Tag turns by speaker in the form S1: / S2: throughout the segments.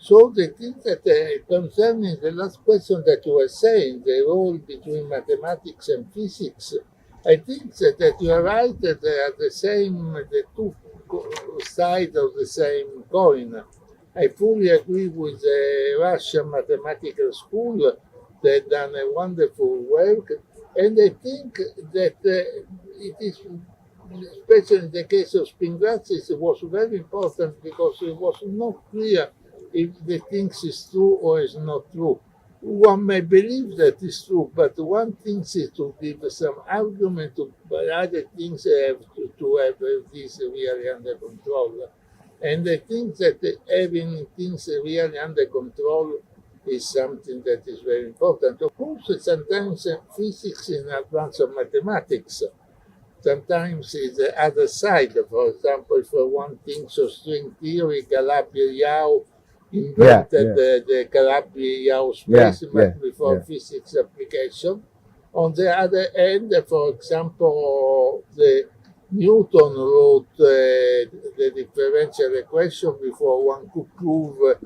S1: So the thing that concerning the last question that you were saying, the role between mathematics and physics, I think that you are right that they are the two sides of the same coin. I fully agree with the Russian mathematical school. They've done a wonderful work, and I think that it is, especially in the case of Spinrazzi, it was very important because it was not clear if the thing is true or is not true. One may believe that is true, but one thing is to give some argument, but other things have to have this really under control. And I think that having things really under control is something that is very important. Of course, sometimes physics in advance of mathematics. Sometimes it's the other side. For example, for one thing, so string theory, Calabi-Yau invented the Calabi-Yau space before physics application. On the other hand, for example, the Newton wrote the differential equation before one could prove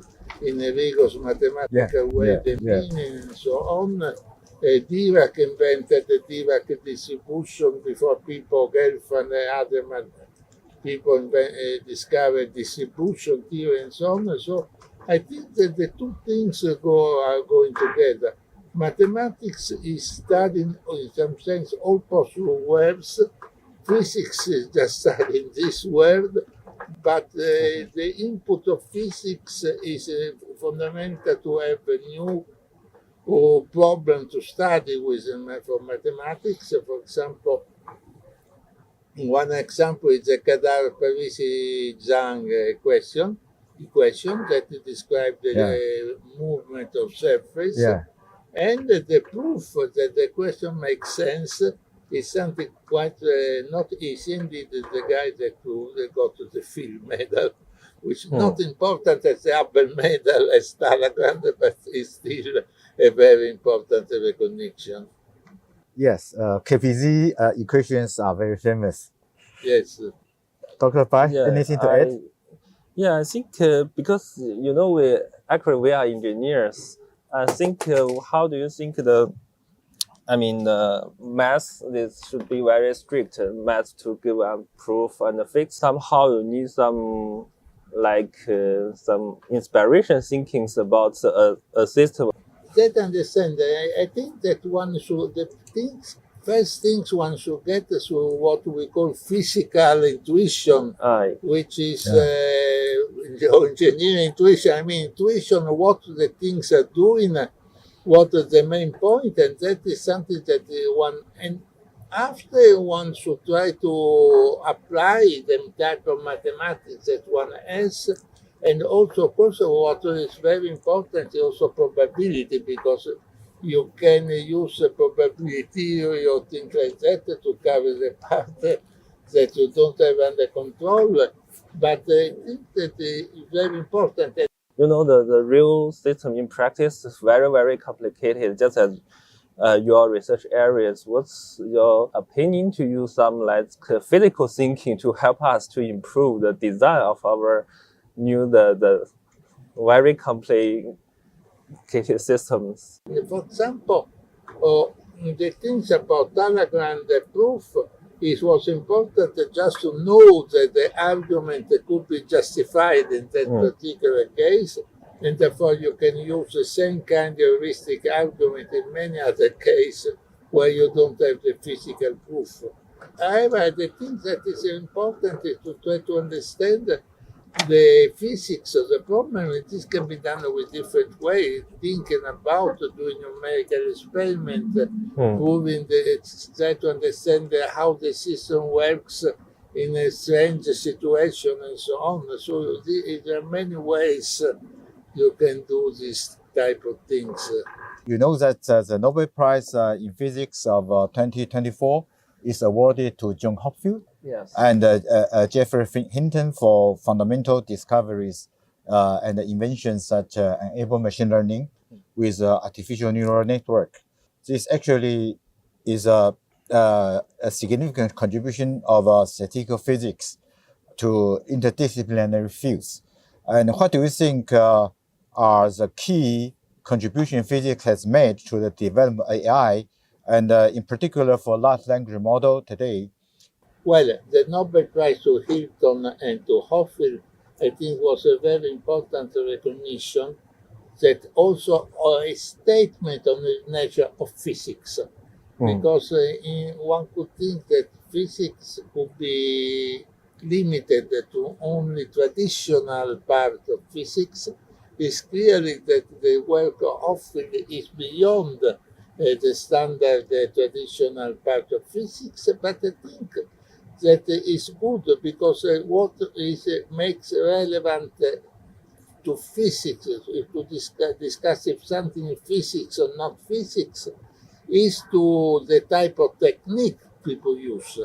S1: in a rigorous mathematical way the meaning and so on. Dirac invented the Dirac distribution before people, Gelfand and other people discovered distribution theory and so on. So I think that the two things are going together. Mathematics is studying, in some sense, all possible worlds. Physics is just studying this world, but the input of physics is fundamental to have a new problem to study with for mathematics. For example, one example is the Kadar-Parisi-Zhang equation that describes the movement of surface. And the proof that the equation makes sense is something quite not easy. Indeed, the guy that got the Field Medal, which is not important as the Hubble Medal as Talagrand, but is still a very important recognition.
S2: Yes, KPZ equations are very famous.
S1: Yes.
S2: Dr. Pai, anything to add?
S3: Yeah, I think because we are engineers. I think how do you think the math this should be very strict math to give a proof and fix. Somehow you need some some inspiration thinkings about a system.
S1: That understand. I think that one should first things one should get is what we call physical intuition, which is engineering intuition. I mean, intuition of what the things are doing, what is the main point, and that is something that and after one should try to apply the type of mathematics that one has. And also, of course, what is very important is also probability, because you can use a probability theory or things like that to cover the part that you don't have under control. But I think that it's very important.
S3: The real system in practice is very, very complicated, just as your research areas. What's your opinion to use some physical thinking to help us to improve the design of our the very complicated systems?
S1: For example, the things about Talagrand proof, it was important just to know that the argument could be justified in that particular case, and therefore you can use the same kind of heuristic argument in many other cases where you don't have the physical proof. However, the thing that is important is to try to understand the physics of the problem. This can be done with different ways, thinking about doing numerical experiment, proving try to understand how the system works in a strange situation and so on. So there are many ways you can do this type of things.
S2: You know that the Nobel Prize in Physics of 2024 is awarded to John Hopfield.
S3: Yes.
S2: And Geoffrey Hinton for fundamental discoveries and inventions that enable machine learning with artificial neural network. This actually is a significant contribution of statistical physics to interdisciplinary fields. And what do you think are the key contribution physics has made to the development of AI, and in particular for large language model today?
S1: Well, the Nobel Prize to Hilton and to Hoffield, I think, was a very important recognition that also a statement on the nature of physics. Because one could think that physics could be limited to only traditional part of physics. It's clearly that the work of Hoffield is beyond the standard traditional part of physics, but I think that is good because what is makes relevant to physics, to discuss if something is physics or not physics, is to the type of technique people use.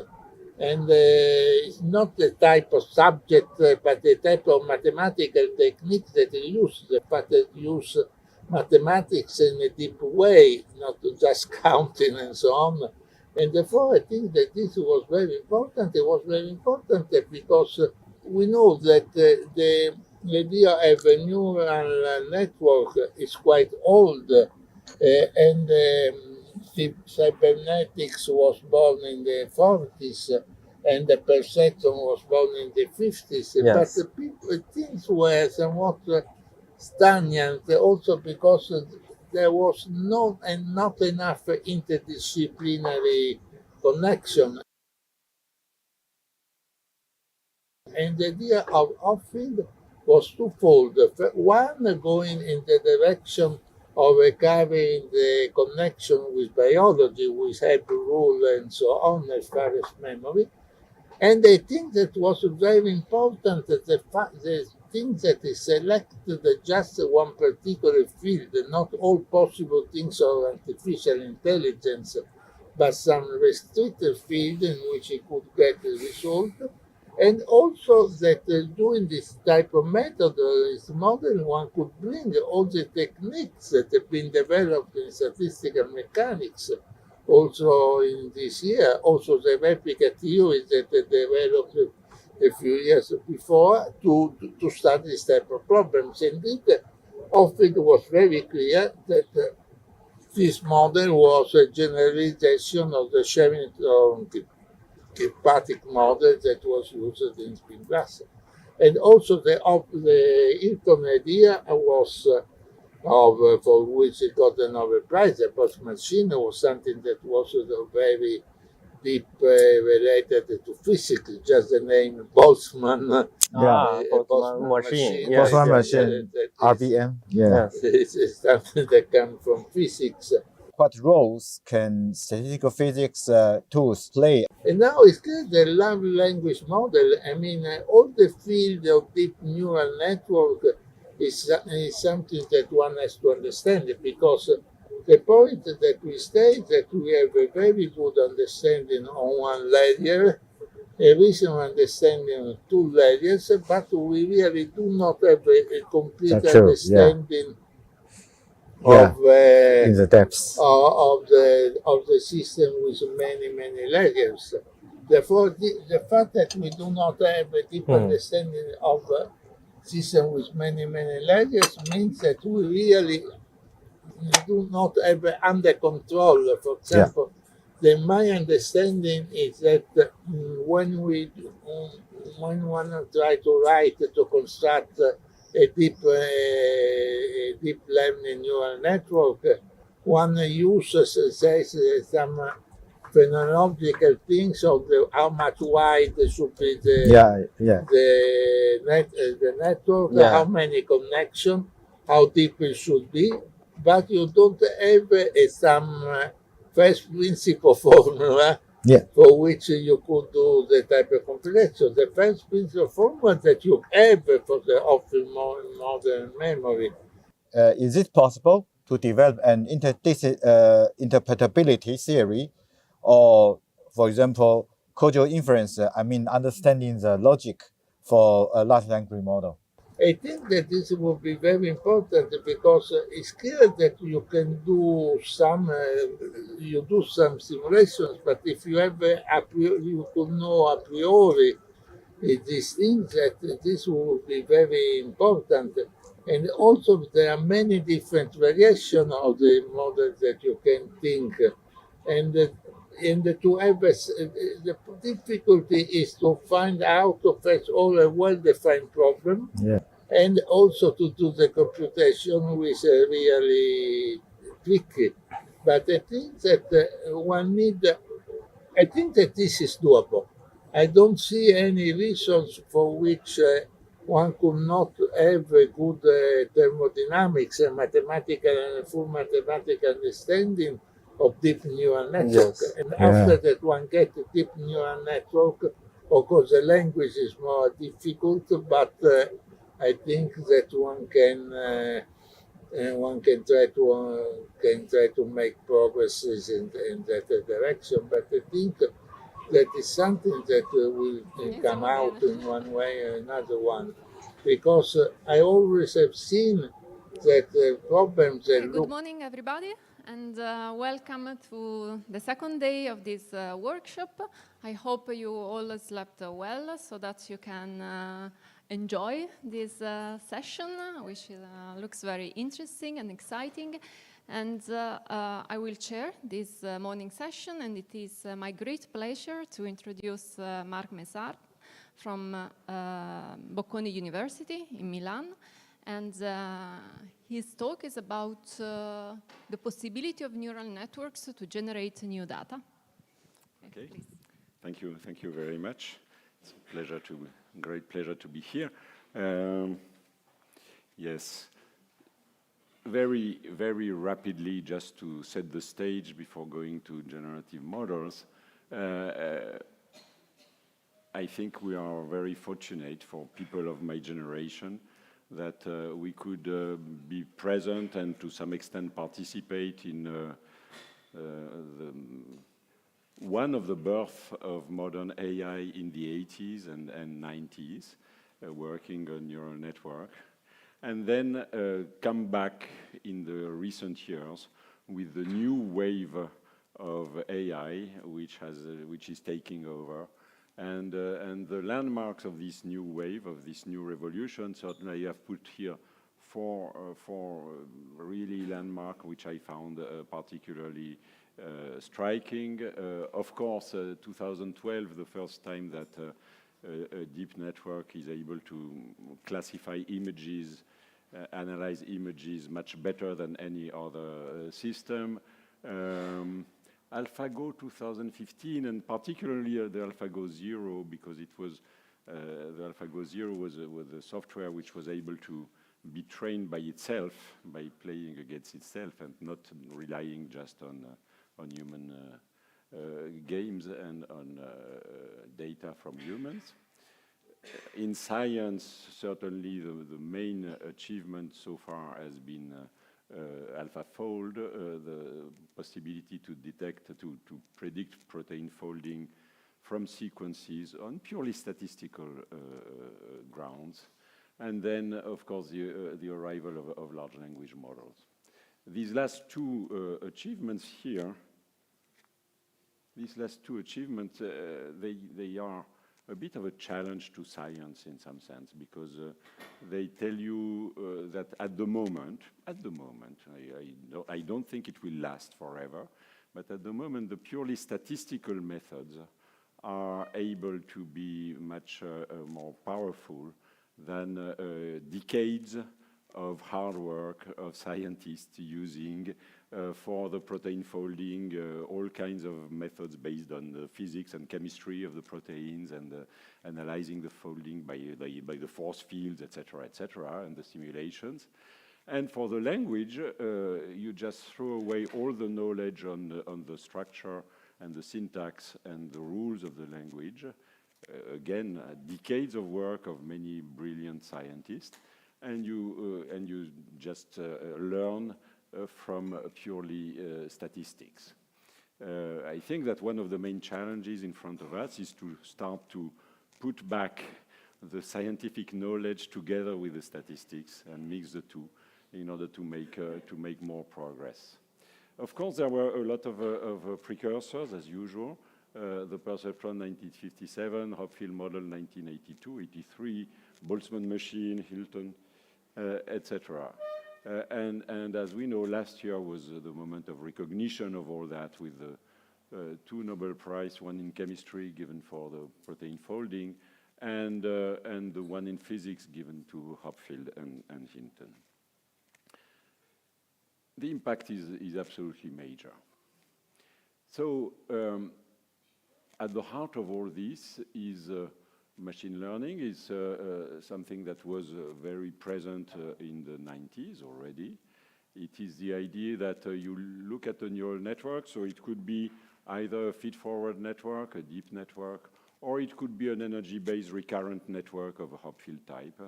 S1: And it's not the type of subject, but the type of mathematical technique that you use, the fact that you use mathematics in a deep way, not just counting and so on. And therefore, I think that this was very important. It was very important because we know that the idea of a neural network is quite old, and cybernetics was born in the 40s, and the perception was born in the 50s.
S3: Yes.
S1: But things were somewhat stagnant, also because there was not enough interdisciplinary connection. And the idea of Hoffield was twofold. One, going in the direction of recovering the connection with biology, with Hebrew rule and so on, as far as memory. And I think that was very important that the thing that is selected just one particular field, not all possible things of artificial intelligence, but some restricted field in which it could get the result. And also that doing this type of method, this model, one could bring all the techniques that have been developed in statistical mechanics also in this year, also the replica theory that they developed a few years before to study this type of problems. Indeed, Hoffield was very clear that this model was a generalization of the Kirkpatrick model that was used in spin glass. And also the Hilton idea was for which it got the Nobel Prize. The post machine was something that was very deep related to physics. Just the name Boltzmann,
S3: Boltzmann machine. Yes.
S2: Boltzmann machine, RBM. Yeah.
S1: It's something that comes from physics.
S2: What roles can statistical physics tools play?
S1: And now it's clear the large language model. I mean, all the field of deep neural network is something that one has to understand, because the point that we state that we have a very good understanding on one layer, a reasonable understanding on two layers, but we really do not have a complete understanding of
S2: in the depths
S1: of the system with many layers. Therefore, the fact that we do not have a deep understanding of system with many layers means that we really do not have under control. For example, my understanding is that when one try to write to construct a deep learning neural network, one uses some phenomenological things of how much wide should be the network, how many connections, how deep it should be, but you don't have some first principle formula for which you could do the type of computation. The first principle formula that you have for the often modern memory.
S2: Is it possible to develop an interpretability theory, or, for example, causal inference, understanding the logic for a large language model?
S1: I think that this will be very important, because it's clear that you can do some simulations, but if you have you could know a priori these things, that this will be very important. And also there are many different variations of the model that you can think. And to have the difficulty is to find out to first all a well-defined problem,
S2: Yeah.
S1: and also to do the computation, which is really tricky. But I think that I think that this is doable. I don't see any reasons for which one could not have a good thermodynamics and mathematical and full mathematical understanding of deep neural network.
S3: Yes.
S1: And
S2: Yeah.
S1: after that, one gets a deep neural network. Of course, the language is more difficult, but I think that one can try to make progresses in that direction. But I think that is something that will come out in one way or another one, because I always have seen that problems that
S4: Good
S1: look
S4: morning, everybody, and welcome to the second day of this workshop. I hope you all slept well so that you can enjoy this session, which looks very interesting and exciting. And I will chair this morning session, and it is my great pleasure to introduce Marc Messard from Bocconi University in Milan. And his talk is about the possibility of neural networks to generate new data.
S5: Okay,
S4: please.
S5: thank you very much. It's a great pleasure to be here. Yes, very rapidly, just to set the stage before going to generative models. I think we are very fortunate for people of my generation that we could be present and to some extent participate in one of the birth of modern AI in the 80s and 90s, working on neural network, and then come back in the recent years with the new wave of AI, which is taking over. And the landmarks of this new wave, of this new revolution, certainly I have put here four really landmarks which I found particularly striking. Of course, 2012, the first time that a deep network is able to classify images, analyze images much better than any other system. AlphaGo 2015, and particularly the AlphaGo Zero, because it was the AlphaGo Zero was a software which was able to be trained by itself, by playing against itself, and not relying just on human games and on data from humans. In science, certainly the main achievement so far has been AlphaFold, the possibility to detect, to predict protein folding from sequences on purely statistical grounds. And then, of course, the arrival of large language models. These last two achievements here, they are a bit of a challenge to science in some sense, because they tell you that at the moment, I don't think it will last forever, but at the moment the purely statistical methods are able to be much more powerful than decades of hard work of scientists using for the protein folding, all kinds of methods based on the physics and chemistry of the proteins, and analyzing the folding by the force fields, etc., and the simulations. And for the language, you just throw away all the knowledge on the structure and the syntax and the rules of the language. Again, decades of work of many brilliant scientists, and you just learn from purely statistics. I think that one of the main challenges in front of us is to start to put back the scientific knowledge together with the statistics and mix the two in order to make more progress. Of course, there were a lot of precursors, as usual. The perceptron 1957, Hopfield model 1982, 83, Boltzmann machine, Hilton, etc. And as we know, last year was the moment of recognition of all that with the 2 Nobel Prize, one in chemistry given for the protein folding, and the one in physics given to Hopfield and Hinton. The impact is absolutely major. So at the heart of all this is machine learning. Is something that was very present in the 90s already. It is the idea that you look at a neural network, so it could be either a feed-forward network, a deep network, or it could be an energy-based recurrent network of a Hopfield type,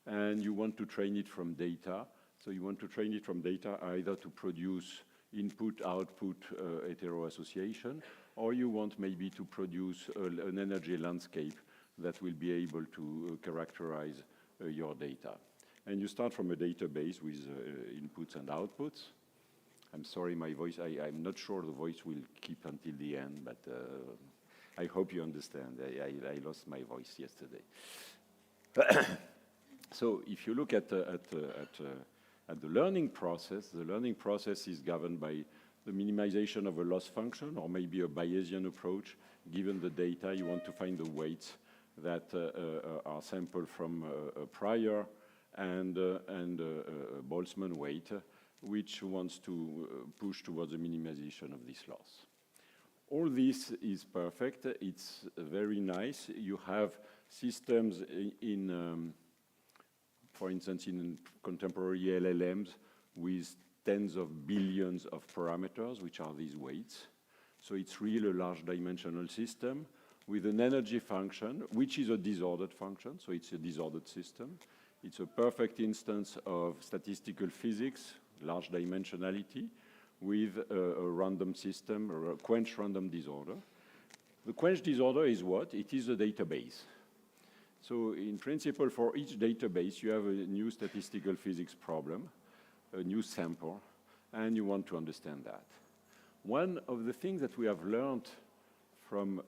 S5: and you want to train it from data. So you want to train it from data either to produce input-output heteroassociation, or you want maybe to produce an energy landscape that will be able to characterize your data. And you start from a database with inputs and outputs. I'm sorry, my voice, I'm not sure the voice will keep until the end, but I hope you understand. I lost my voice yesterday. So if you look at the learning process, the learning process is governed by the minimization of a loss function, or maybe a Bayesian approach. Given the data, you want to find the weights that are sampled from a prior and a Boltzmann weight, which wants to push towards the minimization of this loss. All this is perfect. It's very nice. You have systems for instance, in contemporary LLMs with tens of billions of parameters, which are these weights. So it's really a large dimensional system with an energy function, which is a disordered function, so it's a disordered system. It's a perfect instance of statistical physics, large dimensionality, with a random system, or a quench random disorder. The quench disorder is what? It is a database. So in principle, for each database, you have a new statistical physics problem, a new sample, and you want to understand that. One of the things that we have learned from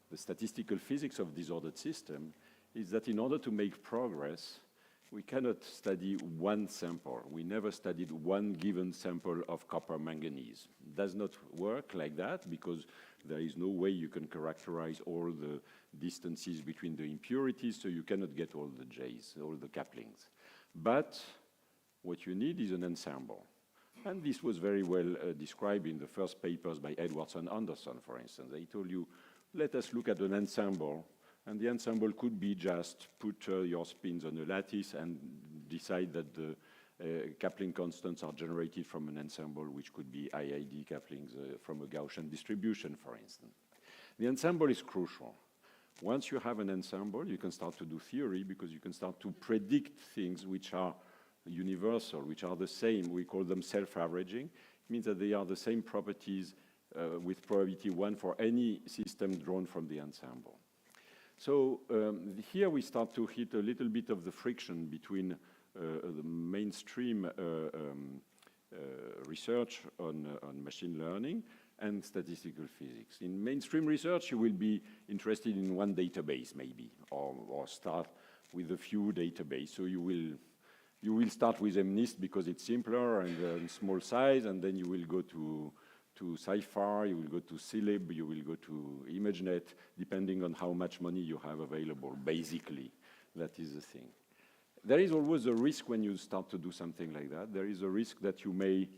S5: the statistical physics of disordered system is that in order to make progress, we cannot study one sample. We never studied one given sample of copper manganese. It does not work like that because there is no way you can characterize all the distances between the impurities, so you cannot get all the J's, all the couplings. But what you need is an ensemble. And this was very well described in the first papers by Edwards and Anderson, for instance. They told you, let us look at an ensemble. And the ensemble could be just put your spins on a lattice and decide that the coupling constants are generated from an ensemble, which could be IID couplings from a Gaussian distribution, for instance. The ensemble is crucial. Once you have an ensemble, you can start to do theory because you can start to predict things which are universal, which are the same. We call them self-averaging. It means that they are the same properties with probability 1 for any system drawn from the ensemble. So here we start to hit a little bit of the friction between the mainstream research on machine learning and statistical physics. In mainstream research, you will be interested in one database maybe, or start with a few databases. So you will start with MNIST because it's simpler and small size, and then you will go to SciFar, you will go to CLIB, you will go to ImageNet, depending on how much money you have available, basically. That is the thing. There is always a risk when you start to do something like that. There is a risk that you may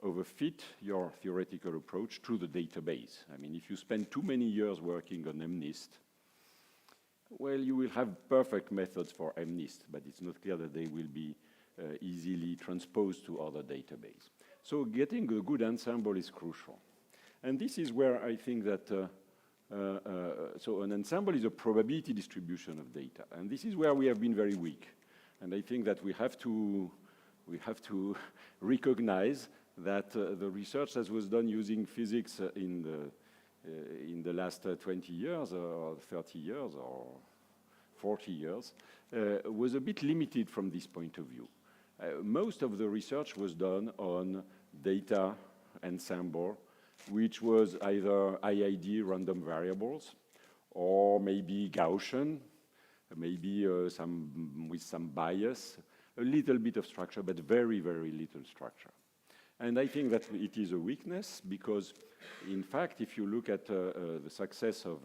S5: overfit your theoretical approach to the database. I mean, if you spend too many years working on MNIST, well, you will have perfect methods for MNIST, but it's not clear that they will be easily transposed to other databases. So getting a good ensemble is crucial. And this is where I think that, so an ensemble is a probability distribution of data. And this is where we have been very weak. And I think that we have to recognize that the research that was done using physics in the last 20 years or 30 years or 40 years was a bit limited from this point of view. Most of the research was done on data ensemble, which was either IID random variables or maybe Gaussian. maybe with some bias, a little bit of structure, but very, very little structure. And I think that it is a weakness because, in fact, if you look at the success of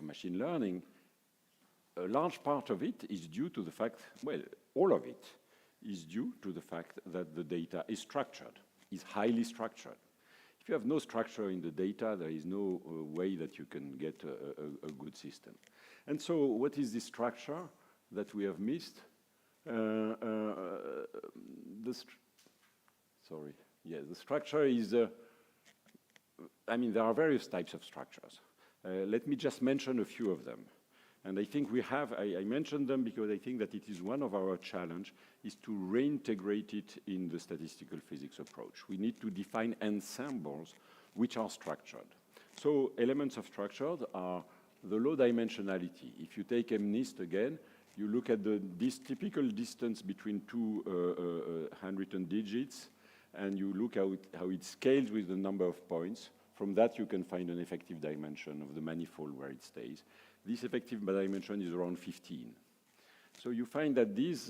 S5: machine learning, a large part of it is due to the fact, well, all of it is due to the fact that the data is structured, is highly structured. If you have no structure in the data, there is no way that you can get a good system. And so what is this structure that we have missed? The structure is, I mean, there are various types of structures. Let me just mention a few of them. And I think we have, I mentioned them because I think that it is one of our challenge is to reintegrate it in the statistical physics approach. We need to define ensembles which are structured. So elements of structure are the low dimensionality. If you take MNIST again, you look at this typical distance between two handwritten digits, and you look how it scales with the number of points. From that, you can find an effective dimension of the manifold where it stays. This effective dimension is around 15. So you find that these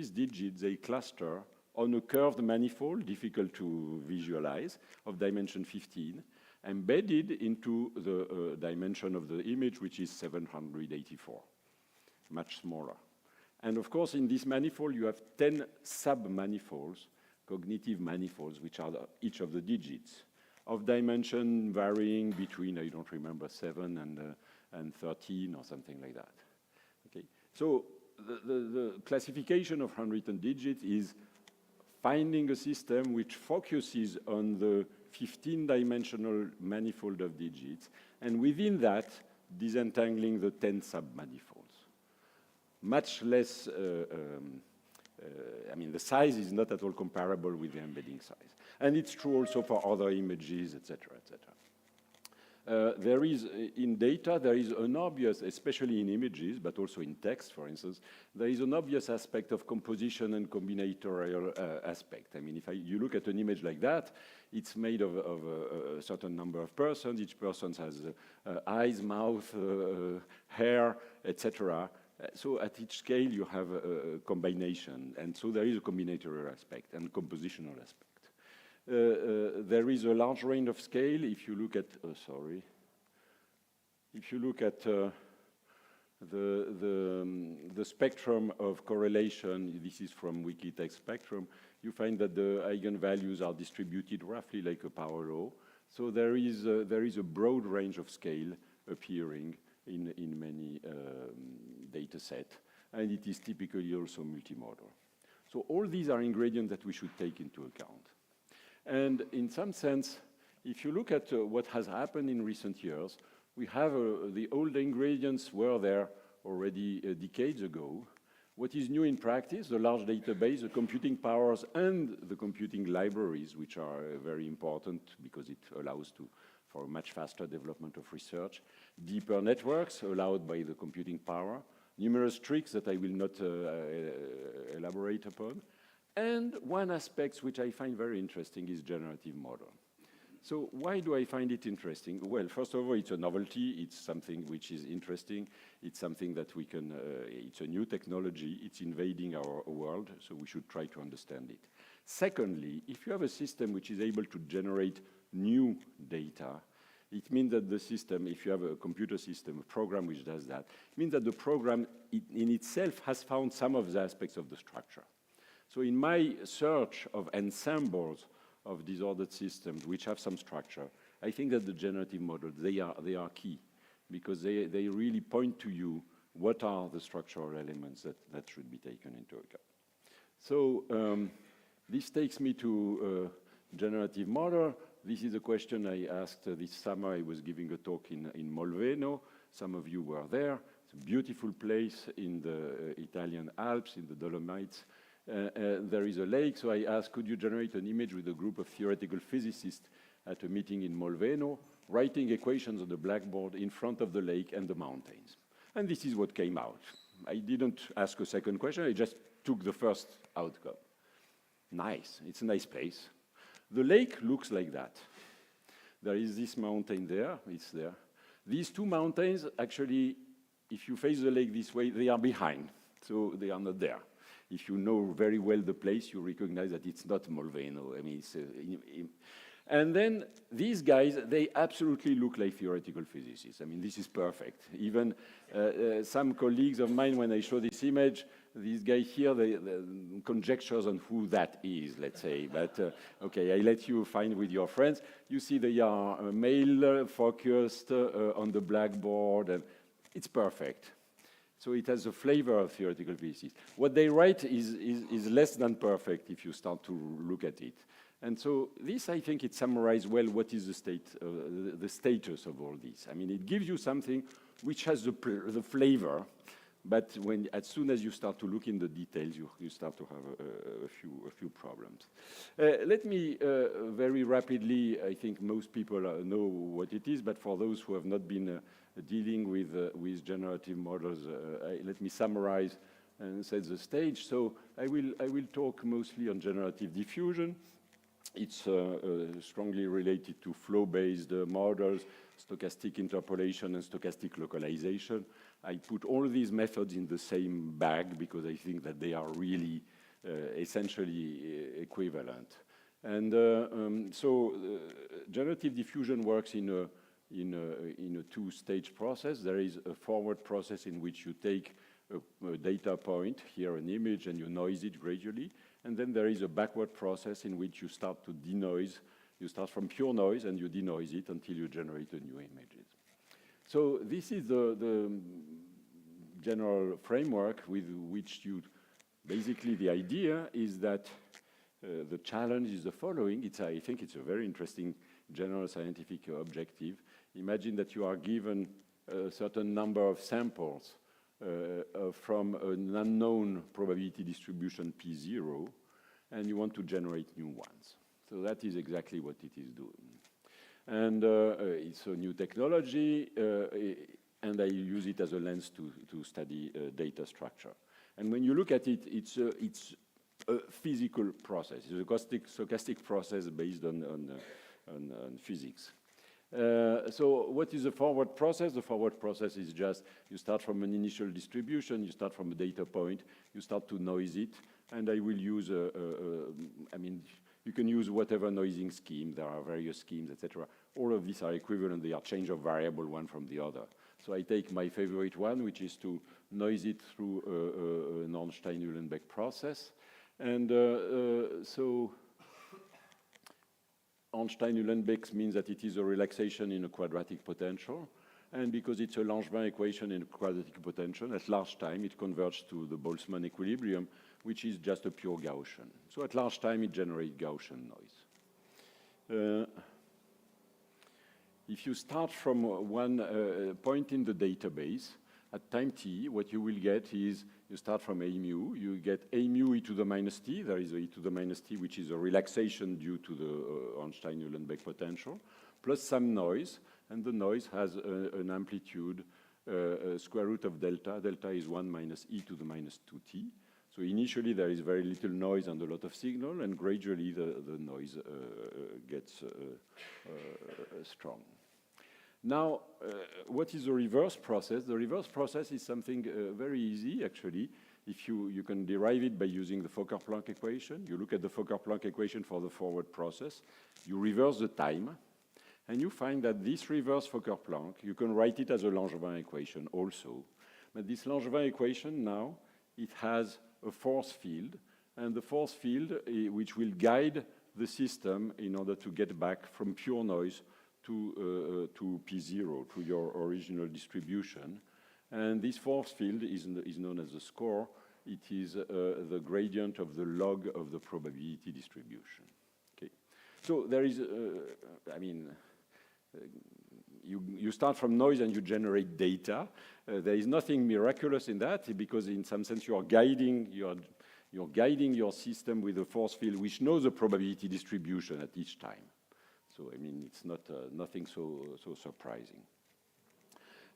S5: digits, they cluster on a curved manifold, difficult to visualize, of dimension 15, embedded into the dimension of the image, which is 784, much smaller. And of course, in this manifold, you have 10 sub-manifolds, cognitive manifolds, which are each of the digits, of dimension varying between, I don't remember, 7 and 13 or something like that. Okay, so the classification of handwritten digits is finding a system which focuses on the 15-dimensional manifold of digits, and within that, disentangling the 10 sub-manifolds. Much less, I mean, the size is not at all comparable with the embedding size. And it's true also for other images, etc., etc. There is, in data, there is an obvious, especially in images, but also in text, for instance, there is an obvious aspect of composition and combinatorial aspect. I mean, if you look at an image like that, it's made of a certain number of persons. Each person has eyes, mouth, hair, etc. So at each scale, you have a combination. And so there is a combinatorial aspect and compositional aspect. There is a large range of scale. If you look at, if you look at the spectrum of correlation, this is from Wikitext Spectrum, you find that the eigenvalues are distributed roughly like a power law. So there is a broad range of scale appearing in many data sets, and it is typically also multimodal. So all these are ingredients that we should take into account. And in some sense, if you look at what has happened in recent years, we have the old ingredients were there already decades ago. What is new in practice, the large database, the computing powers, and the computing libraries, which are very important because it allows for a much faster development of research, deeper networks allowed by the computing power, numerous tricks that I will not elaborate upon. And one aspect which I find very interesting is generative model. So why do I find it interesting? Well, first of all, it's a novelty. It's something which is interesting. It's something that we can, it's a new technology. It's invading our world, so we should try to understand it. Secondly, if you have a system which is able to generate new data, it means that the system, if you have a computer system, a program which does that, it means that the program in itself has found some of the aspects of the structure. So in my search of ensembles of disordered systems which have some structure, I think that the generative models, they are key because they really point to you what are the structural elements that should be taken into account. So this takes me to generative model. This is a question I asked this summer. I was giving a talk in Molveno. Some of you were there. It's a beautiful place in the Italian Alps, in the Dolomites. There is a lake, so I asked, could you generate an image with a group of theoretical physicists at a meeting in Molveno, writing equations on the blackboard in front of the lake and the mountains? And this is what came out. I didn't ask a second question, I just took the first outcome. Nice, it's a nice place. The lake looks like that. There is this mountain there, it's there. These two mountains, actually, if you face the lake this way, they are behind, so they are not there. If you know very well the place, you recognize that it's not Molveno. I mean, and then these guys, they absolutely look like theoretical physicists. I mean, this is perfect. Even some colleagues of mine, when I show this image, these guys here, the conjectures on who that is, let's say. But okay, I let you find with your friends. You see they are male focused on the blackboard, and it's perfect. So it has a flavor of theoretical physicists. What they write is less than perfect if you start to look at it. And so this, I think, it summarizes well what is the status of all this. I mean, it gives you something which has the flavor, but as soon as you start to look in the details, you start to have a few problems. Let me very rapidly, I think most people know what it is, but for those who have not been dealing with generative models, let me summarize and set the stage. So I will talk mostly on generative diffusion. It's strongly related to flow-based models, stochastic interpolation, and stochastic localization. I put all these methods in the same bag because I think that they are really essentially equivalent. And generative diffusion works in a two-stage process. There is a forward process in which you take a data point, here an image, and you noise it gradually. And then there is a backward process in which you start to denoise. You start from pure noise and you denoise it until you generate a new images. So this is the general framework with which you, basically the idea is that the challenge is the following. I think it's a very interesting general scientific objective. Imagine that you are given a certain number of samples from an unknown probability distribution P0, and you want to generate new ones. So that is exactly what it is doing. And it's a new technology, and I use it as a lens to study data structure. And when you look at it, it's a physical process. It's a stochastic process based on physics. So what is the forward process? The forward process is just you start from an initial distribution, you start from a data point, you start to noise it, and I will use I mean, you can use whatever noising scheme. There are various schemes, etc. All of these are equivalent. They are change of variable one from the other. So I take my favorite one, which is to noise it through an Ornstein-Uhlenbeck process. And so Ornstein-Uhlenbeck means that it is a relaxation in a quadratic potential. And because it's a Langevin equation in a quadratic potential, at large time, it converges to the Boltzmann equilibrium, which is just a pure Gaussian. So at large time, it generates Gaussian noise. If you start from one point in the database, at time t, what you will get is you start from a mu, you get a mu e to the minus t. There is a e to the minus t, which is a relaxation due to the Ornstein-Uhlenbeck potential, plus some noise, and the noise has an amplitude square root of delta. Delta is 1 minus e to the minus 2t. So initially there is very little noise and a lot of signal, and gradually the noise gets strong. Now, what is the reverse process? The reverse process is something very easy, actually. If you can derive it by using the Fokker-Planck equation. You look at the Fokker-Planck equation for the forward process. You reverse the time, and you find that this reverse Fokker-Planck, you can write it as a Langevin equation also. But this Langevin equation now, it has a force field, and the force field which will guide the system in order to get back from pure noise to P0, to your original distribution. And this force field is known as the score. It is the gradient of the log of the probability distribution. Okay. So there is, I mean, you start from noise and you generate data. There is nothing miraculous in that, because in some sense you're guiding your system with a force field which knows the probability distribution at each time. So I mean, it's not nothing so surprising.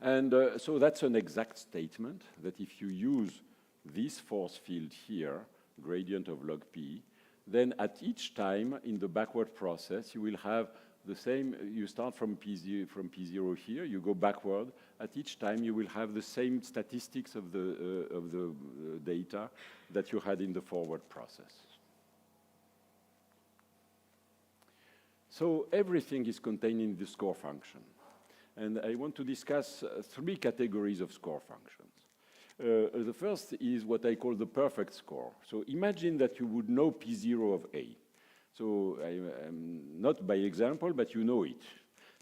S5: And so that's an exact statement that if you use this force field here, gradient of log p, then at each time in the backward process you will have the same, you start from P0 here, you go backward. At each time, you will have the same statistics of the data that you had in the forward process. So everything is contained in the score function. And I want to discuss three categories of score functions. The first is what I call the perfect score. So imagine that you would know P0 of A. So not by example, but you know it.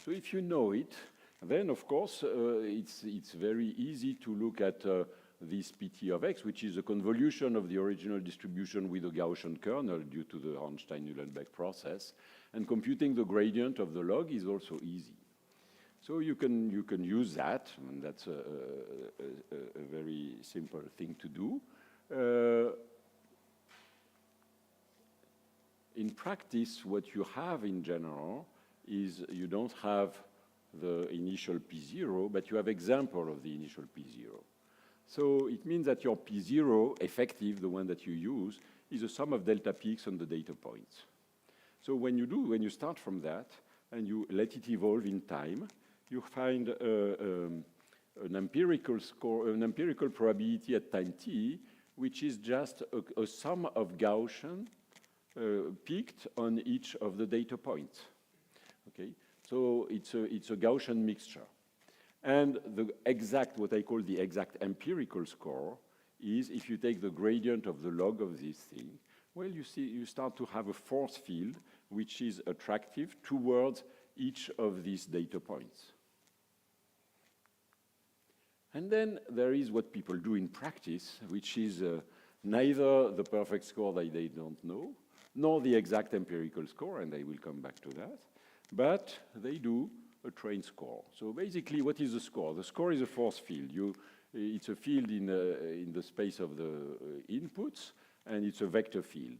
S5: So if you know it, then of course it's very easy to look at this PT of X, which is a convolution of the original distribution with a Gaussian kernel due to the Ornstein-Uhlenbeck process. And computing the gradient of the log is also easy. So you can use that, and that's a very simple thing to do. In practice, what you have in general is you don't have the initial P0, but you have example of the initial P0. So it means that your P0, effective, the one that you use, is a sum of delta Px on the data points. So when you start from that, and you let it evolve in time, you find an empirical score, an empirical probability at time t, which is just a sum of Gaussian peaked on each of the data points. Okay, so it's a Gaussian mixture, and the exact, what I call the exact empirical score, is if you take the gradient of the log of this thing. Well, you start to have a force field which is attractive towards each of these data points. And then there is what people do in practice, which is neither the perfect score that they don't know, nor the exact empirical score, and I will come back to that, but they do a trained score. So basically, what is the score? The score is a force field. It's a field in the space of the inputs, and it's a vector field.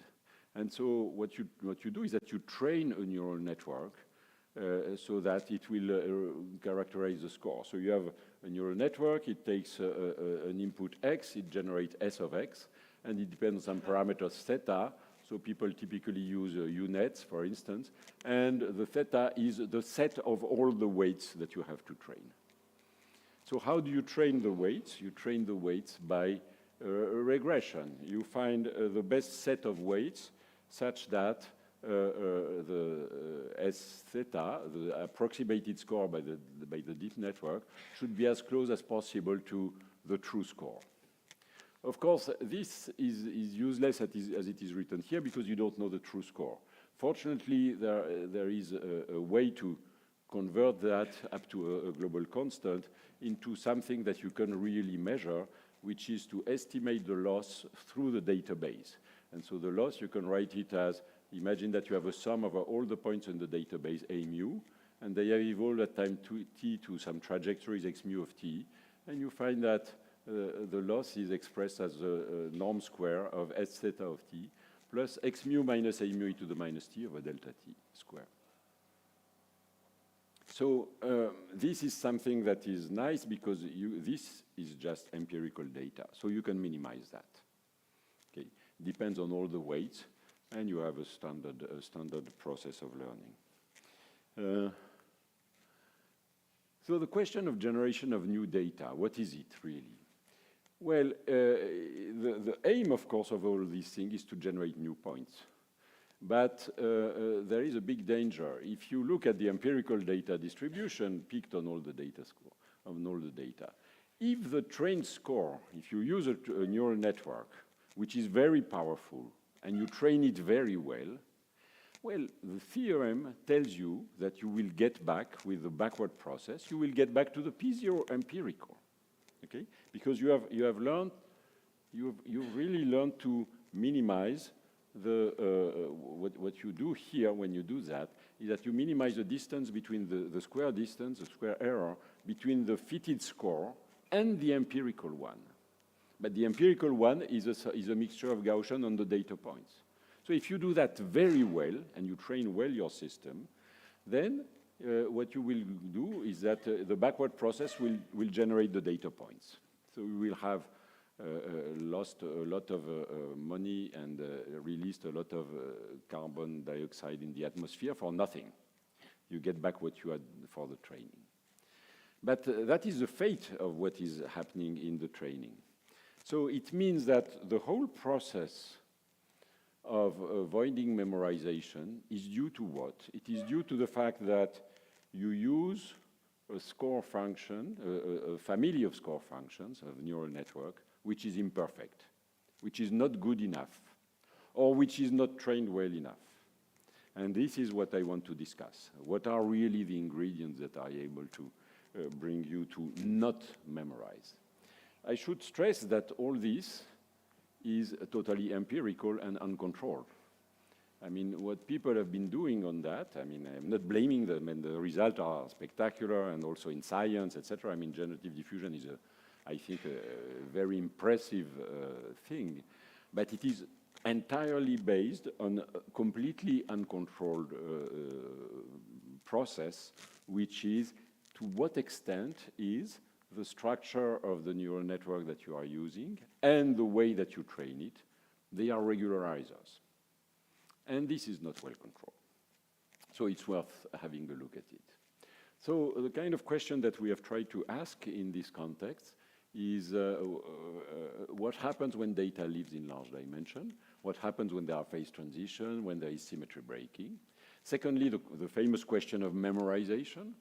S5: And so what you do is that you train a neural network so that it will characterize the score. So you have a neural network, it takes an input x, it generates s of x, and it depends on parameters theta. So people typically use U-nets, for instance, and the theta is the set of all the weights that you have to train. So how do you train the weights? You train the weights by regression. You find the best set of weights such that the S theta, the approximated score by the deep network, should be as close as possible to the true score. Of course, this is useless as it is written here because you don't know the true score. Fortunately, there is a way to convert that up to a global constant into something that you can really measure, which is to estimate the loss through the database. And so the loss, you can write it as, imagine that you have a sum over all the points in the database, A mu, and they have evolved at time t to some trajectories x mu of t, and you find that the loss is expressed as a norm square of s theta of t plus x mu minus a mu e to the minus t over delta t square. So this is something that is nice because this is just empirical data, so you can minimize that. Okay, depends on all the weights, and you have a standard process of learning. So the question of generation of new data, what is it really? Well, the aim, of course, of all these things is to generate new points. But there is a big danger. If you look at the empirical data distribution picked on all the data if the trained score, if you use a neural network, which is very powerful, and you train it very well, well, the theorem tells you that you will get back with the backward process, you will get back to the P0 empirical, okay? Because you've really learned to minimize what you do here when you do that is that you minimize the distance between the square distance, the square error, between the fitted score and the empirical one. But the empirical one is a mixture of Gaussian on the data points. So if you do that very well and you train well your system, then what you will do is that the backward process will generate the data points. So we will have lost a lot of money and released a lot of carbon dioxide in the atmosphere for nothing. You get back what you had for the training. But that is the fate of what is happening in the training. So it means that the whole process of avoiding memorization is due to what? It is due to the fact that you use a score function, a family of score functions of neural network, which is imperfect, which is not good enough, or which is not trained well enough. And this is what I want to discuss. What are really the ingredients that are able to bring you to not memorize? I should stress that all this is totally empirical and uncontrolled. I mean, what people have been doing on that, I mean, I'm not blaming them, and the results are spectacular, and also in science, etc. I mean, generative diffusion is, I think, a very impressive thing, but it is entirely based on a completely uncontrolled process, which is to what extent is the structure of the neural network that you are using and the way that you train it, they are regularizers. And this is not well controlled. So it's worth having a look at it. So the kind of question that we have tried to ask in this context is what happens when data lives in large dimension? What happens when there are phase transition, when there is symmetry breaking? Secondly, the famous question of memorization.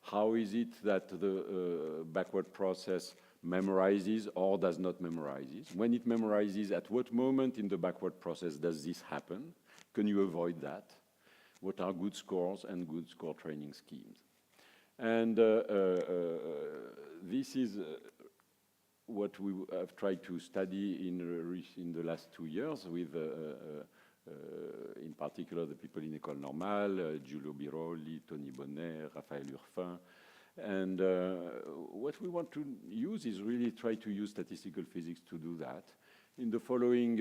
S5: How is it that the backward process memorizes or does not memorize? When it memorizes, at what moment in the backward process does this happen? Can you avoid that? What are good scores and good score training schemes? And this is what we have tried to study in the last 2 years with, in particular, the people in École Normale, Giulio Biroli, Tony Bonnet, Raphaël Urfin. And what we want to use is really try to use statistical physics to do that. In the following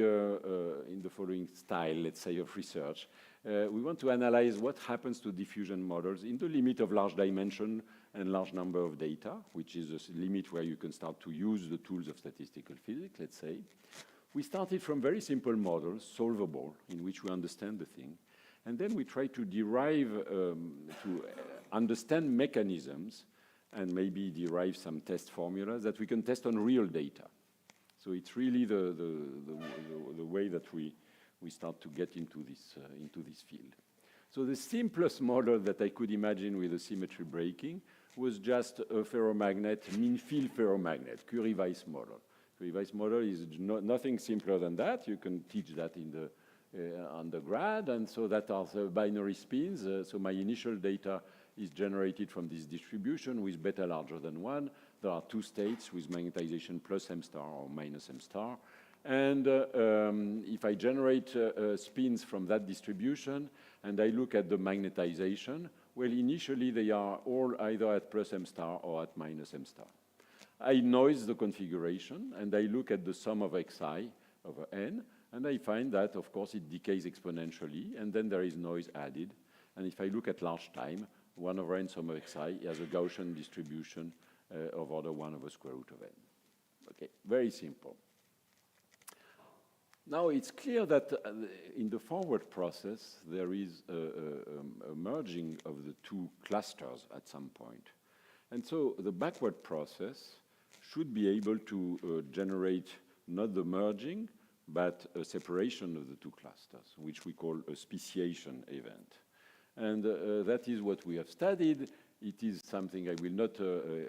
S5: style, let's say, of research, we want to analyze what happens to diffusion models in the limit of large dimension and large number of data, which is a limit where you can start to use the tools of statistical physics, let's say. We started from very simple models, solvable, in which we understand the thing. And then we try to derive, to understand mechanisms and maybe derive some test formulas that we can test on real data. So it's really the way that we start to get into this field. So the simplest model that I could imagine with a symmetry breaking was just a ferromagnet, mean field ferromagnet, Curie-Weiss model. Curie-Weiss model is nothing simpler than that. You can teach that in the undergrad, and so that are the binary spins. So my initial data is generated from this distribution with beta larger than 1. There are 2 states with magnetization plus m star or minus m star. And if I generate spins from that distribution and I look at the magnetization, well, initially they are all either at plus m star or at minus m star. I noise the configuration and I look at the sum of xi over n, and I find that, of course, it decays exponentially, and then there is noise added. And if I look at large time, 1 over n sum of xi has a Gaussian distribution of order 1 over square root of n. Okay, very simple. Now, it's clear that in the forward process, there is a merging of the 2 clusters at some point. And so the backward process should be able to generate not the merging, but a separation of the 2 clusters, which we call a speciation event. And that is what we have studied. It is something, I will not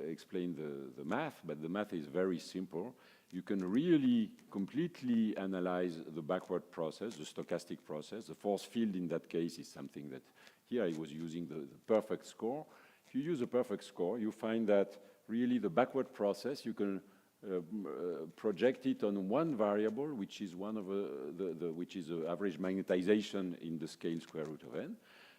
S5: explain the math, but the math is very simple. You can really completely analyze the backward process, the stochastic process. The force field in that case is something that here I was using the perfect score. If you use a perfect score, you find that really the backward process, you can project it on 1 variable, which is one of which is the average magnetization in the scale square root of n.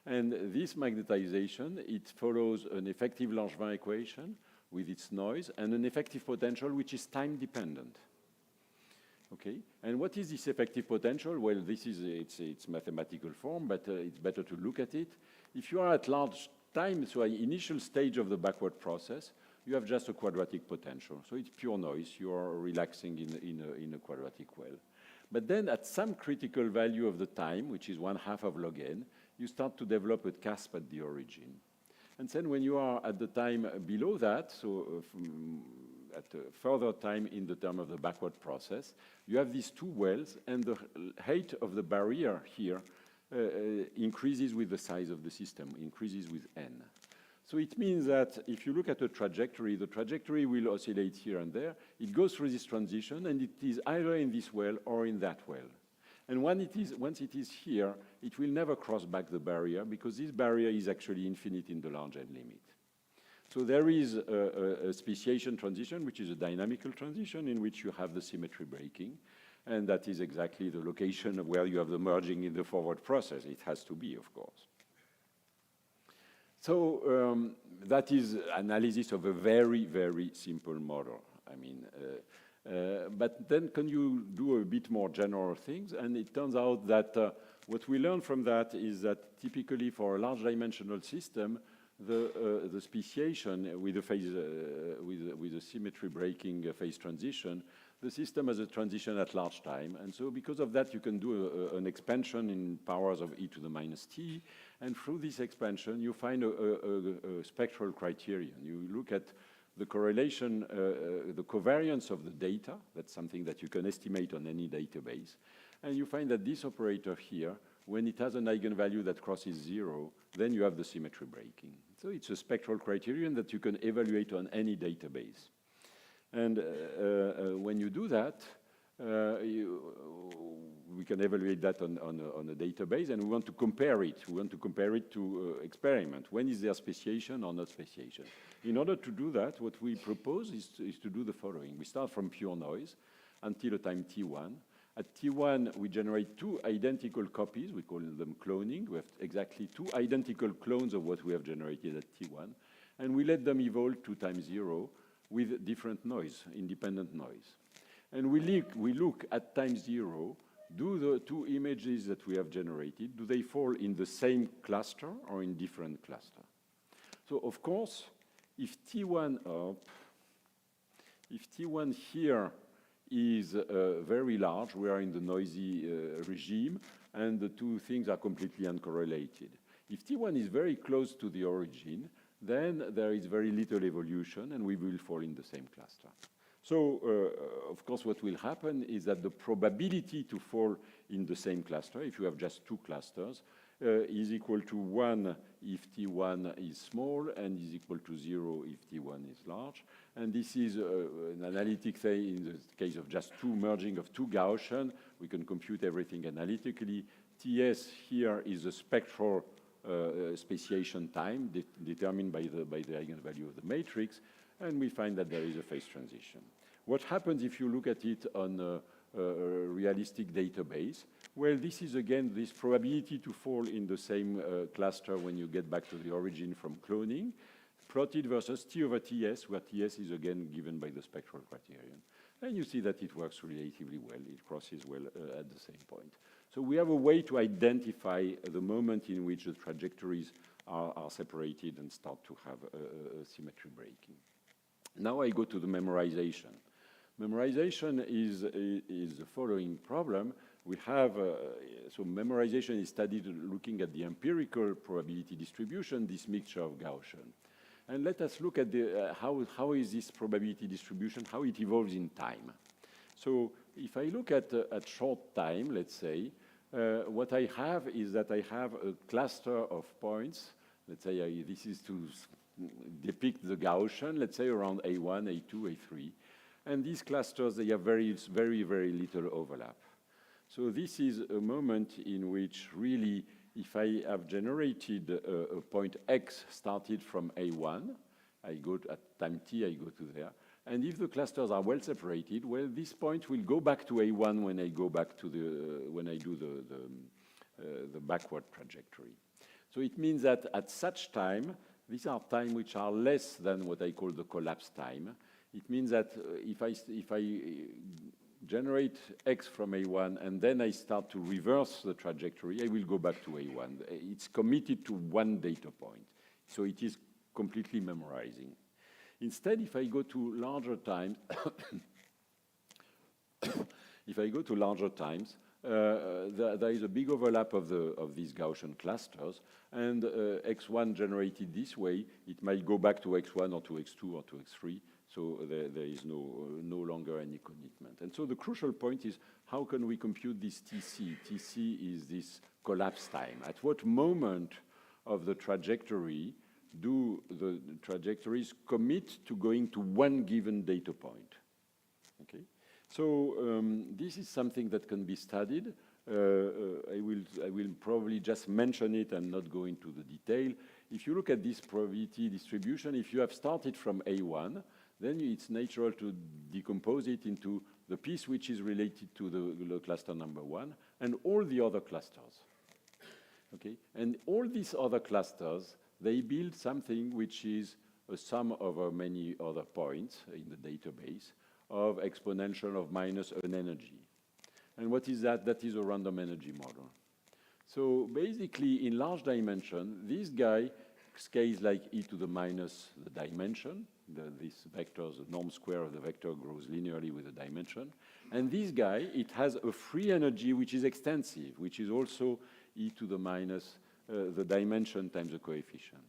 S5: And this magnetization, it follows an effective Langevin equation with its noise and an effective potential which is time dependent. Okay, and what is this effective potential? Well, this is its mathematical form, but it's better to look at it. If you are at large time, so an initial stage of the backward process, you have just a quadratic potential. So it's pure noise. You are relaxing in a quadratic well. But then at some critical value of the time, which is 1/2 of log n, you start to develop a cusp at the origin. And then when you are at the time below that, so at a further time in the term of the backward process, you have these two wells, and the height of the barrier here increases with the size of the system, increases with n. So it means that if you look at the trajectory will oscillate here and there. It goes through this transition, and it is either in this well or in that well. And once it is here, it will never cross back the barrier, because this barrier is actually infinite in the large n limit. So there is a speciation transition, which is a dynamical transition in which you have the symmetry breaking. And that is exactly the location of where you have the merging in the forward process. It has to be, of course. So that is analysis of a very, very simple model. I mean, but then can you do a bit more general things? And it turns out that what we learn from that is that typically for a large dimensional system, the speciation with a phase with a symmetry breaking phase transition, the system has a transition at large time. And so because of that, you can do an expansion in powers of e to the minus t. And through this expansion, you find a spectral criterion. You look at the correlation, the covariance of the data. That's something that you can estimate on any database. And you find that this operator here, when it has an eigenvalue that crosses 0, then you have the symmetry breaking. So it's a spectral criterion that you can evaluate on any database. And when you do that, we can evaluate that on a database, and we want to compare it. We want to compare it to experiment. When is there speciation or not speciation? In order to do that, what we propose is to do the following. We start from pure noise until a time t1. At t1, we generate two identical copies. We call them cloning. We have exactly two identical clones of what we have generated at t1. And we let them evolve to time 0 with different noise, independent noise. And we look at time 0, do the two images that we have generated, do they fall in the same cluster or in different cluster? So of course, if T1 here is very large, we are in the noisy regime, and the two things are completely uncorrelated. If T1 is very close to the origin, then there is very little evolution, and we will fall in the same cluster. So, of course, what will happen is that the probability to fall in the same cluster, if you have just two clusters, is equal to 1 if T1 is small, and is equal to 0 if T1 is large. And this is an analytic thing in the case of just two merging of two Gaussian. We can compute everything analytically. Ts here is a spectral speciation time determined by the eigenvalue of the matrix, and we find that there is a phase transition. What happens if you look at it on a realistic database? Well, this is again this probability to fall in the same cluster when you get back to the origin from cloning, plotted versus T over Ts, where Ts is again given by the spectral criterion. And you see that it works relatively well. It crosses well at the same point. So we have a way to identify the moment in which the trajectories are separated and start to have a symmetry breaking. Now I go to the memorization. Memorization is the following problem. We have, so memorization is studied looking at the empirical probability distribution, this mixture of Gaussian. And let us look at how is this probability distribution, how it evolves in time. So if I look at short time, let's say, what I have is that I have a cluster of points. Let's say this is to depict the Gaussian, let's say around A1, A2, A3. And these clusters, they have very, very, very little overlap. So this is a moment in which really, if I have generated a point X started from A1, I go at time T, I go to there. And if the clusters are well separated, well, this point will go back to A1 when I go back to when I do the backward trajectory. So it means that at such time, these are times which are less than what I call the collapse time. It means that if I generate X from A1 and then I start to reverse the trajectory, I will go back to A1. It's committed to one data point. So it is completely memorizing. Instead, if I go to larger times, there is a big overlap of these Gaussian clusters, and X1 generated this way, it might go back to X1 or to X2 or to X3, so there is no longer any commitment. And so the crucial point is, how can we compute this TC? TC is this collapse time. At what moment of the trajectory do the trajectories commit to going to one given data point? Okay, so this is something that can be studied. I will probably just mention it and not go into the detail. If you look at this probability distribution, if you have started from A1, then it's natural to decompose it into the piece which is related to the cluster number 1 and all the other clusters. Okay, and all these other clusters, they build something which is a sum over many other points in the database of exponential of minus an energy. And what is that? That is a random energy model. So basically, in large dimension, this guy scales like e to the minus the dimension. This vector, the norm square of the vector, grows linearly with the dimension. And this guy, it has a free energy which is extensive, which is also e to the minus the dimension times the coefficient.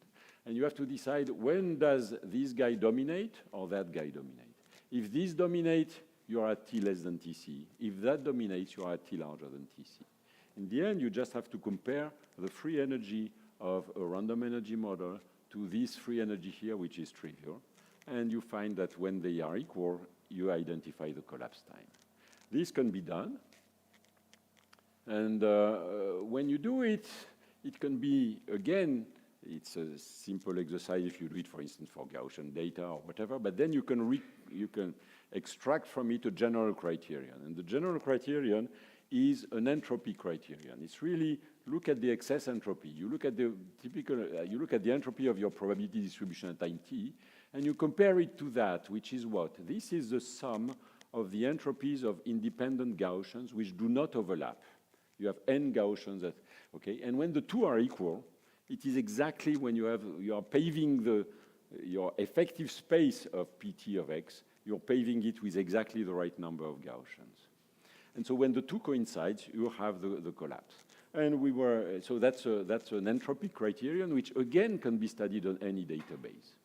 S5: And you have to decide, when does this guy dominate or that guy dominate? If this dominates, you are at t less than tc. If that dominates, you are at t larger than tc. In the end, you just have to compare the free energy of a random energy model to this free energy here, which is trivial. And you find that when they are equal, you identify the collapse time. This can be done. And when you do it, it can be, again, it's a simple exercise if you do it, for instance, for Gaussian data or whatever, but then you can extract from it a general criterion. And the general criterion is an entropy criterion. It's really, look at the excess entropy. You look at the typical, you look at the entropy of your probability distribution at time t, and you compare it to that, which is what? This is the sum of the entropies of independent Gaussians which do not overlap. You have n Gaussians that, okay, and when the two are equal, it is exactly when you are paving your effective space of pt of x, you're paving it with exactly the right number of Gaussians. And so when the two coincide, you have the collapse. And so that's an entropy criterion, which again can be studied on any database.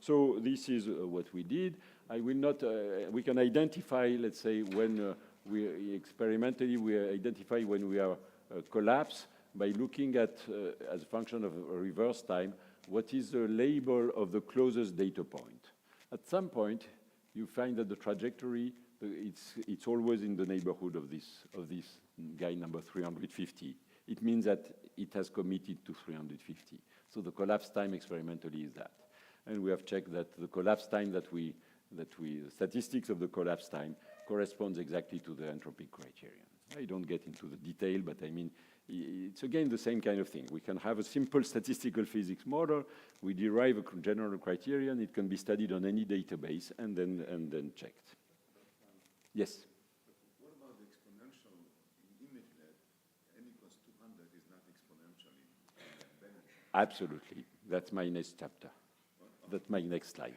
S5: So this is what we did. I will not, we can identify, let's say, when experimentally we identify when we are collapse by looking at, as a function of reverse time, what is the label of the closest data point. At some point, you find that the trajectory, it's always in the neighborhood of this guy number 350. It means that it has committed to 350. So the collapse time experimentally is that. And we have checked that the collapse time the statistics of the collapse time corresponds exactly to the entropy criterion. I don't get into the detail, but I mean, it's again the same kind of thing. We can have a simple statistical physics model. We derive a general criterion. It can be studied on any database and then checked. Yes?
S6: What about the exponential in ImageNet? N equals 200 is not exponentially embedded.
S5: Absolutely. That's my next chapter. That's my next slide.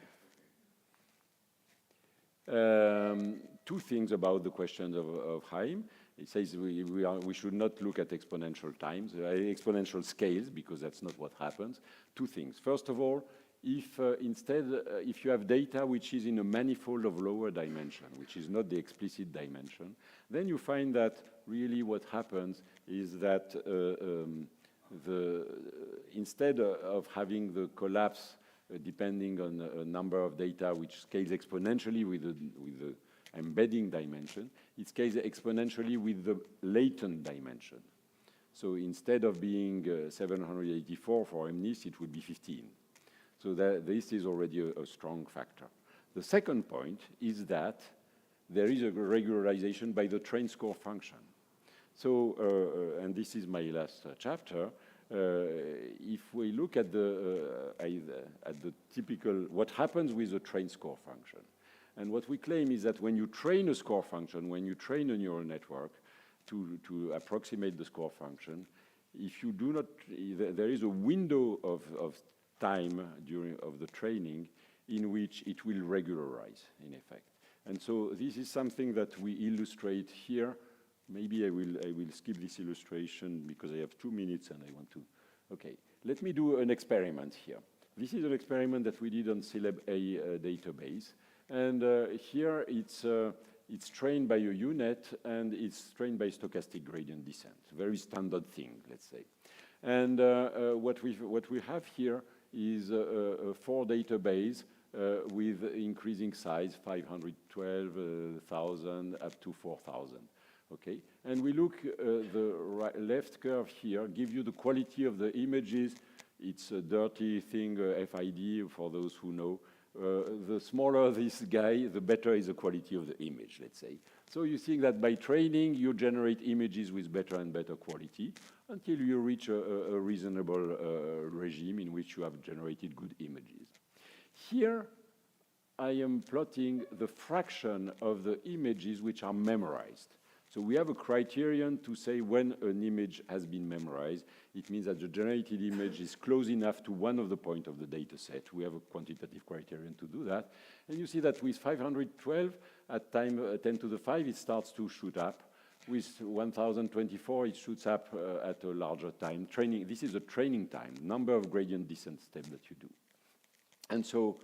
S5: Two things about the questions of Chaim. It says we should not look at exponential times, exponential scales, because that's not what happens. Two things. First of all, if if you have data which is in a manifold of lower dimension, which is not the explicit dimension, then you find that really what happens is that instead of having the collapse depending on a number of data which scales exponentially with the embedding dimension, it scales exponentially with the latent dimension. So instead of being 784 for MNIST, it would be 15. So this is already a strong factor. The second point is that there is a regularization by the train score function. So, and this is my last chapter, if we look at the typical, what happens with the train score function. And what we claim is that when you train a score function, when you train a neural network to approximate the score function, if you do not, there is a window of time of the training in which it will regularize, in effect. And so this is something that we illustrate here maybe I will skip this illustration because I have 2 minutes and I want to. Okay, let me do an experiment here. This is an experiment that we did on Celeb-A database, and here it's trained by a UNet and it's trained by stochastic gradient descent. Very standard thing, let's say. And what we have here is a 4 database with increasing size, 512,000 up to 4,000. Okay, and we look the left curve here, give you the quality of the images. It's a dirty thing, FID, for those who know. The smaller this guy, the better is the quality of the image, let's say. So you see that by training, you generate images with better and better quality until you reach a reasonable regime in which you have generated good images. Here, I am plotting the fraction of the images which are memorized. So we have a criterion to say when an image has been memorized. It means that the generated image is close enough to one of the points of the data set. We have a quantitative criterion to do that. And you see that with 512, at time 10 to the 5, it starts to shoot up. With 1024, it shoots up at a larger time. Training, this is a training time, number of gradient descent steps that you do. And so,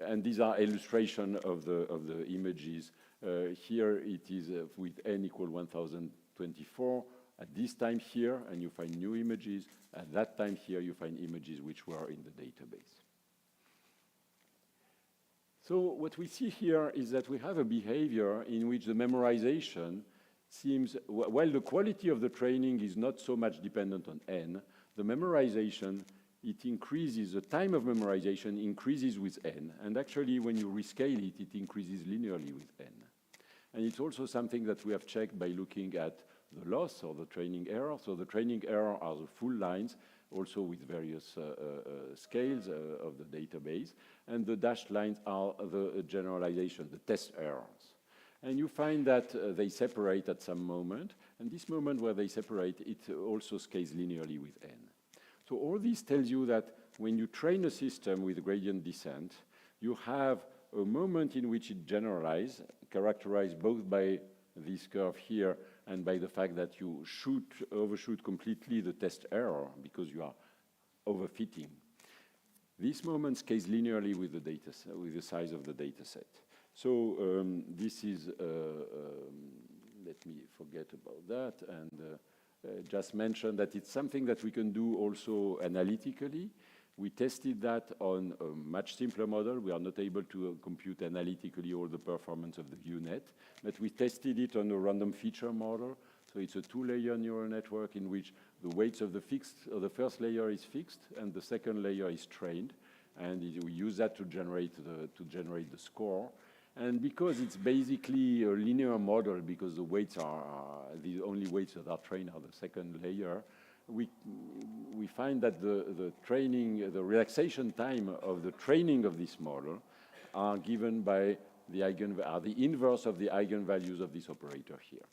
S5: and these are illustration of the images. Here it is with n equal 1024. At this time here, and you find new images. At that time here, you find images which were in the database. So what we see here is that we have a behavior in which the memorization seems, while the quality of the training is not so much dependent on n, the memorization, it increases, the time of memorization increases with n, and actually when you rescale it, it increases linearly with n. And it's also something that we have checked by looking at the loss or the training error. So the training error are the full lines, also with various scales of the database, and the dashed lines are the generalization, the test errors. And you find that they separate at some moment, and this moment where they separate, it also scales linearly with n. So all this tells you that when you train a system with gradient descent, you have a moment in which it generalizes, characterized both by this curve here and by the fact that you overshoot completely the test error because you are overfitting. This moment scales linearly with the data, with the size of the data set. So this is, let me forget about that, and just mention that it's something that we can do also analytically. We tested that on a much simpler model. We are not able to compute analytically all the performance of the UNet, but we tested it on a random feature model. So it's a 2-layer neural network in which the weights of the first layer is fixed and the second layer is trained. And we use that to generate the score. And because it's basically a linear model, because the weights are, the only weights that are trained are the second layer, we find that the training, the relaxation time of the training of this model are given by the inverse of the eigenvalues of this operator here.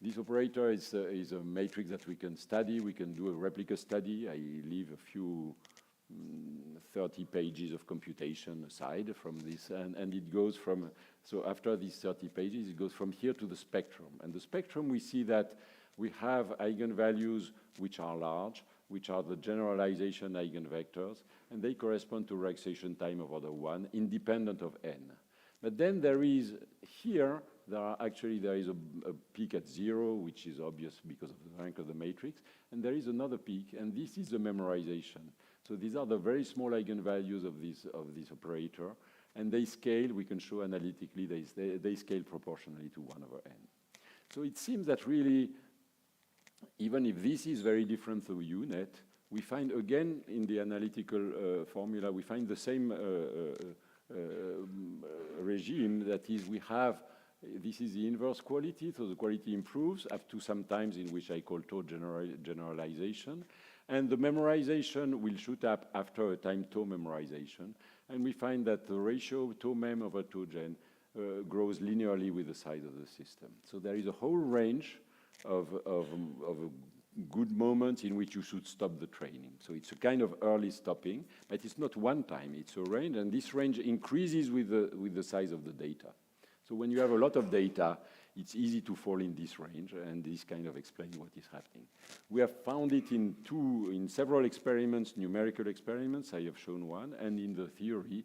S5: This operator is a matrix that we can study. We can do a replica study. I leave a few 30 pages of computation aside from this, and it goes from, so after these 30 pages, it goes from here to the spectrum. And the spectrum, we see that we have eigenvalues which are large, which are the generalization eigenvectors, and they correspond to relaxation time of order 1, independent of n. But then there is, here, there is a peak at 0, which is obvious because of the rank of the matrix, and there is another peak, and this is the memorization. So these are the very small eigenvalues of this operator, and they scale, we can show analytically, they scale proportionally to 1 over n. So it seems that really, even if this is very different to UNet, we find again in the analytical formula, we find the same regime, that is, we have, this is the inverse quality, so the quality improves up to some times in which I call tau generalization, and the memorization will shoot up after a time tau memorization, and we find that the ratio tau mem over tau gen grows linearly with the size of the system. So there is a whole range of good moments in which you should stop the training. So it's a kind of early stopping, but it's not one time, it's a range, and this range increases with the size of the data. So when you have a lot of data, it's easy to fall in this range, and this kind of explains what is happening. We have found it in several experiments, numerical experiments, I have shown one, and in the theory.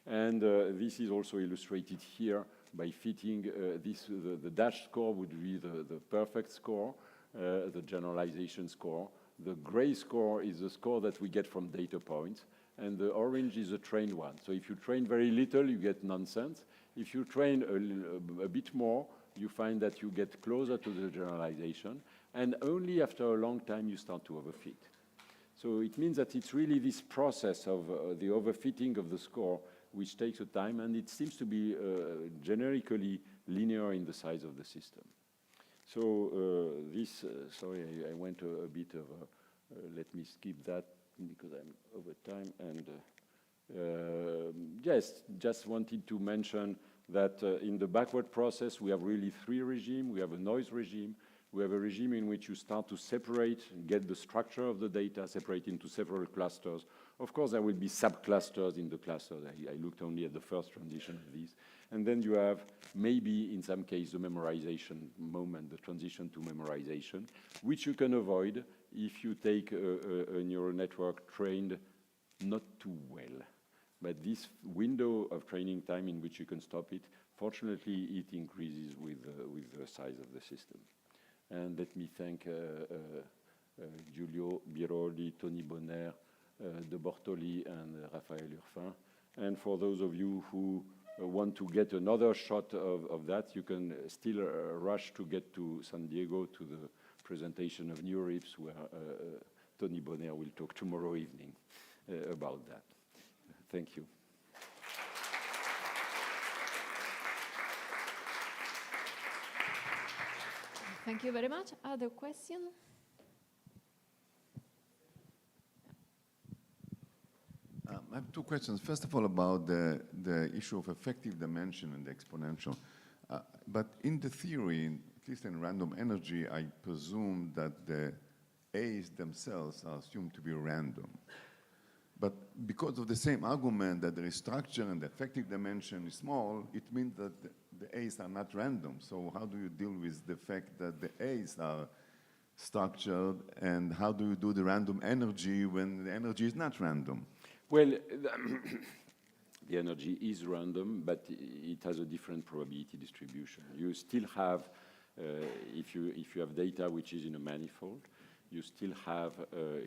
S5: And this is also illustrated here by fitting the dash score would be the perfect score, the generalization score. The gray score is the score that we get from data points, and the orange is a trained one. So if you train very little, you get nonsense. If you train a bit more, you find that you get closer to the generalization, and only after a long time you start to overfit. So it means that it's really this process of the overfitting of the score which takes a time, and it seems to be generically linear in the size of the system. So sorry, I went a bit of let me skip that because I'm over time. And yes, just wanted to mention that in the backward process, we have really three regimes. We have a noise regime. We have a regime in which you start to separate, get the structure of the data, separate into several clusters. Of course, there will be subclusters in the clusters. I looked only at the first transition of these. And then you have maybe, in some case, the memorization moment, the transition to memorization, which you can avoid if you take a neural network trained not too well. But this window of training time in which you can stop it, fortunately, it increases with the size of the system. And let me thank Giulio Biroli, Tony Bonner, De Bortoli, and Raphaël Urfin. And for those of you who want to get another shot of that, you can still rush to get to San Diego to the presentation of NeurIPS, where Tony Bonner will talk tomorrow evening about that. Thank you.
S4: Thank you very much. Other question?
S6: I have two questions. First of all, about the issue of effective dimension and the exponential. But in the theory, at least in random energy, I presume that the A's themselves are assumed to be random. But because of the same argument that there is structure and the effective dimension is small, it means that the A's are not random. So how do you deal with the fact that the A's are structured, and how do you do the random energy when the energy is not random?
S5: Well, the energy is random, but it has a different probability distribution. You still have, if you have data which is in a manifold, you still have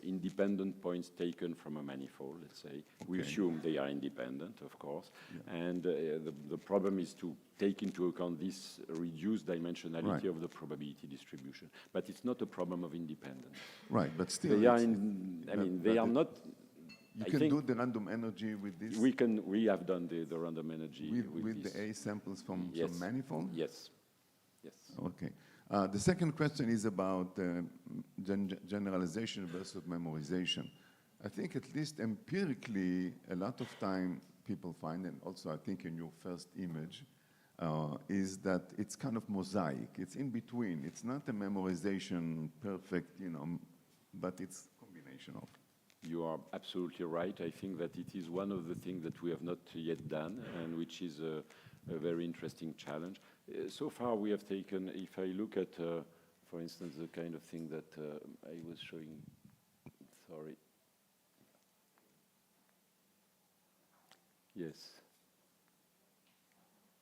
S5: independent points taken from a manifold, let's say. We assume they are independent, of course. Yeah. And the problem is to take into account this reduced dimensionality of the probability distribution. But it's not a problem of independence.
S6: Right, but still...
S5: They are they are not...
S6: You can do the random energy with this?
S5: We have done the random energy with
S6: the A samples from some manifold?
S5: Yes. Yes.
S6: Okay. The second question is about generalization versus memorization. I think at least empirically, a lot of time people find, and also I think in your first image, is that it's kind of mosaic. It's in between. It's not a memorization perfect, but it's a combination of.
S5: You are absolutely right. I think that it is one of the things that we have not yet done, and which is a very interesting challenge. So far, we have taken, if I look at, for instance, the kind of thing that I was showing, sorry. Yes.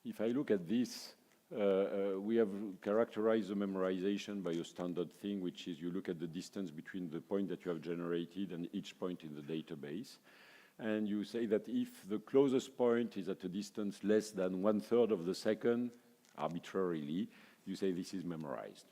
S5: If I look at this, we have characterized the memorization by a standard thing, which is you look at the distance between the point that you have generated and each point in the database. And you say that if the closest point is at a distance less than 1/3 of the second, arbitrarily, you say this is memorized.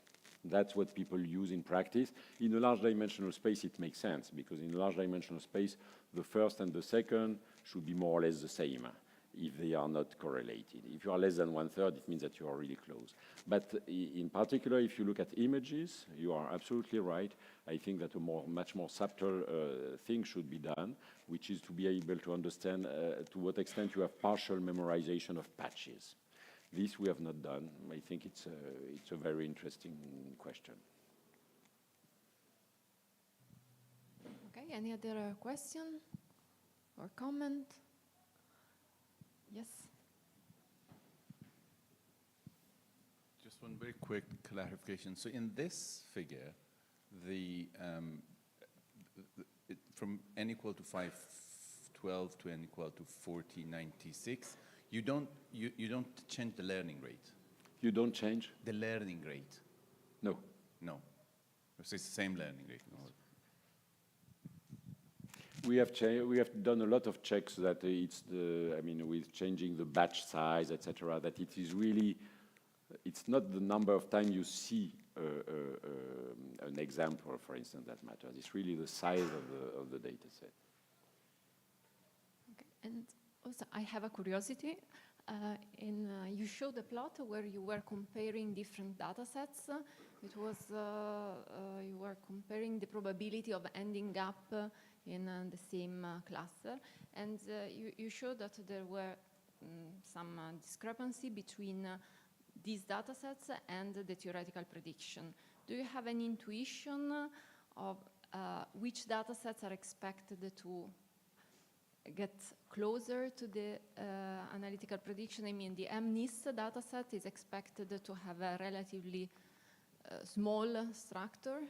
S5: That's what people use in practice. In a large dimensional space, it makes sense, because in a large dimensional space, the first and the second should be more or less the same if they are not correlated. If you are less than 1/3, it means that you are really close. But in particular, if you look at images, you are absolutely right. I think that a much more subtle thing should be done, which is to be able to understand to what extent you have partial memorization of patches. This we have not done. I think it's a very interesting question.
S4: Okay, any other question or comment? Yes.
S7: Just one very quick clarification. So in this figure, from n equal to 512 to n equal to 4096, you don't change the learning rate.
S5: You don't change?
S7: The learning rate.
S5: No.
S7: No. It's the same learning rate. No.
S5: We have done a lot of checks that it's with changing the batch size, etc. That it is really, it's not the number of times you see an example, for instance, that matters. It's really the size of the data set.
S4: Okay. And also, I have a curiosity. You showed a plot where you were comparing different data sets. It was you were comparing the probability of ending up in the same cluster, and you showed that there were some discrepancy between these data sets and the theoretical prediction. Do you have any intuition of which data sets are expected to get closer to the analytical prediction? I mean, the MNIST data set is expected to have a relatively small structure.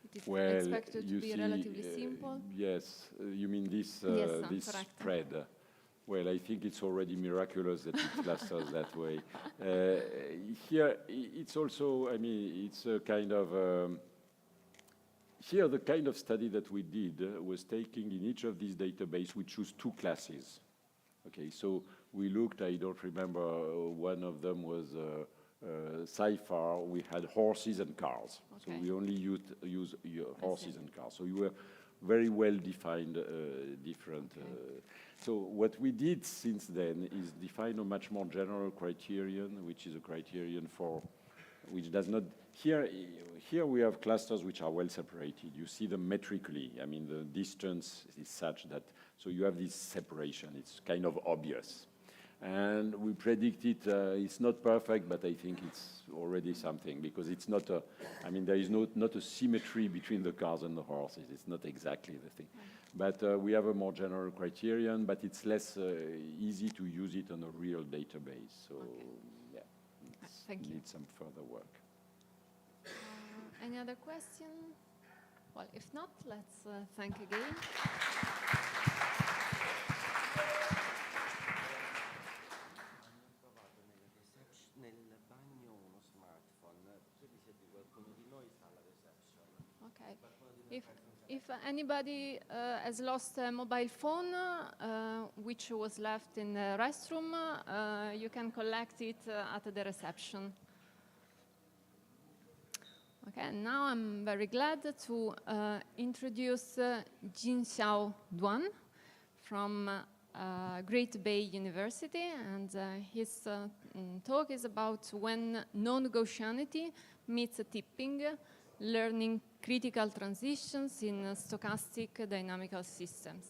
S4: It is expected to be relatively simple.
S5: Yes, you mean this,
S4: Yes,
S5: this
S4: correct.
S5: spread. Well, I think it's already miraculous that it clusters that way. Here, it's also, it's a kind of, here the kind of study that we did was taking in each of these databases, we choose two classes. Okay, so we looked, I don't remember, one of them was SciFar, we had horses and cars. Okay. So we only use horses and cars. So you were very well defined different.
S4: Okay.
S5: So what we did since then is define a much more general criterion, which is a criterion for, which does not, here we have clusters which are well separated. You see them metrically. I mean, the distance is such that, so you have this separation. It's kind of obvious. And we predict it, it's not perfect, but I think it's already something because it's not a, there is not a symmetry between the cars and the horses. It's not exactly the thing. But we have a more general criterion, but it's less easy to use it on a real database. So, yeah, it needs some further work.
S4: Any other question? Well, if not, let's thank again. Okay. If anybody has lost a mobile phone which was left in the restroom, you can collect it at the reception. Okay, and now I'm very glad to introduce Jin-Xiao Duan from Great Bay University, and his talk is about when non-Gaussianity meets tipping, learning critical transitions in stochastic dynamical systems.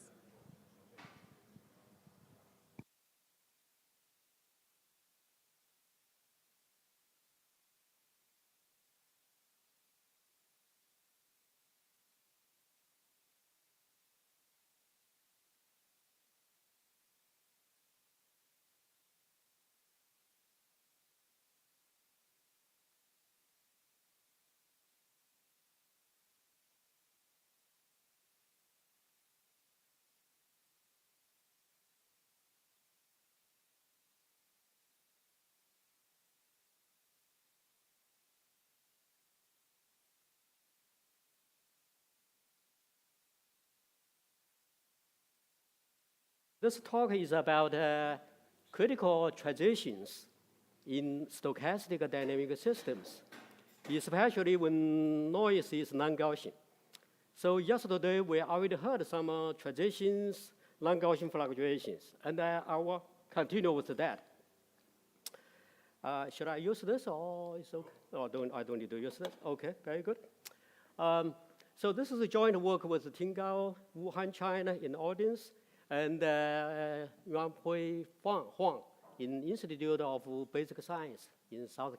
S8: This talk is about critical transitions in stochastic dynamic systems, especially when noise is non-Gaussian. So yesterday, we already heard some transitions, non-Gaussian fluctuations, and I will continue with that. Should I use this, or is okay? Oh, I don't need to use this. Okay, very good. So this is a joint work with Tingao, Wuhan, China, in the audience, and Yuanhui Huang in Institute of Basic Science in South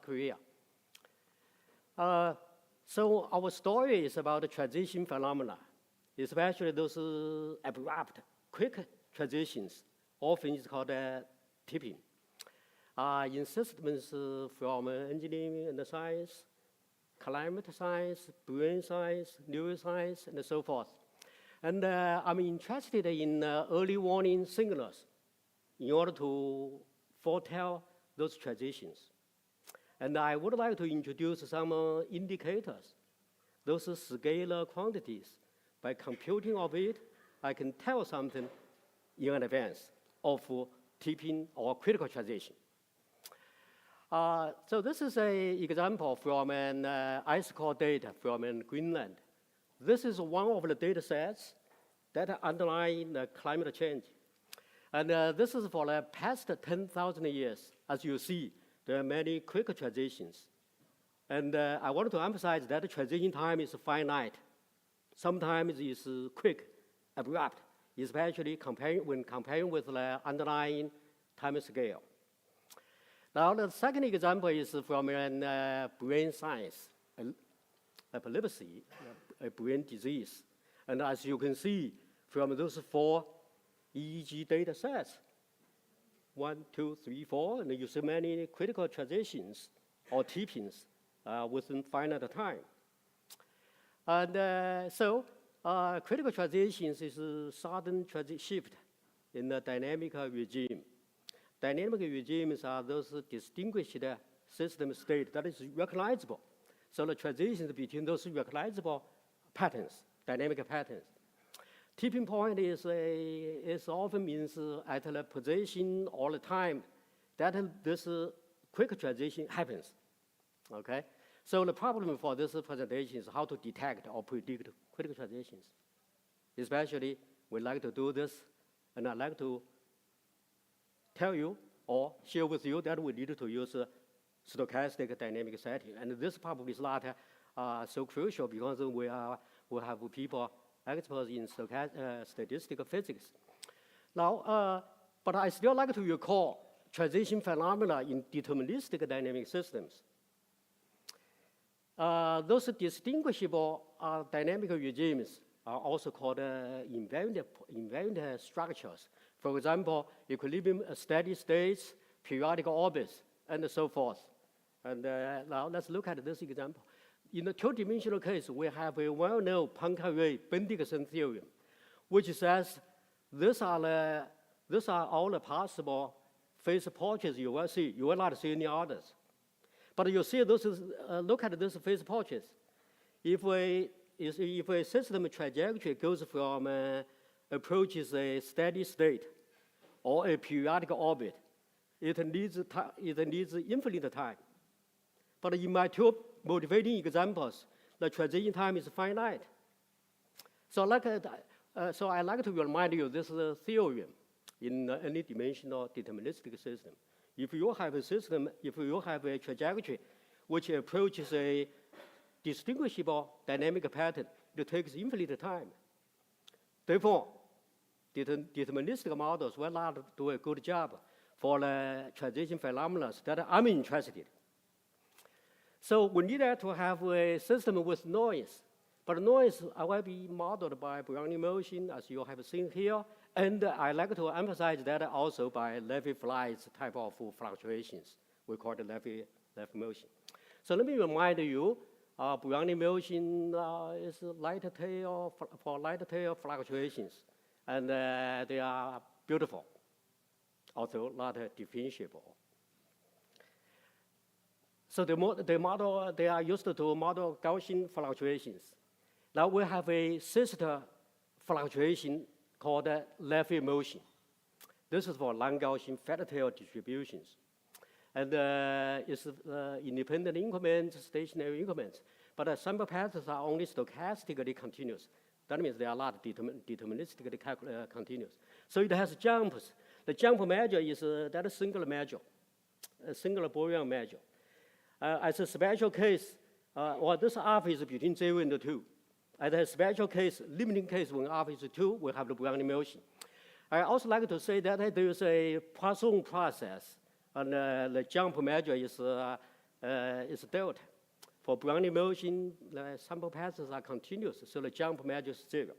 S8: Korea. So our story is about the transition phenomena, especially those abrupt, quick transitions. Often it's called tipping. in systems from engineering and science, climate science, brain science, neuroscience, and so forth. And I'm interested in early warning signals in order to foretell those transitions. And I would like to introduce some indicators, those scalar quantities. By computing of it, I can tell something in advance of tipping or critical transition. So this is an example from an ice core data from Greenland. This is one of the data sets that underlie the climate change. And this is for the past 10,000 years. As you see, there are many quick transitions. And I want to emphasize that the transition time is finite. Sometimes it's quick, abrupt, especially when comparing with the underlying time scale. Now, the second example is from brain science, epilepsy, a brain disease. And as you can see from those 4 EEG data sets, 1, 2, 3, 4, and you see many critical transitions or tippings within finite time. And so critical transitions is a sudden shift in the dynamic regime. Dynamic regimes are those distinguished system state that is recognizable. So the transitions between those recognizable patterns, dynamic patterns. Tipping point is often means at the position all the time that this quick transition happens, okay? So the problem for this presentation is how to detect or predict critical transitions. Especially, we like to do this, and I'd like to tell you or share with you that we need to use stochastic dynamic setting. And this probably is not so crucial because we have people experts in statistical physics. Now, but I still like to recall transition phenomena in deterministic dynamic systems. Those distinguishable dynamic regimes are also called invariant structures. For example, equilibrium, steady states, periodic orbits, and so forth. And now let's look at this example. In the two-dimensional case, we have a well-known Poincaré-Bendixson theorem, which says these are all the possible phase portraits you will see. You will not see any others. But you see those, look at these phase portraits. If a system trajectory goes from approaches a steady state or a periodic orbit, it needs infinite time. But in my two motivating examples, the transition time is finite. So I like to remind you this is a theorem in any dimensional deterministic system. If you have a system, if you have a trajectory which approaches a distinguishable dynamic pattern, it takes infinite time. Therefore, deterministic models will not do a good job for the transition phenomena that I'm interested in. So we need to have a system with noise. But noise will be modeled by Brownian motion, as you have seen here. And I like to emphasize that also by Levy-Flies type of fluctuations. We call it Levy motion. So let me remind you, Brownian motion is light tail for light tail fluctuations. And they are beautiful, although not differentiable. So they are used to model Gaussian fluctuations. Now we have a sister fluctuation called Levy motion. This is for non-Gaussian fat tail distributions. And it's independent increments, stationary increments. But sample patterns are only stochastically continuous. That means they are not deterministically continuous. So it has jumps. The jump measure is that single measure, a single Boolean measure. As a special case, this alpha is between 0 and 2. As a special case, limiting case when alpha is 2, we have the Brownian motion. I also like to say that there is a Poisson process, and the jump measure is delta. For Brownian motion, the sample patterns are continuous, so the jump measure is 0.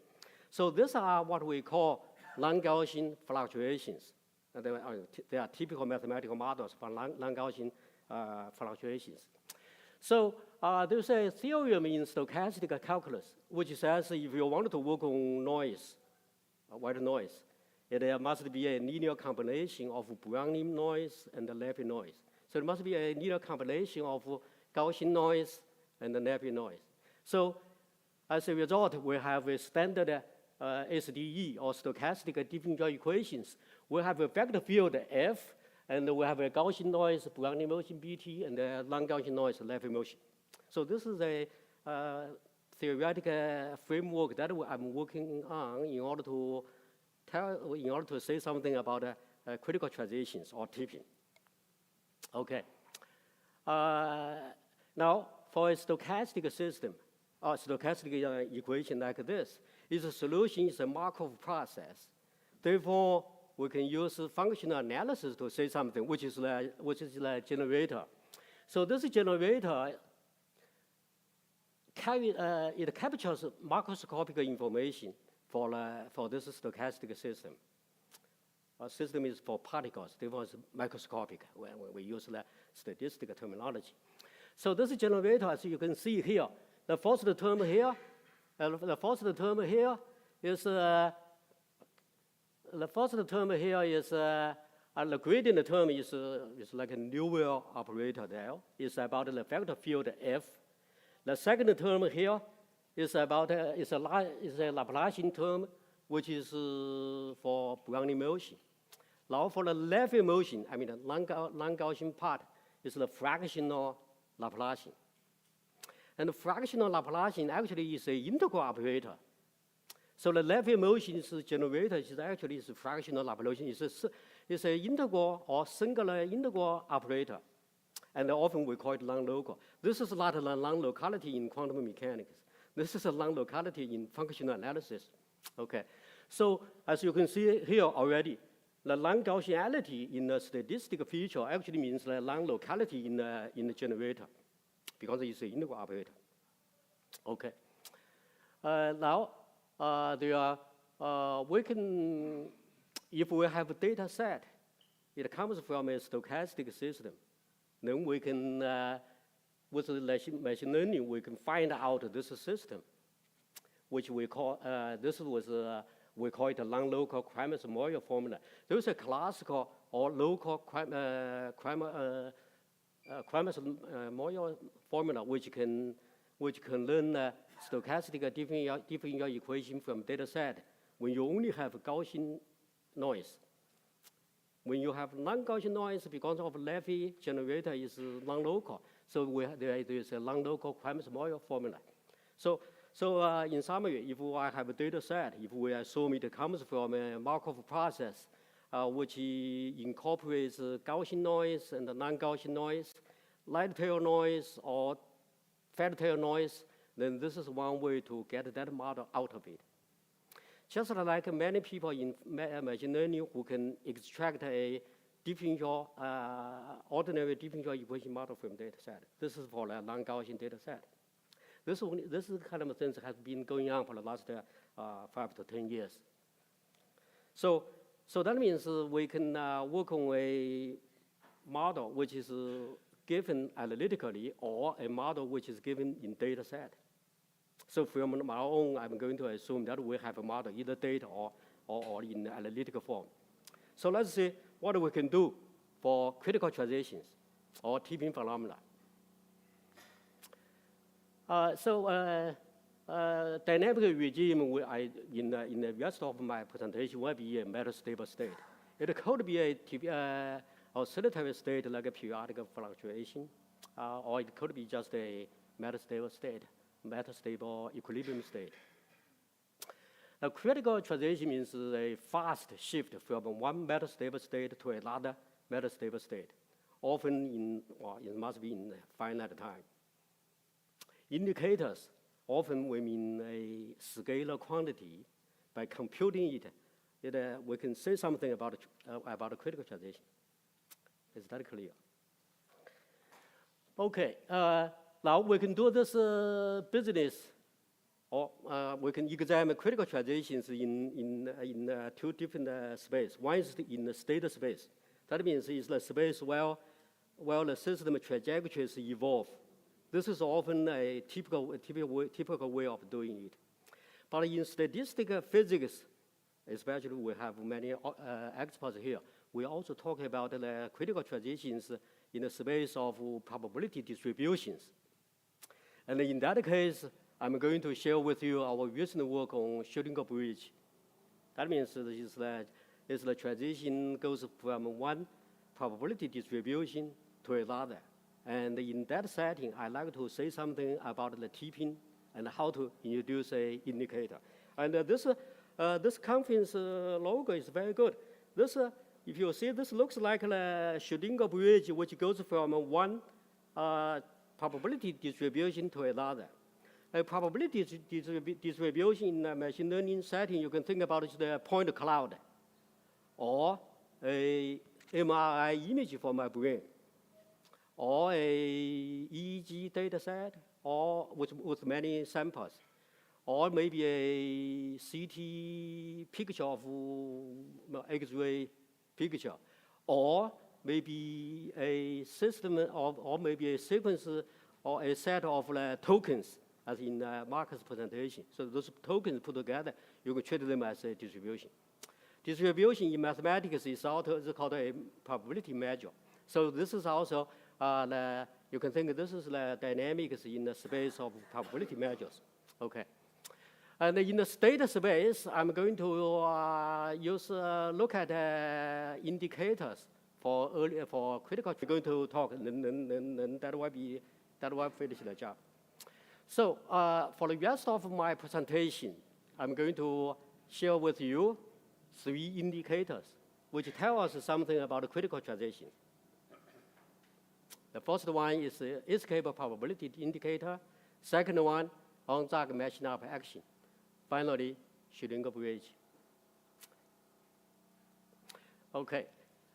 S8: So these are what we call non-Gaussian fluctuations. They are typical mathematical models for non-Gaussian fluctuations. So there's a theorem in stochastic calculus which says if you want to work on noise, white noise, it must be a linear combination of Brownian noise and Levy noise. So it must be a linear combination of Gaussian noise and Levy noise. So as a result, we have a standard SDE, or stochastic differential equations. We have a vector field F, and we have a Gaussian noise, Brownian motion BT, and a non-Gaussian noise, Levy motion. So this is a theoretical framework that I'm working on in order to say something about critical transitions or tipping. Okay. Now, for a stochastic system, or stochastic equation like this, its solution is a Markov process. Therefore, we can use functional analysis to say something, which is the generator. So this generator it captures macroscopic information for this stochastic system. Our system is for particles, therefore it's microscopic when we use the statistical terminology. So this generator, as you can see here, the first term here is the gradient term is like a Nobel operator there. It's about the vector field F. The second term here is about is a Laplacian term, which is for Brownian motion. Now for the Levy motion, I mean the non-Gaussian part is the fractional Laplacian. And the fractional Laplacian actually is an integral operator. So the Levy motion's generator is actually a fractional Laplacian. It's an integral or singular integral operator. And often we call it non-local. This is not a non-locality in quantum mechanics. This is a non-locality in functional analysis. Okay. So as you can see here already, the non-Gaussianity in the statistical feature actually means the non-locality in the generator, because it's an integral operator. Okay. Now, we can, if we have a data set, it comes from a stochastic system, then we can, with machine learning, we can find out this system, which we call, we call it a non-local Kramers-Moyer formula. There's a classical or local Kramers-Moyer formula which can learn stochastic differential equation from data set when you only have Gaussian noise. When you have non-Gaussian noise, because of Levy generator is non-local, so there is a non-local Kramers-Moyer formula. So in summary, if I have a data set, if we assume it comes from a Markov process, which incorporates Gaussian noise and non-Gaussian noise, light tail noise or fat tail noise, then this is one way to get that model out of it. Just like many people in machine learning who can extract a differential, ordinary differential equation model from data set. This is for a non-Gaussian data set. This kind of things has been going on for the last 5 to 10 years. So that means we can work on a model which is given analytically or a model which is given in data set. So from my own, I'm going to assume that we have a model, either data or in analytical form. So let's see what we can do for critical transitions or tipping phenomena. Dynamic regime in the rest of my presentation will be a metastable state. It could be a oscillatory state like a periodic fluctuation, or it could be just a metastable state, metastable equilibrium state. A critical transition means a fast shift from one metastable state to another metastable state, often it must be in finite time. Indicators, often we mean a scalar quantity. By computing it, we can say something about a critical transition. Is that clear? Okay, now we can do this business Or we can examine critical transitions in two different spaces. One is in the state space. That means it's the space where the system trajectories evolve. This is often a typical way of doing it. But in statistical physics, especially we have many experts here, we also talk about the critical transitions in the space of probability distributions. And in that case, I'm going to share with you our recent work on Schrödinger bridge. That means the transition goes from one probability distribution to another. And in that setting, I'd like to say something about the tipping and how to introduce an indicator. And this conference logo is very good. This, if you see, this looks like the Schrödinger bridge, which goes from one probability distribution to another. A probability distribution in a machine learning setting, you can think about it as the point cloud or a MRI image from my brain or a EEG data set or with many samples or maybe a CT picture of X-ray picture or maybe a system of, or maybe a sequence or a set of tokens as in Marcus' presentation. So those tokens put together, you can treat them as a distribution. Distribution in mathematics is also called a probability measure. So this is also, you can think this is the dynamics in the space of probability measures. Okay. And in the state space, I'm going to look at indicators for critical. We're going to talk, and that will finish the job. So for the rest of my presentation, I'm going to share with you 3 indicators which tell us something about the critical transition. The first one is the escape probability indicator. Second one, on-target matching up action. Finally, Schrödinger bridge. Okay,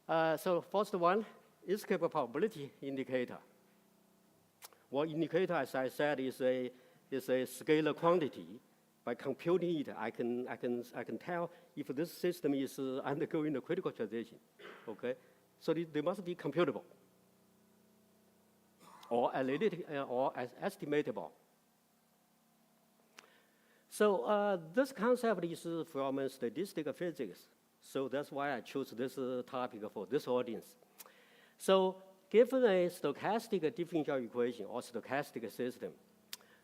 S8: so first one, escape probability indicator. Well, indicator, as I said, is a scalar quantity. By computing it, I can tell if this system is undergoing a critical transition. Okay, so they must be computable or analytic or estimatable. So this concept is from statistical physics. So that's why I chose this topic for this audience. So given a stochastic differential equation or stochastic system,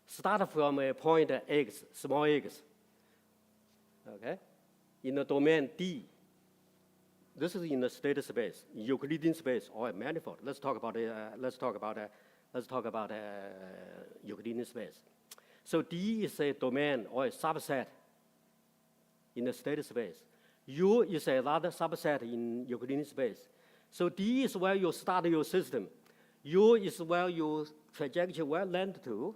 S8: start from a point x, small x, okay, in the domain D. This is in the state space, Euclidean space, or a manifold. Let's talk about Euclidean space. So D is a domain or a subset in the state space. U is another subset in Euclidean space. So D is where you start your system. U is where your trajectory will land to.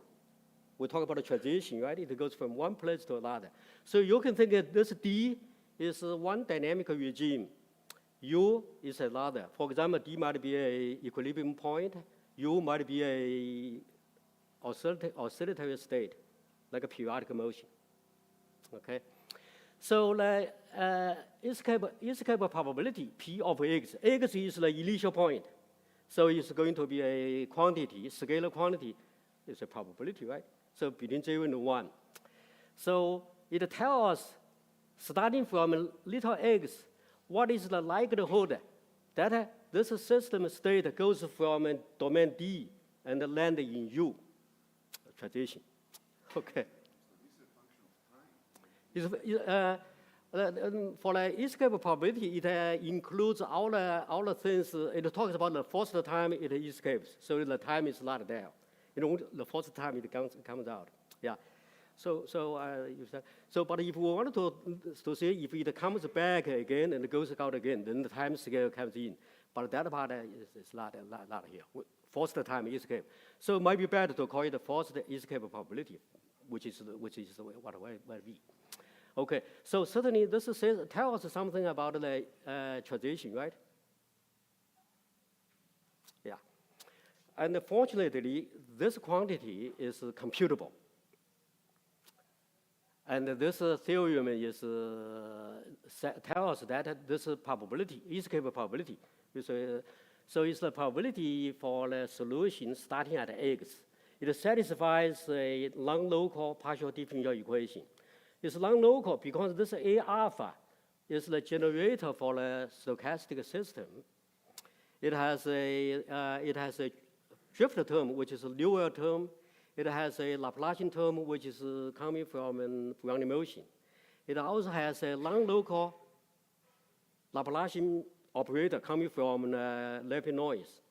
S8: We talk about a transition, right? It goes from one place to another. So you can think that this D is one dynamic regime. U is another. For example, D might be an equilibrium point. U might be a oscillatory state, like a periodic motion. Okay. So the escape probability, P of x. X is the initial point. So it's going to be a quantity, scalar quantity. It's a probability, right? So between 0 and 1. So it tells us, starting from little x, what is the likelihood that this system state goes from domain D and land in U, transition. Okay. For the escape probability, it includes all the things. It talks about the first time it escapes, so the time is not there. You know, the first time it comes out. Yeah. So, but if we want to see if it comes back again and goes out again, then the time scale comes in. But that part is not here. First time escape. So it might be better to call it the first escape probability, which is what will be. Okay. So certainly this tells us something about the transition, right? Yeah. And fortunately, this quantity is computable. And this theorem is tells us that this probability, escape probability, so it's the probability for the solution starting at x. It satisfies a non-local partial differential equation. It's non-local because this A alpha is the generator for the stochastic system. It has a drift term, which is a Liouville term. It has a Laplacian term, which is coming from Brownian motion. It also has a non-local Laplacian operator coming from Leffe noise.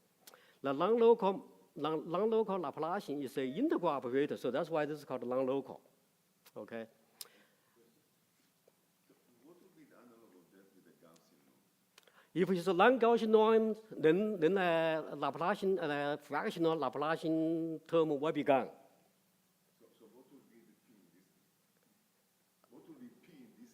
S8: The non-local Laplacian is an integral operator, so that's why this is called non-local. Okay.
S6: What would be the analog of that with the Gaussian norm?
S8: If it's a non-Gaussian norm, then Laplacian fractional Laplacian term will be gone.
S6: So what would be the P in this case? What would be P in this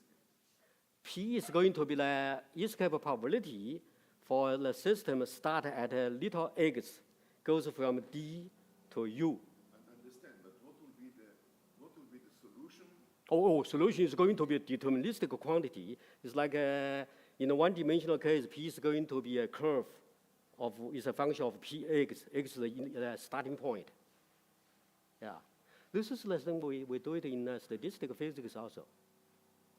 S6: case?
S8: P is going to be the escape probability for the system start at a little x, goes from D to U.
S6: I understand, but what would be the solution?
S8: Solution is going to be a deterministic quantity. It's like in a one-dimensional case, P is going to be a curve is a function of Px. X is the starting point. Yeah. This is the thing we do it in statistical physics also.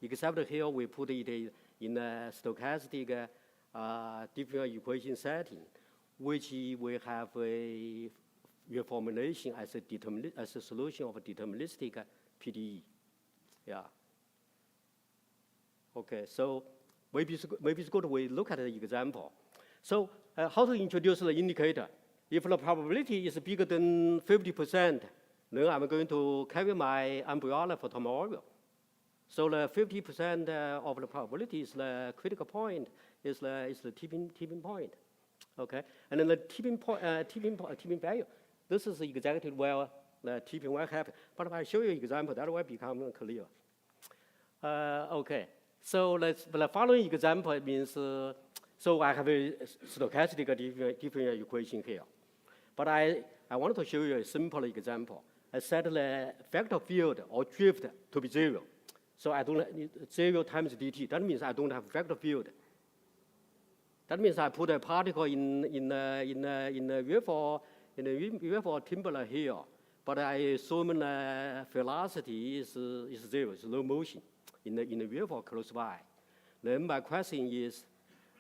S8: Except here we put it in a stochastic differential equation setting, which we have a reformulation as a solution of a deterministic PDE. Yeah. Okay, so maybe it's good we look at the example. So how to introduce the indicator? If the probability is bigger than 50%, then I'm going to carry my umbrella for tomorrow. So the 50% of the probability is the critical point, is the tipping point. Okay, and then the tipping value. This is exactly where the tipping will happen. But if I show you an example, that will become clear. Okay, so the following example means, so I have a stochastic differential equation here. But I want to show you a simple example. I set the vector field or drift to be 0. So I don't 0 times dt. That means I don't have vector field. That means I put a particle in the UFO tumbler here, but I assume the velocity is 0, it's no motion in the UFO close by. Then my question is,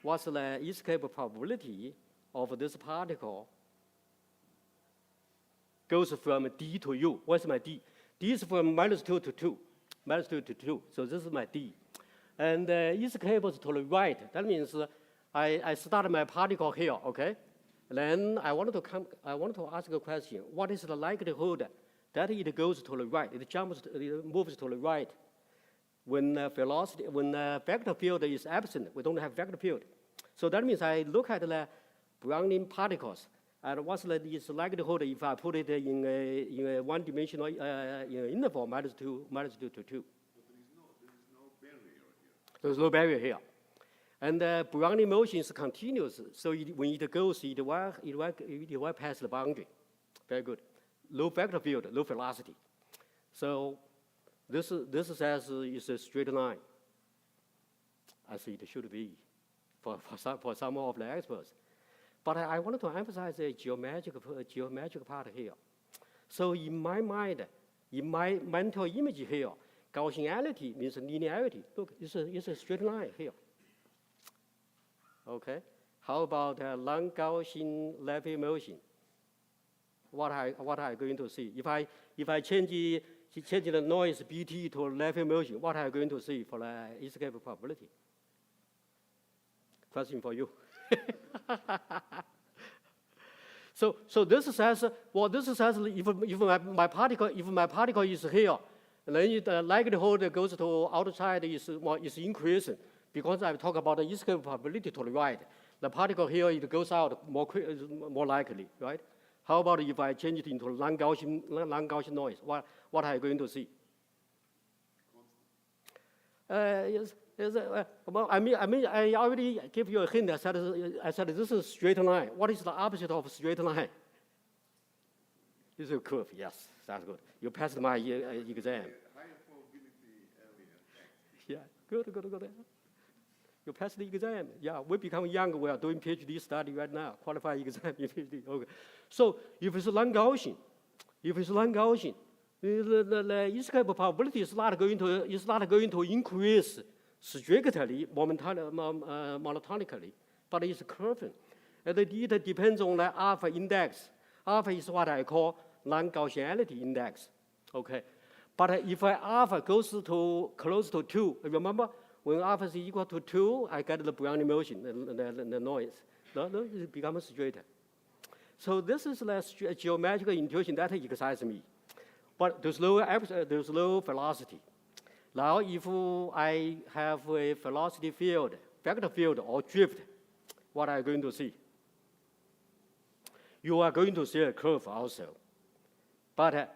S8: what's the escape probability of this particle goes from D to U? What's my D? D is from -2 to 2. -2 to 2. So this is my D. And escape is to the right. That means I start my particle here, okay? Then I want to ask a question. What is the likelihood that it goes to the right? It moves to the right. When vector field is absent, we don't have vector field. So that means I look at the Brownian particles. And what's the likelihood if I put it in a one-dimensional interval, -2 to 2?
S6: But there is no barrier here.
S8: There's no barrier here. And Brownian motion is continuous, so when it goes, it will pass the boundary. Very good. Low vector field, low velocity. So this says is a straight line, as it should be for some of the experts. But I wanted to emphasize a geometric part here. So in my mind, in my mental image here, Gaussianity means linearity. Look, it's a straight line here. Okay. How about non-Gaussian Leffe motion? What are you going to see? If I change the noise BT to Leffe motion, what are you going to see for the escape probability? Question for you. So this says, well, this says if my particle is here, then the likelihood goes to outside is increasing, because I talk about the escape probability to the right. The particle here, it goes out more likely, right? How about if I change it into non-Gaussian noise? What are you going to see? Well, I already gave you a hint. I said this is a straight line. What is the opposite of a straight line? It's a curve. Yes, that's good. You passed my exam.
S6: Higher probability
S8: Good. You pass the exam. Yeah, we become young. We are doing PhD study right now, qualifying exam in PhD. Okay. So if it's lung Gaussian, the escape probability is not going to increase strictly monotonically, but it's curving. And it depends on the alpha index. Alpha is what I call non-Gaussianity index. Okay. But if alpha goes to close to 2, remember when alpha is equal to 2, I get the Brownian motion, the noise. It becomes straighter. So this is the geometrical intuition that excites me. But there's low velocity. Now, if I have a velocity field, vector field, or drift, what are you going to see? You are going to see a curve also. But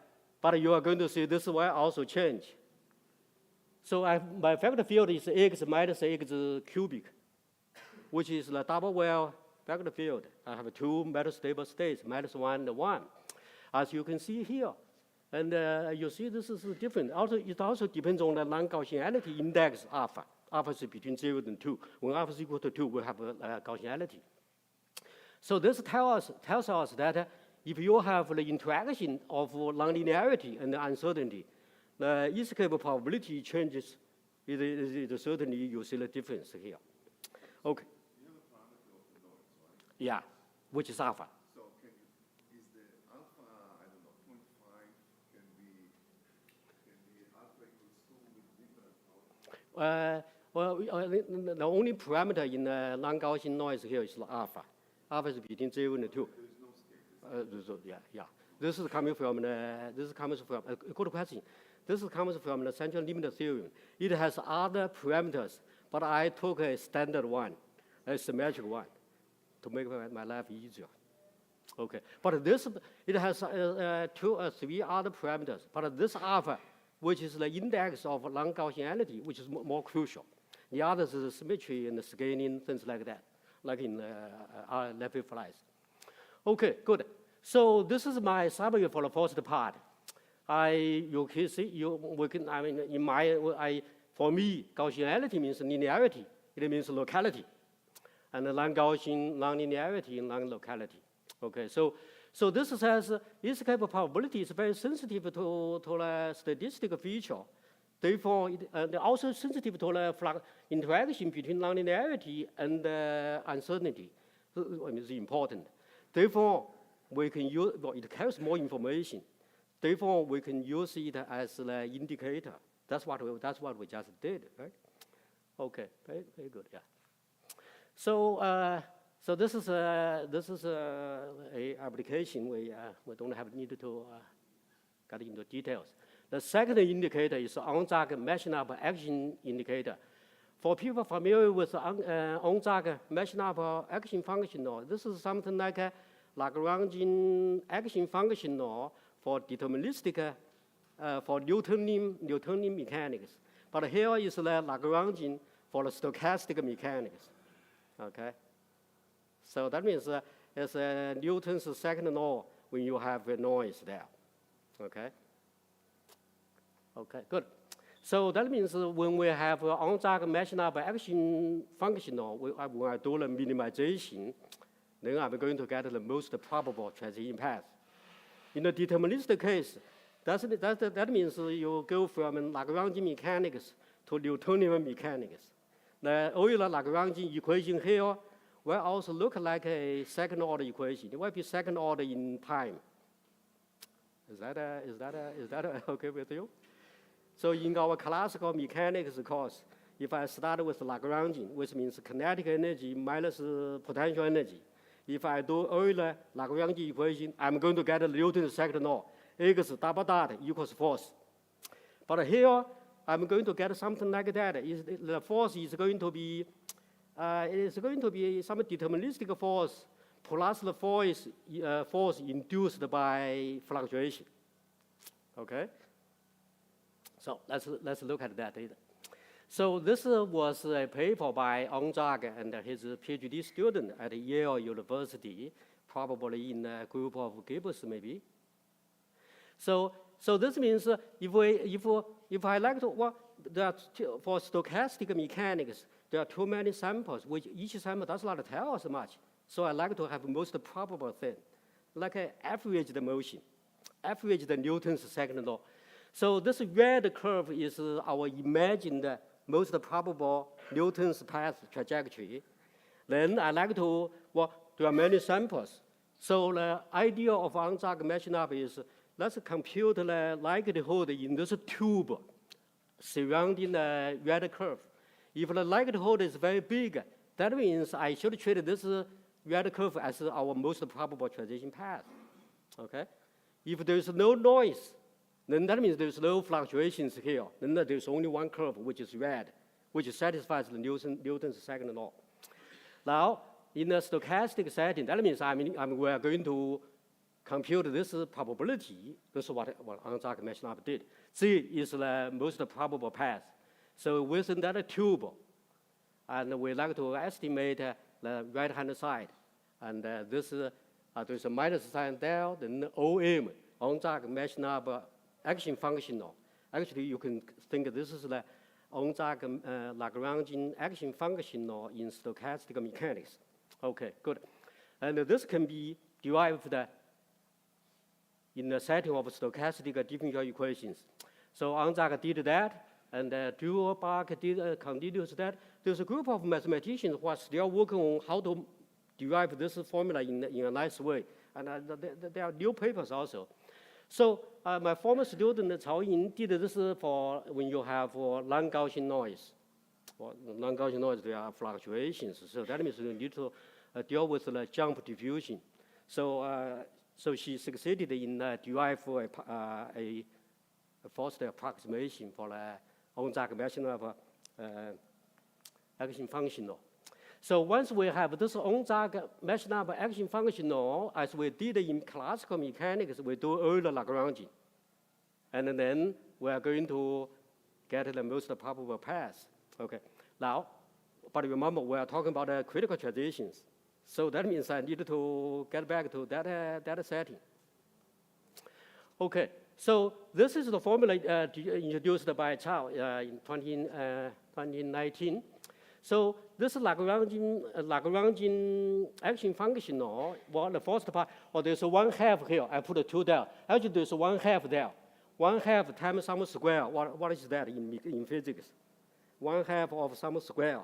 S8: you are going to see this will also change. So my vector field is x minus x cubic, which is the double well vector field. I have 2 metastable states, -1 and 1, as you can see here. And you see this is different. It also depends on the non-Gaussianity index alpha. Alpha is between 0 and 2. When alpha is equal to 2, we have Gaussianity. So this tells us that if you have the interaction of nonlinearity and uncertainty, the escape probability changes. Certainly you see the difference here. Okay.
S6: You have a parameter of noise, right?
S8: Yeah, which is alpha.
S6: So is the alpha, I don't know, 0.5 can be alpha equals 2 with different noise?
S8: The only parameter in non-Gaussian noise here is alpha. Alpha is between 0 and 2.
S6: There is no scale.
S8: Yeah. This is coming from a good question. This comes from the central limit theorem. It has other parameters, but I took a standard one, a symmetric one, to make my life easier. Okay, but it has 2 or 3 other parameters. But this alpha, which is the index of non-Gaussianity, which is more crucial. The others is the symmetry and the scaling, things like that, like in Lefty flies. Okay, good. So this is my summary for the first part. You can see, for me, Gaussianity means linearity. It means locality. And non-Gaussian, non-linearity, non-locality. Okay, so this says escape probability is very sensitive to the statistical feature. Therefore, it also sensitive to the interaction between nonlinearity and uncertainty. It's important. Therefore, we can use, it carries more information. Therefore, we can use it as the indicator. That's what we just did, right? Okay, very good, yeah. So this is a application we don't have need to get into details. The second indicator is on-target matching up action indicator. For people familiar with on-target matching up action functional, this is something like a Lagrangian action functional for deterministic, for Newtonian mechanics. But here is the Lagrangian for the stochastic mechanics. Okay? So that means it's Newton's second law when you have a noise there. Okay? Okay, good. So that means when we have on-target matching up action functional, when I do the minimization, then I'm going to get the most probable transition path. In the deterministic case, that means you go from Lagrangian mechanics to Newtonian mechanics. The Euler Lagrangian equation here will also look like a second order equation. It will be second order in time. Is that okay with you? So in our classical mechanics course, if I start with Lagrangian, which means kinetic energy minus potential energy, if I do Euler Lagrangian equation, I'm going to get Newton's second law, x double dot equals force. But here, I'm going to get something like that. The force is going to be, some deterministic force plus the force induced by fluctuation. Okay. So let's look at that data. So this was a paper by Onzag and his PhD student at Yale University, probably in a group of Gibbons maybe. So this means if I like to, well, for stochastic mechanics, there are too many samples, which each sample does not tell us much. So I like to have most probable thing, like an averaged motion, averaged Newton's second law. So this red curve is our imagined most probable Newton's path trajectory. Then I like to, well, there are many samples. So the idea of on-target matching up is, let's compute the likelihood in this tube surrounding the red curve. If the likelihood is very big, that means I should treat this red curve as our most probable transition path, okay? If there's no noise, then that means there's no fluctuations here. Then there's only one curve, which is red, which satisfies the Newton's second law. Now, in a stochastic setting, that means we are going to compute this probability. This is what on-target matching up did. C is the most probable path. So within that tube, and we like to estimate the right-hand side. And there's a minus sign there, then OM, on-target matching up action functional. Actually, you can think this is the on-target Lagrangian action functional in stochastic mechanics. Okay, good. And this can be derived in the setting of stochastic differential equations. So on-target did that, and Dual-Bach did continues that. There's a group of mathematicians who are still working on how to derive this formula in a nice way. And there are new papers also. So my former student Cao Yin did this for when you have non-Gaussian noise. For non-Gaussian noise, there are fluctuations. So that means you need to deal with the jump diffusion. So, so she succeeded in derive a Foster approximation for the on-target matching of action functional. So once we have this on-target matching up action functional, as we did in classical mechanics, we do Euler Lagrangian. And then we are going to get the most probable path. Okay. Now, but remember, we are talking about critical transitions. So that means I need to get back to that setting. Okay. So this is the formula introduced by Chao in 2019. So this Lagrangian action functional, well, the first part, there's 1/2 here. I put 2 there. Actually, there's 1/2 there. 1/2 times some square. What is that in physics? 1/2 of some square.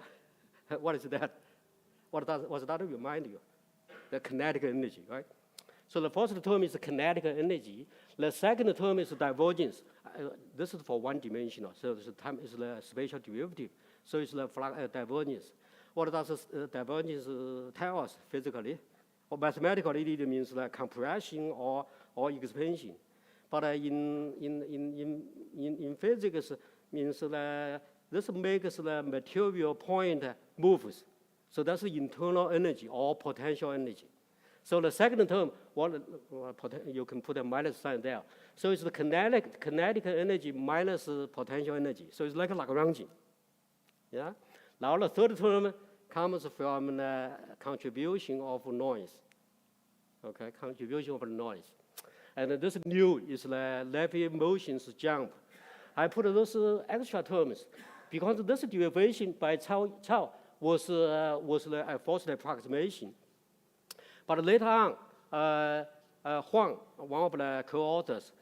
S8: What is that? What does that remind you? The kinetic energy, right? So the first term is kinetic energy. The second term is divergence. This is for one-dimensional. So this time is the spatial derivative. So it's the divergence. What does divergence tell us physically? Or mathematically, it means the compression or expansion. But in physics, means this makes the material point moves. So that's the internal energy or potential energy. So the second term, you can put a minus sign there. So it's the kinetic energy minus potential energy. So it's like a Lagrangian. Yeah. Now the third term comes from the contribution of noise. Okay, contribution of noise. And this nu is the Levy motions jump. I put those extra terms because this derivation by Chao was the forced approximation. But later on, Huang, one of the co-authors,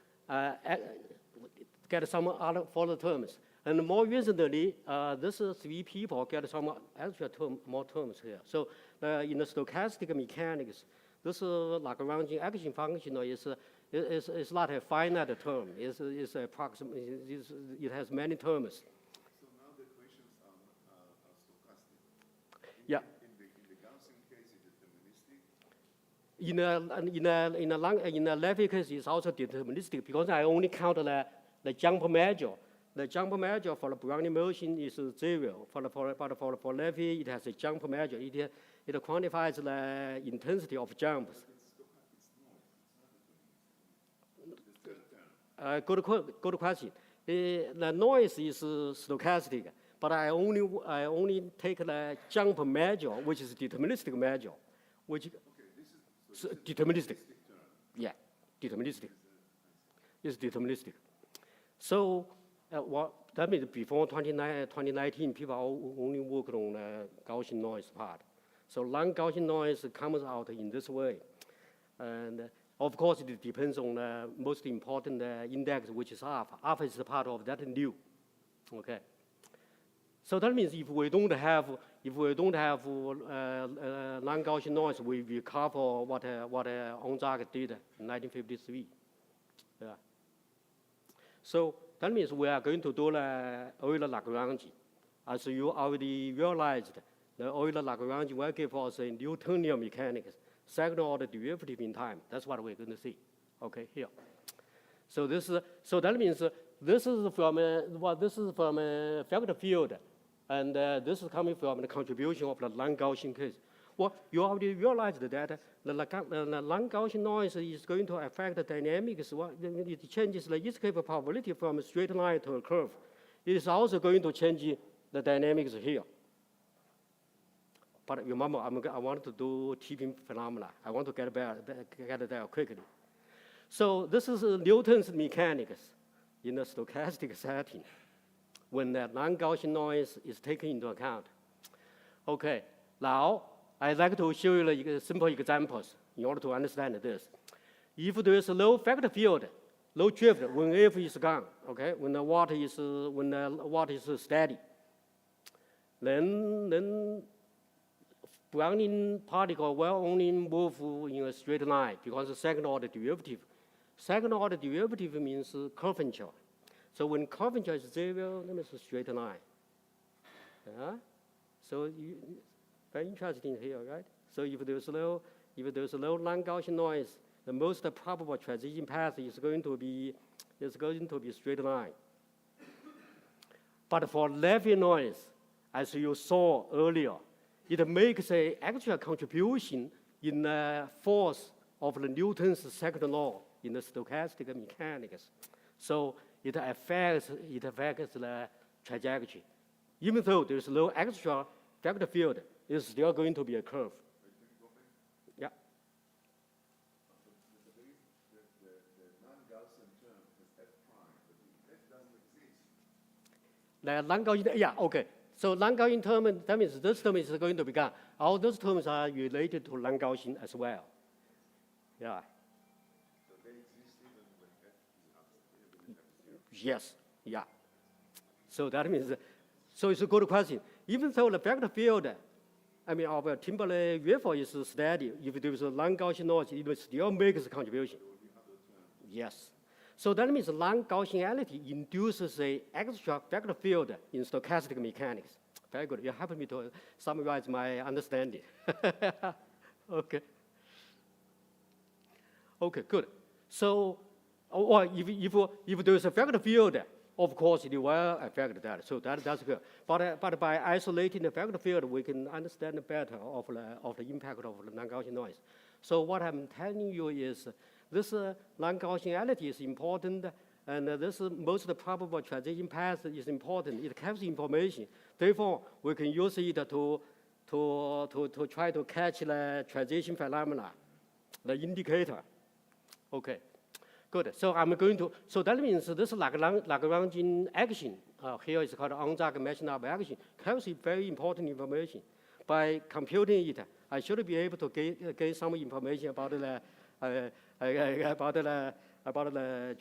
S8: get some other further terms. And more recently, these 3 people get some extra more terms here. So in the stochastic mechanics, this Lagrangian action functional is not a finite term. It has many terms.
S6: So now the equations are stochastic.
S8: Yeah.
S6: In the Gaussian case, it's deterministic.
S8: In the Levy case, it's also deterministic because I only count the jump measure. The jump measure for the Brownian motion is 0. For Levy, it has a jump measure. It quantifies the intensity of jumps. Good question. The noise is stochastic, but I only take the jump measure, which is deterministic measure, which is deterministic. Yeah, deterministic. It's deterministic. So That means before 2019, people only worked on the Gaussian noise part. So non-Gaussian noise comes out in this way. And of course, it depends on the most important index, which is alpha. Alpha is the part of that nu. Okay. So that means if we don't have non-Gaussian noise, we cover what Onzaga did in 1953. Yeah. So that means we are going to do the Euler-Lagrange. As you already realized, the Euler-Lagrange will give us a Newtonian mechanics, second-order derivative in time. That's what we're going to see. Okay, here. So that means this is from a vector field, and this is coming from the contribution of the non-Gaussian case. Well, you already realized that the non-Gaussian noise is going to affect the dynamics. It changes the escape probability from a straight line to a curve. It is also going to change the dynamics here. But remember, I want to do tipping phenomena. I want to get there quickly. So this is Newton's mechanics in a stochastic setting when the non-Gaussian noise is taken into account. Okay, now I'd like to show you simple examples in order to understand this. If there is a low vector field, low drift, when F is gone, okay, when the water is steady, then Brownian particle will only move in a straight line because of second-order derivative. Second-order derivative means curvature. So when curvature is zero, then it's a straight line. Yeah? So very interesting here, right? So if there's low non-Gaussian noise, the most probable transition path is going to be a straight line. But for Levy noise, as you saw earlier, it makes an extra contribution in the force of the Newton's second law in the stochastic mechanics. So it affects the trajectory. Even though there's no extra vector field, it's still going to be a curve. Yeah.
S6: The non-Gaussian term is F prime, but F doesn't exist.
S8: The non-Gaussian, yeah, okay. So non-Gaussian term, that means this term is going to be gone. All those terms are related to non-Gaussian as well. Yeah.
S6: So they exist even when F is not.
S8: Yes, yeah. So that means, so it's a good question. Even though the vector field, our Timberlake river is steady, if there is a non-Gaussian noise, it will still make a contribution. Yes. So that means non-Gaussianity induces an extra vector field in stochastic mechanics. Very good. You helped me to summarize my understanding. Okay. Okay, good. So, if there is a vector field, of course it will affect that. So that's good. But by isolating the vector field, we can understand better of the impact of the non-Gaussian noise. So what I'm telling you is this non-Gaussianity is important, and this most probable transition path is important. It captures information. Therefore, we can use it to try to catch the transition phenomena, the indicator. Okay, good. So so that means this Lagrangian action, here is called Onzaga-Mashinab action, captures very important information. By computing it, I should be able to gain some information about the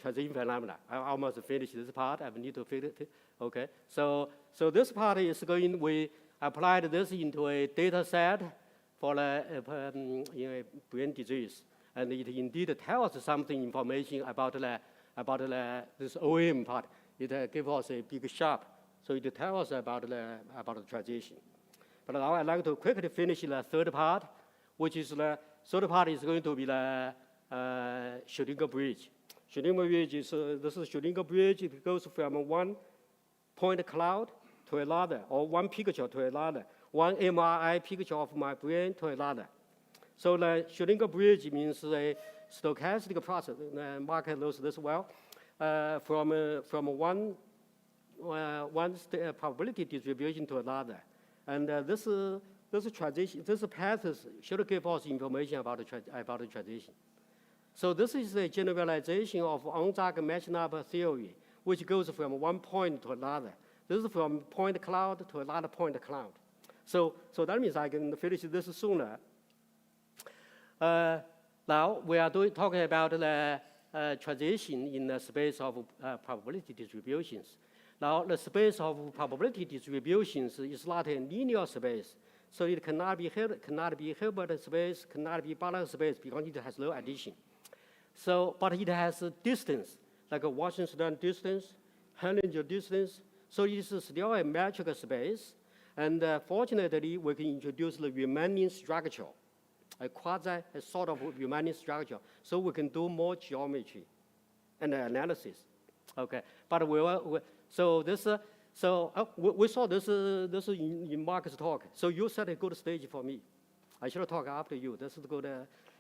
S8: transition phenomena. I almost finished this part. I need to finish it. Okay. So this part is we applied this into a data set for brain disease, and it indeed tells us something information about this OM part. It gives us a big sharp, so it tells us about the transition. But now I'd like to quickly finish the third part, which is the third part is going to be the Schrödinger bridge. Schrödinger bridge is this is Schrödinger bridge. It goes from one point cloud to another, or one picture to another, one MRI picture of my brain to another. So the Schrödinger bridge means a stochastic process. Mark knows this well. From one probability distribution to another. And this path should give us information about the transition. So this is a generalization of Onzaga-Mashinab theory, which goes from one point to another. This is from point cloud to another point cloud. So that means I can finish this sooner. Now we are talking about the transition in the space of probability distributions. Now the space of probability distributions is not a linear space. So it cannot be Hilbert space, cannot be Balanced space because it has no addition. So, but it has a distance, like a Washington distance, Hellinger distance. So it is still a metric space. And fortunately, we can introduce the Riemannian structure, a sort of Riemannian structure, so we can do more geometry and analysis. Okay, but we saw this in Mark's talk. So you set a good stage for me. I should talk after you. This is good.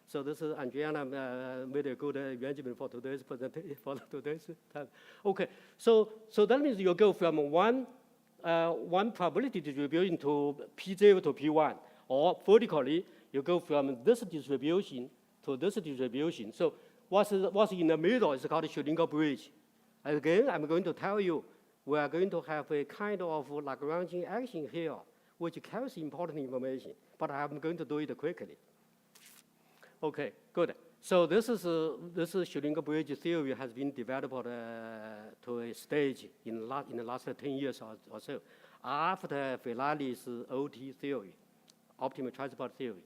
S8: So this is Andriana made a good arrangement for today's presentation, for today's time. Okay, so that means you go from one probability distribution to P0 to P1, or vertically, you go from this distribution to this distribution. So what's in the middle is called Schrödinger bridge. Again, I'm going to tell you, we are going to have a kind of Lagrangian action here, which carries important information, but I'm going to do it quickly. Okay, good. So this Schrödinger bridge theory has been developed to a stage in the last 10 years or so, after Ferrari's OT theory, optimal transport theory.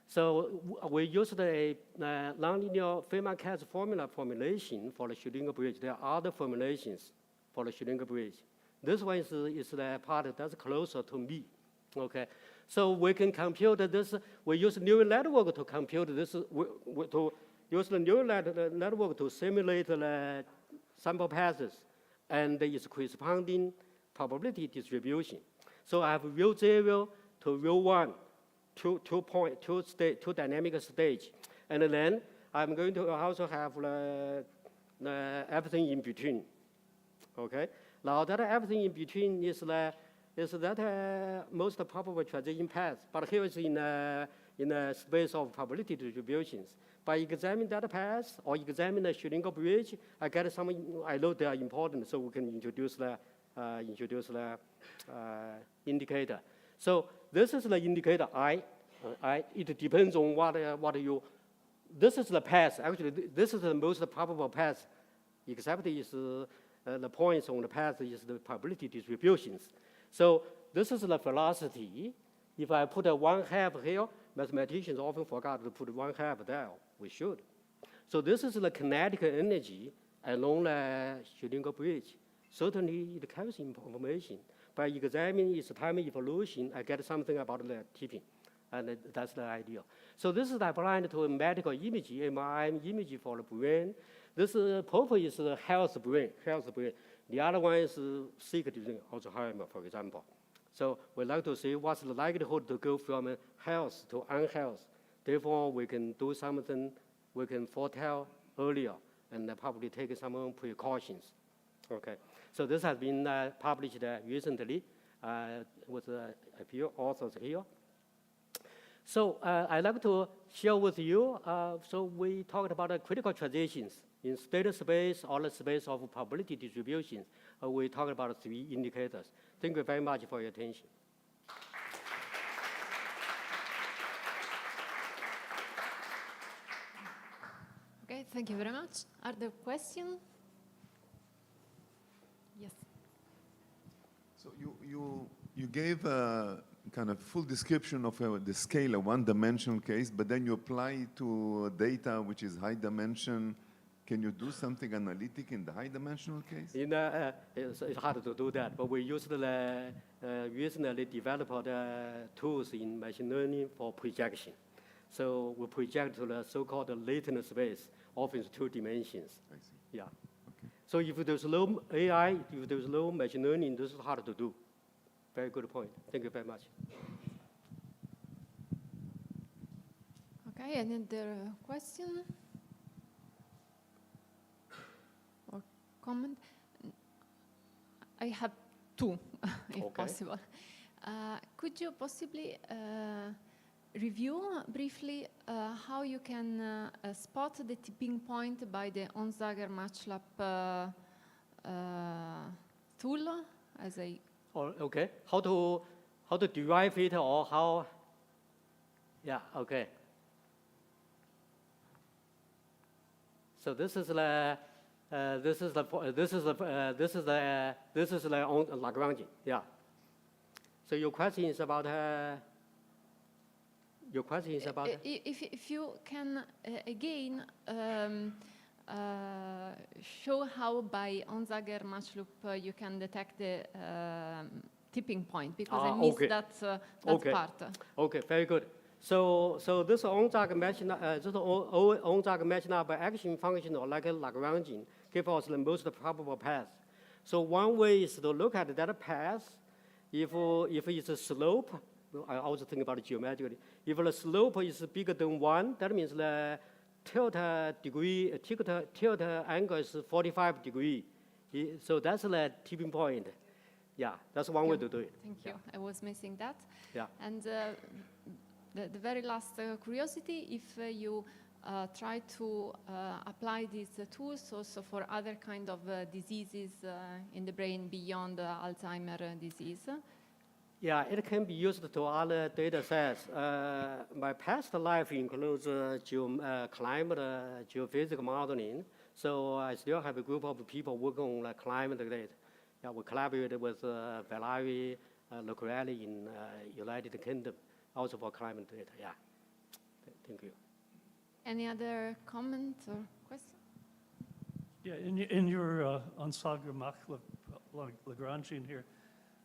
S8: So we used a nonlinear Feynman-Katz formula formulation for the Schrödinger bridge. There are other formulations for the Schrödinger bridge. This one is the part that's closer to me. Okay, so we can compute this. We use neural network to compute this. To use the neural network to simulate the sample passes and its corresponding probability distribution. So I have rho 0 to rho 1, two dynamic stage, and then I'm going to also have everything in between. Okay, now that everything in between is that most probable transition path, but here is in a space of probability distributions. By examining that path or examine the Schrödinger bridge, I get some. I know they are important, so we can introduce the indicator. So this is the indicator I. It depends on what you. This is the path. Actually, this is the most probable path, except is the points on the path is the probability distributions. So this is the velocity. If I put a 1/2 here, mathematicians often forgot to put 1/2 there. We should. So this is the kinetic energy along the Schrödinger bridge. Certainly, it carries information. By examining its time evolution, I get something about the tipping, and that's the idea. So this is applied to a medical imaging, MRI imaging for the brain. This purple is the health brain. The other one is sick disease, Alzheimer, for example. So we like to see what's the likelihood to go from health to unhealth. Therefore, we can do something, we can foretell earlier and probably take some precautions. Okay, so this has been published recently with a few authors here. So I'd like to share with you, so we talked about critical transitions in state space or the space of probability distributions. We talked about 3 indicators. Thank you very much for your attention.
S4: Okay, thank you very much. Are there questions? Yes.
S6: So you gave a kind of full description of the scale, a one-dimensional case, but then you apply it to data which is high dimension. Can you do something analytic in the high-dimensional case?
S8: It's hard to do that, but we use the recently developed tools in machine learning for projection. So we project to the so-called latent space, often it's 2 dimensions.
S6: I see.
S8: Yeah.
S6: Okay.
S8: So if there's no AI, if there's no machine learning, this is hard to do. Very good point. Thank you very much.
S4: Okay, another question or comment? I have 2, if possible. Could you possibly review briefly how you can spot the tipping point by the Onsager-Matchlap tool as a
S8: Or, okay, how to derive it or how? Yeah, okay. So this is the Lagrangian. Yeah. So your question is about
S4: if you can again show how by Onsager match loop you can detect the tipping point, because I missed
S8: okay.
S4: that
S8: Okay.
S4: part.
S8: Okay, very good. So this Onsager matching by action function or like a Lagrangian give us the most probable path. So one way is to look at that path. If it's a slope, I also think about it geometrically. If the slope is bigger than 1, that means the tilt angle is 45 degrees. So that's the tipping point. Yeah, that's one way to do it.
S4: Thank you. I was missing that.
S8: Yeah.
S4: And the very last curiosity, if you try to apply these tools also for other kind of diseases in the brain beyond Alzheimer's disease.
S8: Yeah, it can be used to other data sets. My past life includes climate geophysical modeling. So I still have a group of people working on climate data. Yeah, we collaborated with Valerie Locrelli in United Kingdom, also for climate data. Yeah, thank you.
S4: Any other comment or question?
S9: Yeah, in your Onsager Mach Lagrangian here,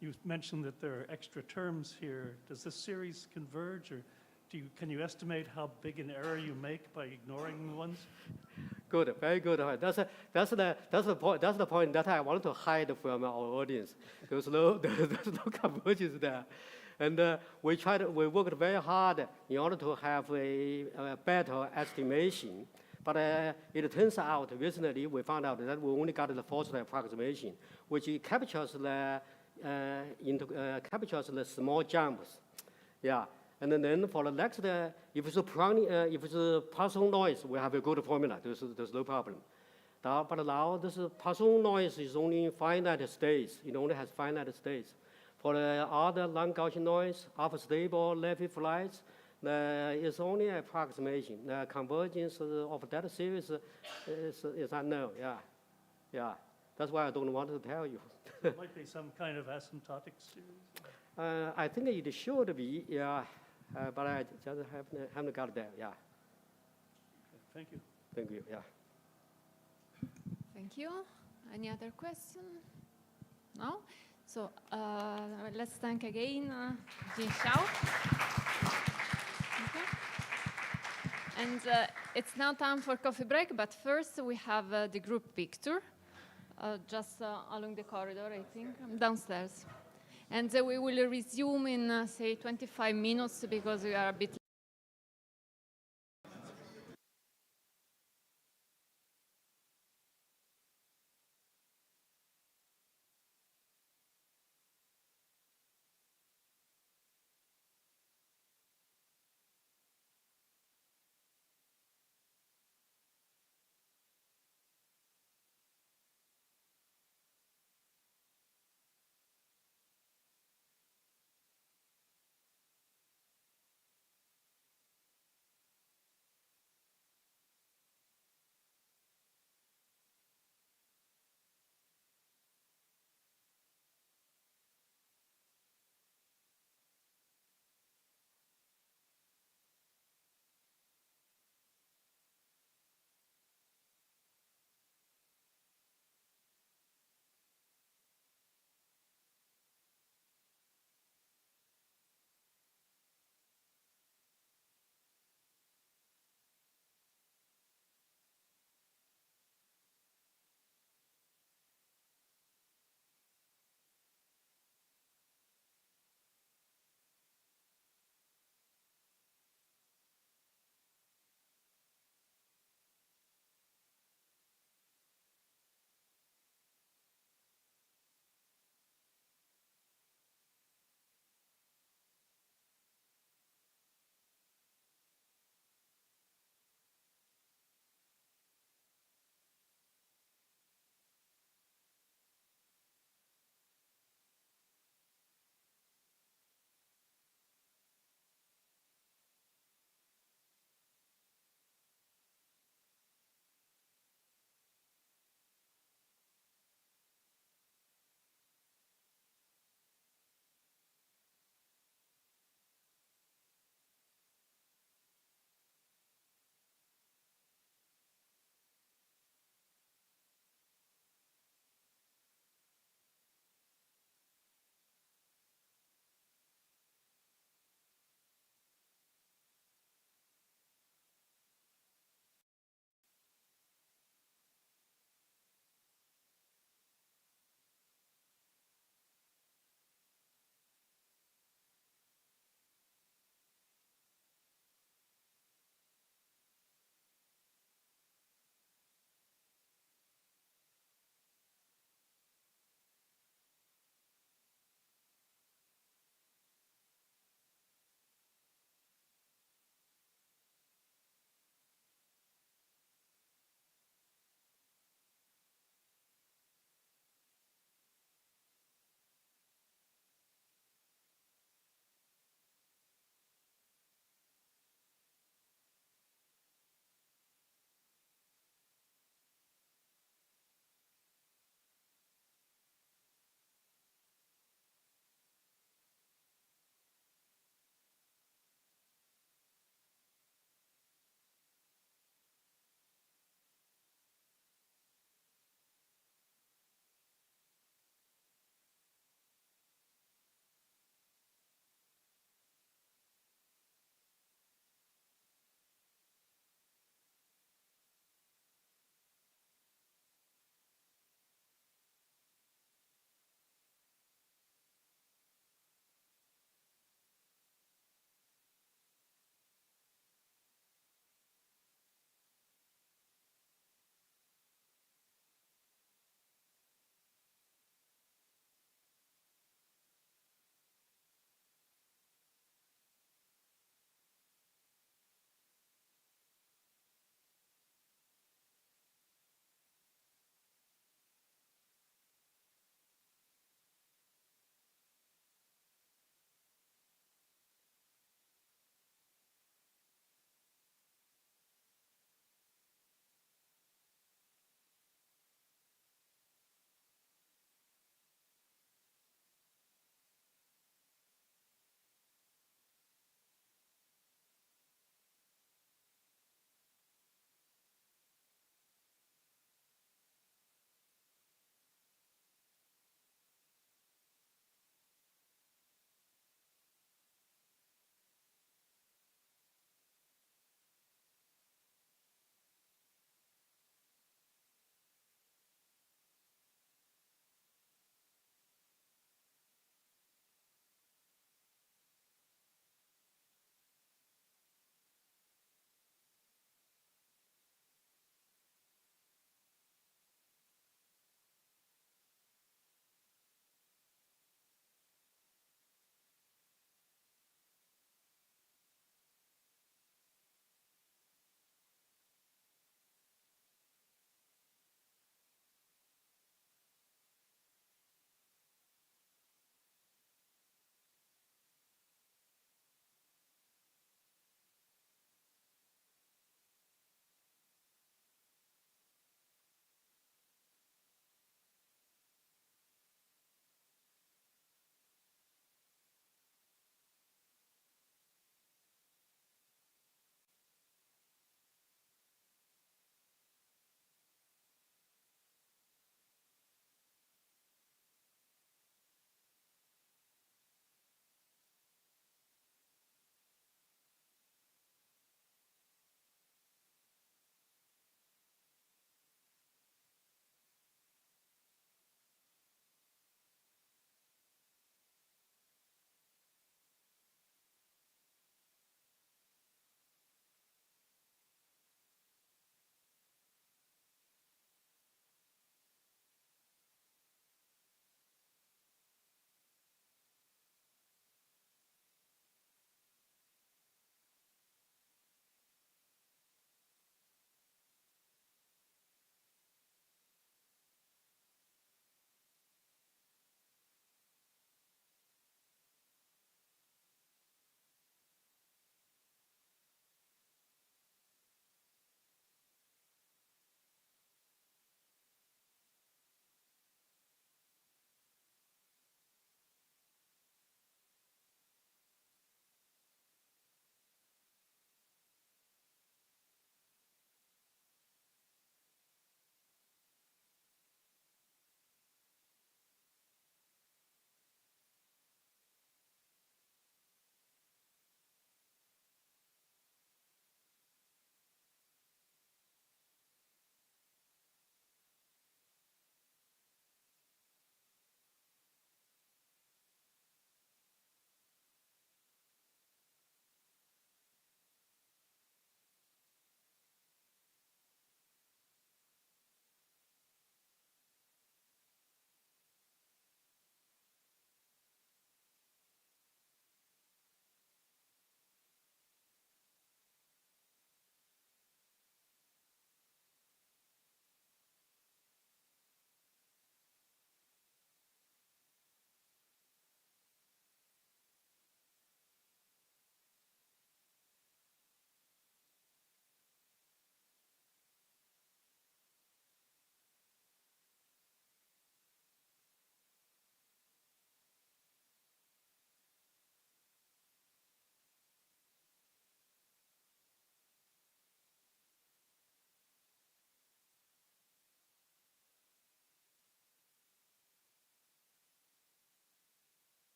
S9: you mentioned that there are extra terms here. Does this series converge, or can you estimate how big an error you make by ignoring ones?
S8: Good, very good. That's the point. That's the point that I want to hide from our audience. There's no convergence there, and we worked very hard in order to have a better estimation. But it turns out recently we found out that we only got the forced approximation, which captures the small jumps. Yeah. And then for the next, if it's Poisson noise, we have a good formula. There's no problem. But now this Poisson noise is only in finite states. It only has finite states. For the other non-Gaussian noise, alpha stable, Levy flights, it's only an approximation. The convergence of that series is unknown. Yeah, yeah. That's why I don't want to tell you.
S9: It might be some kind of asymptotic series.
S8: I think it should be. Yeah. But I just haven't got there, yeah.
S9: Thank you.
S8: Thank you, yeah.
S4: Thank you. Any other question? No? So let's thank again Jin Xiao. Okay. And it's now time for coffee break, but first we have the group picture, just along the corridor, I think, downstairs. And we will resume in, say, 25 minutes because we are a bit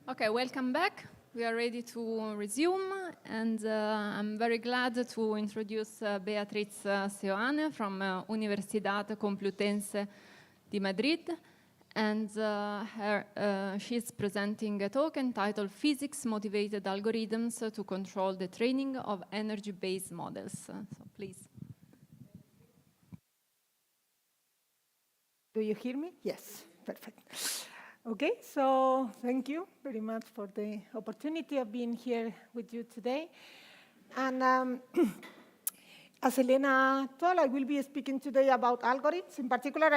S4: Okay, welcome back. We are ready to resume, and I'm very glad to introduce Beatriz Seoane from Universidad Complutense di Madrid, and she's presenting a talk entitled Physics-Motivated Algorithms to Control the Training of Energy-Based Models. So please.
S10: Do you hear me? Yes, perfect. Okay, so thank you very much for the opportunity of being here with you today. And as Elena told, I will be speaking today about algorithms. In particular,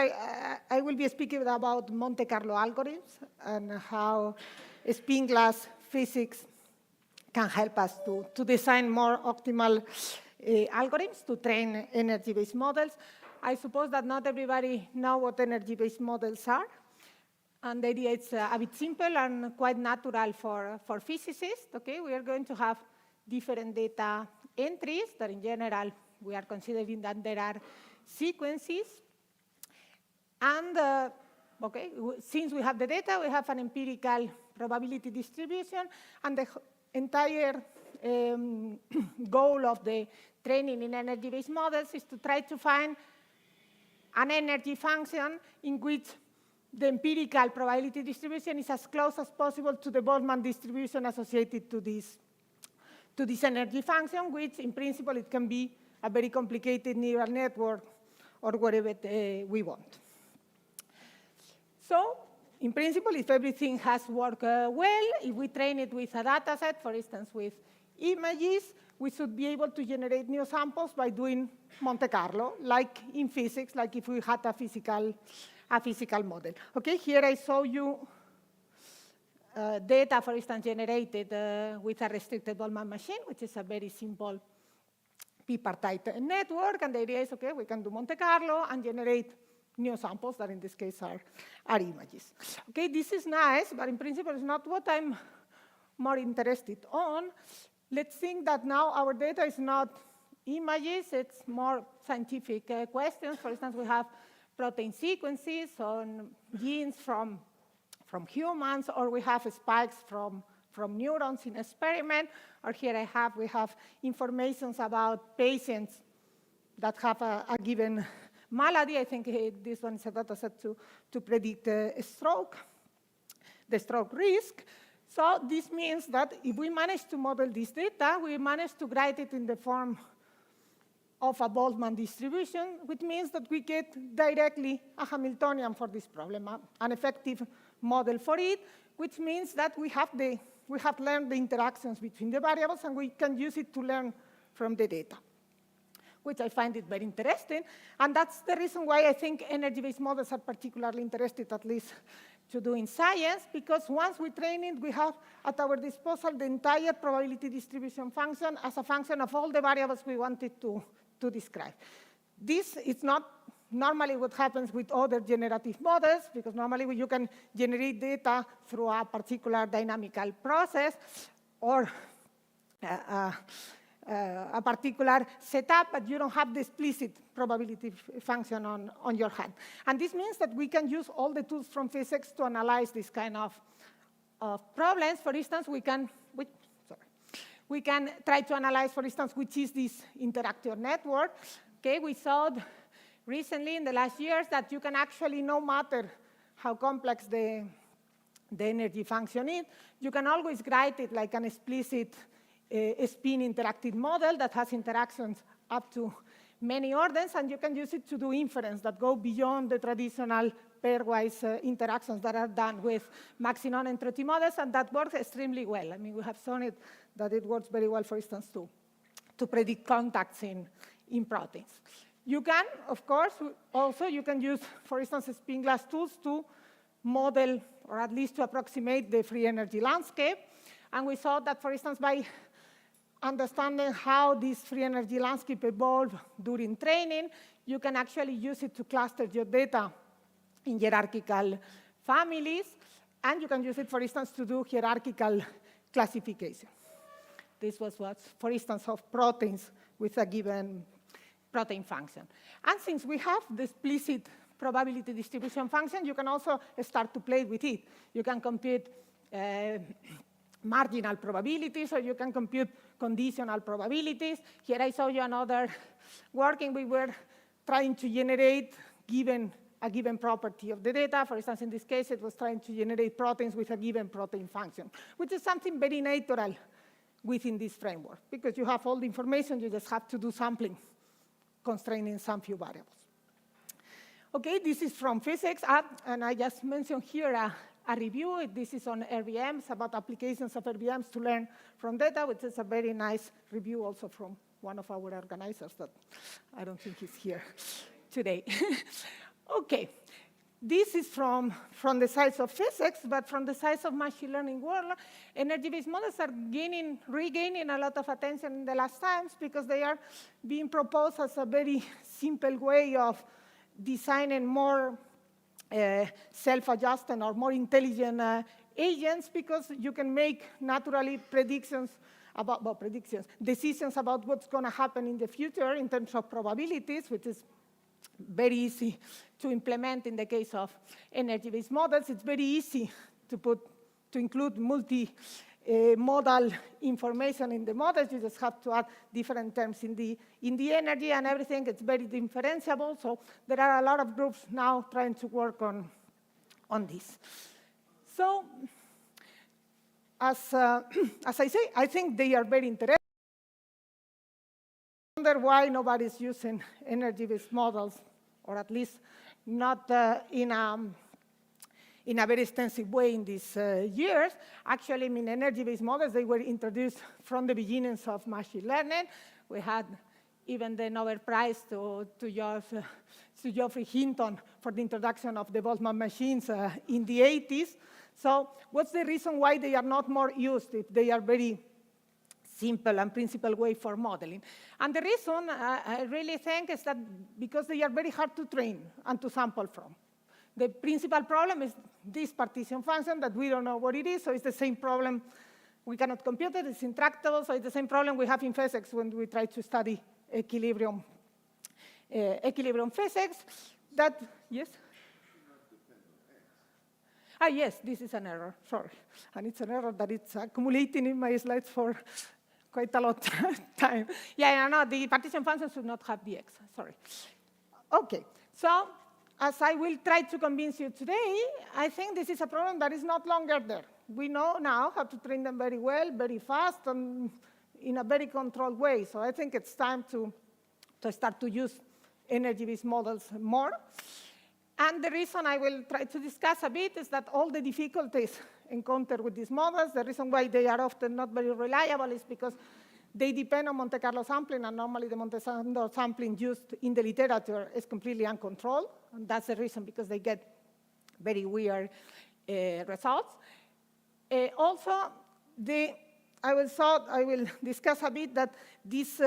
S10: I will be speaking about Monte Carlo algorithms and how spin glass physics can help us to design more optimal algorithms to train energy-based models. I suppose that not everybody knows what energy-based models are. And the idea is a bit simple and quite natural for physicists. Okay, we are going to have different data entries that in general we are considering that there are sequences. And okay, since we have the data, we have an empirical probability distribution, and the entire goal of the training in energy-based models is to try to find an energy function in which the empirical probability distribution is as close as possible to the Boltzmann distribution associated to this energy function, which in principle it can be a very complicated neural network or whatever we want. So in principle, if everything has worked well, if we train it with a data set, for instance, with images, we should be able to generate new samples by doing Monte Carlo, like in physics, like if we had a physical model. Okay, here I show you data, for instance, generated with a restricted Boltzmann machine, which is a very simple bipartite network. And the idea is, okay, we can do Monte Carlo and generate new samples that in this case are images. Okay, this is nice, but in principle it's not what I'm more interested on. Let's think that now our data is not images, it's more scientific questions. For instance, we have protein sequences on genes from humans, or we have spikes from neurons in experiment, or here we have information about patients that have a given malady. I think this one is a data set to predict the stroke risk. So this means that if we manage to model this data, we manage to write it in the form of a Boltzmann distribution, which means that we get directly a Hamiltonian for this problem, an effective model for it, which means that we have learned the interactions between the variables, and we can use it to learn from the data, which I find it very interesting. And that's the reason why I think energy-based models are particularly interested, at least to do in science, because once we train it, we have at our disposal the entire probability distribution function as a function of all the variables we wanted to describe. This is not normally what happens with other generative models, because normally you can generate data through a particular dynamical process or a particular setup, but you don't have the explicit probability function on your hand. And this means that we can use all the tools from physics to analyze this kind of problems. For instance, we can try to analyze, for instance, which is this interactor network. Okay, we saw recently in the last years that you can actually, no matter how complex the energy function is, you can always write it like an explicit spin interactive model that has interactions up to many orders, and you can use it to do inference that go beyond the traditional pairwise interactions that are done with Maxinon entropy models, and that works extremely well. I mean, we have shown it that it works very well, for instance, to predict contacts in proteins. You can, of course, also you can use, for instance, spin glass tools to model, or at least to approximate, the free energy landscape. And we saw that, for instance, by understanding how this free energy landscape evolved during training, you can actually use it to cluster your data in hierarchical families, and you can use it, for instance, to do hierarchical classification. This was what, for instance, of proteins with a given protein function. And since we have the explicit probability distribution function, you can also start to play with it. You can compute marginal probabilities, or you can compute conditional probabilities. Here I show you another working. We were trying to generate a given property of the data. For instance, in this case, it was trying to generate proteins with a given protein function, which is something very natural within this framework, because you have all the information, you just have to do sampling, constraining some few variables. Okay, this is from physics, and I just mentioned here a review. This is on RVMs, about applications of RVMs to learn from data, which is a very nice review also from one of our organizers that I don't think is here today. Okay, this is from the side of physics, but from the side of machine learning world, energy-based models are regaining a lot of attention in the last times because they are being proposed as a very simple way of designing more self-adjusting or more intelligent agents, because you can make naturally decisions about what's going to happen in the future in terms of probabilities, which is very easy to implement in the case of energy-based models. It's very easy to include multi-modal information in the models. You just have to add different terms in the energy and everything. It's very differentiable. So there are a lot of groups now trying to work on this. So as I say, I think they are very interesting. I wonder why nobody's using energy-based models, or at least not in a very extensive way in these years. Actually, I mean, energy-based models, they were introduced from the beginnings of machine learning. We had even the Nobel Prize to Geoffrey Hinton for the introduction of the Boltzmann machines in the 80s. So what's the reason why they are not more used if they are very simple and principal way for modeling? And the reason I really think is that because they are very hard to train and to sample from. The principal problem is this partition function that we don't know what it is, so it's the same problem. We cannot compute it, it's intractable, so it's the same problem we have in physics when we try to study equilibrium physics. That, yes? Yes, this is an error, sorry. And it's an error that it's accumulating in my slides for quite a lot of time. Yeah, no, the partition function should not have the x, sorry. Okay, so as I will try to convince you today, I think this is a problem that is not longer there. We know now how to train them very well, very fast, and in a very controlled way. So I think it's time to start to use energy-based models more. And the reason I will try to discuss a bit is that all the difficulties encountered with these models, the reason why they are often not very reliable is because they depend on Monte Carlo sampling, and normally the Monte Carlo sampling used in the literature is completely uncontrolled. And that's the reason, because they get very weird results. Also, I will discuss a bit that this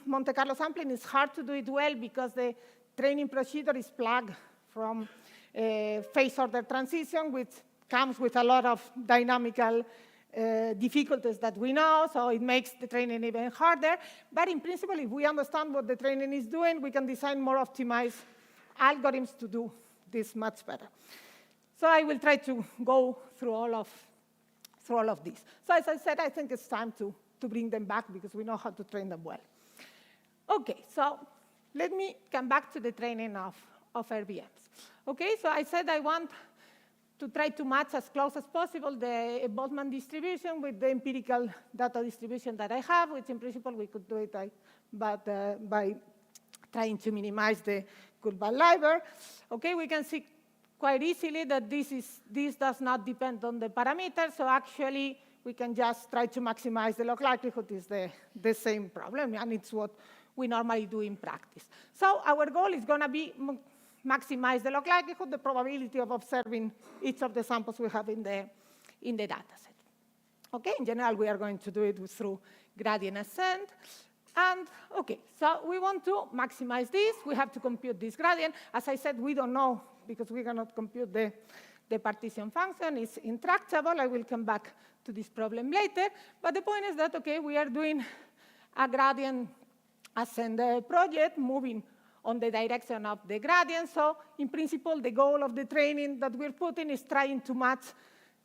S10: Monte Carlo sampling is hard to do it well because the training procedure is plugged from phase order transition, which comes with a lot of dynamical difficulties that we know, so it makes the training even harder. But in principle, if we understand what the training is doing, we can design more optimized algorithms to do this much better. So I will try to go through all of this. So as I said, I think it's time to bring them back because we know how to train them well. Okay, so let me come back to the training of RVMs. Okay, so I said I want to try to match as close as possible the Boltzmann distribution with the empirical data distribution that I have, which in principle we could do it by trying to minimize the Kurzweil library. Okay, we can see quite easily that this does not depend on the parameters, so actually we can just try to maximize the log likelihood. Is the same problem, and it's what we normally do in practice. So our goal is going to be maximize the log likelihood, the probability of observing each of the samples we have in the data set. Okay, in general, we are going to do it through gradient ascent. And okay, so we want to maximize this. We have to compute this gradient. As I said, we don't know because we cannot compute the partition function. It's intractable. I will come back to this problem later. But the point is that, okay, we are doing a gradient ascent project, moving on the direction of the gradient. So in principle, the goal of the training that we're putting is trying to match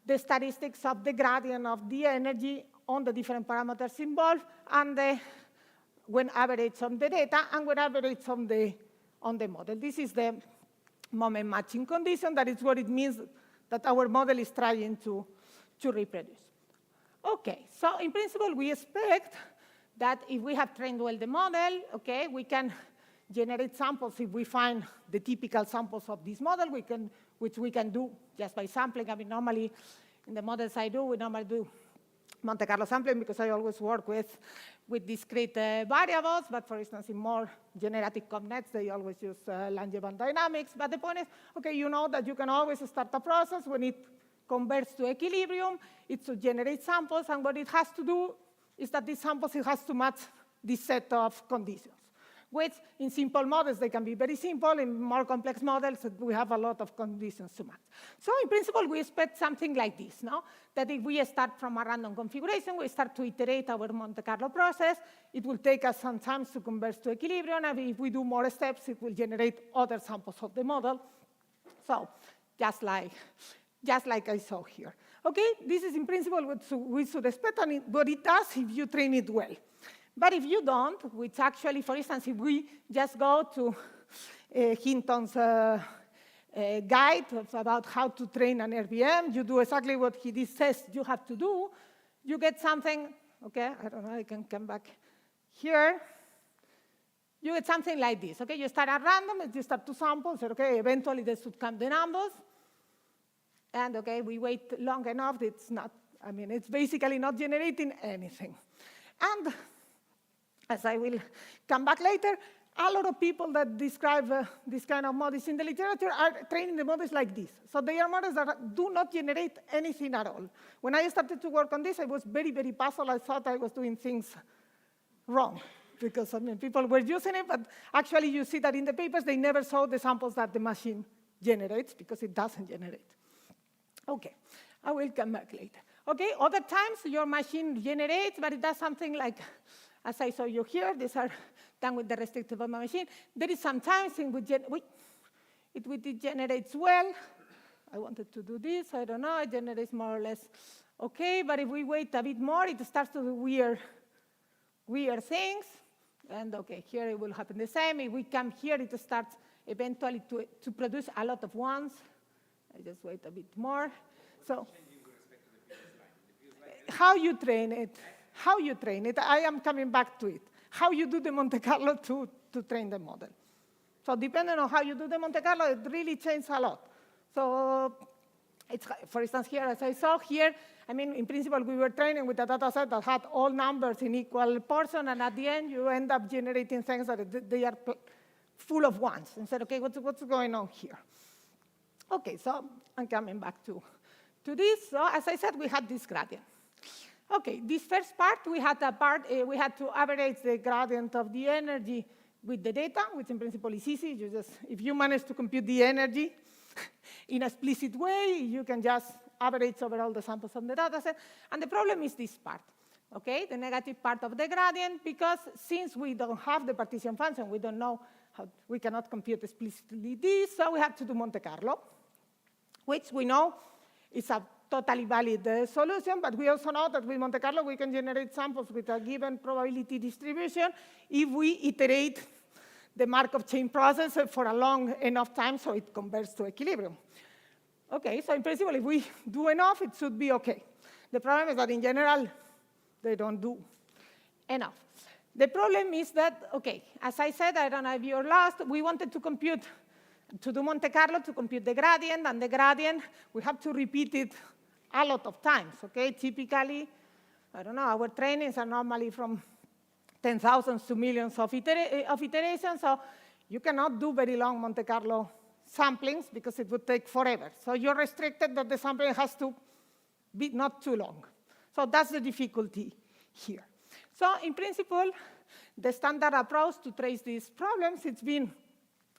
S10: the statistics of the gradient of the energy on the different parameters involved, and when averaged on the data, and when averaged on the model. This is the moment matching condition. That is what it means that our model is trying to reproduce. Okay, so in principle, we expect that if we have trained well the model, okay, we can generate samples if we find the typical samples of this model, which we can do just by sampling. I mean, normally in the models I do, we normally do Monte Carlo sampling because I always work with discrete variables, but for instance, in more generative nets, they always use Langevin dynamics. But the point is, okay, you know that you can always start a process when it converts to equilibrium, it should generate samples, and what it has to do is that these samples, it has to match this set of conditions, which in simple models, they can be very simple. In more complex models, we have a lot of conditions to match. So in principle, we expect something like this, no? That if we start from a random configuration, we start to iterate our Monte Carlo process. It will take us some time to converge to equilibrium, and if we do more steps, it will generate other samples of the model. So just like I saw here. Okay, this is in principle what we should expect, and what it does if you train it well. But if you don't, which actually, for instance, if we just go to Hinton's guide about how to train an RVM, you do exactly what he says you have to do, you get something, okay, I don't know, I can come back here. You get something like this, okay? You start at random, you start to sample, so okay, eventually there should come the numbers. And okay, we wait long enough, it's not, I mean, it's basically not generating anything. And as I will come back later, a lot of people that describe this kind of models in the literature are training the models like this. So they are models that do not generate anything at all. When I started to work on this, I was very, very puzzled. I thought I was doing things wrong because, I mean, people were using it, but actually you see that in the papers, they never saw the samples that the machine generates because it doesn't generate. Okay, I will come back later. Okay, other times your machine generates, but it does something like, as I saw you here, these are done with the restricted Bellman machine. There is some times in which it generates well. I wanted to do this, I don't know, it generates more or less okay, but if we wait a bit more, it starts to do weird things. And okay, here it will happen the same. If we come here, it starts eventually to produce a lot of ones. I just wait a bit more. So how you train it, I am coming back to it. How you do the Monte Carlo to train the model. So depending on how you do the Monte Carlo, it really changes a lot. So it's, for instance, here, as I saw here, I mean, in principle, we were training with a data set that had all numbers in equal portion, and at the end, you end up generating things that they are full of ones. And said, okay, what's going on here? Okay, so I'm coming back to this. So as I said, we had this gradient. Okay, this first part, we had we had to average the gradient of the energy with the data, which in principle is easy. You just, if you manage to compute the energy in an explicit way, you can just average over all the samples on the data set. And the problem is this part, okay, the negative part of the gradient, because since we don't have the partition function, we don't know how, we cannot compute explicitly this, so we have to do Monte Carlo, which we know is a totally valid solution, but we also know that with Monte Carlo, we can generate samples with a given probability distribution if we iterate the Markov chain process for a long enough time so it converts to equilibrium. Okay, so in principle, if we do enough, it should be okay. The problem is that in general, they don't do enough. The problem is that, okay, as I said, I don't know if you're lost, we wanted to compute, to do Monte Carlo to compute the gradient, and the gradient, we have to repeat it a lot of times, okay? Typically, I don't know, our trainings are normally from 10,000 to millions of iterations, so you cannot do very long Monte Carlo samplings because it would take forever. So you're restricted that the sampling has to be not too long. So that's the difficulty here. So in principle, the standard approach to trace these problems, it's been,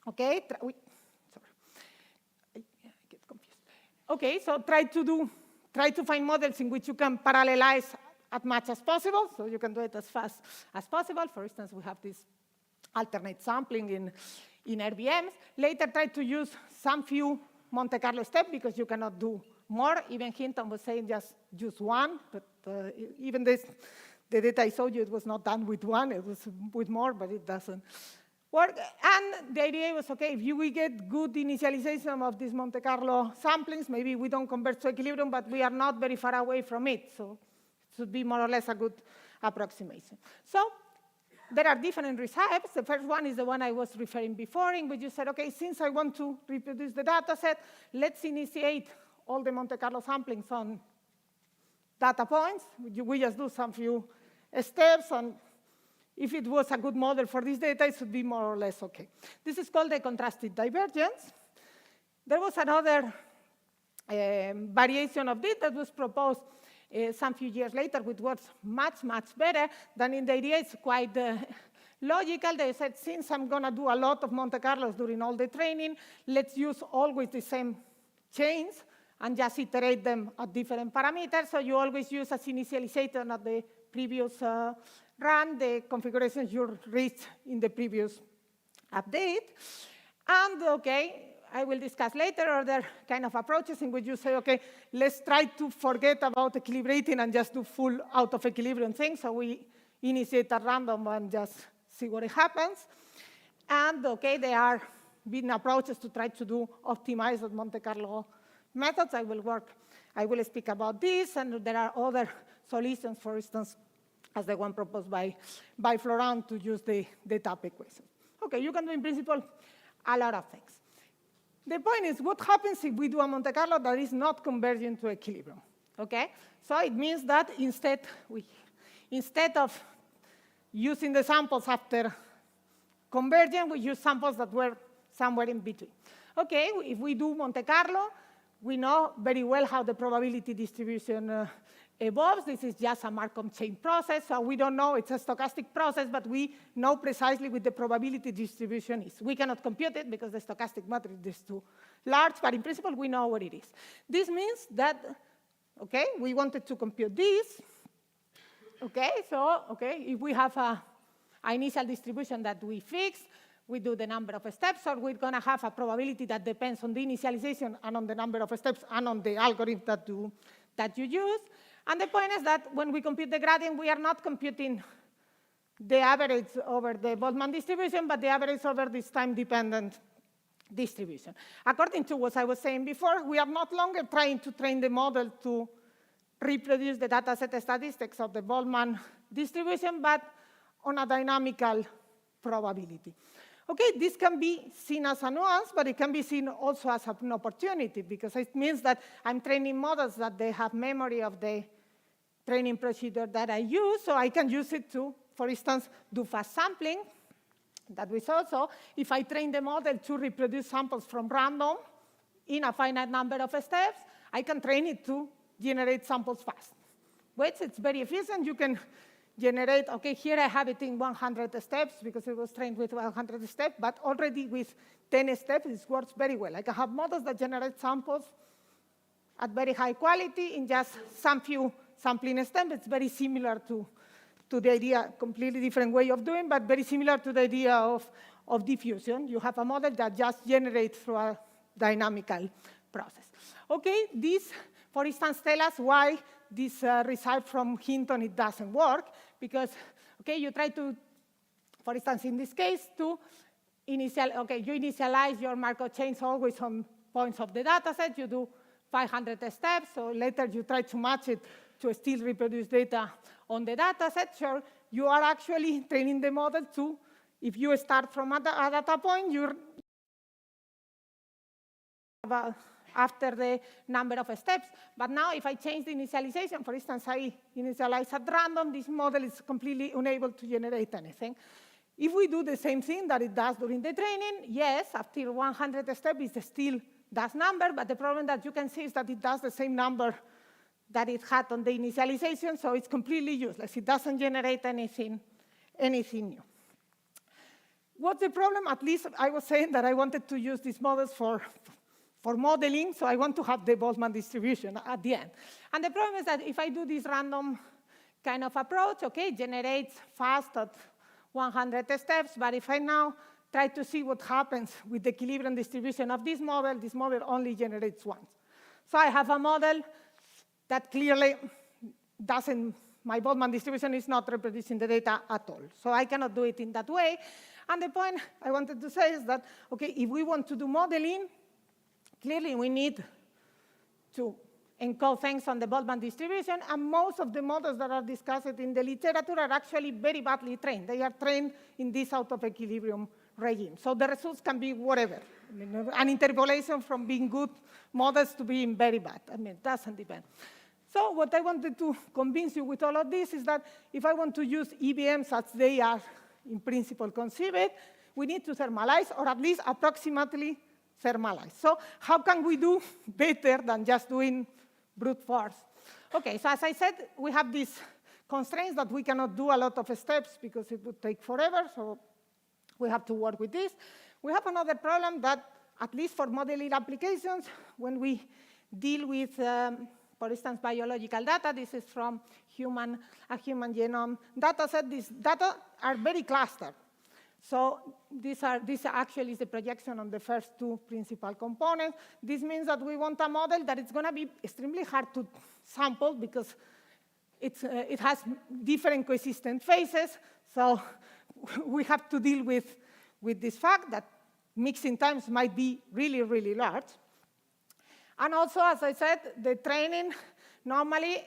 S10: okay, sorry, I get confused. Okay, so try to find models in which you can parallelize as much as possible, so you can do it as fast as possible. For instance, we have this alternate sampling in RVMs. Later, try to use some few Monte Carlo steps because you cannot do more. Even Hinton was saying just use one, but even this, the data I showed you, it was not done with one, it was with more, but it doesn't work. And the idea was, okay, if we get good initialization of these Monte Carlo samplings, maybe we don't converge to equilibrium, but we are not very far away from it. So it should be more or less a good approximation. So there are different reshapes. The first one is the one I was referring before, in which you said, okay, since I want to reproduce the data set, let's initiate all the Monte Carlo samplings on data points. We just do some few steps, and if it was a good model for this data, it should be more or less okay. This is called the contrasted divergence. There was another variation of this that was proposed some few years later, which was much, much better than in the idea. It's quite logical. They said, since I'm going to do a lot of Monte Carlos during all the training, let's use always the same chains and just iterate them at different parameters. So you always use as initialization at the previous run the configurations you reached in the previous update. And okay, I will discuss later other kind of approaches in which you say, okay, let's try to forget about equilibrating and just do full out of equilibrium things. So we initiate at random and just see what happens. And okay, there are been approaches to try to do optimized Monte Carlo methods. I will speak about this, and there are other solutions, for instance, as the one proposed by Florent to use the tap equation. Okay, you can do in principle a lot of things. The point is, what happens if we do a Monte Carlo that is not converging to equilibrium? Okay, so it means that instead of using the samples after convergence, we use samples that were somewhere in between. Okay, if we do Monte Carlo, we know very well how the probability distribution evolves. This is just a Markov chain process, so we don't know. It's a stochastic process, but we know precisely what the probability distribution is. We cannot compute it because the stochastic matrix is too large, but in principle, we know what it is. This means that, okay, we wanted to compute this. Okay, so, okay, if we have an initial distribution that we fix, we do the number of steps, or we're going to have a probability that depends on the initialization and on the number of steps and on the algorithm that you use. And the point is that when we compute the gradient, we are not computing the average over the Boltzmann distribution, but the average over this time-dependent distribution. According to what I was saying before, we are not longer trying to train the model to reproduce the dataset statistics of the Boltzmann distribution, but on a dynamical probability. Okay, this can be seen as a nuance, but it can be seen also as an opportunity, because it means that I'm training models that they have memory of the training procedure that I use, so I can use it to, for instance, do fast sampling. That was also, if I train the model to reproduce samples from random in a finite number of steps, I can train it to generate samples fast. Which it's very efficient. You can generate, okay, here I have it in 100 steps because it was trained with 100 steps, but already with 10 steps, it works very well. I can have models that generate samples at very high quality in just some few sampling steps. It's very similar to the idea, completely different way of doing, but very similar to the idea of diffusion. You have a model that just generates through a dynamical process. Okay, this, for instance, tells us why this result from Hinton, it doesn't work, because, okay, you try to, for instance, in this case, to you initialize your Markov chains always on points of the data set. You do 500 steps, so later you try to match it to still reproduce data on the data set. Sure, you are actually training the model to, if you start from a data point, you're after the number of steps. But now if I change the initialization, for instance, I initialize at random, this model is completely unable to generate anything. If we do the same thing that it does during the training, yes, after 100 steps, it still does number, but the problem that you can see is that it does the same number that it had on the initialization, so it's completely useless. It doesn't generate anything new. What's the problem? At least I was saying that I wanted to use these models for modeling, so I want to have the Boltzmann distribution at the end. And the problem is that if I do this random kind of approach, okay, it generates fast at 100 steps, but if I now try to see what happens with the equilibrium distribution of this model only generates once. So I have a model that clearly doesn't, my Boltzmann distribution is not reproducing the data at all. So I cannot do it in that way. And the point I wanted to say is that, okay, if we want to do modeling, clearly we need to encode things on the Boltzmann distribution, and most of the models that are discussed in the literature are actually very badly trained. They are trained in this out of equilibrium regime. So the results can be whatever. I mean, an interpolation from being good models to being very bad. I mean, it doesn't depend. So what I wanted to convince you with all of this is that if I want to use EVMs as they are in principle conceived, we need to thermalize, or at least approximately thermalize. So how can we do better than just doing brute force? Okay, so as I said, we have these constraints that we cannot do a lot of steps because it would take forever, so we have to work with this. We have another problem that, at least for modeling applications, when we deal with, for instance, biological data, this is from a human genome data set, these data are very clustered. So this actually is the projection on the first two principal components. This means that we want a model that is going to be extremely hard to sample because it has different coexistent phases. So we have to deal with this fact that mixing times might be really, really large. And also, as I said, the training, normally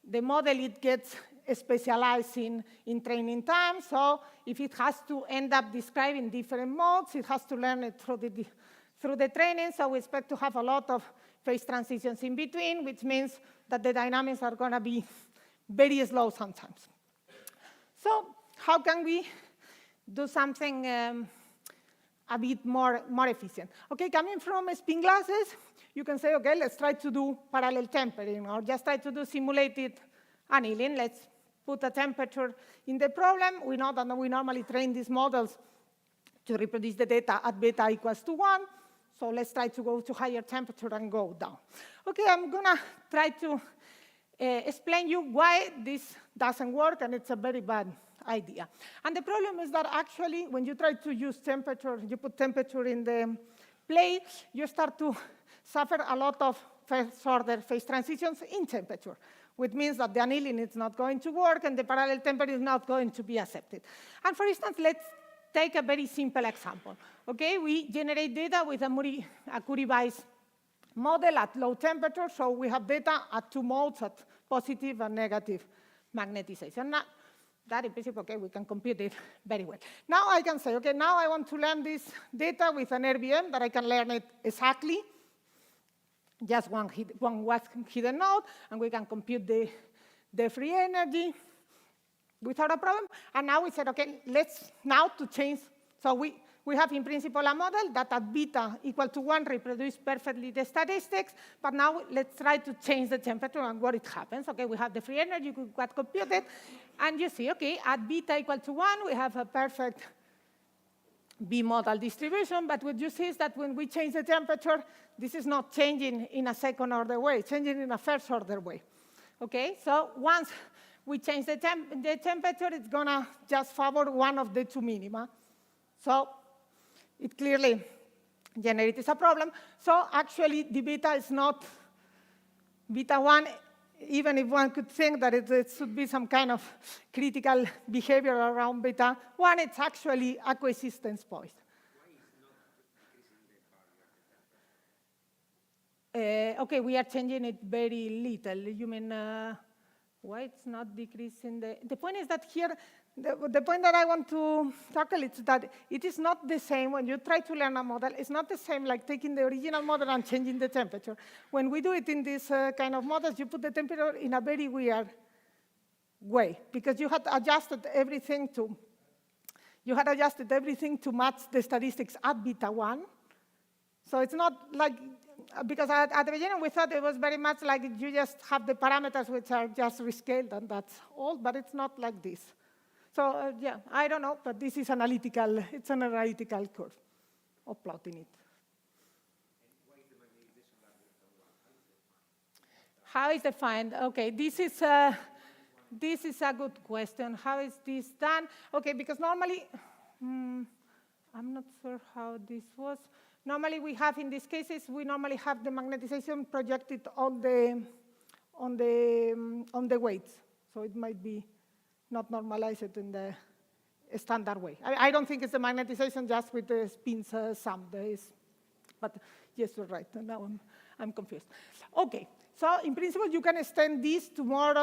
S10: the model, it gets specialized in training time. So if it has to end up describing different modes, it has to learn it through the training. So we expect to have a lot of phase transitions in between, which means that the dynamics are going to be very slow sometimes. So how can we do something a bit more efficient? Okay, coming from spin glasses, you can say, okay, let's try to do parallel tempering, or just try to do simulated annealing. Let's put a temperature in the problem. We know that we normally train these models to reproduce the data at beta equals to 1. So let's try to go to higher temperature and go down. Okay, I'm going to try to explain you why this doesn't work, and it's a very bad idea. And the problem is that actually, when you try to use temperature, you put temperature in the plate, you start to suffer a lot of first-order phase transitions in temperature, which means that the annealing is not going to work and the parallel temperature is not going to be accepted. And for instance, let's take a very simple example. Okay, we generate data with a Curie-Weiss model at low temperature, so we have data at two modes, at positive and negative magnetization. Now, that in principle, okay, we can compute it very well. Now I can say, okay, now I want to learn this data with an RVM that I can learn it exactly, just one hidden node, and we can compute the free energy without a problem. And now we said, okay, let's now to change. So we have in principle a model that at beta equal to 1 reproduces perfectly the statistics, but now let's try to change the temperature and what it happens. Okay, we have the free energy, we got computed, and you see, okay, at beta equal to 1, we have a perfect B-modal distribution, but what you see is that when we change the temperature, this is not changing in a second-order way, it's changing in a first-order way. Okay, so once we change the temperature, it's going to just favor one of the two minima. So it clearly generates a problem. So actually, the beta is not beta 1, even if one could think that it should be some kind of critical behavior around beta 1, it's actually a coexistence point. Okay, we are changing it very little. You mean why it's not decreasing the point is that here, the point that I want to tackle is that it is not the same when you try to learn a model. It's not the same like taking the original model and changing the temperature. When we do it in this kind of models, you put the temperature in a very weird way because you had adjusted everything to match the statistics at beta 1. So it's not like, because at the beginning we thought it was very much like you just have the parameters which are just rescaled and that's all, but it's not like this. So yeah, I don't know, but this is analytical, it's an analytical curve of plotting it. How is defined? Okay, this is a good question. How is this done? Okay, because normally, I'm not sure how this was. Normally we have, in these cases, we normally have the magnetization projected on the weights. So it might be not normalized in the standard way. I don't think it's the magnetization just with the spins sum. But yes, you're right. Now I'm confused. Okay, so in principle, you can extend this to more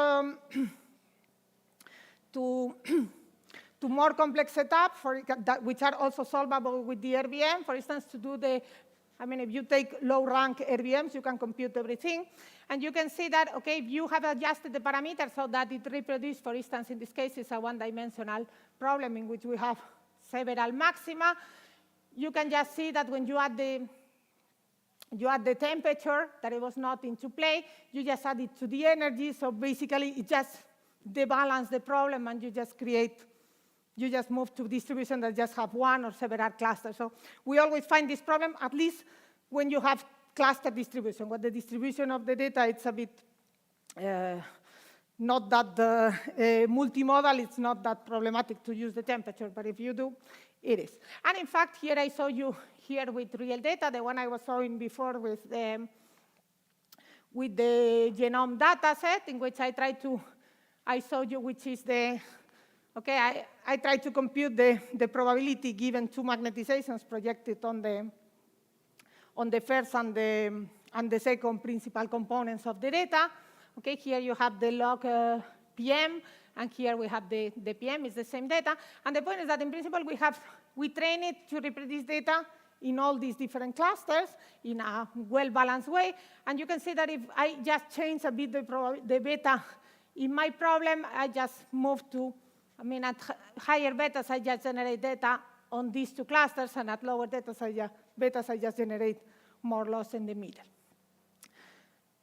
S10: to more complex setups, which are also solvable with the RVM. For instance, to do if you take low-rank RVMs, you can compute everything. And you can see that, okay, if you have adjusted the parameters so that it reproduces, for instance, in this case, it's a one-dimensional problem in which we have several maxima. You can just see that when you add the temperature, that it was not into play, you just add it to the energy. So basically, it just debalances the problem, and you just move to distribution that just have one or several clusters. So we always find this problem, at least when you have cluster distribution. What the distribution of the data, it's a bit not that multimodal, it's not that problematic to use the temperature, but if you do, it is. And in fact, here I saw you here with real data, the one I was showing before with the genome data set, in which I showed you which is the, okay, I tried to compute the probability given two magnetizations projected on the first and the second principal components of the data. Okay, here you have the log PM, and here we have the PM. It's the same data. And the point is that in principle we train it to reproduce data in all these different clusters in a well-balanced way. And you can see that if I just change a bit the beta in my problem, I just move to, at higher betas, I just generate data on these two clusters, and at lower betas, I just generate more loss in the middle.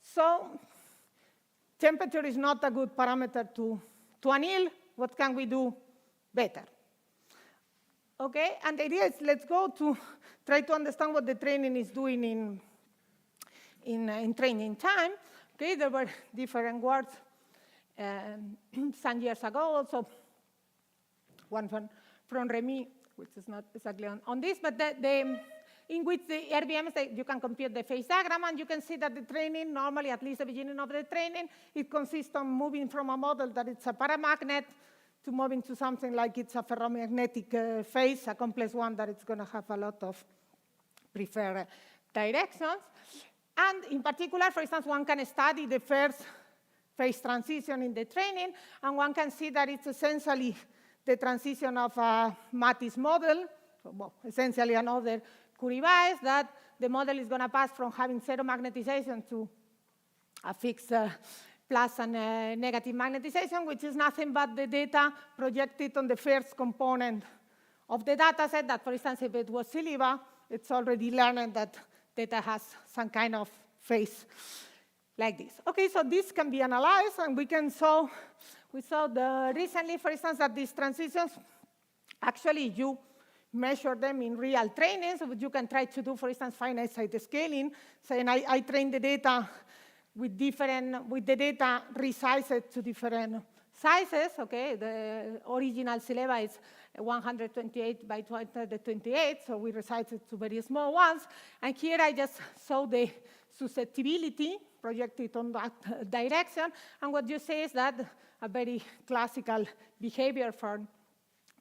S10: So temperature is not a good parameter to anneal. What can we do better? Okay, and the idea is let's go to try to understand what the training is doing in training time. Okay, there were different words some years ago, also one from Remy, which is not exactly on this, but in which the RVMs, you can compute the phase diagram, and you can see that the training, normally, at least the beginning of the training, it consists of moving from a model that it's a paramagnet to moving to something like it's a ferromagnetic phase, a complex one that it's going to have a lot of preferred directions. And in particular, for instance, one can study the first phase transition in the training, and one can see that it's essentially the transition of a Matisse model, so, well, essentially another Curie bias, that the model is going to pass from having zero magnetization to a fixed plus and negative magnetization, which is nothing but the data projected on the first component of the data set. That, for instance, if it was Siliva, it's already learned that data has some kind of phase like this. Okay, so this can be analyzed, and we saw recently, for instance, that these transitions, actually you measure them in real training. So what you can try to do, for instance, finite site scaling, saying I train the data with the data resized to different sizes. Okay, the original Sileva is 128 by 228, so we resize it to very small ones. And here I just saw the susceptibility projected on that direction. And what you see is that a very classical behavior for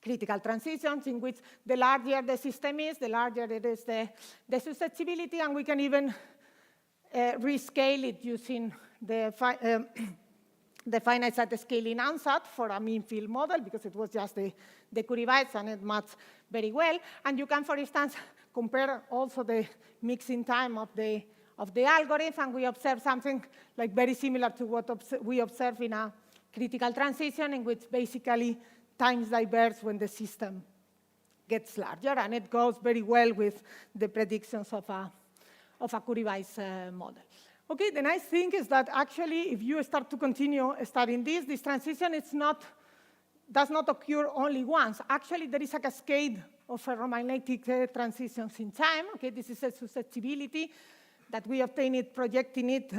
S10: critical transitions, in which the larger the system is, the larger it is the susceptibility, and we can even rescale it using the finite set scaling ansat for a mean field model, because it was just the Curie bias, and it matched very well. And you can, for instance, compare also the mixing time of the algorithm, and we observe something like very similar to what we observe in a critical transition, in which basically times diverge when the system gets larger, and it goes very well with the predictions of a Curie bias model. Okay, the nice thing is that actually, if you start to continue studying this transition does not occur only once. Actually, there is a cascade of ferromagnetic transitions in time. Okay, this is a susceptibility that we obtain it projecting it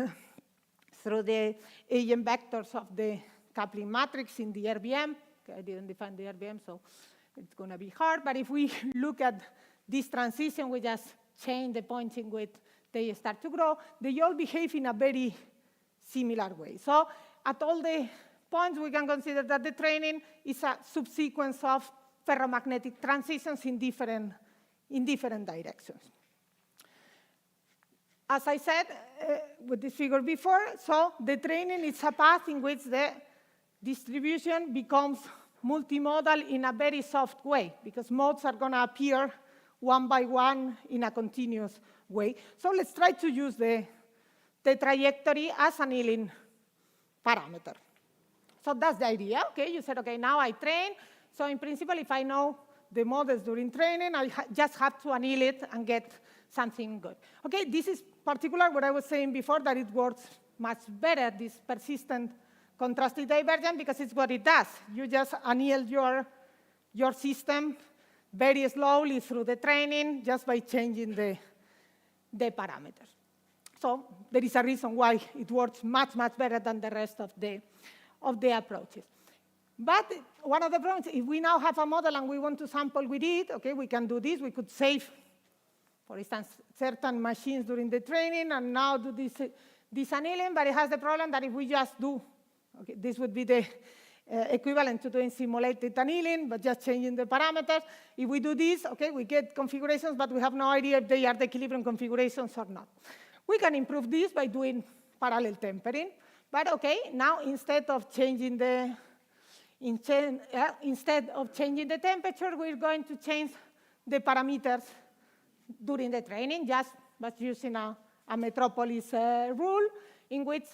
S10: through the eigenvectors of the coupling matrix in the RVM. Okay, I didn't define the RVM, so it's going to be hard. But if we look at this transition, we just change the points in which they start to grow. They all behave in a very similar way. So at all the points, we can consider that the training is a subsequence of ferromagnetic transitions in different directions. As I said with this figure before, so the training is a path in which the distribution becomes multimodal in a very soft way, because modes are going to appear one by one in a continuous way. So let's try to use the trajectory as an annealing parameter. So that's the idea. Okay, you said, okay, now I train. So in principle, if I know the models during training, I just have to anneal it and get something good. Okay, this is particular what I was saying before, that it works much better, this persistent contrastive divergence, because it's what it does. You just anneal your system very slowly through the training just by changing the parameters. So there is a reason why it works much, much better than the rest of the approaches. But one of the problems, if we now have a model and we want to sample with it, okay, we can do this. We could save, for instance, certain machines during the training and now do this annealing, but it has the problem that if we just do, okay, this would be the equivalent to doing simulated annealing, but just changing the parameters. If we do this, okay, we get configurations, but we have no idea if they are the equilibrium configurations or not. We can improve this by doing parallel tempering. But okay, now instead of changing the temperature, we're going to change the parameters during the training, just by using a metropolis rule, in which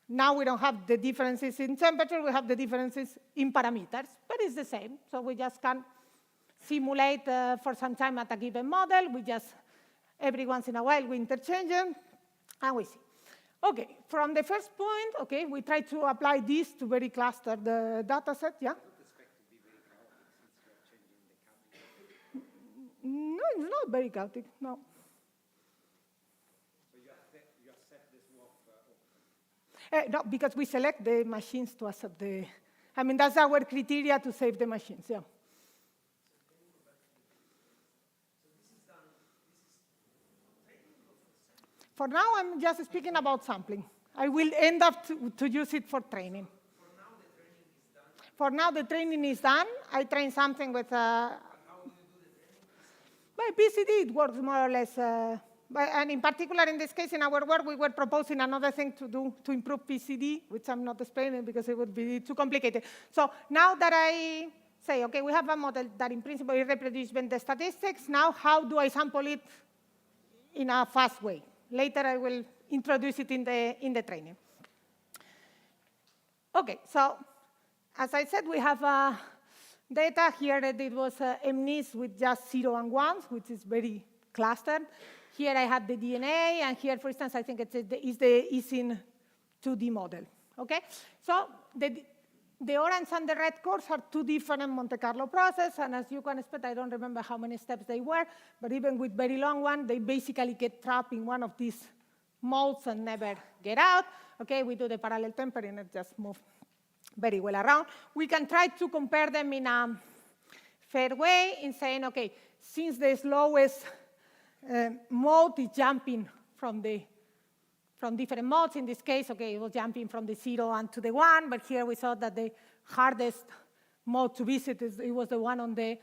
S10: now we don't have the differences in temperature, we have the differences in parameters, but it's the same. So we just can simulate for some time at a given model. We just, every once in a while, we interchange them, and we see. Okay, from the first point, okay, we try to apply this to very clustered data set, yeah? No, it's not very chaotic, no.
S11: So you have set this walk?
S10: No, because we select the machines to accept the, I mean, that's our criteria to save the machines, yeah. For now, I'm just speaking about sampling. I will end up to use it for training. For now, the training is done. I train something with by PCD, it works more or less. And in particular, in this case, in our work, we were proposing another thing to do to improve PCD, which I'm not explaining because it would be too complicated. So now that I say, okay, we have a model that in principle is reproduced the statistics, now how do I sample it in a fast way? Later, I will introduce it in the training. Okay, so as I said, we have data here that it was MNIST with just 0 and 1s, which is very clustered. Here I have the DNA, and here, for instance, I think it's the ISIN 2D model. Okay, so the orange and the red curves are two different Monte Carlo processes, and as you can expect, I don't remember how many steps they were, but even with very long one, they basically get trapped in one of these modes and never get out. Okay, we do the parallel tempering and just move very well around. We can try to compare them in a fair way in saying, okay, since the slowest mode is jumping from different modes. In this case, okay, it was jumping from the 0 and to the 1, but here we saw that the hardest mode to visit it was the one on the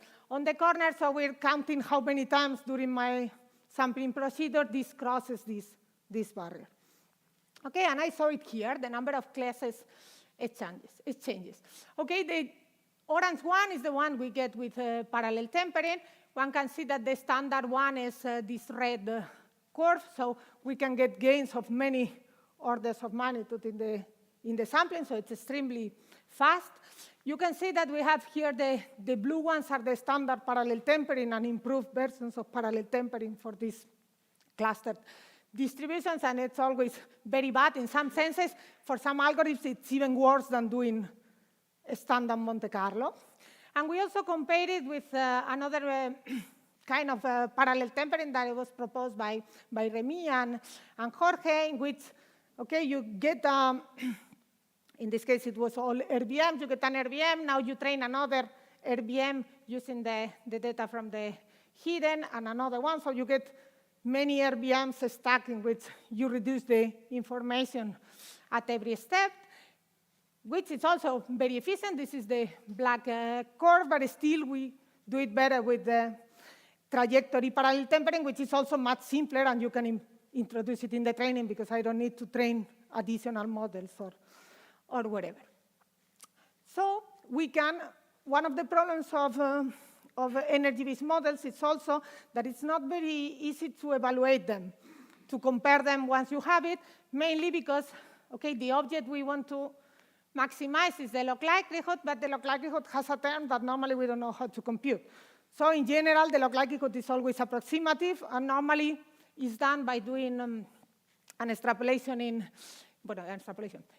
S10: corner. So we're counting how many times during my sampling procedure this crosses this barrier. Okay, and I saw it here. The number of classes it changes. Okay, the orange one is the one we get with parallel tempering. One can see that the standard one is this red curve, so we can get gains of many orders of magnitude in the sampling, so it's extremely fast. You can see that we have here the blue ones are the standard parallel tempering and improved versions of parallel tempering for these clustered distributions, and it's always very bad in some senses. For some algorithms, it's even worse than doing a standard Monte Carlo. And we also compared it with another kind of parallel tempering that was proposed by Remy and Jorge, in which, okay, you get, in this case, it was all RBM. You get an RBM. Now you train another RBM using the data from the hidden, and another one. So you get many RBMs stacked in which you reduce the information at every step, which is also very efficient. This is the black curve, but still we do it better with the trajectory parallel tempering, which is also much simpler, and you can introduce it in the training because I don't need to train additional models or whatever. So we can, one of the problems of energy-based models is also that it's not very easy to evaluate them, to compare them once you have it, mainly because, okay, the object we want to maximize is the log likelihood, but the log likelihood has a term that normally we don't know how to compute. So in general, the log likelihood is always approximative, and normally is done by doing an extrapolation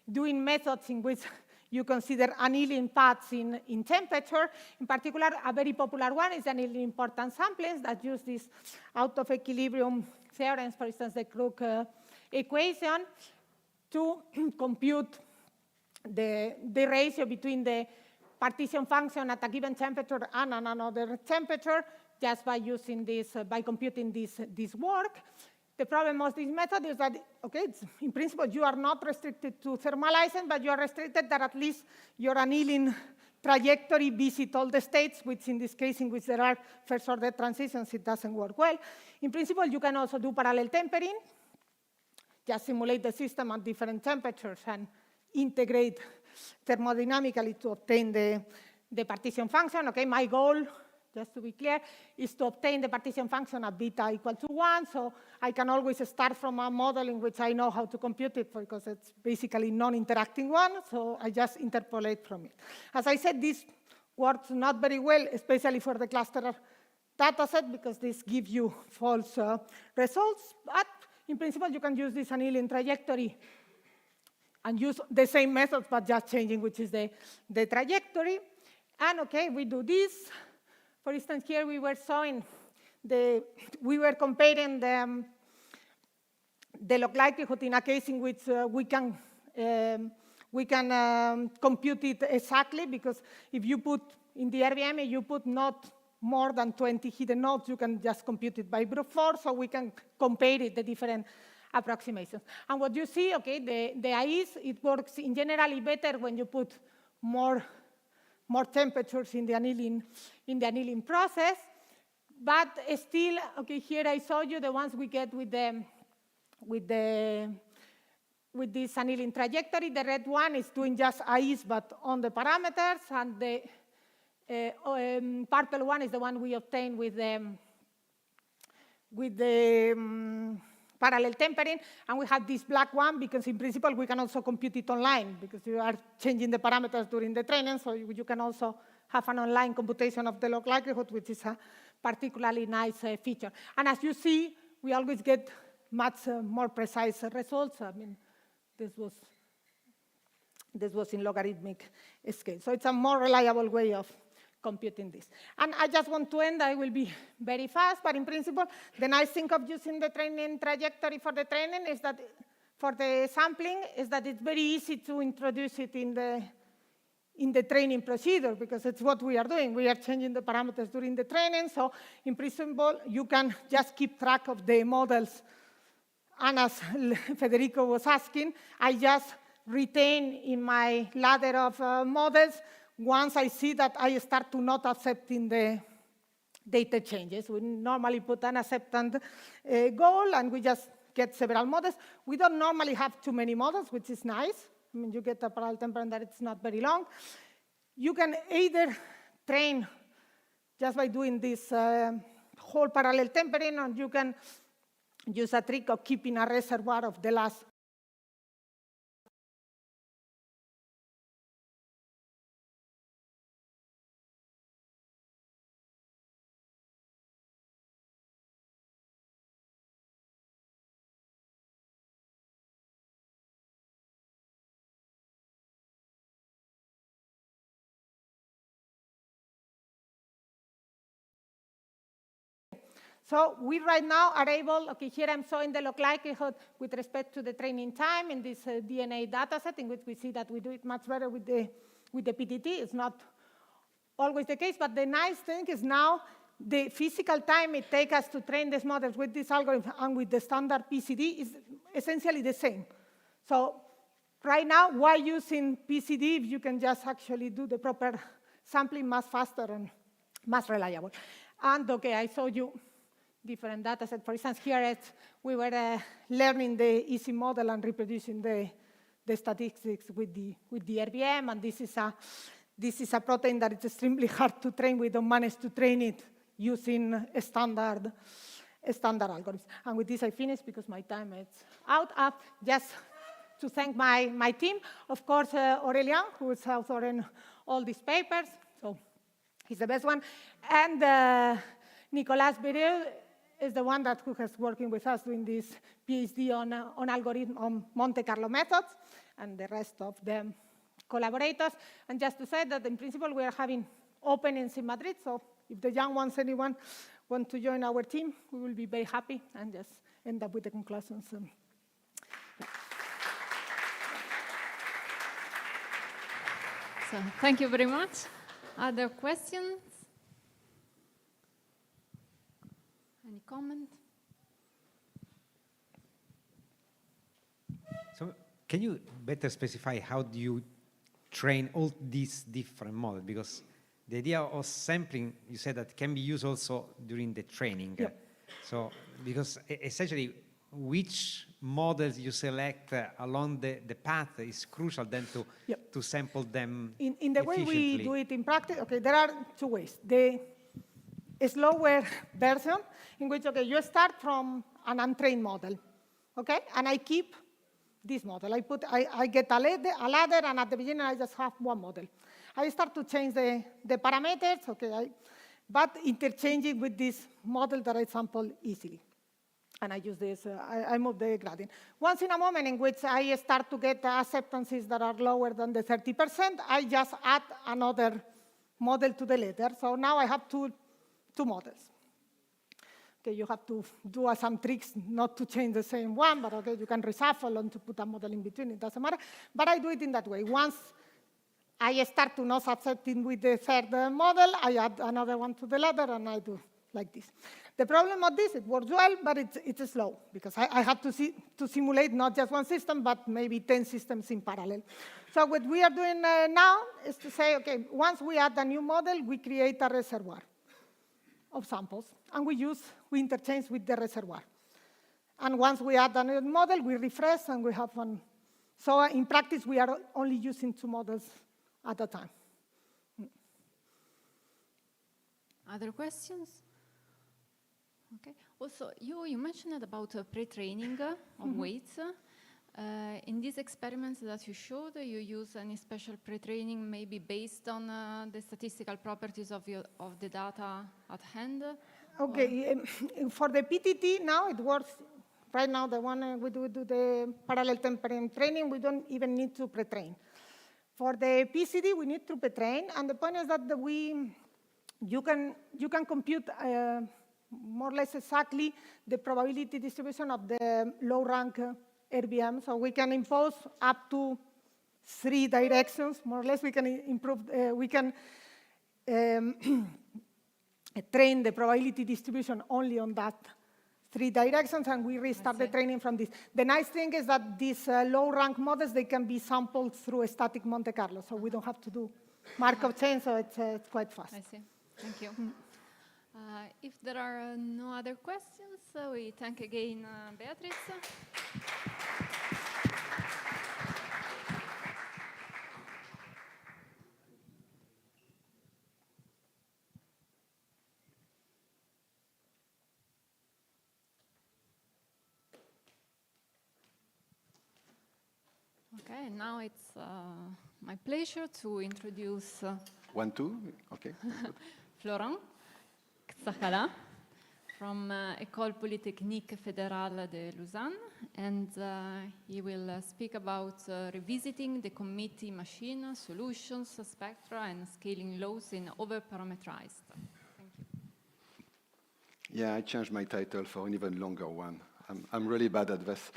S10: doing methods in which you consider annealing paths in temperature. In particular, a very popular one is annealing important samplings that use these out of equilibrium theorems, for instance, the Crook equation, to compute the ratio between the partition function at a given temperature and another temperature just by using this, by computing this work. The problem of this method is that, okay, in principle, you are not restricted to thermalizing, but you are restricted that at least your annealing trajectory visit all the states, which in this case, in which there are first-order transitions, it doesn't work well. In principle, you can also do parallel tempering, just simulate the system at different temperatures and integrate thermodynamically to obtain the partition function. Okay, my goal, just to be clear, is to obtain the partition function at beta equal to 1. So I can always start from a model in which I know how to compute it because it's basically non-interacting one. So I just interpolate from it. As I said, this works not very well, especially for the cluster data set, because this gives you false results. But in principle, you can use this annealing trajectory and use the same methods, but just changing which is the trajectory. And okay, we do this. For instance, here we were showing we were comparing the log likelihood in a case in which we can compute it exactly, because if you put in the RVM, you put not more than 20 hidden nodes, you can just compute it by brute force, so we can compare it, the different approximations. And what you see, okay, the AIs, it works in generally better when you put more temperatures in the annealing process. But still, okay, here I show you the ones we get with this annealing trajectory. The red one is doing just AIs, but on the parameters, and the purple one is the one we obtain with the parallel tempering, and we have this black one because in principle we can also compute it online because you are changing the parameters during the training, so you can also have an online computation of the log likelihood, which is a particularly nice feature. And as you see, we always get much more precise results. I mean, this was in logarithmic scale. So it's a more reliable way of computing this. And I just want to end, I will be very fast, but in principle, the nice thing of using the training trajectory for the training is that, for the sampling, is that it's very easy to introduce it in the training procedure, because it's what we are doing. We are changing the parameters during the training, so in principle, you can just keep track of the models. And as Federico was asking, I just retain in my ladder of models once I see that I start to not accepting the data changes. We normally put an acceptance goal, and we just get several models. We don't normally have too many models, which is nice. I mean, you get a parallel tempering that it's not very long. You can either train just by doing this whole parallel tempering, or you can use a trick of keeping a reservoir of the last So we right now are able, okay, here I'm showing the log likelihood with respect to the training time in this DNA data set, in which we see that we do it much better with the PTT. It's not always the case, but the nice thing is now the physical time it takes us to train these models with this algorithm and with the standard PCD is essentially the same. So right now, why using PCD if you can just actually do the proper sampling much faster and much reliable? And OK, I showed you different data sets. For instance, here we were learning the easy model and reproducing the statistics with the RBM, and this is a protein that is extremely hard to train. We don't manage to train it using a standard algorithms. And with this, I finish because my time is out. Just to thank my team, of course, Aurélien, who is authoring all these papers. So he's the best one. And Nicolas Berrieux is the one who has working with us doing this PhD on algorithm on Monte Carlo methods, and the rest of the collaborators. And just to say that in principle we are having openings in Madrid, so if the young ones, anyone want to join our team, we will be very happy, and just end up with the conclusions.
S4: So thank you very much. Other questions? Any comment?
S11: So can you better specify how do you train all these different models? Because the idea of sampling, you said that can be used also during the training.
S10: Yeah.
S11: So because essentially which models you select along the path is crucial then to sample them
S10: in the way we do it in practice, okay, there are two ways. The slower version, in which, okay, you start from an untrained model, okay, and I keep this model. I get a ladder, and at the beginning I just have one model. I start to change the parameters, okay, but interchanging with this model that I sample easily. And I use this, I move the gradient. Once in a moment in which I start to get acceptances that are lower than the 30%, I just add another model to the ladder. So now I have two models. Okay, you have to do some tricks not to change the same one, but okay, you can reshuffle and to put a model in between, it doesn't matter. But I do it in that way. Once I start to not accepting with the third model, I add another one to the ladder, and I do like this. The problem of this, it works well, but it's slow, because I have to simulate not just one system, but maybe 10 systems in parallel. So what we are doing now is to say, okay, once we add a new model, we create a reservoir of samples, and we interchange with the reservoir. And once we add a new model, we refresh, and we have one. So in practice, we are only using 2 models at a time.
S4: Other questions? Okay. Also, you mentioned about pre-training of weights. In these experiments that you showed, you use any special pre-training, maybe based on the statistical properties of the data at hand?
S10: Okay, for the PTT now it works. Right now, the one we do the parallel tempering training, we don't even need to pre-train. For the PCD, we need to pre-train, and the point is that you can compute more or less exactly the probability distribution of the low-rank RBM. So we can impose up to 3 directions, more or less. We can improve, we can train the probability distribution only on that 3 directions, and we restart the training from this. The nice thing is that these low-rank models, they can be sampled through a static Monte Carlo, so we don't have to do Markov chain, so it's quite fast.
S4: I see. Thank you. If there are no other questions, we thank again Beatrice. Okay, now it's my pleasure to introduce
S12: 1, 2, okay.
S4: Florent Xakala from École Polytechnique Fédérale de Lausanne, and he will speak about revisiting the committee machine, solutions, spectra, and scaling laws in overparameterized. Thank you.
S12: Yeah, I changed my title for an even longer one. I'm really bad at this.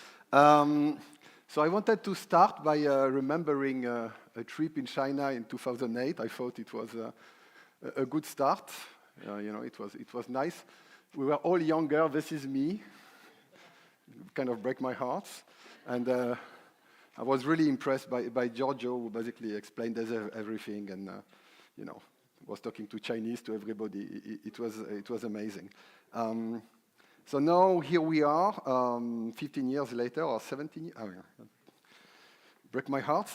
S12: So I wanted to start by remembering a trip in China in 2008. I thought it was a good start. It was nice. We were all younger. This is me. Kind of break my heart. And I was really impressed by Giorgio, who basically explained everything and, was talking to Chinese to everybody. It was amazing. So now here we are, 15 years later, or 17 years. Oh, yeah. Break my heart.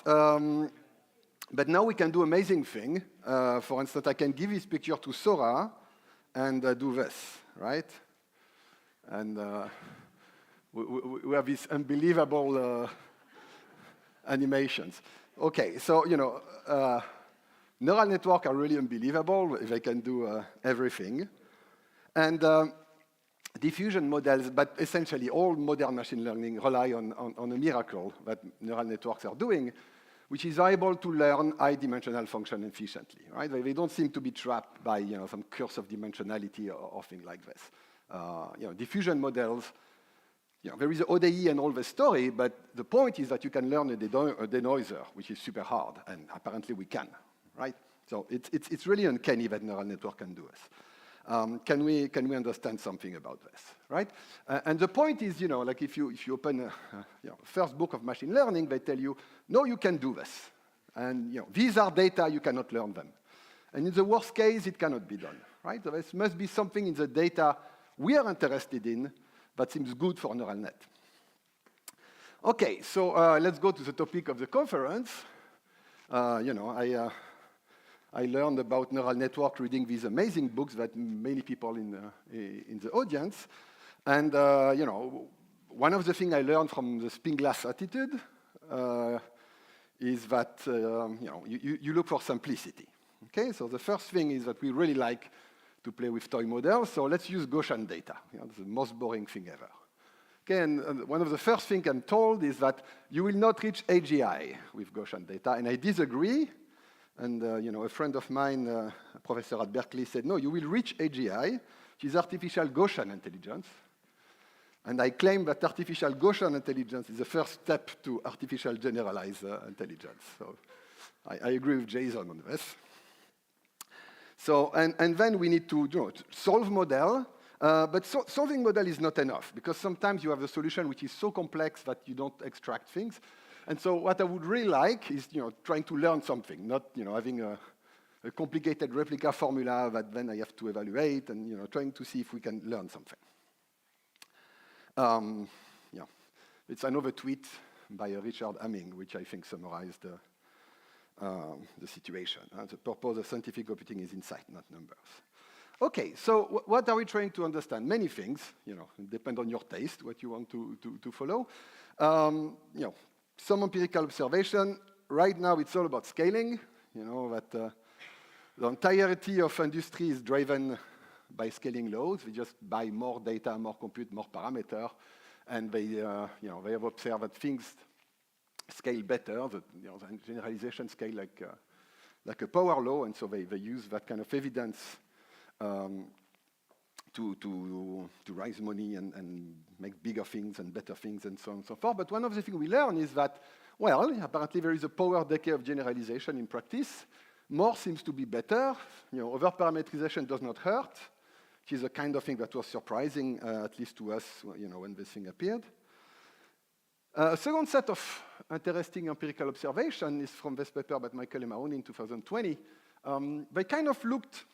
S12: But now we can do amazing thing. For instance, I can give this picture to Sora and do this, right? And we have these unbelievable animations. Okay, so, neural networks are really unbelievable. They can do everything. And diffusion models, but essentially all modern machine learning rely on a miracle that neural networks are doing, which is able to learn high-dimensional function efficiently, right? They don't seem to be trapped by some curse of dimensionality or things like this. Diffusion models, there is ODE and all the story, but the point is that you can learn a denoiser, which is super hard, and apparently we can, right? So it's really uncanny that neural network can do this. Can we understand something about this, right? And the point is, like if you open first book of machine learning, they tell you, no, you can do this. And these are data, you cannot learn them. And in the worst case, it cannot be done, right? So there must be something in the data we are interested in that seems good for a neural net. Okay, so let's go to the topic of the conference. I learned about neural network reading these amazing books that many people in the audience. And, one of the things I learned from the spin glass attitude is that, you look for simplicity. Okay, so the first thing is that we really like to play with toy models, so let's use Gaussian data. It's the most boring thing ever. Okay, and one of the first things I'm told is that you will not reach AGI with Gaussian data, and I disagree. And a friend of mine, a professor at Berkeley, said, no, you will reach AGI, which is artificial Gaussian intelligence. And I claim that artificial Gaussian intelligence is the first step to artificial generalized intelligence. So I agree with Jason on this. So, and then we need to solve model, but solving model is not enough, because sometimes you have a solution which is so complex that you don't extract things. And so what I would really like is, trying to learn something, not, having a complicated replica formula that then I have to evaluate, and, trying to see if we can learn something. It's another tweet by Richard Hamming, which I think summarized the situation. The purpose of scientific computing is insight, not numbers. Okay, so what are we trying to understand? Many things, depend on your taste, what you want to follow. Some empirical observation. Right now, it's all about scaling. That the entirety of industry is driven by scaling laws. We just buy more data, more compute, more parameter, and they have observed that things scale better. The generalization scale like a power law, and so they use that kind of evidence to raise money and make bigger things and better things and so on and so forth. But one of the things we learn is that, well, apparently there is a power decay of generalization in practice. More seems to be better. Over-parameterization does not hurt, which is a kind of thing that was surprising, at least to us, when this thing appeared. A second set of interesting empirical observation is from this paper by Michael and Mahoney in 2020. They kind of looked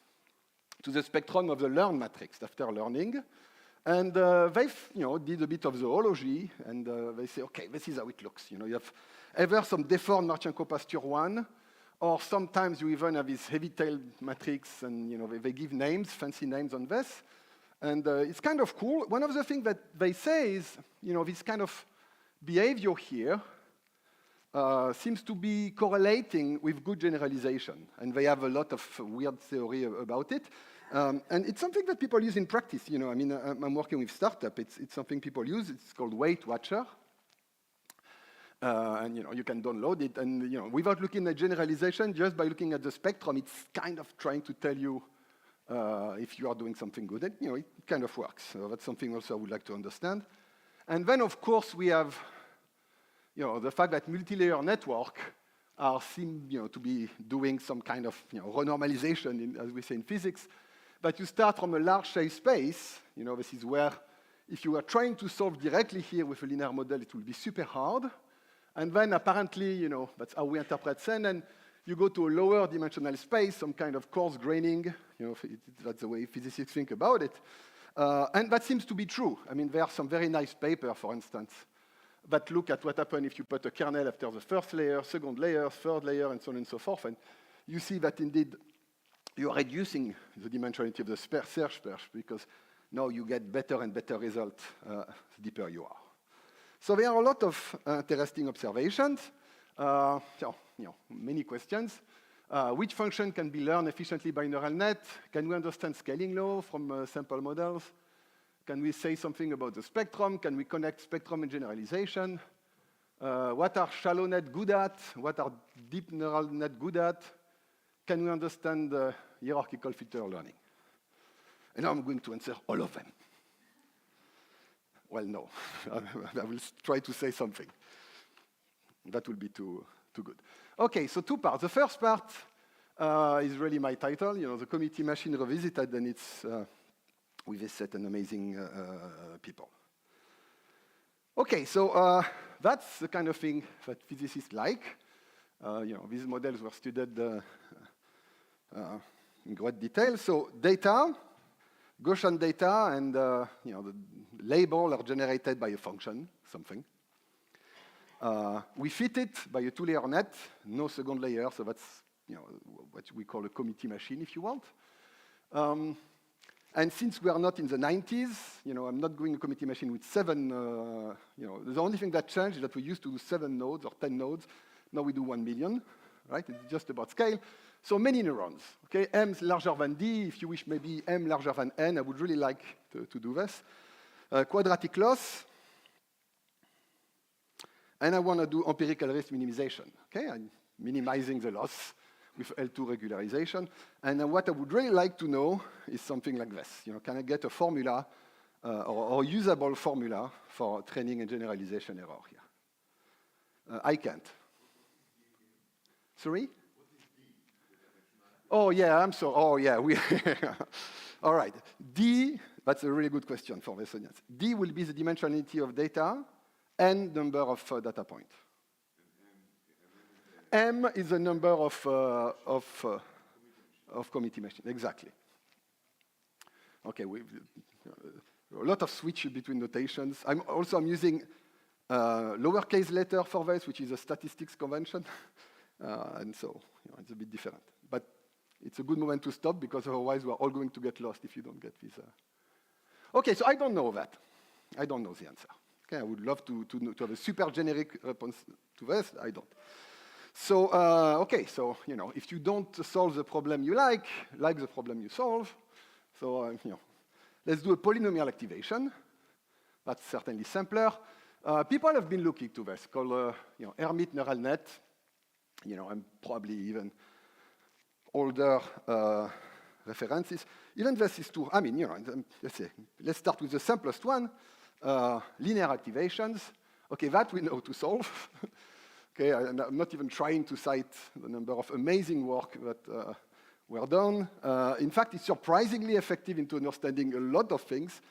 S12: to the spectrum of the learn matrix after learning. And they did a bit of zoology, and they say, okay, this is how it looks. You have either some deformed Marchenko pasture 1, or sometimes you even have this heavy-tailed matrix, and they give names, fancy names on this. And it's kind of cool. One of the things that they say is, this kind of behavior here seems to be correlating with good generalization. And they have a lot of weird theory about it. And it's something that people use in practice. I'm working with startup. It's something people use. It's called Weight Watcher. And you can download it. And without looking at generalization, just by looking at the spectrum, it's kind of trying to tell you if you are doing something good. And it kind of works. So that's something also I would like to understand. And then, of course, we have the fact that multi-layer network seem to be doing some kind of renormalization, as we say in physics. but you start from a large shape space. This is where, if you are trying to solve directly here with a linear model, it will be super hard. And then apparently, that's how we interpret Sen, and you go to a lower dimensional space, some kind of coarse graining. That's the way physicists think about it. And that seems to be true. I mean, there are some very nice papers, for instance, that look at what happens if you put a kernel after the first layer, second layer, third layer, and so on and so forth. And you see that indeed you are reducing the dimensionality of the search space because now you get better and better results the deeper you are. So there are a lot of interesting observations. Many questions. Which function can be learned efficiently by neural net? Can we understand scaling law from sample models? Can we say something about the spectrum? Can we connect spectrum and generalization? What are shallow net good at? What are deep neural net good at? Can we understand hierarchical filter learning? And now I'm going to answer all of them. Well, no. I will try to say something. That will be too good. Okay, so two parts. The first part is really my title, the committee machine revisited, and it's with a set and amazing people. Okay, so that's the kind of thing that physicists like. These models were studied in great detail. So data, Gaussian data, and the label are generated by a function, something. We fit it by a two-layer net, no second layer, so that's what we call a committee machine, if you want. And since we are not in the 90s, I'm not doing a committee machine with 7. The only thing that changed is that we used to do 7 nodes or 10 nodes. Now we do 1 million, right? It's just about scale. So many neurons, okay? M is larger than D. If you wish, maybe M larger than N. I would really like to do this. Quadratic loss. And I want to do empirical risk minimization, okay? I'm minimizing the loss with L2 regularization. And what I would really like to know is something like this. Can I get a formula or usable formula for training and generalization error here? I can't. Sorry? Oh, yeah, I'm sorry. Oh, yeah. All right. D, that's a really good question for this audience. D will be the dimensionality of data and number of data points. M is the number of committee machines. Exactly. Okay, a lot of switch between notations. I'm using lowercase letter for this, which is a statistics convention. And so it's a bit different. But it's a good moment to stop because otherwise we're all going to get lost if you don't get this. Okay, so I don't know that. I don't know the answer. Okay, I would love to have a super generic response to this. I don't. So, okay, so, if you don't solve the problem you like the problem you solve, so, let's do a polynomial activation. That's certainly simpler. People have been looking to this, called, Hermite neural net. I'm probably even older references. Even this is too, let's start with the simplest one, linear activations. Okay, that we know to solve. Okay, I'm not even trying to cite the number of amazing work that were done. In fact, it's surprisingly effective into understanding a lot of things.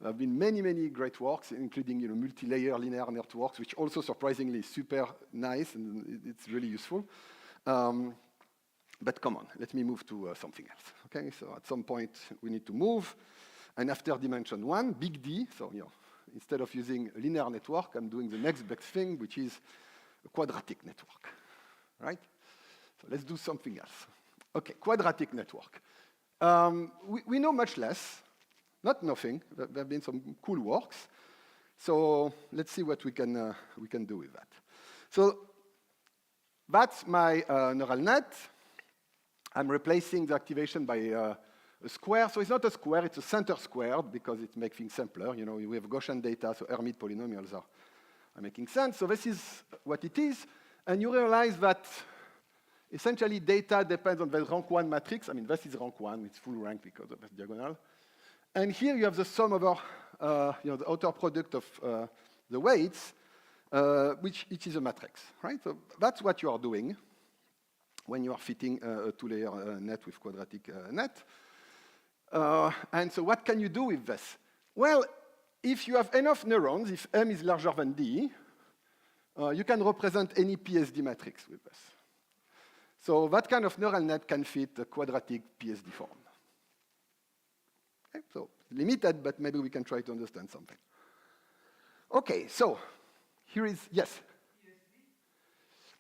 S12: There have been many, many great works, including multi-layer linear networks, which also surprisingly is super nice, and it's really useful. But come on, let me move to something else. Okay, so at some point we need to move, and after dimension 1, big D. So instead of using a linear network, I'm doing the next best thing, which is a quadratic network, right? So let's do something else. Okay, quadratic network. We know much less, not nothing. There have been some cool works. So let's see what we can do with that. So that's my neural net. I'm replacing the activation by a square. So it's not a square, it's a center squared because it makes things simpler. We have Gaussian data, so Hermite polynomials are making sense. So this is what it is. And you realize that essentially data depends on the rank 1 matrix. I mean, this is rank 1, it's full rank because of this diagonal. And here you have the sum over the outer product of the weights, which is a matrix, right? So that's what you are doing when you are fitting a two-layer net with quadratic net. And so what can you do with this? Well, if you have enough neurons, if M is larger than D, you can represent any PSD matrix with this. So that kind of neural net can fit a quadratic PSD form. Okay, so limited, but maybe we can try to understand something. Okay, so here is, yes?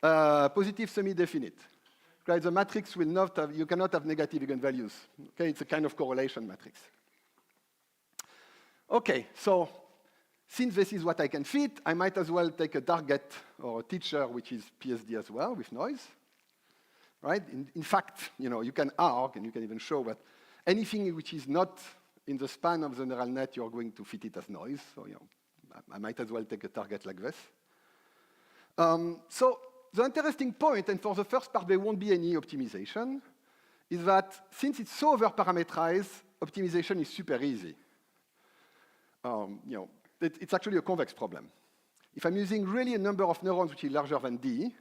S12: Positive semi-definite. Right, the matrix will not have, you cannot have negative eigenvalues. Okay, it's a kind of correlation matrix. Okay, so since this is what I can fit, I might as well take a target or a teacher which is PSD as well with noise. Right? In fact, you can argue and you can even show that anything which is not in the span of the neural net, you're going to fit it as noise. So I might as well take a target like this. So the interesting point, and for the first part there won't be any optimization, is that since it's so overparameterized, optimization is super easy. It's actually a convex problem. If I'm using really a number of neurons which is larger than D,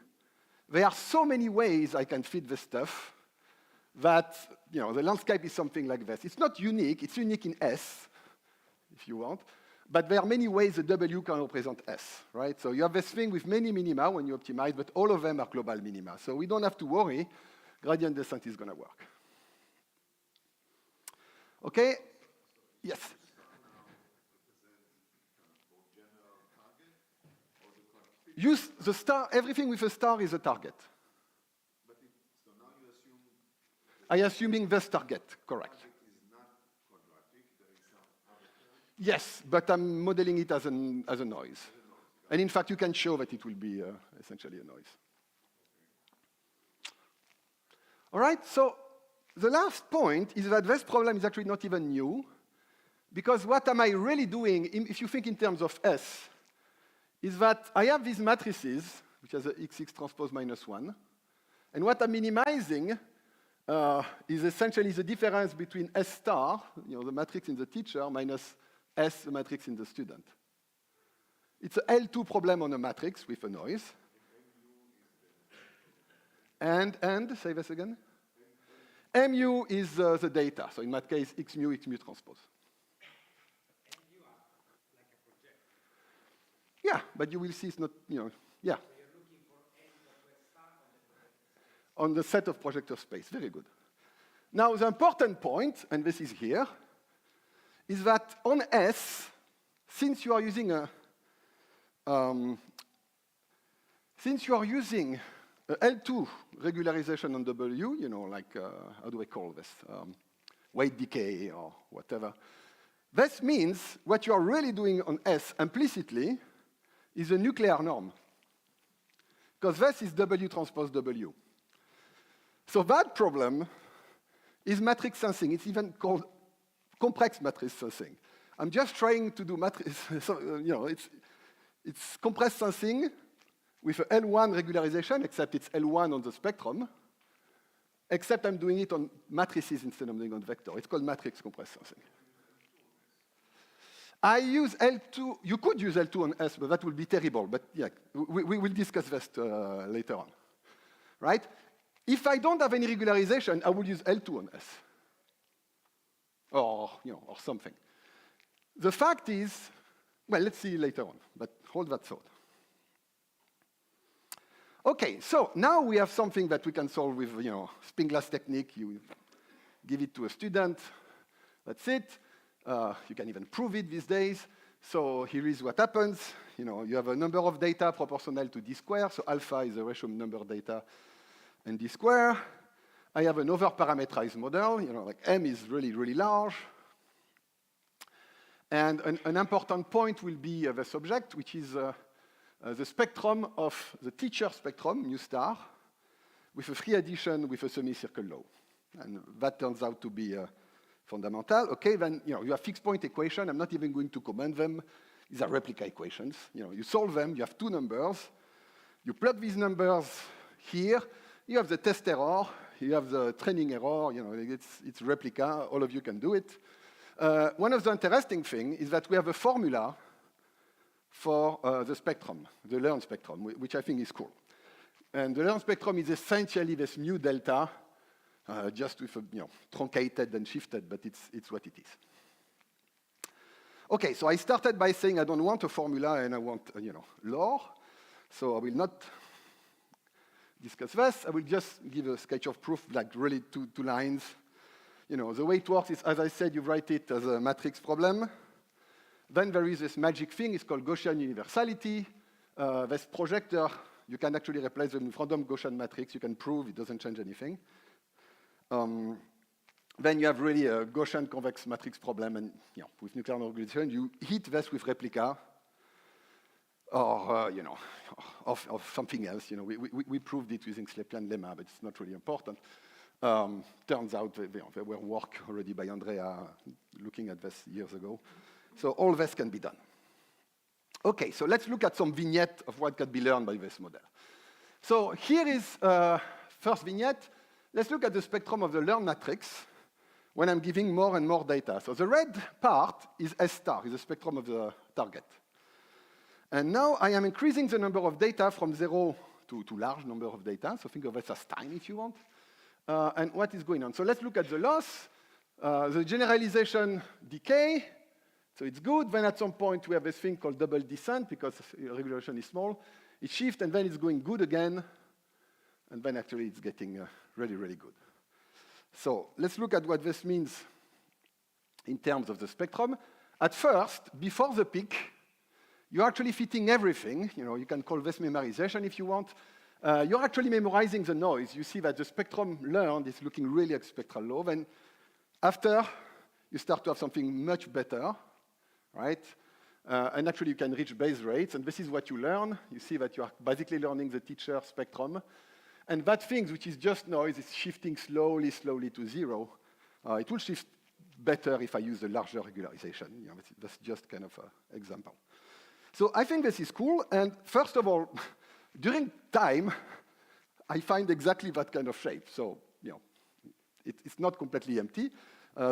S12: there are so many ways I can fit this stuff that the landscape is something like this. It's not unique. It's unique in S, if you want. But there are many ways the W can represent S, right? So you have this thing with many minima when you optimize, but all of them are global minima. So we don't have to worry. Gradient descent is going to work. Okay? Yes? Use the star, everything with a star is a target.
S6: So now you assume...
S12: I'm assuming this target, correct.
S6: Is not quadratic, there is some other term.
S12: Yes, but I'm modeling it as a noise. And in fact, you can show that it will be essentially a noise. All right, so the last point is that this problem is actually not even new, because what am I really doing, if you think in terms of S, is that I have these matrices, which has a XX transpose minus 1, and what I'm minimizing is essentially the difference between S star, the matrix in the teacher, minus S, the matrix in the student. It's a L2 problem on a matrix with a noise. And say this again? Mu is the data, so in that case, X mu transpose. Yeah, but you will see it's not, yeah. So you're looking for on the set of projector space. Very good. Now, the important point, and this is here, is that on S, since you are using a L2 regularization on W, like, how do I call this? Weight decay or whatever. This means what you are really doing on S implicitly is a nuclear norm. Because this is W transpose W. So that problem is matrix sensing. It's even called complex matrix sensing. I'm just trying to do matrix, so, it's compressed sensing with a L1 regularization, except it's L1 on the spectrum, except I'm doing it on matrices instead of doing on vector. It's called matrix compressed sensing. I use L2, you could use L2 on S, but that would be terrible. But yeah, we will discuss this later on, right? If I don't have any regularization, I would use L2 on S, or something. The fact is, well, let's see later on, but hold that thought. Okay, so now we have something that we can solve with, spin glass technique. You give it to a student, that's it. You can even prove it these days. So here is what happens. You have a number of data proportional to D square. So alpha is the ratio of number of data and D square. I have an over-parameterized model. Like M is really, really large. And an important point will be this object, which is the spectrum of the teacher spectrum, mu star, with a free addition with a semicircle law. And that turns out to be fundamental. Okay, then you have fixed point equation. I'm not even going to comment them. These are replica equations. You solve them. You have two numbers. You plot these numbers here. You have the test error. You have the training error. It's replica. All of you can do it. One of the interesting things is that we have a formula for the spectrum, the learned spectrum, which I think is cool. And the learned spectrum is essentially this mu delta just with a, truncated and shifted, but it's what it is. Okay, so I started by saying I don't want a formula and I want, law. So I will not discuss this. I will just give a sketch of proof, like really two lines. The way it works is, as I said, you write it as a matrix problem. Then there is this magic thing, it's called Gaussian universality. This projector, you can actually replace them with random Gaussian matrix. You can prove it doesn't change anything. Then you have really a Gaussian convex matrix problem, and with nuclear normalization, you hit this with replica, or of something else. We proved it using Slepian lemma, but it's not really important. Turns out there were work already by Andrea looking at this years ago. So all this can be done. Okay, so let's look at some vignette of what can be learned by this model. So here is first vignette. Let's look at the spectrum of the learned matrix when I'm giving more and more data. So the red part is S star, is the spectrum of the target. And now I am increasing the number of data from 0 to large number of data. So think of it as time if you want. And what is going on? So let's look at the loss. The generalization decay. So it's good. Then at some point, we have this thing called double descent because regulation is small. It shifts, and then it's going good again. And then actually, it's getting really, really good. So let's look at what this means in terms of the spectrum. At first, before the peak, you're actually fitting everything. You can call this memorization if you want. You're actually memorizing the noise. You see that the spectrum learned is looking really at spectral law. Then after, you start to have something much better, right? And actually, you can reach base rates. And this is what you learn. You see that you are basically learning the teacher spectrum. And that thing, which is just noise, is shifting slowly to 0. It will shift better if I use a larger regularization. That's just kind of an example. So I think this is cool. And first of all, during time, I find exactly that kind of shape. So it's not completely empty.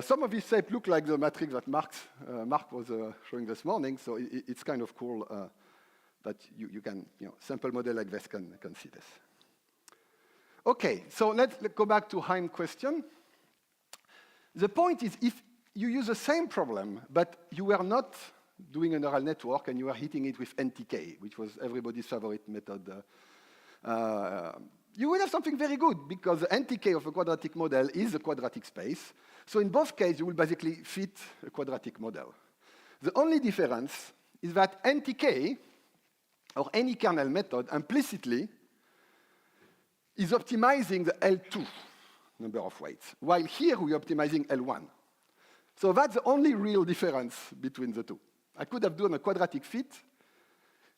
S12: Some of these shapes look like the matrix that Mark was showing this morning. So it's kind of cool that you can, sample model like this can see this. Okay, so let's go back to Heim's question. The point is, if you use the same problem, but you were not doing a neural network and you are hitting it with NTK, which was everybody's favorite method, you will have something very good because the NTK of a quadratic model is a quadratic space. So in both cases, you will basically fit a quadratic model. The only difference is that NTK, or any kernel method, implicitly is optimizing the L2 number of weights, while here we're optimizing L1. So that's the only real difference between the two. I could have done a quadratic fit.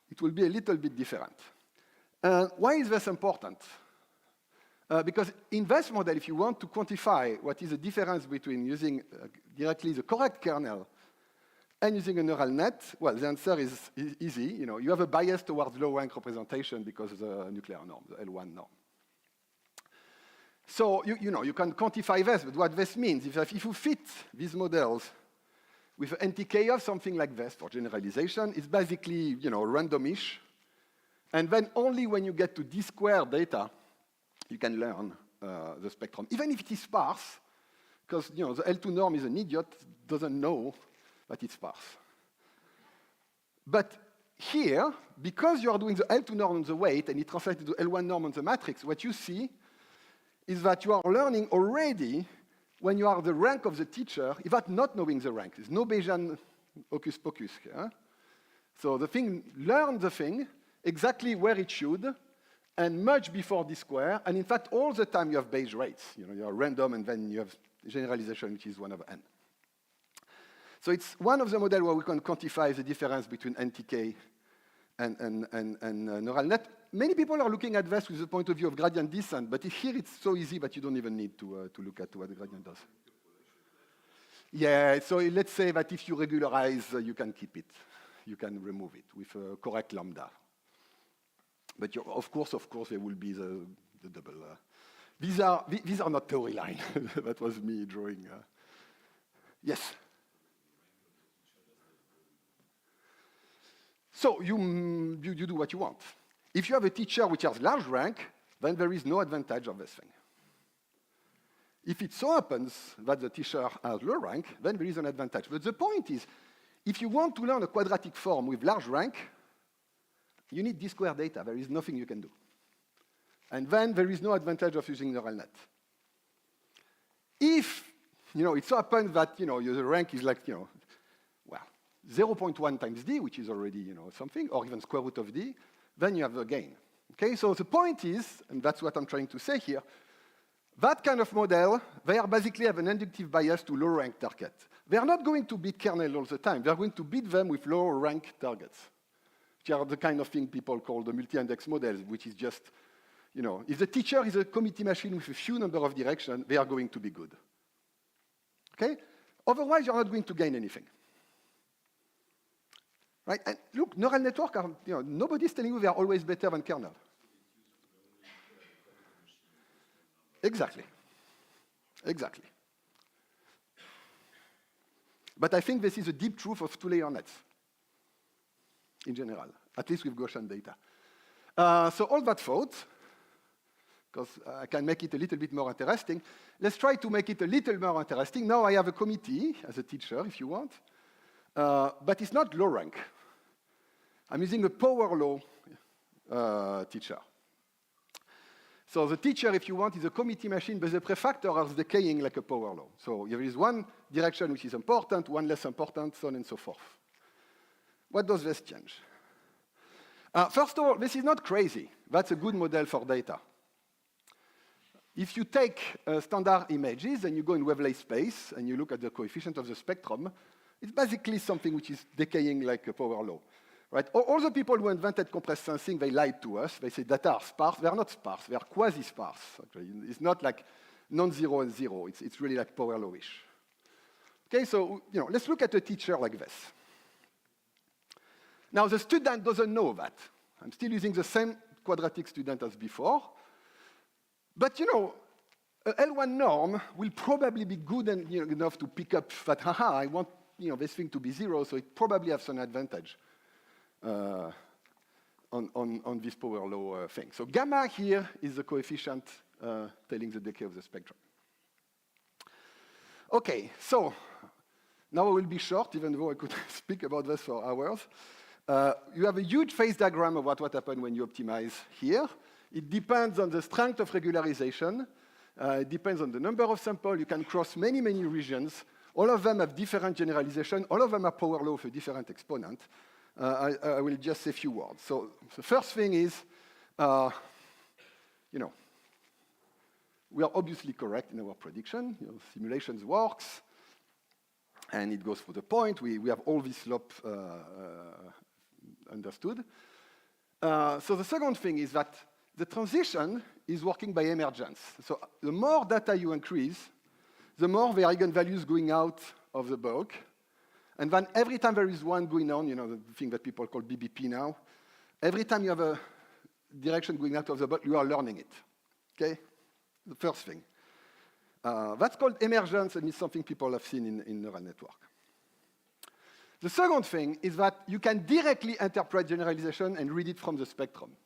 S12: It will be a little bit different. Why is this important? Because in this model, if you want to quantify what is the difference between using directly the correct kernel and using a neural net, well, the answer is easy. You have a bias towards low-rank representation because of the nuclear norm, the L1 norm. So you can quantify this, but what this means is that if you fit these models with an NTK of something like this for generalization, it's basically randomish. And then only when you get to d-squared data, you can learn the spectrum, even if it is sparse, because the L2 norm is an idiot, doesn't know that it's sparse. But here, because you are doing the L2 norm on the weight and it translates to L1 norm on the matrix, what you see is that you are learning already when you are the rank of the teacher, without not knowing the rank. There's no Bayesian hocus pocus here. So the thing learns the thing exactly where it should, and much before d square. And in fact, all the time you have Bayes rates. You are random, and then you have generalization, which is 1 over n. So it's one of the models where we can quantify the difference between NTK and neural net. Many people are looking at this with the point of view of gradient descent, but here it's so easy that you don't even need to look at what the gradient does. Yeah, so let's say that if you regularize, you can keep it. You can remove it with a correct lambda. But of course, there will be the double. These are not theory line. That was me drawing. Yes? So you do what you want. If you have a teacher which has large rank, then there is no advantage of this thing. If it so happens that the teacher has low rank, then there is an advantage. But the point is, if you want to learn a quadratic form with large rank, you need d-squared data. There is nothing you can do. And then there is no advantage of using neural net. If it so happens that your rank is like 0.1 times d, which is already something, or even square root of d, then you have a gain. Okay, so the point is, and that's what I'm trying to say here, that kind of model, they are basically have an inductive bias to low-rank targets. They are not going to beat kernel all the time. They are going to beat them with low-rank targets, which are the kind of thing people call the multi-index models, which is just, if the teacher is a committee machine with a few number of directions, they are going to be good. Okay? Otherwise, you're not going to gain anything. Right? And look, neural networks are, nobody's telling you they are always better than kernel. Exactly. Exactly. But I think this is a deep truth of two-layer nets in general, at least with Gaussian data. So all that thought, because I can make it a little bit more interesting, let's try to make it a little more interesting. Now I have a committee as a teacher, if you want, but it's not low rank. I'm using a power law teacher. So the teacher, if you want, is a committee machine, but the prefactor is decaying like a power law. So there is one direction which is important, one less important, so on and so forth. What does this change? First of all, this is not crazy. That's a good model for data. If you take standard images and you go in wavelength space and you look at the coefficient of the spectrum, it's basically something which is decaying like a power law. Right? All the people who invented compressed sensing, they lied to us. They say data are sparse. They are not sparse. They are quasi-sparse. Actually. It's not like non-zero and zero. It's really like power law-ish. Okay, so let's look at a teacher like this. Now, the student doesn't know that. I'm still using the same quadratic student as before. But, a L1 norm will probably be good enough to pick up that, I want this thing to be zero, so it probably has some advantage. On this power law thing. So gamma here is the coefficient telling the decay of the spectrum. Okay, so now I will be short, even though I could speak about this for hours. You have a huge phase diagram of what happened when you optimize here. It depends on the strength of regularization. It depends on the number of samples. You can cross many, many regions. All of them have different generalization. All of them are power law of a different exponent. I will just say a few words. So the first thing is, we are obviously correct in our prediction. Simulations works, and it goes for the point. We have all this slope understood. So the second thing is that the transition is working by emergence. So the more data you increase, the more the eigenvalues going out of the bulk. And then every time there is one going on, the thing that people call BBP now, every time you have a direction going out of the bulk, you are learning it. Okay? The first thing. That's called emergence, and it's something people have seen in neural network. The second thing is that you can directly interpret generalization and read it from the spectrum.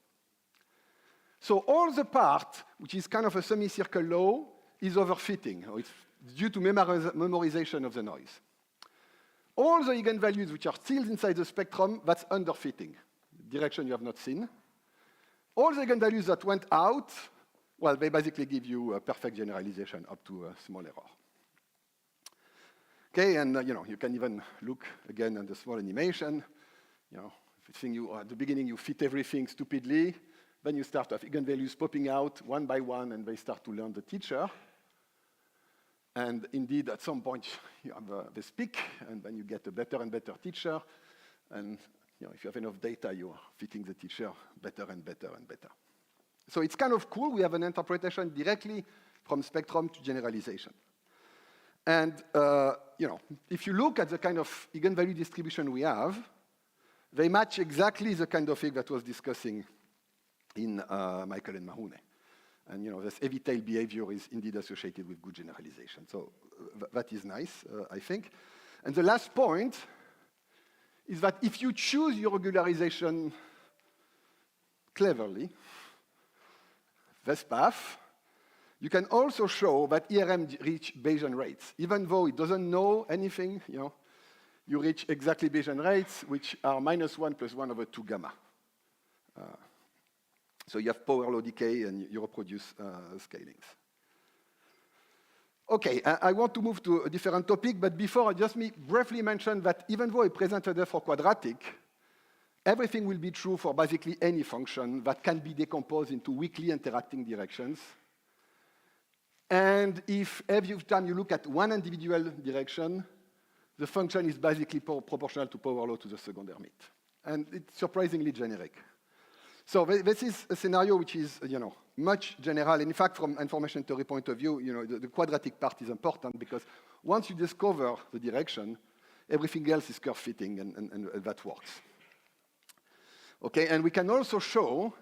S12: So all the part, which is kind of a semicircle law, is overfitting. Or it's due to memorization of the noise. All the eigenvalues which are still inside the spectrum, that's underfitting, direction you have not seen. All the eigenvalues that went out, well, they basically give you a perfect generalization up to a small error. Okay, and you can even look again at the small animation. At the beginning you fit everything stupidly, then you start to have eigenvalues popping out one by one, and they start to learn the teacher. And indeed, at some point, you have this peak, and then you get a better and better teacher. And if you have enough data, you are fitting the teacher better and better and better. So it's kind of cool. We have an interpretation directly from spectrum to generalization. And if you look at the kind of eigenvalue distribution we have, they match exactly the kind of thing that was discussing in Michael and Mahoney. And this heavy tail behavior is indeed associated with good generalization. So that is nice, I think. And the last point is that if you choose your regularization cleverly, this path, You can also show that ERM reach Bayesian rates. Even though it doesn't know anything, you reach exactly Bayesian rates, which are -1 + 1/2 gamma. So you have power law decay and you reproduce scalings. Okay, I want to move to a different topic, but before, just me briefly mention that even though I presented it for quadratic, everything will be true for basically any function that can be decomposed into weakly interacting directions. And if every time you look at one individual direction, the function is basically proportional to power law to the second Hermite. And it's surprisingly generic. So this is a scenario which is, much general. In fact, from information theory point of view, the quadratic part is important because once you discover the direction, everything else is curve fitting, and that works. Okay, and we can also show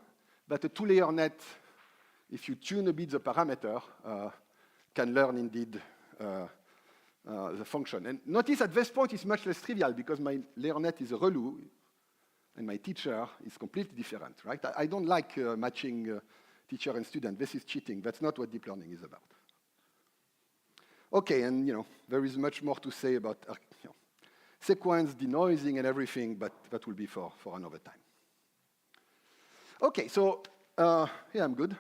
S12: that a two-layer net, if you tune a bit the parameter, can learn indeed the function. And notice at this point it's much less trivial because my layer net is a ReLU, and my teacher is completely different, right? I don't like matching teacher and student. This is cheating. That's not what deep learning is about. Okay, and there is much more to say about sequence, denoising, and everything, but that will be for another time. Okay, so I'm good.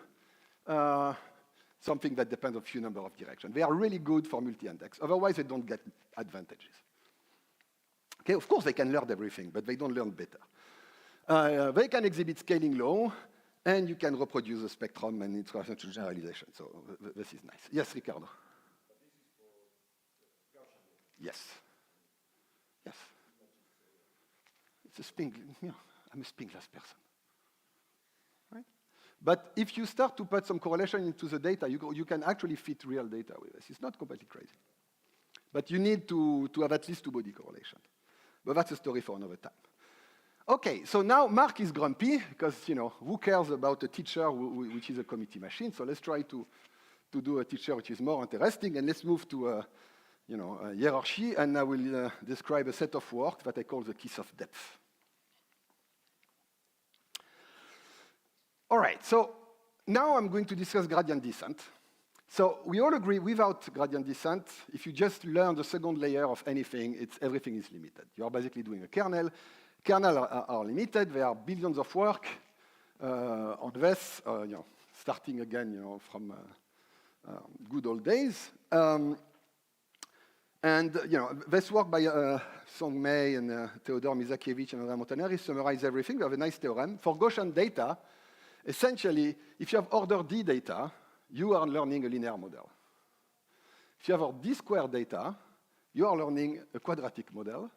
S12: Something that depends on a few number of directions. They are really good for multi-index. Otherwise, they don't get advantages. Okay, of course, they can learn everything, but they don't learn better. They can exhibit scaling law, and you can reproduce the spectrum and its relation to generalization. So this is nice. Yes, Ricardo? Yes. Yes. It's a spin. I'm a spin-glass person. Right? But if you start to put some correlation into the data, you can actually fit real data with this. It's not completely crazy. But you need to have at least two-body correlation. But that's a story for another time. Okay, so now Mark is grumpy because, who cares about a teacher which is a committee machine? So let's try to do a teacher which is more interesting, and let's move to a hierarchy, and I will describe a set of work that I call the kiss of depth. All right, so now I'm going to discuss gradient descent. So we all agree without gradient descent, if you just learn the second layer of anything, everything is limited. You are basically doing a kernel. Kernels are limited. There are billions of work on this, starting again, from good old days. This work by Song Mei and Theodore Mizakiewicz and Andrea Montanari summarize everything. We have a nice theorem. For Gaussian data, essentially, if you have order D data, you are learning a linear model. If you have D-squared data, you are learning a quadratic model.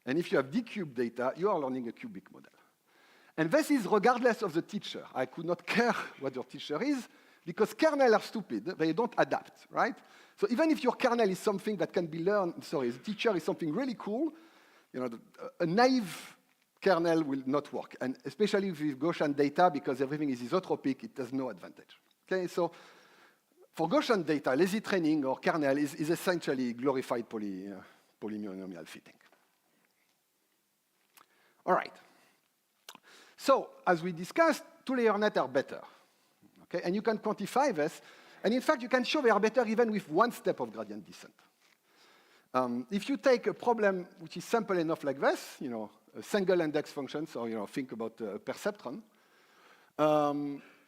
S12: And if you have D-cubed data, you are learning a cubic model. And this is regardless of the teacher. I could not care what your teacher is, because kernels are stupid. They don't adapt, right? So even if your kernel is something that can be learned, the teacher is something really cool, a naive kernel will not work. And especially with Gaussian data, because everything is isotropic, it has no advantage. Okay, so for Gaussian data, lazy training or kernel is essentially glorified polynomial fitting. All right. So as we discussed, two-layer nets are better. Okay, and you can quantify this. And in fact, you can show they are better even with one step of gradient descent. If you take a problem which is simple enough like this, a single index function, so think about a perceptron,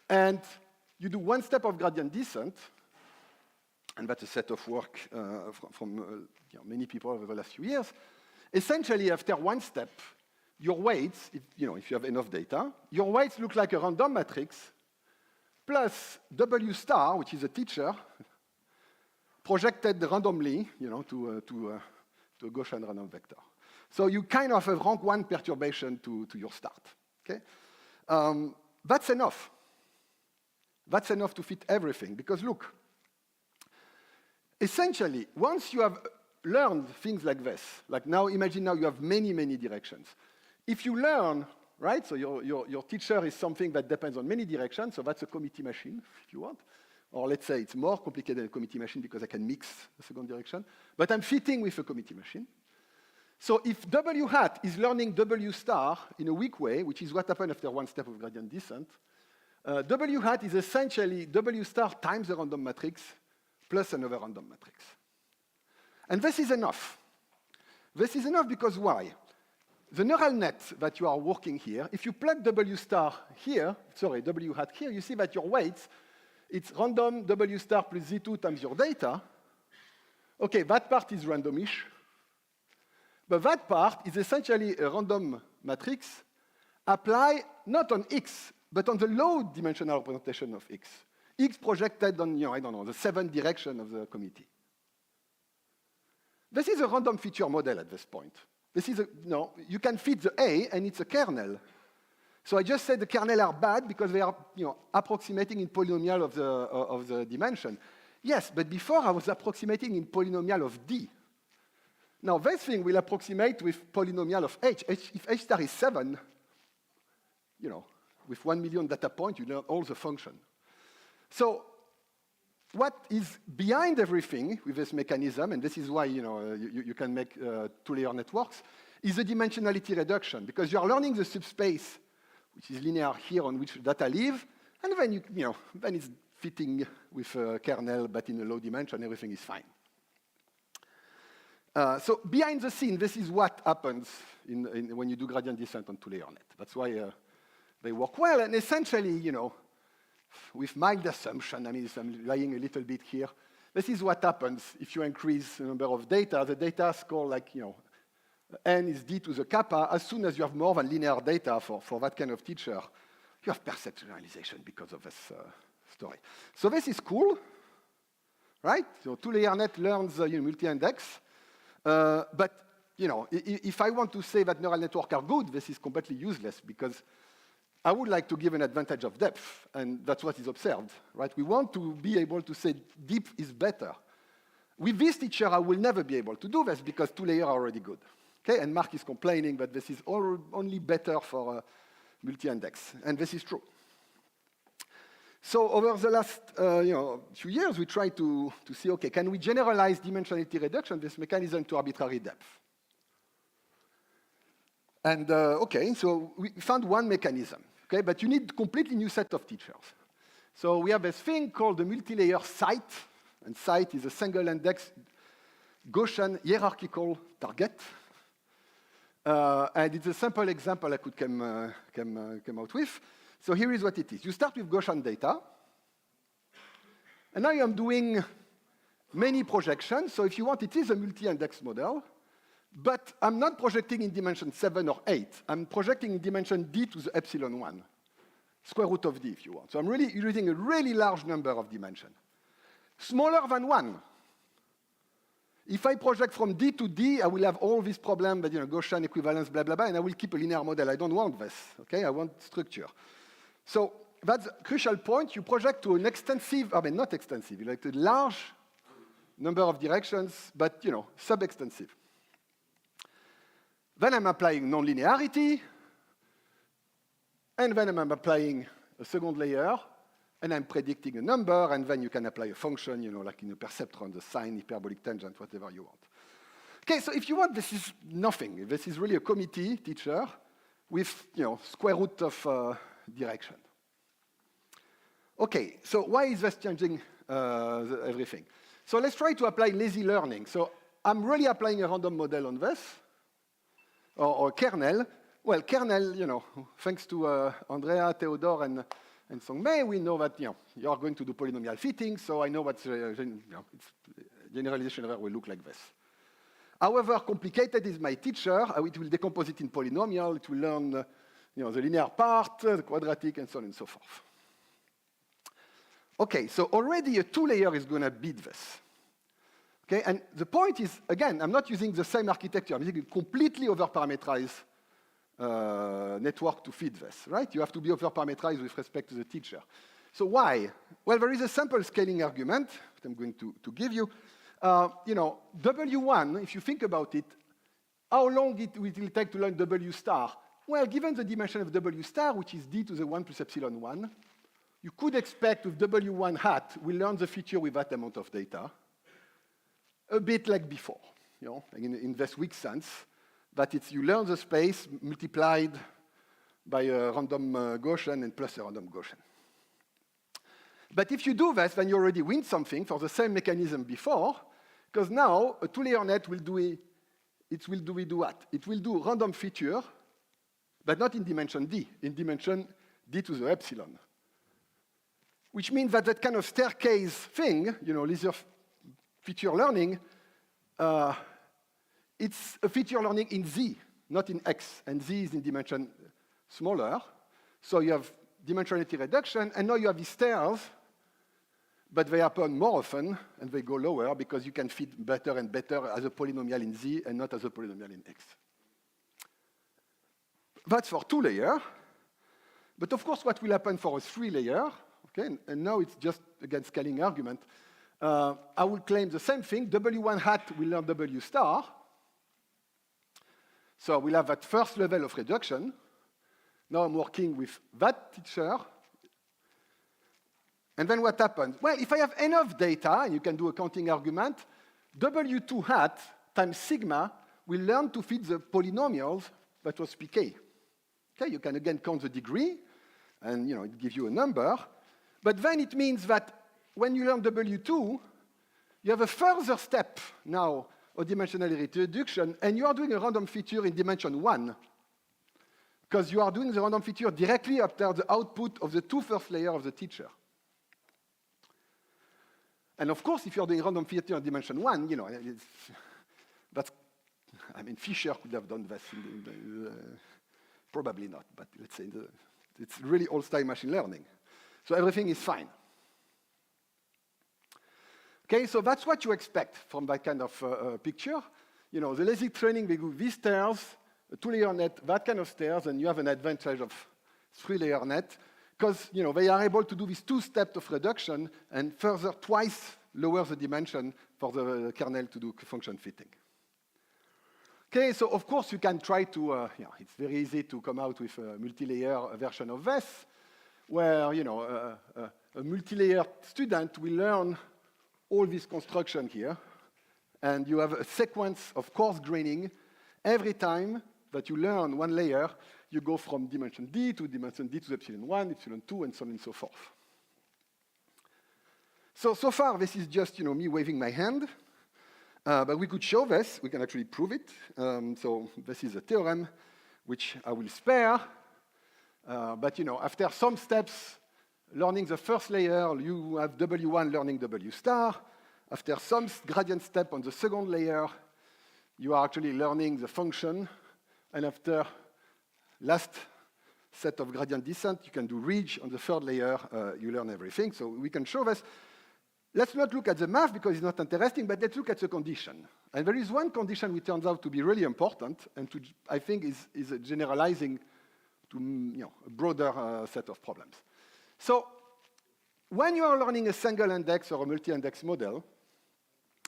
S12: and you do one step of gradient descent, and that's a set of work from many people over the last few years. Essentially, after one step, your weights, if you have enough data, your weights look like a random matrix plus W star, which is a teacher, projected randomly, to a Gaussian random vector. So you kind of have rank 1 perturbation to your start. Okay, that's enough. That's enough to fit everything. Because look, essentially, once you have learned things like this, like now, imagine now you have many, many directions. If you learn, right, so your teacher is something that depends on many directions, so that's a committee machine, if you want. Or let's say it's more complicated than a committee machine because I can mix the second direction. But I'm fitting with a committee machine. So if W hat is learning W star in a weak way, which is what happened after one step of gradient descent, W hat is essentially W star times the random matrix plus another random matrix. And this is enough. This is enough because why? The neural net that you are working here, if you plug W star here, sorry, W hat here, you see that your weights, it's random W star plus Z2 times your data. Okay, that part is randomish. But that part is essentially a random matrix applied not on X, but on the low-dimensional representation of X. X projected on, I don't know, the 7th direction of the committee. This is a random feature model at this point. This is you can fit the A, and it's a kernel. So I just said the kernel are bad because they are, approximating in polynomial of the dimension. Yes, but before I was approximating in polynomial of D. Now this thing will approximate with polynomial of H. If H star is 7, with 1 million data points, you learn all the function. So what is behind everything with this mechanism, and this is why you can make two-layer networks, is the dimensionality reduction, because you are learning the subspace, which is linear here on which data live, and then then it's fitting with a kernel, but in a low dimension, everything is fine. So behind the scene, this is what happens when you do gradient descent on two-layer net. That's why they work well, and essentially, with mild assumption, I'm lying a little bit here, this is what happens if you increase the number of data. The data score, like, n is d to the kappa. As soon as you have more than linear data for that kind of teacher, you have percept generalization because of this story. So this is cool, right? So two-layer net learns multi-index. But if I want to say that neural networks are good, this is completely useless because I would like to give an advantage of depth, and that's what is observed, right? We want to be able to say deep is better. With this teacher, I will never be able to do this because two-layer are already good. Okay, and Mark is complaining that this is only better for multi-index, and this is true. So over the last few years, we tried to see, okay, can we generalize dimensionality reduction, this mechanism, to arbitrary depth? And okay, so we found one mechanism, okay, but you need a completely new set of teachers. So we have this thing called the multi-layer site, and site is a single index Gaussian hierarchical target. And it's a simple example I could come out with. So here is what it is. You start with Gaussian data. And now I'm doing many projections. So if you want, it is a multi-index model. But I'm not projecting in dimension 7 or 8. I'm projecting in dimension d to the epsilon 1, square root of d, if you want. So I'm really using a really large number of dimensions. Smaller than 1. If I project from D to D, I will have all these problems, but Gaussian equivalence, blah, blah, blah, and I will keep a linear model. I don't want this, okay? I want structure. So that's a crucial point. You project to an extensive, not extensive, you like a large number of directions, but, sub-extensive. Then I'm applying nonlinearity, and then I'm applying a second layer, and I'm predicting a number, and then you can apply a function, like in a perceptron, the sine, hyperbolic tangent, whatever you want. Okay, so if you want, this is nothing. This is really a committee teacher with, square root of direction. Okay, so why is this changing everything? So let's try to apply lazy learning. So I'm really applying a random model on this, or kernel. Well, kernel, thanks to Andrea, Theodore, and Songmei, we know that you are going to do polynomial fitting, so I know that generalization error will look like this. However complicated is my teacher, it will decompose it in polynomial, it will learn the linear part, the quadratic, and so on and so forth. Okay, so already a two-layer is going to beat this. Okay, and the point is, again, I'm not using the same architecture, I'm using a completely over-parameterized network to feed this, right? You have to be over-parameterized with respect to the teacher. So why? Well, there is a simple scaling argument that I'm going to give you. W1, if you think about it, how long it will take to learn W star? Well, given the dimension of W star, which is d to the 1 plus epsilon 1, you could expect with W1 hat, we'll learn the feature with that amount of data, a bit like before, in this weak sense, that it's you learn the space multiplied by a random Gaussian and plus a random Gaussian. But if you do this, then you already win something for the same mechanism before, because now a two-layer net will do what? It will do random feature, but not in dimension d, in dimension d to the epsilon. Which means that that kind of staircase thing, linear feature learning, it's a feature learning in z, not in x, and z is in dimension smaller. So you have dimensionality reduction, and now you have these stairs, but they happen more often, and they go lower because you can fit better and better as a polynomial in z and not as a polynomial in x. That's for two-layer. But of course, what will happen for a three-layer, okay, and now it's just, again, scaling argument, I will claim the same thing. W1 hat will learn W star. So we'll have that first level of reduction. Now I'm working with that teacher. And then what happens? Well, if I have enough data, and you can do a counting argument, W2 hat times sigma will learn to fit the polynomials that was pk. Okay, you can again count the degree, and it gives you a number. But then it means that when you learn W2, you have a further step now of dimensionality reduction, and you are doing a random feature in dimension 1, because you are doing the random feature directly after the output of the two first layers of the teacher. And of course, if you're doing random feature in dimension 1, Fisher could have done that. Probably not, but let's say it's really old-style machine learning. So everything is fine. Okay, so that's what you expect from that kind of picture. The lazy training, they do these stairs, a two-layer net, that kind of stairs, and you have an advantage of three-layer net, because they are able to do this two steps of reduction and further twice lower the dimension for the kernel to do function fitting. Okay, so of course you can try to, it's very easy to come out with a multi-layer version of this, where a multi-layer student will learn all this construction here, and you have a sequence of coarse graining. Every time that you learn one layer, you go from dimension d to dimension d to epsilon 1, epsilon 2, and so on and so forth. So far, this is just me waving my hand. But we could show this. We can actually prove it. So this is a theorem which I will spare. But after some steps, learning the first layer, you have W1 learning W star. After some gradient step on the second layer, you are actually learning the function. And after last set of gradient descent, you can do ridge. On the third layer, you learn everything. So we can show this. Let's not look at the math because it's not interesting, but let's look at the condition. And there is one condition which turns out to be really important and I think is generalizing to a broader set of problems. So when you are learning a single index or a multi-index model,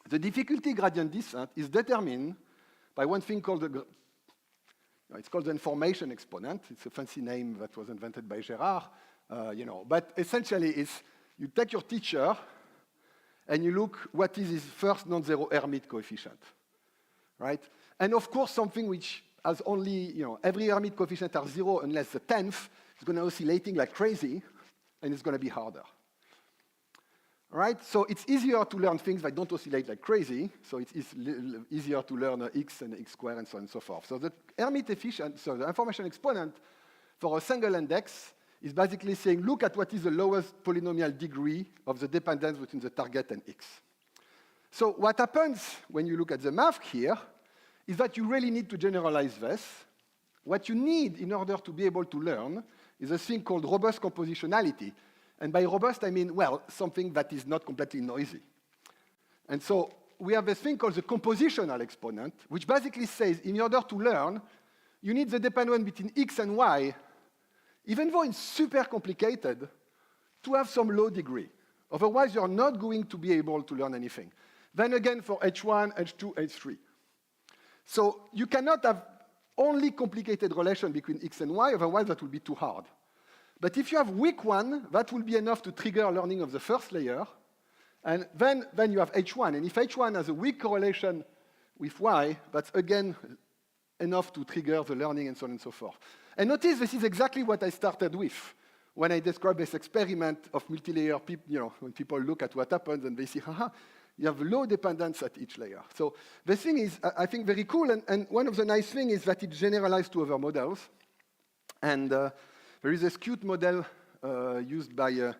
S12: the difficulty gradient descent is determined by one thing called it's called the information exponent. It's a fancy name that was invented by Gerard, but essentially it's you take your teacher and you look what is his first non-zero Hermite coefficient, right? And of course, something which has only, every Hermite coefficient are 0 unless the 10th is going to oscillating like crazy, and it's going to be harder. All right? So it's easier to learn things that don't oscillate like crazy, so it's easier to learn x and x squared and so on and so forth. So the Hermite efficient, so the information exponent for a single index is basically saying, look at what is the lowest polynomial degree of the dependence between the target and x. So what happens when you look at the math here is that you really need to generalize this. What you need in order to be able to learn is a thing called robust compositionality. And by robust, I mean, well, something that is not completely noisy. And so we have a thing called the compositional exponent, which basically says, in order to learn, you need the dependence between x and y, even though it's super complicated, to have some low degree. Otherwise, you're not going to be able to learn anything. Then again, for H1, H2, H3. So you cannot have only complicated relation between x and y, otherwise that will be too hard. But if you have weak one, that will be enough to trigger learning of the first layer. And then you have H1. And if H1 has a weak correlation with y, that's again enough to trigger the learning and so on and so forth. And notice this is exactly what I started with. when I describe this experiment of multi-layer, when people look at what happens and they see, haha, you have low dependence at each layer. So the thing is, I think, very cool. And one of the nice things is that it's generalized to other models. And there is this cute model used by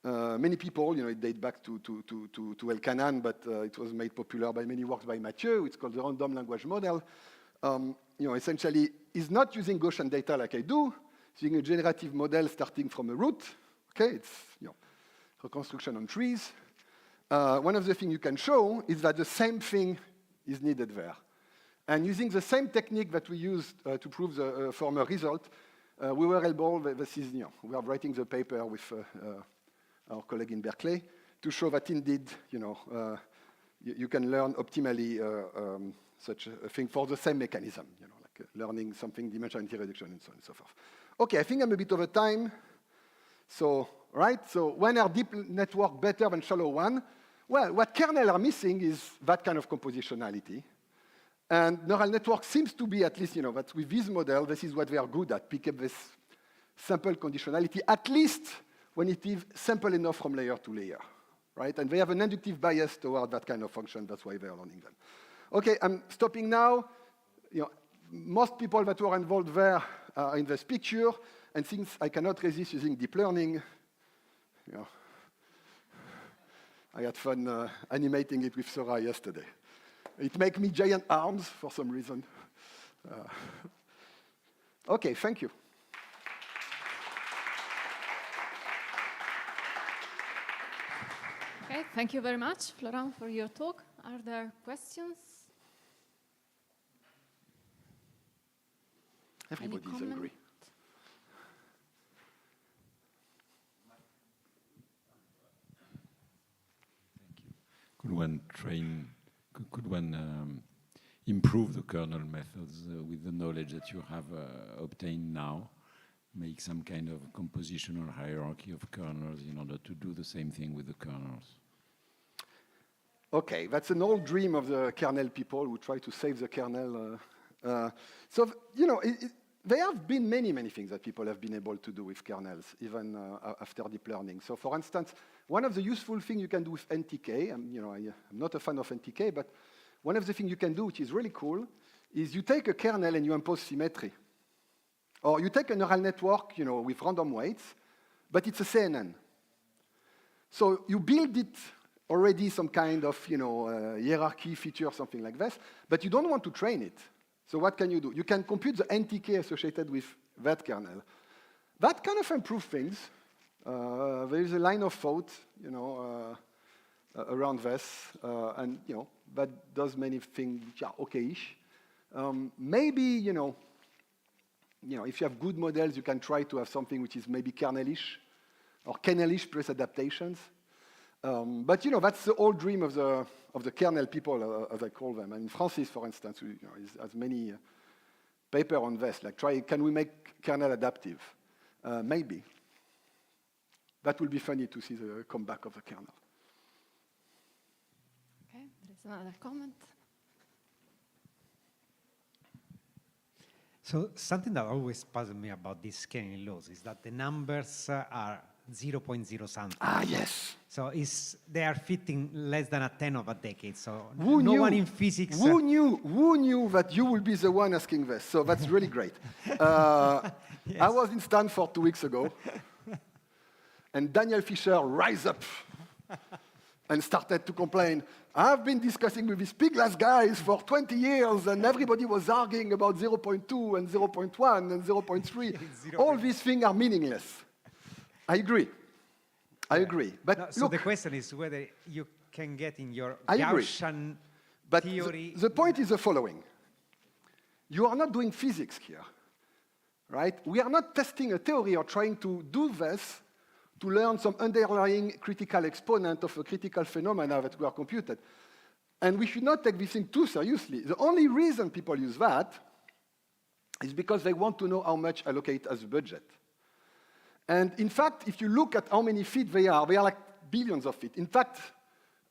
S12: many people. It dates back to Elkanan, but it was made popular by many works by Mathieu. It's called the random language model. Essentially, is not using Gaussian data like I do. It's using a generative model starting from a root. Okay, it's reconstruction on trees. One of the things you can show is that the same thing is needed there. And using the same technique that we used to prove the former result, we were able, we are writing the paper with our colleague in Berkeley, to show that indeed, you can learn optimally such a thing for the same mechanism, like learning something, dimensionality reduction, and so on and so forth. Okay, I think I'm a bit over time. So, right, so when are deep network better than shallow one? Well, what kernel are missing is that kind of compositionality. And neural network seems to be, at least, that with this model, this is what they are good at, pick up this sample conditionality, at least when it is simple enough from layer to layer, right? And they have an inductive bias toward that kind of function. That's why they are learning them. Okay, I'm stopping now. Most people that were involved there are in this picture. And since I cannot resist using deep learning, I had fun animating it with Sora yesterday. It makes me giant arms for some reason. Okay, thank you.
S4: Okay, thank you very much, Florent, for your talk. Are there questions?
S12: Everybody is hungry.
S5: Could one train, could one improve the kernel methods with the knowledge that you have obtained now? Make some kind of compositional hierarchy of kernels in order to do the same thing with the kernels?
S12: Okay, that's an old dream of the kernel people who try to save the kernel. There have been many, many things that people have been able to do with kernels, even after deep learning. So for instance, one of the useful things you can do with NTK, I'm not a fan of NTK, but one of the things you can do, which is really cool, is you take a kernel and you impose symmetry. Or you take a neural network, with random weights, but it's a CNN. So you build it already some kind of, hierarchy feature, something like this, but you don't want to train it. So what can you do? You can compute the NTK associated with that kernel. That kind of improves things. There is a line of thought, around this, and that does many things which are okay-ish. Maybe, if you have good models, you can try to have something which is maybe kernelish, or kernelish plus adaptations. But that's the old dream of the kernel people, as I call them. And Francis, for instance, has many papers on this. Like, can we make kernel adaptive? Maybe. That will be funny to see the comeback of the kernel.
S4: Okay, there is another comment.
S11: So something that always puzzles me about these scaling laws is that the numbers are 0.0 something.
S12: Ah, yes.
S11: So they are fitting less than a 10th of a decade. So
S12: no
S11: one in physics.
S12: Who knew that you will be the one asking this? So that's really great. Yes. I was in Stanford 2 weeks ago, and Daniel Fisher rise up and started to complain. I've been discussing with these Piglass guys for 20 years, and everybody was arguing about 0.2 and 0.1 and 0.3. All these things are meaningless. I agree. I agree. But
S11: no, so
S12: look,
S11: the question is whether you can get in your
S12: I
S11: Gaussian
S12: but
S11: theory.
S12: The point is the following. You are not doing physics here, right? We are not testing a theory or trying to do this to learn some underlying critical exponent of a critical phenomena that we are computed. And we should not take this thing too seriously. The only reason people use that is because they want to know how much allocate as a budget. And in fact, if you look at how many feet they are like billions of feet. In fact,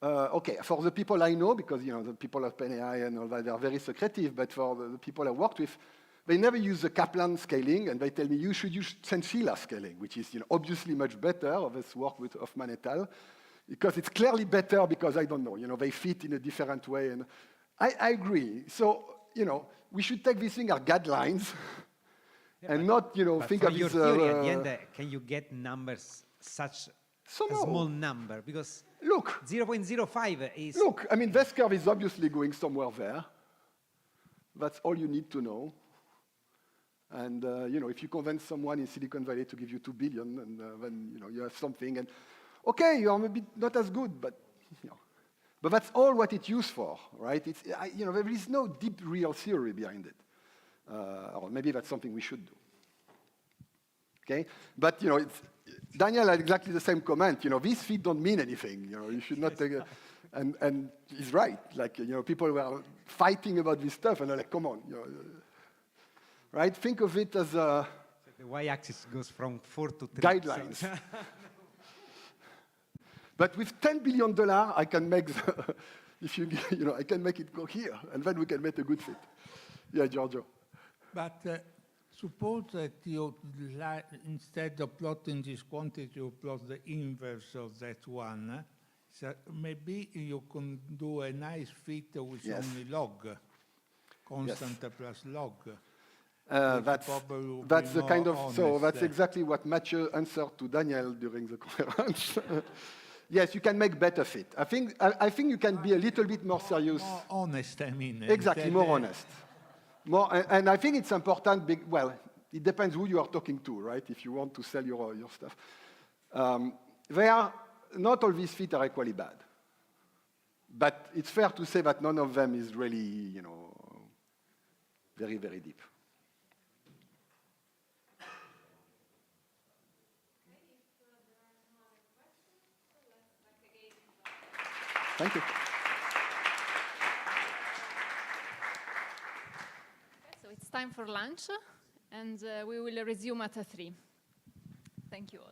S12: okay, for the people I know, because the people of PenAI and all that, they are very secretive, but for the people I worked with, they never use the Kaplan scaling, and they tell me you should use chinchilla scaling, which is obviously much better of this work with Hoffman et al. Because it's clearly better because, I don't know, they fit in a different way. And I agree. So, we should take these things as guidelines and not, think of
S11: your
S12: this...
S11: theory at the end, can you get numbers such a small number? Because
S12: look,
S11: 0.05 is...
S12: Look, I mean, this curve is obviously going somewhere there. That's all you need to know. And, if you convince someone in Silicon Valley to give you 2 billion, and then, you have something. And, okay, you're maybe not as good, but, but that's all what it's used for, right? There is no deep real theory behind it. Or maybe that's something we should do. Okay? But, Daniel had exactly the same comment. These feet don't mean anything. You should not take it. And he's right. Like, people were fighting about this stuff, and they're like, come on. Right? Think of it as a...
S11: The y-axis goes from 4 to 3.
S12: Guidelines. So. But with $10 billion, I can make I can make it go here, and then we can make a good fit. Yeah, Giorgio.
S1: But suppose that you, instead of plotting this quantity, you plot the inverse of that one. So maybe you can do a nice fit with only log, constant plus log.
S12: That's the kind of honest. So that's exactly what Mathieu answered to Daniel during the conference. Yes, you can make better fit. I think you can be a little bit more serious.
S1: More honest, I mean.
S12: Exactly, more honest. And I think it's important. Well, it depends who you are talking to, right? If you want to sell your stuff, not all these fit are equally bad. But it's fair to say that none of them is really, very, very deep. Thank you.
S4: So it's time for lunch, and we will resume at 3. Thank you all.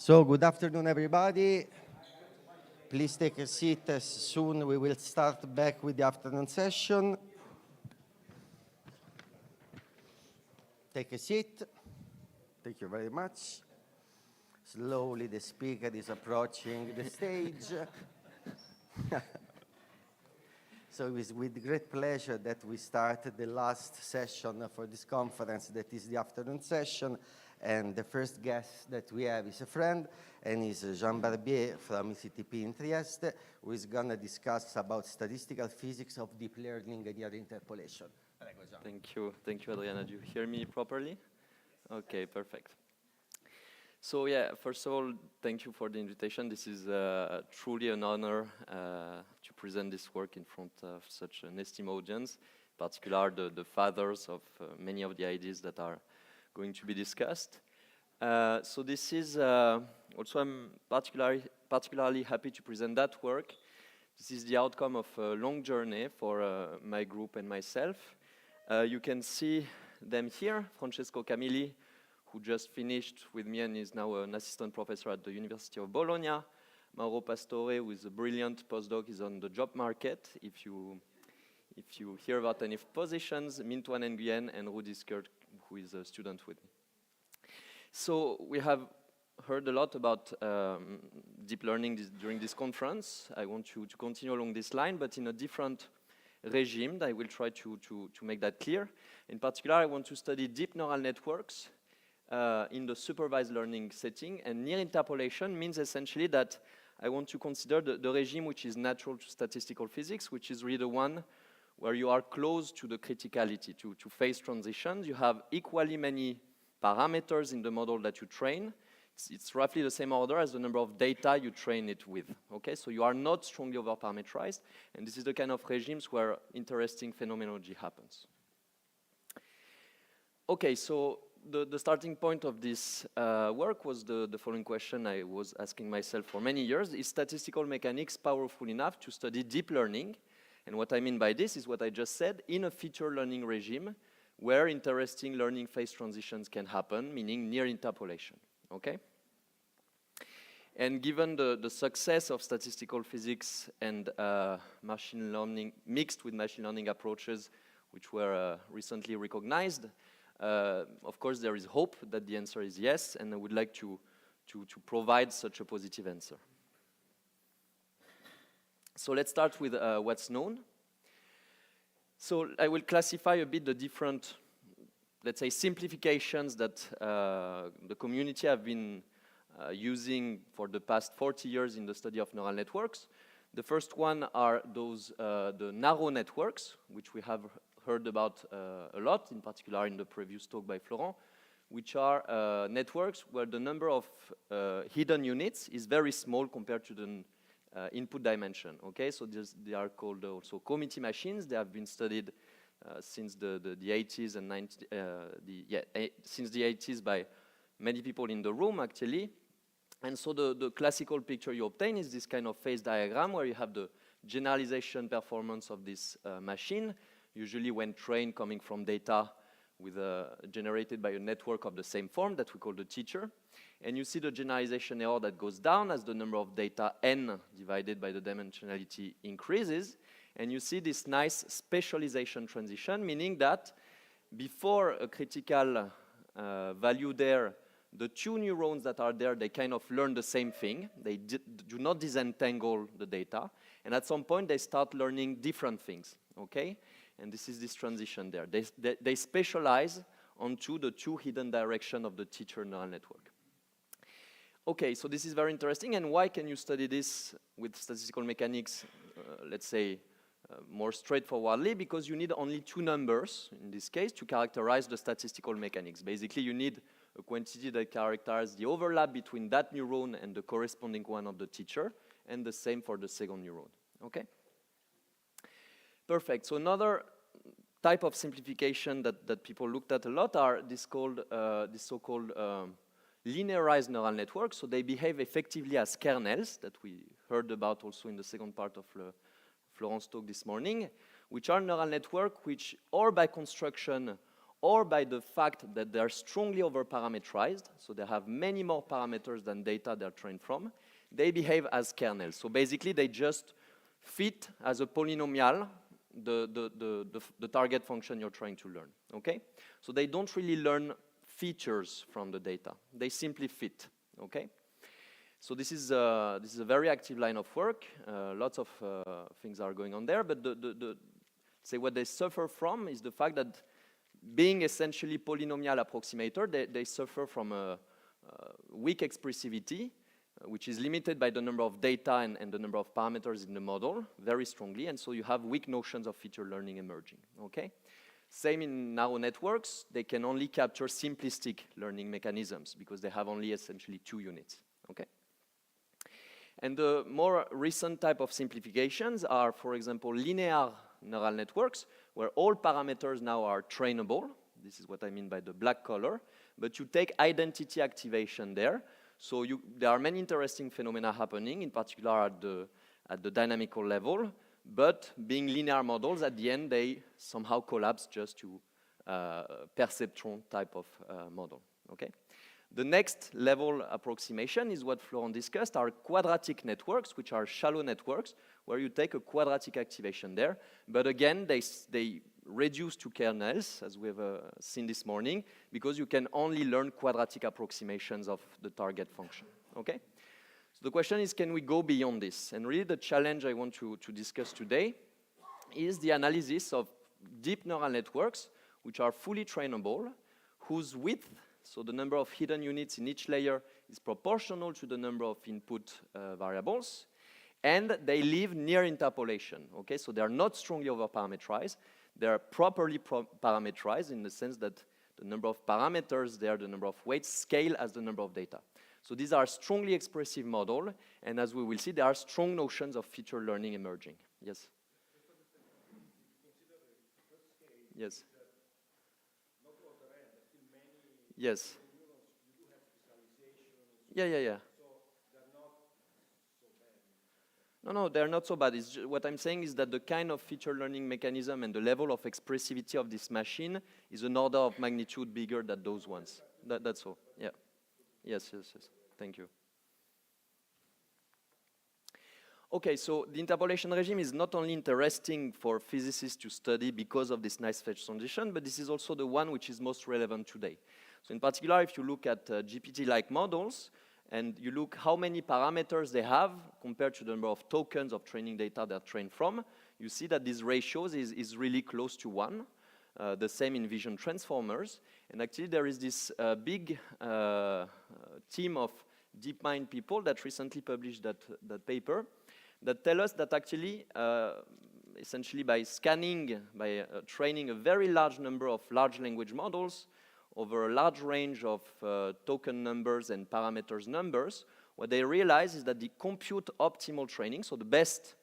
S13: So good afternoon, everybody. Please take a seat. As soon we will start back with the afternoon session. Take a seat. Thank you very much. Slowly the speaker is approaching the stage. So it is with great pleasure that we start the last session for this conference, that is the afternoon session. And the first guest that we have is a friend, and is Jean Barbier from ECTP in Trieste, who is going to discuss about statistical physics of deep learning and near interpolation.
S14: Thank you, Adriana. Do you hear me properly? Okay, perfect. So yeah, first of all, thank you for the invitation. This is truly an honor to present this work in front of such an esteemed audience, in particular the fathers of many of the ideas that are going to be discussed. So this is, also I'm particularly happy to present that work. This is the outcome of a long journey for my group and myself. You can see them here, Francesco Camilli, who just finished with me and is now an assistant professor at the University of Bologna. Mauro Pastore, who is a brilliant postdoc, is on the job market. If you hear about any positions, Mintuan Nguyen and Rudy Skirk, who is a student with me. So we have heard a lot about deep learning during this conference. I want to continue along this line, but in a different regime. I will try to make that clear. In particular, I want to study deep neural networks in the supervised learning setting, and near interpolation means essentially that I want to consider the regime which is natural to statistical physics, which is really the one where you are close to the criticality, to phase transitions. You have equally many parameters in the model that you train. It's roughly the same order as the number of data you train it with. Okay, so you are not strongly over-parameterized, and this is the kind of regimes where interesting phenomenology happens. Okay, so the starting point of this work was the following question I was asking myself for many years. Is statistical mechanics powerful enough to study deep learning? And what I mean by this is what I just said, in a feature learning regime where interesting learning phase transitions can happen, meaning near interpolation, okay? And given the success of statistical physics and machine learning, mixed with machine learning approaches, which were recently recognized, of course there is hope that the answer is yes, and I would like to provide such a positive answer. So let's start with what's known. So I will classify a bit the different, let's say, simplifications that the community have been using for the past 40 years in the study of neural networks. The first one are those, the narrow networks, which we have heard about a lot, in particular in the previous talk by Florent, which are networks where the number of hidden units is very small compared to the input dimension. Okay, so they are called also committee machines. They have been studied since the 80s and 90s, since the 80s by many people in the room actually. And so the classical picture you obtain is this kind of phase diagram where you have the generalization performance of this machine, usually when trained coming from data with generated by a network of the same form that we call the teacher. And you see the generalization error that goes down as the number of data n divided by the dimensionality increases. And you see this nice specialization transition, meaning that before a critical value there, the two neurons that are there, they kind of learn the same thing. They do not disentangle the data. And at some point, they start learning different things, okay? And this is this transition there. They specialize onto the two hidden directions of the teacher neural network. Okay, so this is very interesting. And why can you study this with statistical mechanics, let's say, more straightforwardly? Because you need only two numbers, in this case, to characterize the statistical mechanics. Basically, you need a quantity that characterizes the overlap between that neuron and the corresponding one of the teacher, and the same for the second neuron, okay? Perfect, so another type of simplification that people looked at a lot are this so-called linearized neural networks. So they behave effectively as kernels that we heard about also in the second part of Florent's talk this morning, which are neural networks which, or by construction, or by the fact that they are strongly over-parameterized, so they have many more parameters than data they're trained from, they behave as kernels. So basically, they just fit as a polynomial the target function you're trying to learn, okay? So they don't really learn features from the data. They simply fit, okay? So this is a very active line of work. Lots of things are going on there, but say what they suffer from is the fact that being essentially polynomial approximator, they suffer from a weak expressivity, which is limited by the number of data and the number of parameters in the model very strongly, and so you have weak notions of feature learning emerging, okay? Same in narrow networks, they can only capture simplistic learning mechanisms because they have only essentially 2 units, okay? And the more recent type of simplifications are, for example, linear neural networks, where all parameters now are trainable. This is what I mean by the black color. But you take identity activation there. So there are many interesting phenomena happening, in particular at the dynamical level. But being linear models, at the end, they somehow collapse just to perceptron type of model. Okay? The next level approximation is what Florent discussed, are quadratic networks, which are shallow networks, where you take a quadratic activation there. But again, they reduce to kernels, as we have seen this morning, because you can only learn quadratic approximations of the target function, okay? So the question is, can we go beyond this? And really the challenge I want to discuss today is the analysis of deep neural networks, which are fully trainable, whose width, so the number of hidden units in each layer, is proportional to the number of input variables, and they live near interpolation, okay? So they are not strongly over-parameterized. They are properly parameterized in the sense that the number of parameters there, the number of weights, scale as the number of data. So these are strongly expressive models, and as we will see, there are strong notions of feature learning emerging. Yes? Yes. Yes. Yeah. No, they're not so bad. What I'm saying is that the kind of feature learning mechanism and the level of expressivity of this machine is an order of magnitude bigger than those ones. That's all. Yeah. Yes. Thank you. Okay, so the interpolation regime is not only interesting for physicists to study because of this nice phase transition, but this is also the one which is most relevant today. So in particular, if you look at GPT-like models, and you look how many parameters they have compared to the number of tokens of training data they're trained from, you see that these ratios is really close to 1. The same in vision transformers. And actually there is this big team of DeepMind people that recently published that paper that tell us that actually, essentially by scanning, by training a very large number of large language models over a large range of token numbers and parameters numbers, what they realize is that the compute optimal training, so the best,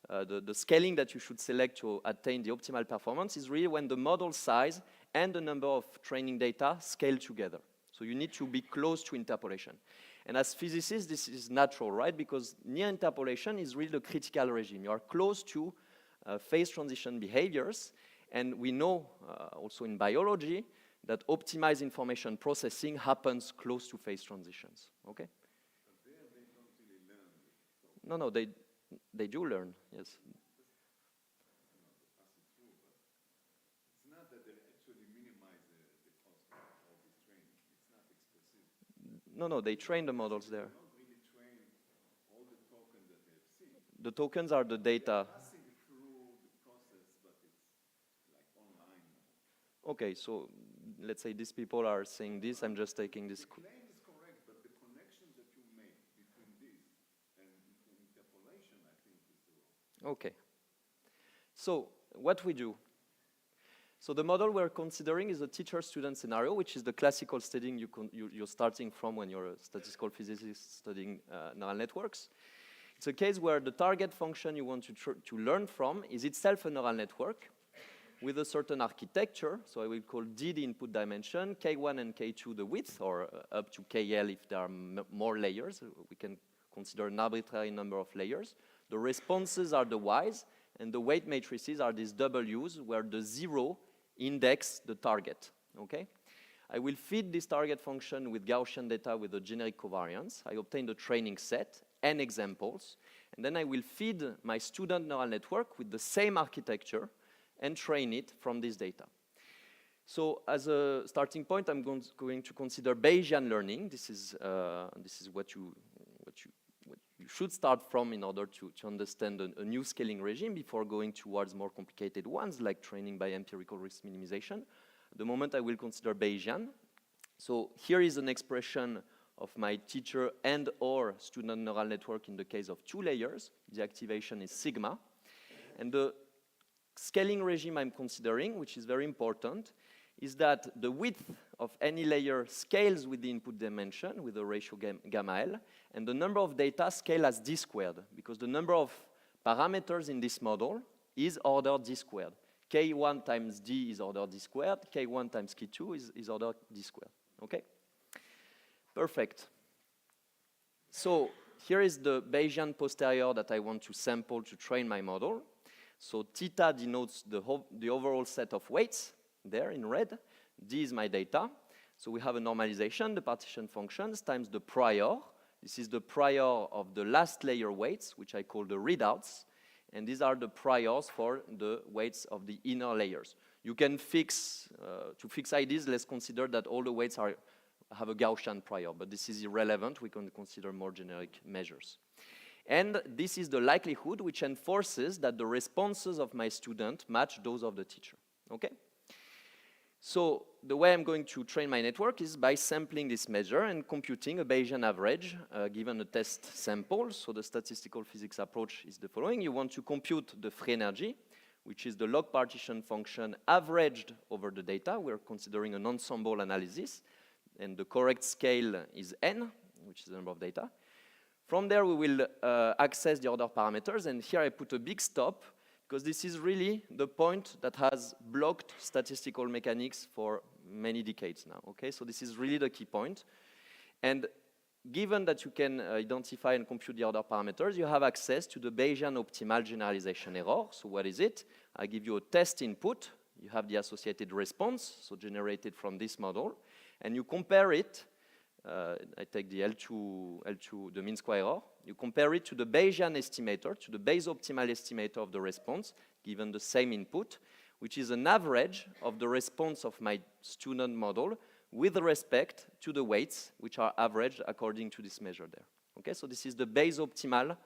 S14: the scaling that you should select to attain the optimal performance is really when the model size and the number of training data scale together. So you need to be close to interpolation. And as physicists, this is natural, right? Because near interpolation is really the critical regime. You are close to phase transition behaviors. And we know also in biology that optimized information processing happens close to phase transitions, okay?
S6: But there they don't really learn.
S14: No, they do learn, yes.
S6: It's not that they actually minimize the cost of all this training. It's not expressive.
S14: No, they train the models there.
S6: They don't really train all the tokens that they've seen.
S14: The tokens are the data.
S6: They're passing through the process, but it's like online.
S14: Okay, so let's say these people are saying this, I'm just taking this.
S6: The claim is correct, but the connection that you make between this and interpolation, I think, is wrong.
S14: Okay. So what we do. So the model we're considering is a teacher-student scenario, which is the classical studying you're starting from when you're a statistical physicist studying neural networks. It's a case where the target function you want to learn from is itself a neural network with a certain architecture. So I will call D the input dimension, K1 and K2 the width, or up to KL if there are more layers. We can consider an arbitrary number of layers. The responses are the Ys, and the weight matrices are these Ws, where the 0 index the target, okay? I will feed this target function with Gaussian data with a generic covariance. I obtain the training set and examples, and then I will feed my student neural network with the same architecture and train it from this data. So as a starting point, I'm going to consider Bayesian learning. This is what you should start from in order to understand a new scaling regime before going towards more complicated ones like training by empirical risk minimization. At the moment, I will consider Bayesian. So here is an expression of my teacher and or student neural network in the case of 2 layers. The activation is sigma. And the scaling regime I'm considering, which is very important, is that the width of any layer scales with the input dimension with the ratio gamma L, and the number of data scale as d squared, because the number of parameters in this model is ordered d squared. K1 times d is ordered d squared, K1 times K2 is ordered d squared, okay? Perfect. So here is the Bayesian posterior that I want to sample to train my model. So theta denotes the overall set of weights there in red. D is my data. So we have a normalization, the partition functions, times the prior. This is the prior of the last layer weights, which I call the readouts. And these are the priors for the weights of the inner layers. You can fix, to fix IDs, let's consider that all the weights have a Gaussian prior, but this is irrelevant. We can consider more generic measures. And this is the likelihood which enforces that the responses of my student match those of the teacher, okay? So the way I'm going to train my network is by sampling this measure and computing a Bayesian average given a test sample. So the statistical physics approach is the following. You want to compute the free energy, which is the log partition function averaged over the data. We're considering an ensemble analysis, and the correct scale is n, which is the number of data. From there, we will access the order parameters, and here I put a big stop, because this is really the point that has blocked statistical mechanics for many decades now, okay? So this is really the key point. And given that you can identify and compute the order parameters, you have access to the Bayesian optimal generalization error. So what is it? I give you a test input. You have the associated response, so generated from this model, and you compare it. I take the L2, the mean square error. You compare it to the Bayesian estimator, to the Bayes optimal estimator of the response, given the same input, which is an average of the response of my student model with respect to the weights, which are averaged according to this measure there. Okay, so this is the Bayes optimal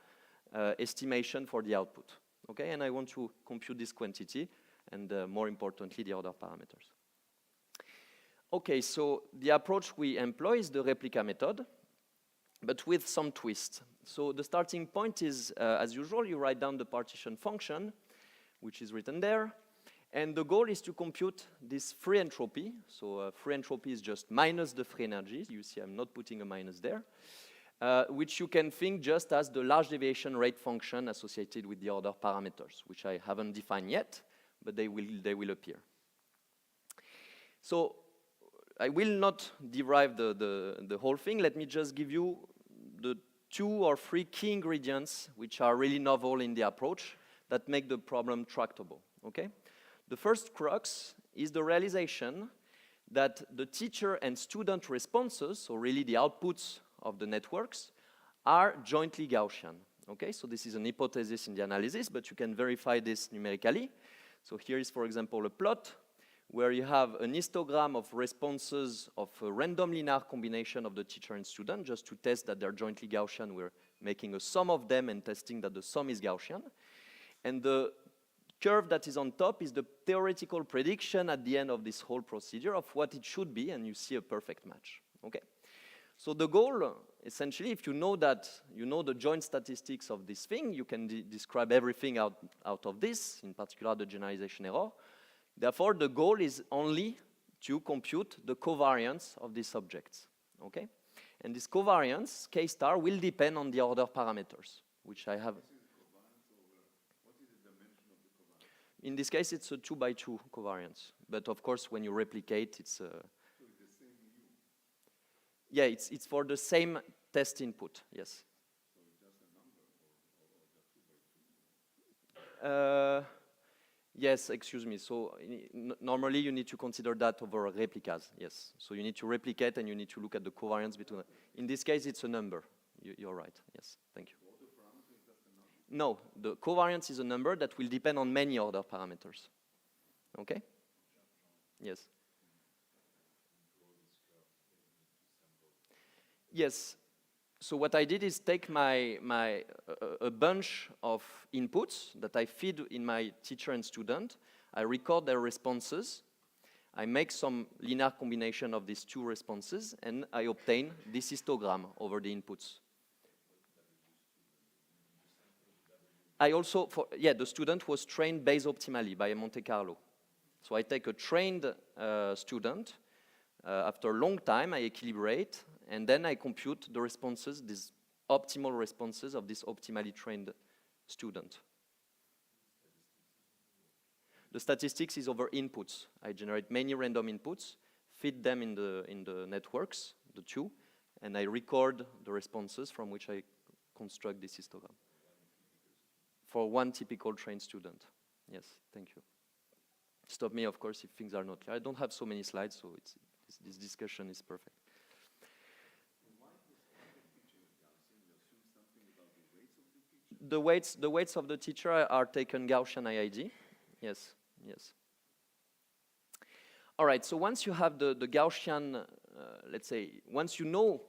S14: estimation for the output. Okay, and I want to compute this quantity and more importantly, the order parameters. Okay, so the approach we employ is the replica method, but with some twist. So the starting point is, as usual, you write down the partition function, which is written there, and the goal is to compute this free entropy. So free entropy is just minus the free energy. You see I'm not putting a minus there, which you can think just as the large deviation rate function associated with the order parameters, which I haven't defined yet, but they will appear. So I will not derive the whole thing. Let me just give you the 2 or 3 key ingredients which are really novel in the approach that make the problem tractable, okay? The first crux is the realization that the teacher and student responses, so really the outputs of the networks, are jointly Gaussian, okay? So this is an hypothesis in the analysis, but you can verify this numerically. So here is, for example, a plot where you have an histogram of responses of a random linear combination of the teacher and student, just to test that they're jointly Gaussian. We're making a sum of them and testing that the sum is Gaussian. And the curve that is on top is the theoretical prediction at the end of this whole procedure of what it should be, and you see a perfect match, okay? So the goal, essentially, if you know that, you know the joint statistics of this thing, you can describe everything out of this, in particular the generalization error. Therefore, the goal is only to compute the covariance of these objects, okay? And this covariance, K star, will depend on the order parameters, which I have. In this case, it's a 2x2 covariance. But of course, when you replicate, it's yeah, it's for the same test input, yes. Yes, excuse me. So normally you need to consider that over replicas, yes. So you need to replicate and you need to look at the covariance between. In this case, it's a number. You're right, yes, thank you. No, the covariance is a number that will depend on many other parameters. Okay? Yes. Yes. So what I did is take a bunch of inputs that I feed in my teacher and student. I record their responses. I make some linear combination of these two responses, and I obtain this histogram over the inputs. I also, the student was trained Bayes optimally by Monte Carlo. So I take a trained student. After a long time, I equilibrate, and then I compute the responses, these optimal responses of this optimally trained student. The statistics is over inputs. I generate many random inputs, feed them in the networks, the two, and I record the responses from which I construct this histogram. For one typical trained student. Yes, thank you. Stop me, of course, if things are not clear. I don't have so many slides, so this discussion is perfect. The weights of the teacher are taken Gaussian IID. Yes, yes. All right, so once you have the Gaussian, let's say, once you know,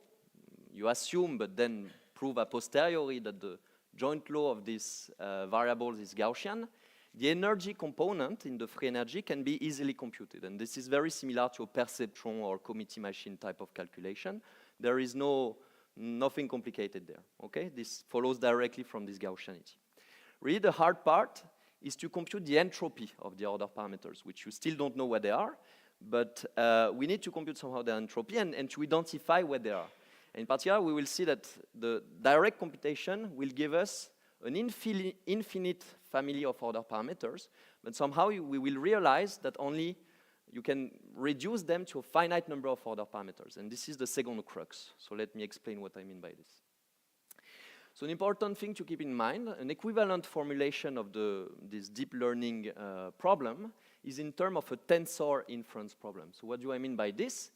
S14: you assume, but then prove a posteriori that the joint law of these variables is Gaussian, the energy component in the free energy can be easily computed. And this is very similar to a perceptron or committee machine type of calculation. There is nothing complicated there, okay? This follows directly from this Gaussianity. Really, the hard part is to compute the entropy of the order parameters, which you still don't know what they are, but we need to compute somehow the entropy and to identify what they are. In particular, we will see that the direct computation will give us an infinite family of order parameters, but somehow we will realize that only you can reduce them to a finite number of order parameters, and this is the second crux. So let me explain what I mean by this. So an important thing to keep in mind, an equivalent formulation of this deep learning problem is in terms of a tensor inference problem. So what do I mean by this?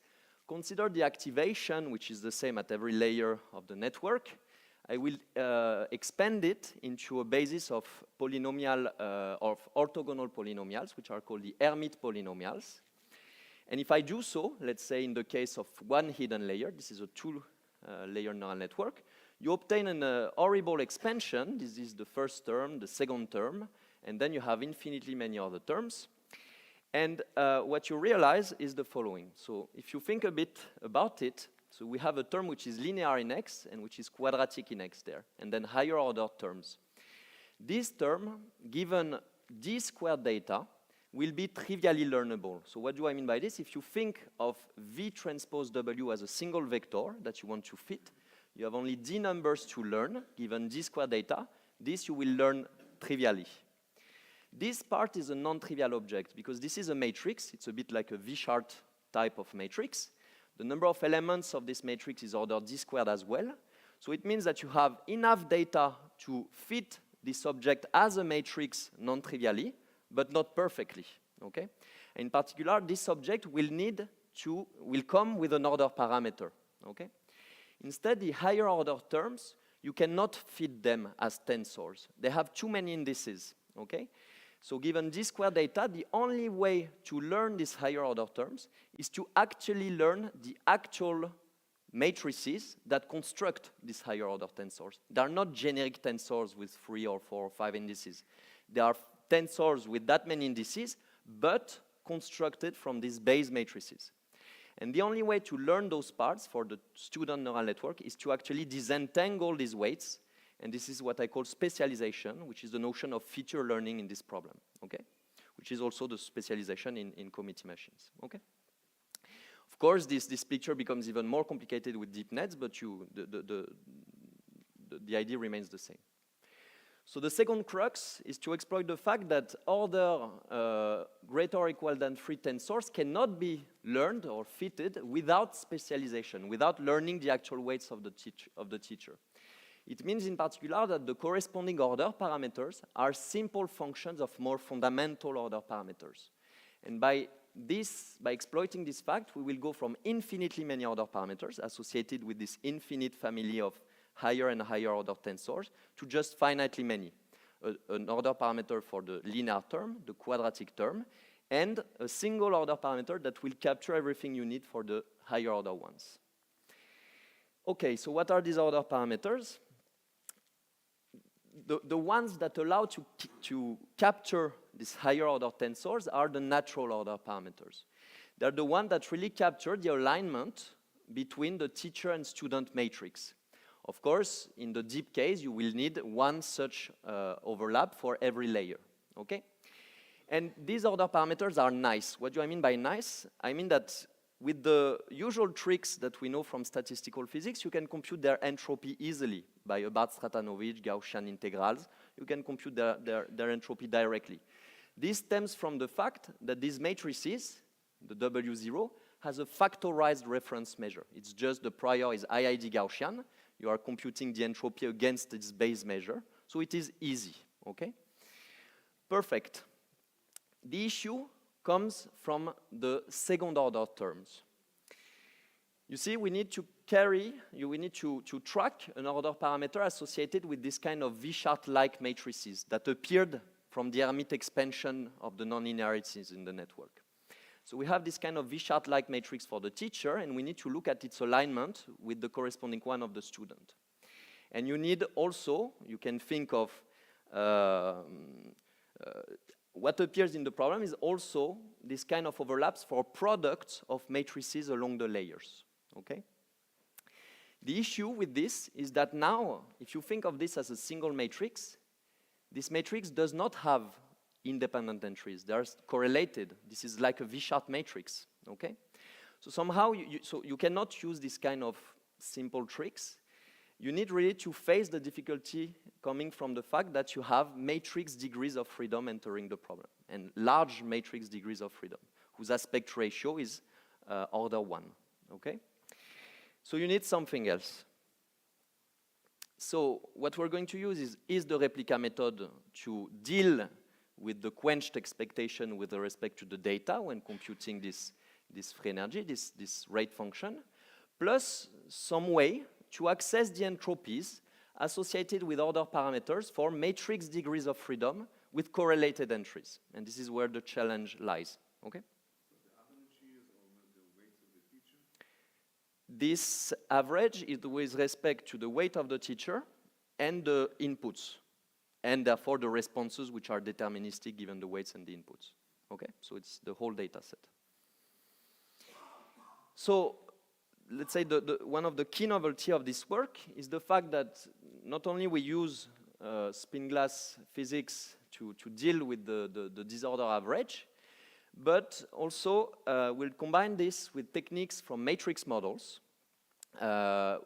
S14: Consider the activation, which is the same at every layer of the network. I will expand it into a basis of polynomial, of orthogonal polynomials, which are called the Hermite polynomials. And if I do so, let's say in the case of one hidden layer, this is a two-layer neural network, you obtain an horrible expansion. This is the first term, the second term, and then you have infinitely many other terms. And what you realize is the following. So if you think a bit about it, so we have a term which is linear in X and which is quadratic in X there, and then higher order terms. This term, given d squared data, will be trivially learnable. So what do I mean by this? If you think of V transpose W as a single vector that you want to fit, you have only d numbers to learn, given d squared data. This you will learn trivially. This part is a non-trivial object because this is a matrix. It's a bit like a V-chart type of matrix. The number of elements of this matrix is ordered d squared as well. So it means that you have enough data to fit this object as a matrix non-trivially, but not perfectly, okay? In particular, this object will come with an order parameter, okay? Instead, the higher order terms, you cannot fit them as tensors. They have too many indices, okay? So given d squared data, the only way to learn these higher order terms is to actually learn the actual matrices that construct these higher order tensors. They are not generic tensors with 3 or 4 or 5 indices. They are tensors with that many indices, but constructed from these Bayes matrices. And the only way to learn those parts for the student neural network is to actually disentangle these weights. And this is what I call specialization, which is the notion of feature learning in this problem, okay? Which is also the specialization in committee machines, okay? Of course, this picture becomes even more complicated with deep nets, but the idea remains the same. So the second crux is to exploit the fact that order greater or equal than 3 tensors cannot be learned or fitted without specialization, without learning the actual weights of the teacher. It means in particular that the corresponding order parameters are simple functions of more fundamental order parameters. And by exploiting this fact, we will go from infinitely many order parameters associated with this infinite family of higher and higher order tensors to just finitely many. An order parameter for the linear term, the quadratic term, and a single order parameter that will capture everything you need for the higher order ones. Okay, so what are these order parameters? The ones that allow to capture these higher order tensors are the natural order parameters. They're the ones that really capture the alignment between the teacher and student matrix. Of course, in the deep case, you will need one such overlap for every layer, okay? And these order parameters are nice. What do I mean by nice? I mean that with the usual tricks that we know from statistical physics, you can compute their entropy easily by Hubbard-Stratanovich, Gaussian integrals. You can compute their entropy directly. This stems from the fact that these matrices, the W0, has a factorized reference measure. It's just the prior is IID Gaussian. You are computing the entropy against its base measure. So it is easy, okay? Perfect. The issue comes from the second order terms. You see, we need to track an order parameter associated with this kind of V-chart-like matrices that appeared from the Hermite expansion of the nonlinearities in the network. So we have this kind of V-chart-like matrix for the teacher, and we need to look at its alignment with the corresponding one of the student. And you need also, you can think of what appears in the problem is also this kind of overlaps for products of matrices along the layers, okay? The issue with this is that now, if you think of this as a single matrix, this matrix does not have independent entries. They are correlated. This is like a V-chart matrix, okay? So somehow, you cannot use this kind of simple tricks. You need really to face the difficulty coming from the fact that you have matrix degrees of freedom entering the problem, and large matrix degrees of freedom, whose aspect ratio is order 1, okay? So you need something else. So what we're going to use is the replica method to deal with the quenched expectation with respect to the data when computing this free energy, this rate function, plus some way to access the entropies associated with order parameters for matrix degrees of freedom with correlated entries. And this is where the challenge lies, okay? This average is with respect to the weight of the teacher and the inputs, and therefore the responses which are deterministic given the weights and the inputs, okay? So it's the whole data set. So let's say one of the key novelty of this work is the fact that not only we use spin glass physics to deal with the disorder average, but also we'll combine this with techniques from matrix models,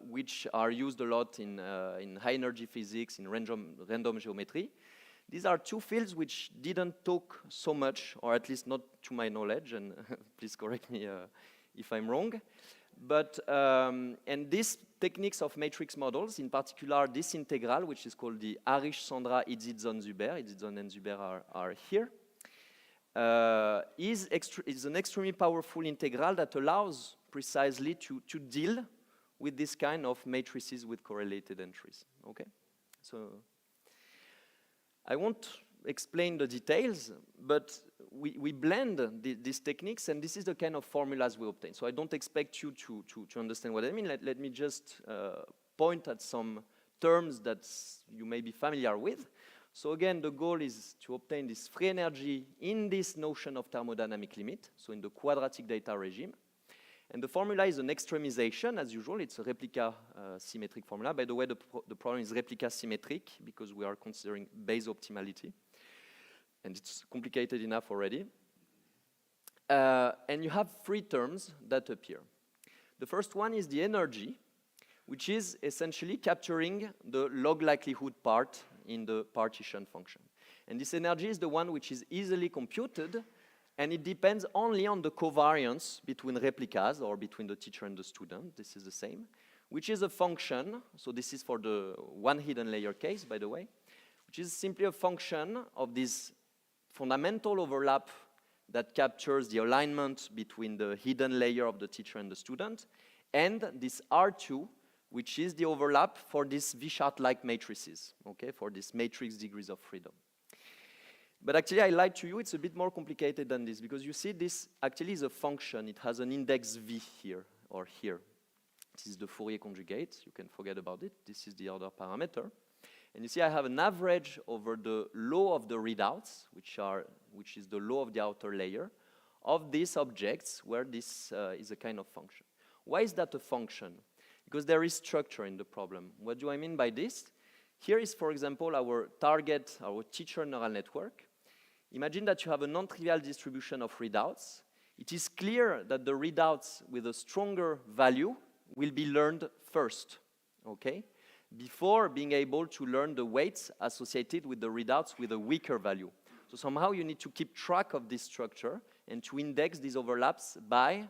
S14: which are used a lot in high energy physics, in random geometry. These are two fields which didn't talk so much, or at least not to my knowledge, and please correct me if I'm wrong. But, and these techniques of matrix models, in particular this integral, which is called the Harish-Sandra Idzidson-Zuber, Idzidson and Zuber are here, is an extremely powerful integral that allows precisely to deal with this kind of matrices with correlated entries, okay? So I won't explain the details, but we blend these techniques, and this is the kind of formulas we obtain. So I don't expect you to understand what I mean. Let me just point at some terms that you may be familiar with. So again, the goal is to obtain this free energy in this notion of thermodynamic limit, so in the quadratic data regime. And the formula is an extremization, as usual. It's a replica symmetric formula. By the way, the problem is replica symmetric because we are considering base optimality. And it's complicated enough already. And you have three terms that appear. The first one is the energy, which is essentially capturing the log likelihood part in the partition function. And this energy is the one which is easily computed, and it depends only on the covariance between replicas, or between the teacher and the student. This is the same, which is a function, so this is for the one hidden layer case, by the way, which is simply a function of this fundamental overlap that captures the alignment between the hidden layer of the teacher and the student, and this R2, which is the overlap for these V-chart-like matrices, okay, for these matrix degrees of freedom. But actually, I lied to you, it's a bit more complicated than this, because you see this actually is a function. It has an index V here, or here. This is the Fourier conjugate. You can forget about it. This is the order parameter. And you see I have an average over the law of the readouts, which is the law of the outer layer, of these objects where this is a kind of function. Why is that a function? Because there is structure in the problem. What do I mean by this? Here is, for example, our target, our teacher neural network. Imagine that you have a non-trivial distribution of readouts. It is clear that the readouts with a stronger value will be learned first, okay? Before being able to learn the weights associated with the readouts with a weaker value. So somehow you need to keep track of this structure and to index these overlaps by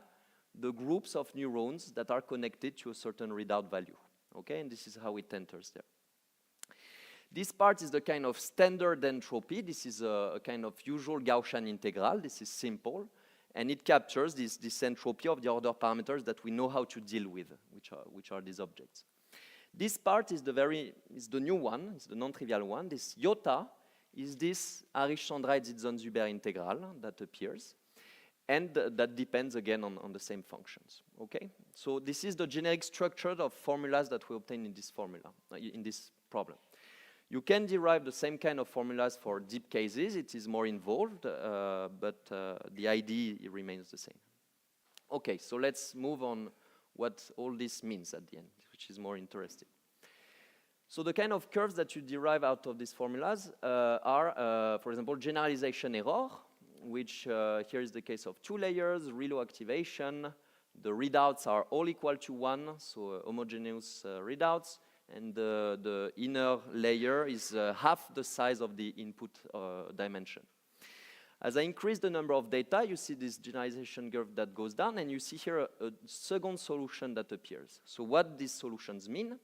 S14: the groups of neurons that are connected to a certain readout value, okay? And this is how it enters there. This part is the kind of standard entropy. This is a kind of usual Gaussian integral. This is simple. And it captures this entropy of the order parameters that we know how to deal with, which are these objects. This part is the new one, it's the non-trivial one. This iota is this Harish-Chandra-Zitzon-Zuber integral that appears. And that depends again on the same functions, okay? So this is the generic structure of formulas that we obtain in this formula, in this problem. You can derive the same kind of formulas for deep cases. It is more involved, but the idea remains the same. Okay, so let's move on what all this means at the end, which is more interesting. So the kind of curves that you derive out of these formulas are, for example, generalization error, which here is the case of 2 layers, reload activation. The readouts are all equal to 1, so homogeneous readouts. And the inner layer is half the size of the input dimension. As I increase the number of data, you see this generalization curve that goes down, and you see here a second solution that appears. So what these solutions mean?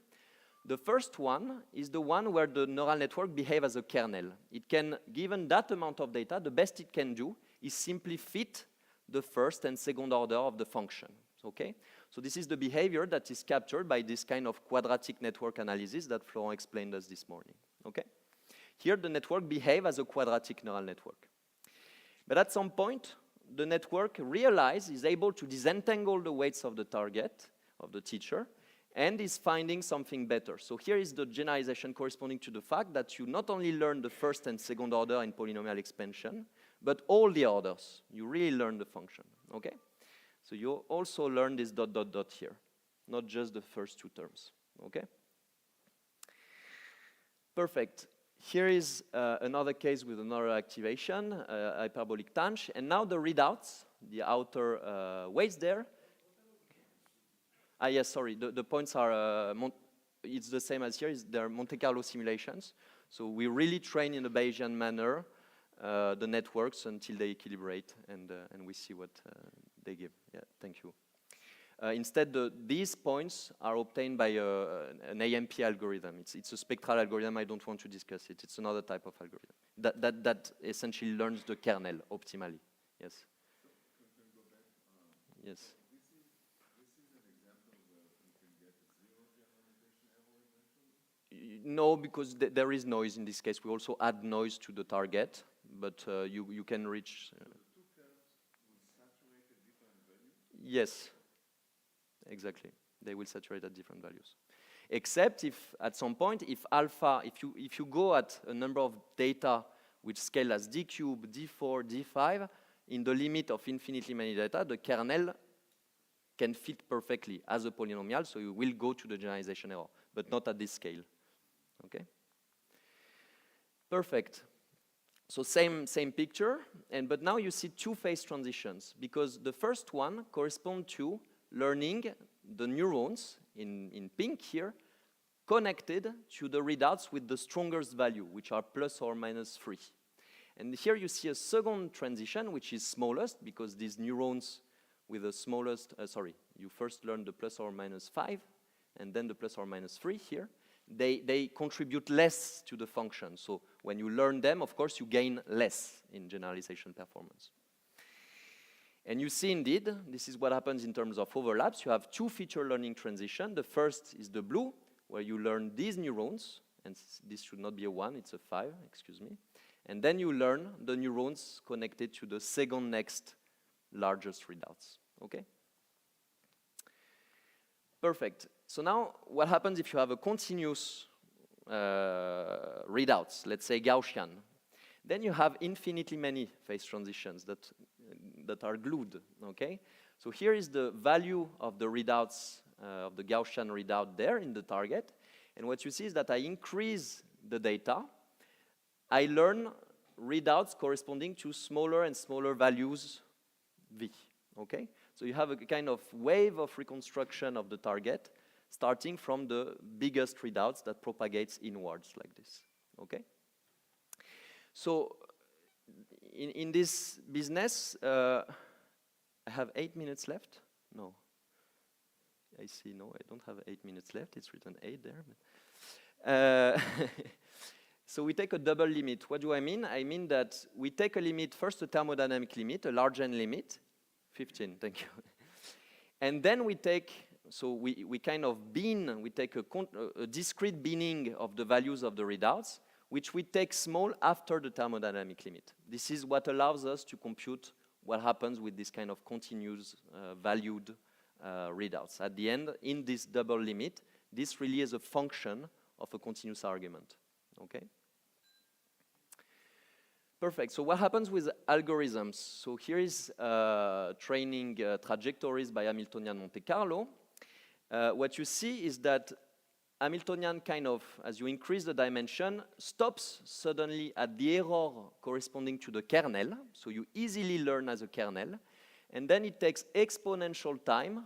S14: The first one is the one where the neural network behaves as a kernel. It can, given that amount of data, the best it can do is simply fit the first and second order of the function, okay? So this is the behavior that is captured by this kind of quadratic network analysis that Florent explained us this morning, okay? Here the network behaves as a quadratic neural network. But at some point, the network is able to disentangle the weights of the target, of the teacher, and is finding something better. So here is the generalization corresponding to the fact that you not only learn the first and second order in polynomial expansion, but all the orders. You really learn the function, okay? So you also learn this ... here, not just the first 2 terms, okay? Perfect. Here is another case with another activation, hyperbolic tangent, and now the readouts, the outer weights there. Yes, sorry, the points are, it's the same as here, they're Monte Carlo simulations. So we really train in a Bayesian manner the networks until they equilibrate, and we see what they give. Yeah, thank you. Instead, these points are obtained by an AMP algorithm. It's a spectral algorithm. I don't want to discuss it. It's another type of algorithm that essentially learns the kernel optimally. Yes. Yes. No, because there is noise in this case. We also add noise to the target, but you can reach. Yes, exactly. They will saturate at different values. Except if at some point, if alpha, if you go at a number of data which scale as d cube, d4, d5, in the limit of infinitely many data, the kernel can fit perfectly as a polynomial, so you will go to the generalization error, but not at this scale. Okay? Perfect. So same picture, but now you see 2 phase transitions, because the first one corresponds to learning the neurons, in pink here, connected to the readouts with the strongest value, which are plus or minus 3. And here you see a second transition, which is smallest, because these neurons with the smallest, you first learn the plus or minus 5, and then the plus or minus 3 here, they contribute less to the function. So when you learn them, of course, you gain less in generalization performance. And you see, indeed, this is what happens in terms of overlaps. You have two feature learning transitions. The first is the blue, where you learn these neurons, and this should not be a 1, it's a 5, excuse me. And then you learn the neurons connected to the second next largest readouts, okay? Perfect. So now, what happens if you have a continuous readouts, let's say Gaussian? Then you have infinitely many phase transitions that are glued, okay? So here is the value of the readouts, of the Gaussian readout there in the target. And what you see is that I increase the data. I learn readouts corresponding to smaller and smaller values V, okay? So you have a kind of wave of reconstruction of the target starting from the biggest readouts that propagates inwards like this, okay? So in this business, I have 8 minutes left? No. I see, no, I don't have 8 minutes left. It's written 8 there. But so we take a double limit. What do I mean? I mean that we take a limit, first a thermodynamic limit, a large N limit, 15, thank you. And then we take, so we kind of bin, we take a discrete binning of the values of the readouts, which we take small after the thermodynamic limit. This is what allows us to compute what happens with this kind of continuous valued readouts. At the end, in this double limit, this really is a function of a continuous argument, okay? Perfect, so what happens with algorithms? So here is training trajectories by Hamiltonian Monte Carlo. What you see is that Hamiltonian kind of, as you increase the dimension, stops suddenly at the error corresponding to the kernel. So you easily learn as a kernel. And then it takes exponential time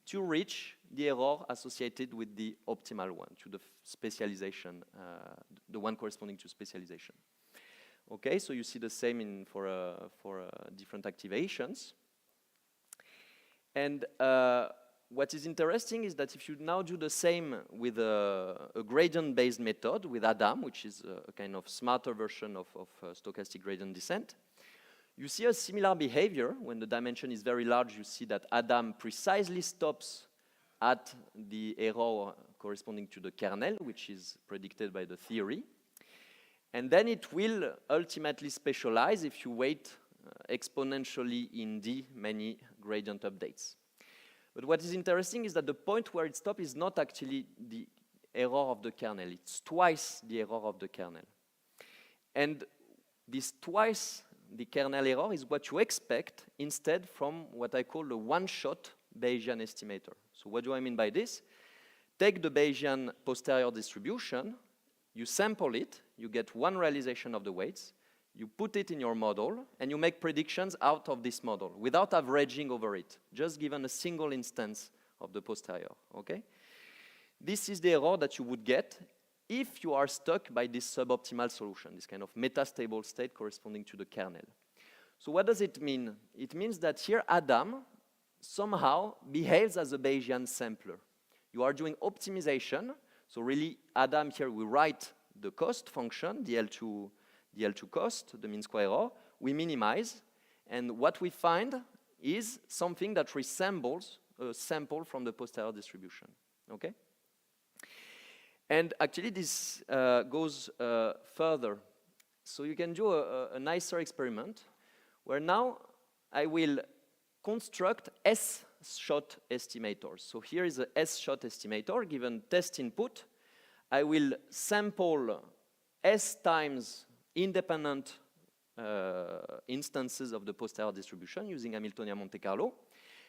S14: to reach the error associated with the optimal one, to the specialization, the one corresponding to specialization. Okay, so you see the same for different activations. And what is interesting is that if you now do the same with a gradient-based method with Adam, which is a kind of smarter version of stochastic gradient descent, you see a similar behavior. When the dimension is very large, you see that Adam precisely stops at the error corresponding to the kernel, which is predicted by the theory. And then it will ultimately specialize if you wait exponentially in D many gradient updates. But what is interesting is that the point where it stops is not actually the error of the kernel. It's twice the error of the kernel. And this twice the kernel error is what you expect instead from what I call the one-shot Bayesian estimator. So what do I mean by this? Take the Bayesian posterior distribution, you sample it, you get one realization of the weights, you put it in your model, and you make predictions out of this model without averaging over it, just given a single instance of the posterior, okay? This is the error that you would get if you are stuck by this suboptimal solution, this kind of metastable state corresponding to the kernel. So what does it mean? It means that here Adam somehow behaves as a Bayesian sampler. You are doing optimization, so really Adam here we write the cost function, the L2 cost, the mean square error, we minimize, and what we find is something that resembles a sample from the posterior distribution, okay? And actually this goes further. So you can do a nicer experiment where now I will construct S-shot estimators. So here is a S-shot estimator given test input. I will sample S times independent instances of the posterior distribution using Hamiltonian Monte Carlo,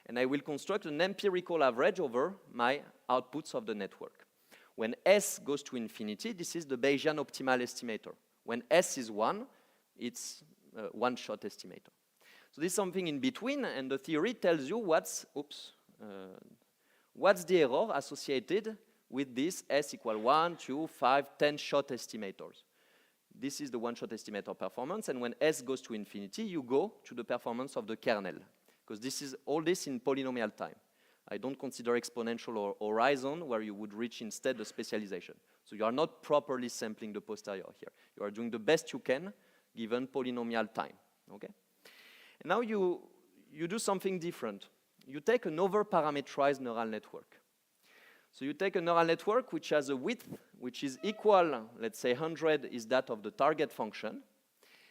S14: and I will construct an empirical average over my outputs of the network. When S goes to infinity, this is the Bayesian optimal estimator. When S is 1, it's a one-shot estimator. So this is something in between, and the theory tells you what's the error associated with this S equal 1, 2, 5, 10 shot estimators. This is the one-shot estimator performance, and when S goes to infinity, you go to the performance of the kernel, because this is all this in polynomial time. I don't consider exponential or horizon, where you would reach instead the specialization. So you are not properly sampling the posterior here. You are doing the best you can given polynomial time, okay? And now you do something different. You take an over-parameterized neural network. So you take a neural network which has a width which is equal, let's say 100 is that of the target function,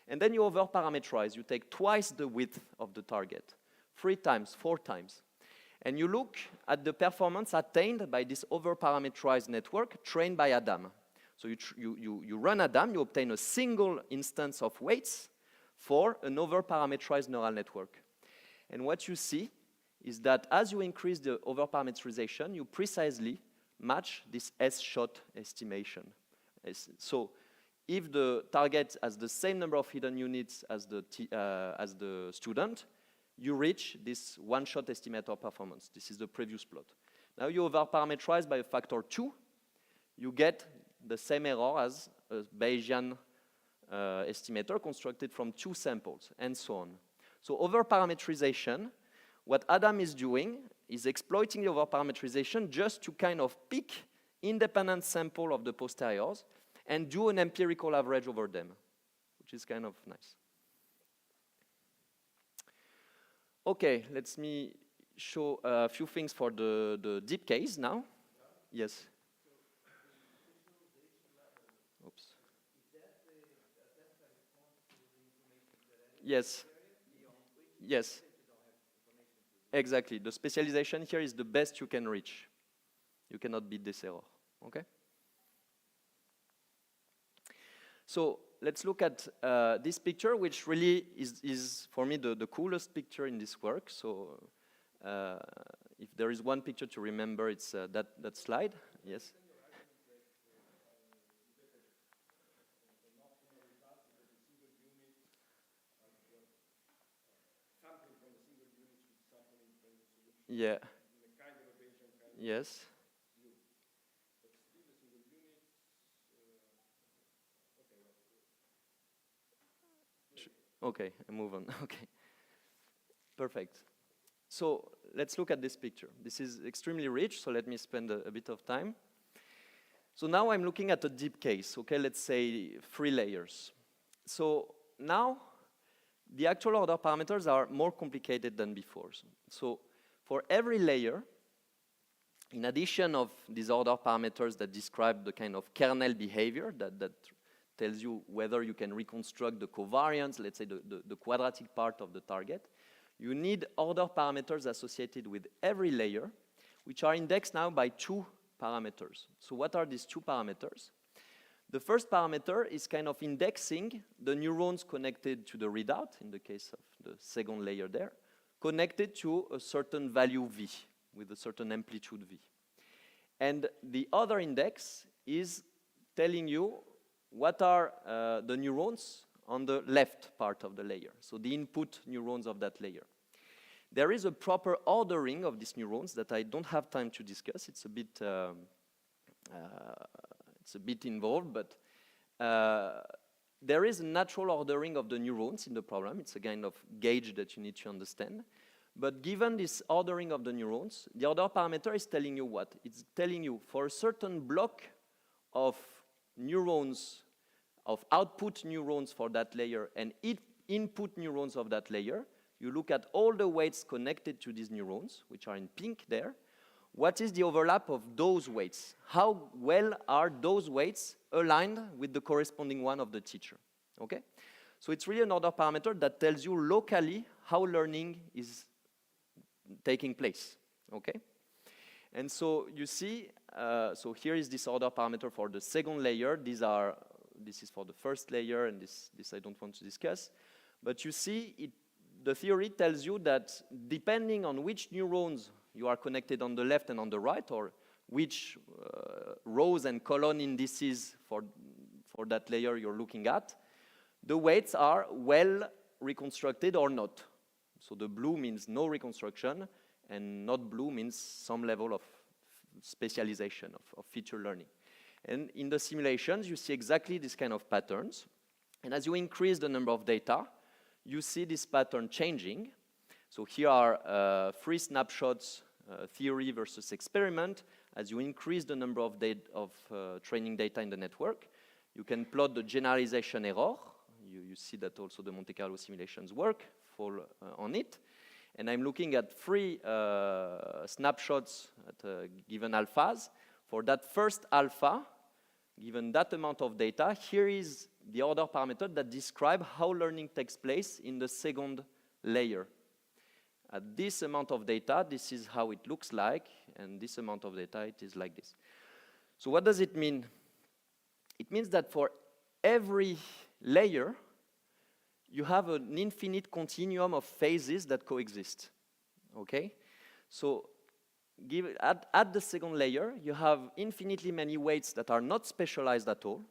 S14: and then you over-parameterize. You take twice the width of the target, 3 times, 4 times. And you look at the performance attained by this over-parameterized network trained by Adam. So you run Adam, you obtain a single instance of weights for an over-parameterized neural network. And what you see is that as you increase the over-parameterization, you precisely match this S-shot estimation. So if the target has the same number of hidden units as the student, you reach this one-shot estimator performance. This is the previous plot. Now you over-parameterize by a factor 2. You get the same error as a Bayesian estimator constructed from 2 samples, and so on. So over-parameterization, what Adam is doing is exploiting the over-parameterization just to kind of pick independent sample of the posteriors and do an empirical average over them, which is kind of nice. Okay, let me show a few things for the deep case now. Yes. Oops. Yes. Yes. Exactly. The specialization here is the best you can reach. You cannot beat this error. Okay? So let's look at this picture, which really is for me, the coolest picture in this work. So if there is one picture to remember, it's that slide. Yes? Yeah. Yes. Okay, I move on. Okay. Perfect. So let's look at this picture. This is extremely rich, so let me spend a bit of time. So now I'm looking at a deep case, okay, let's say 3 layers. So now the actual order parameters are more complicated than before. So for every layer, in addition of these order parameters that describe the kind of kernel behavior that tells you whether you can reconstruct the covariance, let's say the quadratic part of the target, you need order parameters associated with every layer, which are indexed now by 2 parameters. So what are these 2 parameters? The first parameter is kind of indexing the neurons connected to the readout, in the case of the second layer there, connected to a certain value V, with a certain amplitude V. And the other index is telling you what are the neurons on the left part of the layer, so the input neurons of that layer. There is a proper ordering of these neurons that I don't have time to discuss. It's a bit involved, but there is a natural ordering of the neurons in the problem. It's a kind of gauge that you need to understand. But given this ordering of the neurons, the order parameter is telling you what? It's telling you for a certain block of neurons, of output neurons for that layer and input neurons of that layer, you look at all the weights connected to these neurons, which are in pink there. What is the overlap of those weights? How well are those weights aligned with the corresponding one of the teacher? Okay? So it's really an order parameter that tells you locally how learning is taking place. Okay? And so you see, so here is this order parameter for the second layer. This is for the first layer, and this I don't want to discuss. But you see, the theory tells you that depending on which neurons you are connected on the left and on the right, or which rows and column indices for that layer you're looking at, the weights are well reconstructed or not. So the blue means no reconstruction, and not blue means some level of specialization, of feature learning. And in the simulations, you see exactly this kind of patterns. And as you increase the number of data, you see this pattern changing. So here are 3 snapshots theory versus experiment, as you increase the number of training data in the network. You can plot the generalization error. You see that also the Monte Carlo simulations work, fall on it. And I'm looking at 3 snapshots at given alphas. For that first alpha, given that amount of data, here is the order parameter that describe how learning takes place in the second layer. At this amount of data, this is how it looks like, and this amount of data, it is like this. So what does it mean? It means that for every layer, you have an infinite continuum of phases that coexist, okay? So at the second layer, you have infinitely many weights that are not specialized at all,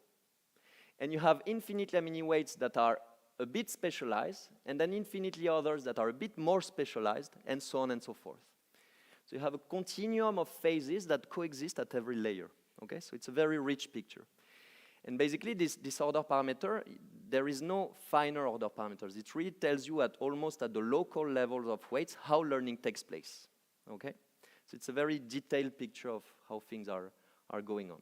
S14: and you have infinitely many weights that are a bit specialized, and then infinitely others that are a bit more specialized, and so on and so forth. So you have a continuum of phases that coexist at every layer, okay? So it's a very rich picture. And basically, this order parameter, there is no finer order parameters. It really tells you almost at the local levels of weights how learning takes place, okay? So it's a very detailed picture of how things are going on.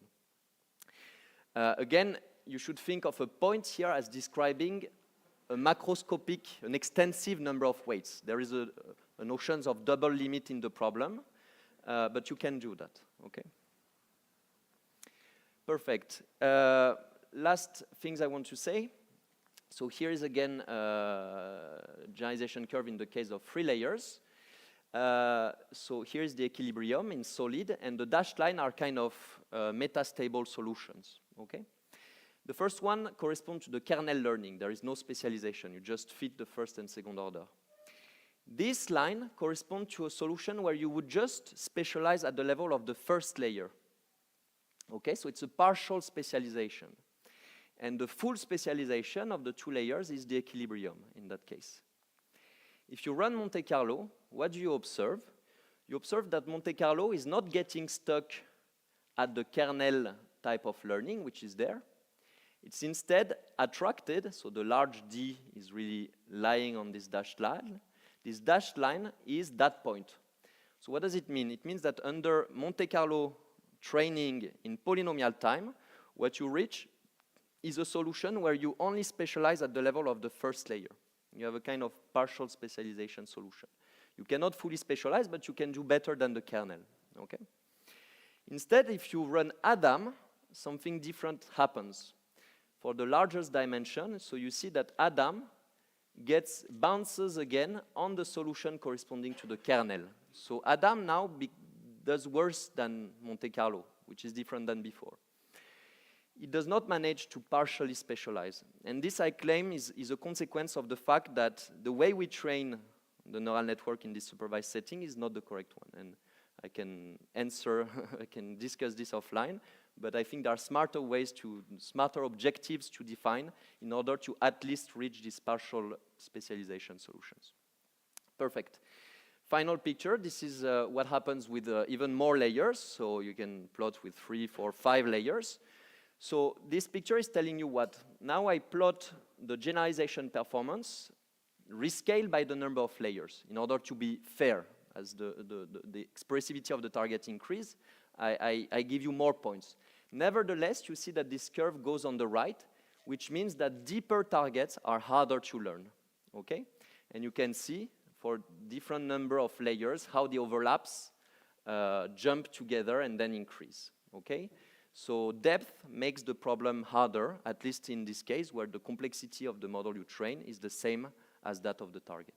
S14: Again, you should think of a point here as describing a macroscopic, an extensive number of weights. There is a notion of double limit in the problem, but you can do that, okay? Perfect. Last things I want to say. So here is again generalization curve in the case of 3 layers. So here is the equilibrium in solid, and the dashed line are kind of metastable solutions, okay? The first one corresponds to the kernel learning. There is no specialization. You just fit the first and second order. This line corresponds to a solution where you would just specialize at the level of the first layer. Okay, so it's a partial specialization. And the full specialization of the 2 layers is the equilibrium in that case. If you run Monte Carlo, what do you observe? You observe that Monte Carlo is not getting stuck at the kernel type of learning, which is there. It's instead attracted, so the large D is really lying on this dashed line. This dashed line is that point. So what does it mean? It means that under Monte Carlo training in polynomial time, what you reach is a solution where you only specialize at the level of the first layer. You have a kind of partial specialization solution. You cannot fully specialize, but you can do better than the kernel, okay? Instead, if you run Adam, something different happens. For the largest dimension, so you see that Adam bounces again on the solution corresponding to the kernel. So Adam now does worse than Monte Carlo, which is different than before. It does not manage to partially specialize. And this, I claim, is a consequence of the fact that the way we train the neural network in this supervised setting is not the correct one. And I can answer, I can discuss this offline, but I think there are smarter ways smarter objectives to define in order to at least reach these partial specialization solutions. Perfect. Final picture, this is what happens with even more layers. So you can plot with 3, 4, 5 layers. So this picture is telling you what? Now I plot the generalization performance rescaled by the number of layers in order to be fair. As the expressivity of the target increase, I give you more points. Nevertheless, you see that this curve goes on the right, which means that deeper targets are harder to learn, okay? And you can see for different number of layers how the overlaps jump together and then increase, okay? So depth makes the problem harder, at least in this case, where the complexity of the model you train is the same as that of the target.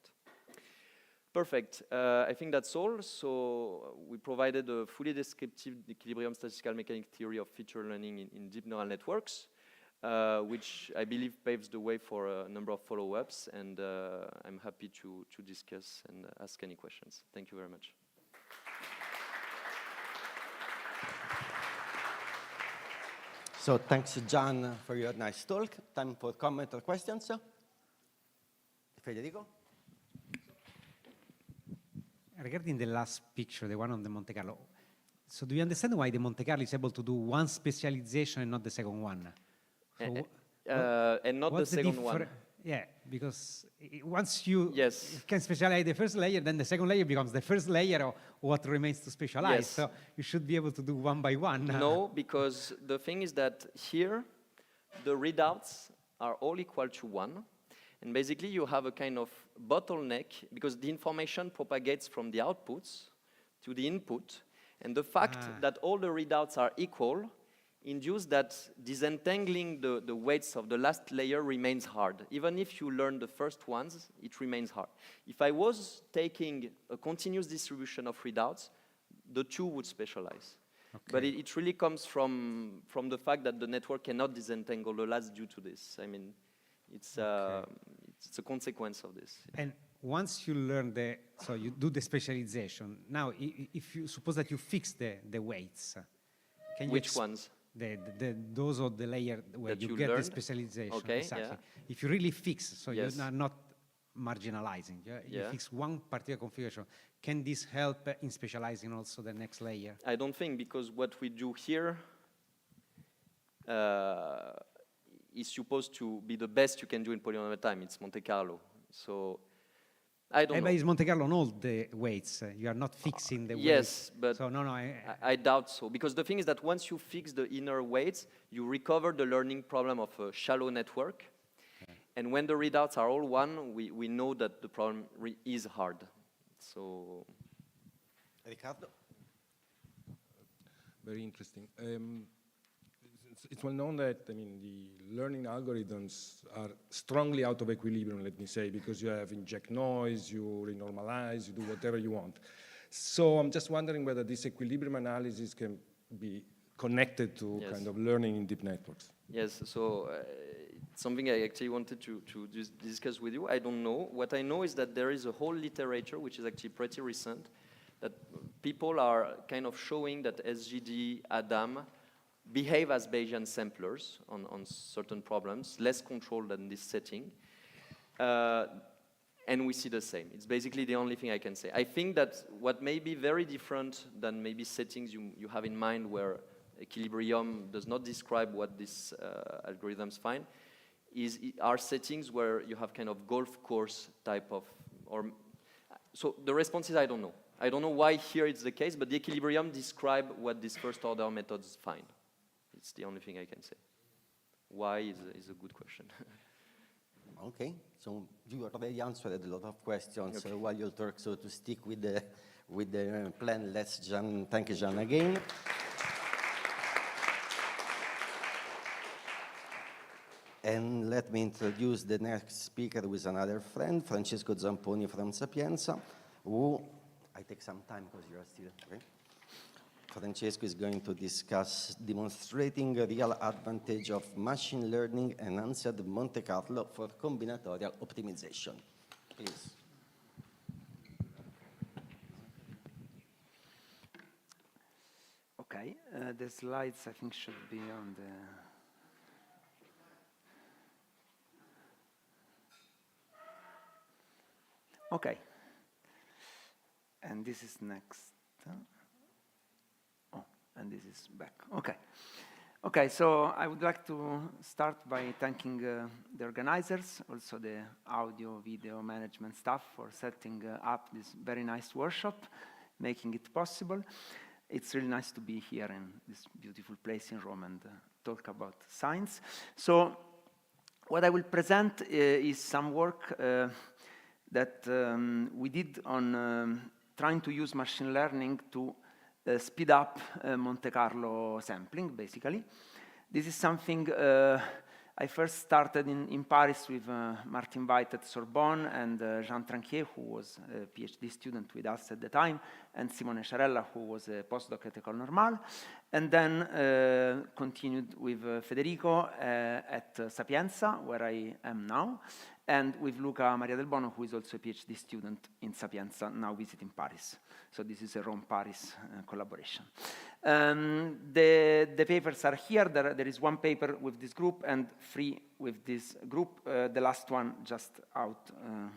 S14: Perfect. I think that's all. So we provided a fully descriptive equilibrium statistical mechanic theory of feature learning in deep neural networks, which I believe paves the way for a number of follow-ups, and I'm happy to discuss and ask any questions. Thank you very much.
S13: So thanks, John, for your nice talk. Time for comment or questions. Federico?
S11: Regarding the last picture, the one on the Monte Carlo, so do you understand why the Monte Carlo is able to do one specialization and not the second one? So
S14: and not the second one.
S11: Yeah, because once you
S14: Yes.
S11: can specialize the first layer, then the second layer becomes the first layer of what remains to specialize.
S14: Yes.
S11: So you should be able to do one by one.
S14: No, because the thing is that here, the readouts are all equal to 1. And basically, you have a kind of bottleneck, because the information propagates from the outputs to the input. And the fact that all the readouts are equal induces that disentangling the weights of the last layer remains hard. Even if you learn the first ones, it remains hard. If I was taking a continuous distribution of readouts, the two would specialize.
S11: Okay.
S14: But it really comes from the fact that the network cannot disentangle the last due to this. I mean, it's a consequence of this.
S11: And once you learn so you do the specialization. Now, if you suppose that you fix the weights, can you
S14: Which ones?
S11: Those of the layer where
S14: That
S11: you
S14: you
S11: get
S14: learned?
S11: the specialization.
S14: Okay,
S11: exactly.
S14: yeah.
S11: If you really fix, so
S14: Yes.
S11: you're not marginalizing, you
S14: Yeah.
S11: fix one particular configuration, can this help in specializing also the next layer?
S14: I don't think, because what we do here is supposed to be the best you can do in polynomial time. It's Monte Carlo. So I don't know.
S11: But it's Monte Carlo on all the weights. You are not fixing the weights.
S14: Yes, but
S11: so no,
S14: I doubt so. Because the thing is that once you fix the inner weights, you recover the learning problem of a shallow network. Okay. And when the readouts are all 1, we know that the problem is hard. So,
S13: Riccardo?
S15: Very interesting. It's well known that, I mean, the learning algorithms are strongly out of equilibrium, let me say, because you have inject noise, you renormalize, you do whatever you want. So I'm just wondering whether this equilibrium analysis can be connected to
S14: Yes.
S15: kind of learning in deep networks.
S14: yes, so it's something I actually wanted to discuss with you. I don't know. What I know is that there is a whole literature, which is actually pretty recent, that people are kind of showing that SGD, ADAM, behave as Bayesian samplers on certain problems, less controlled than this setting. And we see the same. It's basically the only thing I can say. I think that what may be very different than maybe settings you have in mind where equilibrium does not describe what these algorithms find, are settings where you have kind of golf course type of, so the response is I don't know. I don't know why here it's the case, but the equilibrium describe what these first order methods find. It's the only thing I can say. Why is a good question.
S13: Okay, so you already answered a lot of questions while you talk, so to stick with the plan, let's thank Jean again. And let me introduce the next speaker with another friend, Francesco Zamponi from Sapienza, who, I take some time because you are still, okay? Francesco is going to discuss demonstrating a real advantage of machine learning enhanced Monte Carlo for combinatorial optimization. Please.
S16: Okay, the slides I think should be on the... Okay, and this is next. Oh, and this is back. Okay. Okay, so I would like to start by thanking the organizers, also the audio, video management staff for setting up this very nice workshop, making it possible. It's really nice to be here in this beautiful place in Rome and talk about science. So what I will present is some work that we did on trying to use machine learning to speed up Monte Carlo sampling, basically. This is something I first started in Paris with Martin White at Sorbonne and Jean Tranquier, who was a PhD student with us at the time, and Simone Ciarella, who was a postdoc at École Normale, and then continued with Federico at Sapienza, where I am now, and with Luca Maria Del Bono, who is also a PhD student in Sapienza, now visiting Paris. So this is a Rome-Paris collaboration. The papers are here. There is one paper with this group and 3 with this group. The last one just out a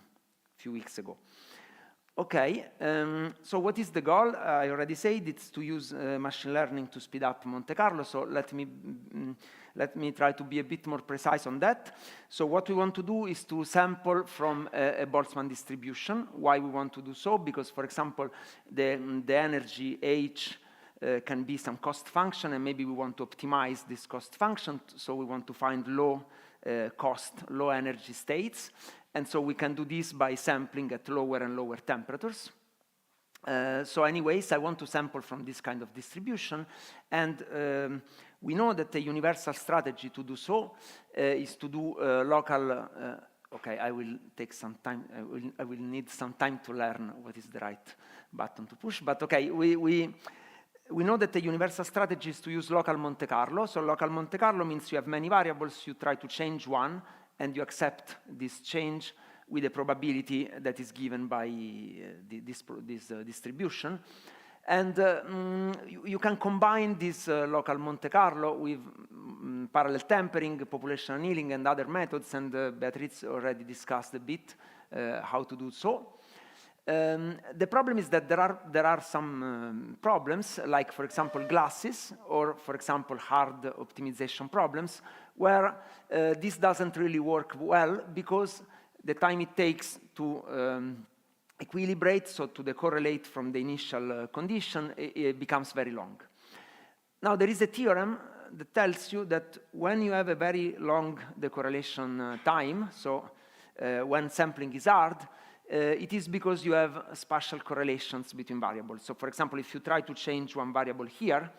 S16: few weeks ago. Okay, so what is the goal? I already said it's to use machine learning to speed up Monte Carlo, so let me try to be a bit more precise on that. So what we want to do is to sample from a Boltzmann distribution. Why we want to do so? Because, for example, the energy H can be some cost function, and maybe we want to optimize this cost function, so we want to find low cost, low energy states. And so we can do this by sampling at lower and lower temperatures. So anyways, I want to sample from this kind of distribution. And we know that the universal strategy to do so is to do local, okay, I will take some time, I will need some time to learn what is the right button to push. But okay, we know that the universal strategy is to use local Monte Carlo. So local Monte Carlo means you have many variables, you try to change one, and you accept this change with a probability that is given by this distribution. And you can combine this local Monte Carlo with parallel tempering, population annealing, and other methods, and Beatriz already discussed a bit how to do so. The problem is that there are some problems, like, for example, glasses, or, for example, hard optimization problems, where this doesn't really work well because the time it takes to equilibrate, so to decorrelate from the initial condition, it becomes very long. Now, there is a theorem that tells you that when you have a very long decorrelation time, so when sampling is hard, it is because you have spatial correlations between variables. So, for example, if you try to change one variable here,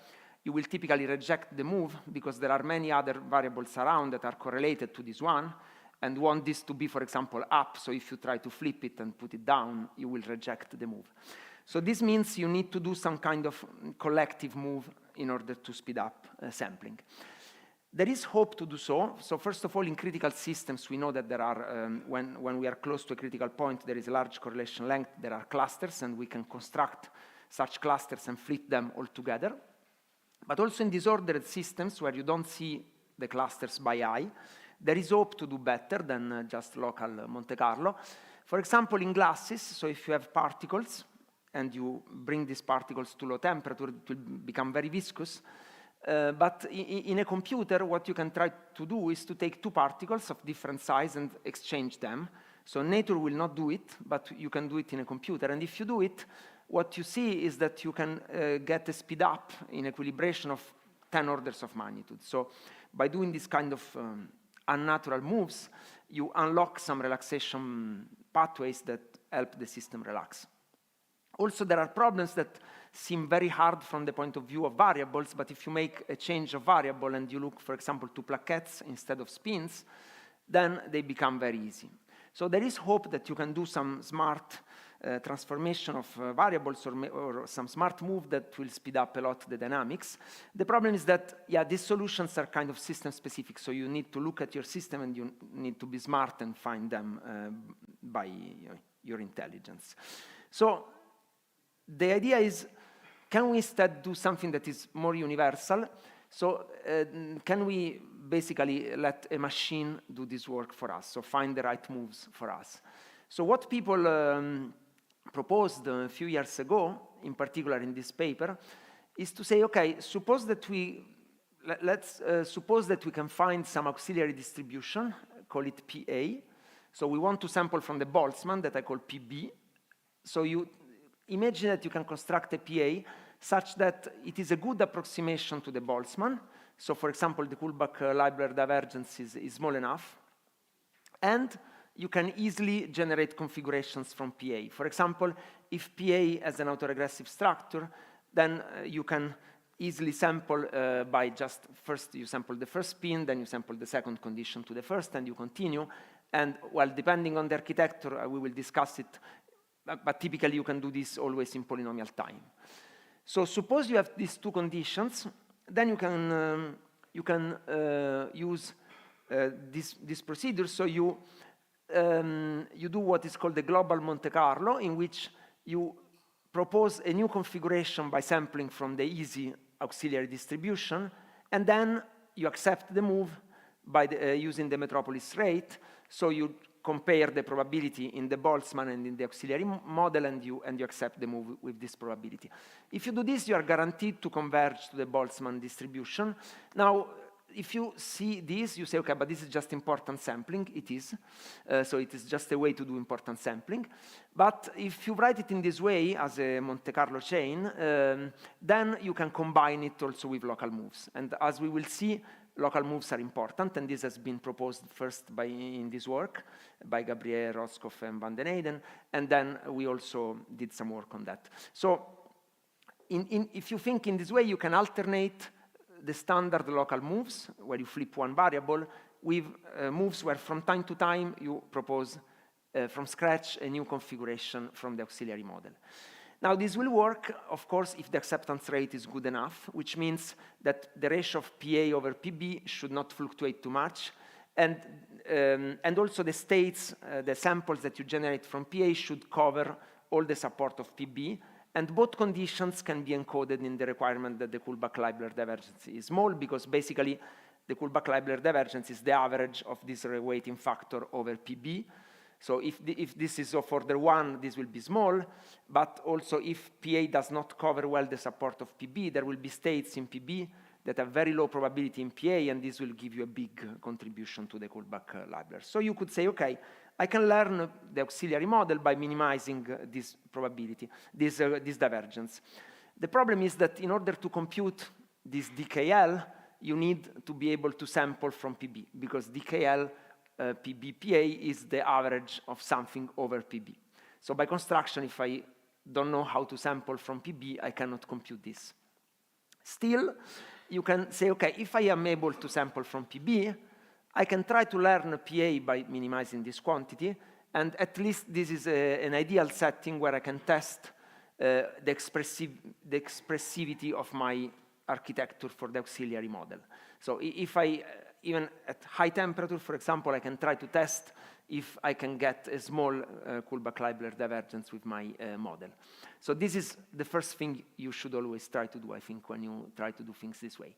S16: you will typically reject the move because there are many other variables around that are correlated to this one and want this to be, for example, up. So if you try to flip it and put it down, you will reject the move. So this means you need to do some kind of collective move in order to speed up sampling. There is hope to do so. So first of all, in critical systems, we know that there are, when we are close to a critical point, there is a large correlation length, there are clusters, and we can construct such clusters and flip them all together. But also in disordered systems where you don't see the clusters by eye, there is hope to do better than just local Monte Carlo. For example, in glasses, so if you have particles and you bring these particles to low temperature, it will become very viscous. But in a computer, what you can try to do is to take two particles of different size and exchange them. So nature will not do it, but you can do it in a computer. And if you do it, what you see is that you can get a speed up in equilibration of 10 orders of magnitude. So by doing this kind of unnatural moves, you unlock some relaxation pathways that help the system relax. Also, there are problems that seem very hard from the point of view of variables, but if you make a change of variable and you look, for example, to plaquettes instead of spins, then they become very easy. So there is hope that you can do some smart transformation of variables or some smart move that will speed up a lot the dynamics. The problem is that, yeah, these solutions are kind of system specific, so you need to look at your system and you need to be smart and find them by your intelligence. So the idea is, can we instead do something that is more universal? So can we basically let a machine do this work for us, so find the right moves for us? So what people proposed a few years ago, in particular in this paper, is to say, okay, suppose that let's suppose that we can find some auxiliary distribution, call it PA. So we want to sample from the Boltzmann that I call PB. So you imagine that you can construct a PA such that it is a good approximation to the Boltzmann. So for example, the Kullback-Leibler divergence is small enough. And you can easily generate configurations from PA. For example, if PA has an autoregressive structure, then you can easily sample by just first you sample the first spin, then you sample the second condition to the first, and you continue. And well, depending on the architecture, we will discuss it, but typically you can do this always in polynomial time. So suppose you have these two conditions, then you can use this procedure. So you do what is called the global Monte Carlo, in which you propose a new configuration by sampling from the easy auxiliary distribution, and then you accept the move by using the metropolis rate. So you compare the probability in the Boltzmann and in the auxiliary model, and you accept the move with this probability. If you do this, you are guaranteed to converge to the Boltzmann distribution. Now, if you see this, you say, okay, but this is just important sampling. It is. So it is just a way to do important sampling. But if you write it in this way, as a Monte Carlo chain, then you can combine it also with local moves. And as we will see, local moves are important, and this has been proposed first in this work by Gabriel, Roscoff, and Van den Eyden, and then we also did some work on that. So if you think in this way, you can alternate the standard local moves, where you flip one variable, with moves where from time to time you propose from scratch a new configuration from the auxiliary model. Now, this will work, of course, if the acceptance rate is good enough, which means that the ratio of PA over PB should not fluctuate too much, and also the states, the samples that you generate from PA should cover all the support of PB, and both conditions can be encoded in the requirement that the Kullback-Leibler divergence is small, because basically the Kullback-Leibler divergence is the average of this reweighting factor over PB. So if this is of order 1, this will be small, but also if PA does not cover well the support of PB, there will be states in PB that have very low probability in PA, and this will give you a big contribution to the Kullback-Leibler. So you could say, okay, I can learn the auxiliary model by minimizing this probability, this divergence. The problem is that in order to compute this DKL, you need to be able to sample from PB, because DKL PBPA is the average of something over PB. So by construction, if I don't know how to sample from PB, I cannot compute this. Still, you can say, okay, if I am able to sample from PB, I can try to learn PA by minimizing this quantity, and at least this is an ideal setting where I can test the expressivity of my architecture for the auxiliary model. So if I, even at high temperature, for example, I can try to test if I can get a small Kullback-Leibler divergence with my model. So this is the first thing you should always try to do, I think, when you try to do things this way.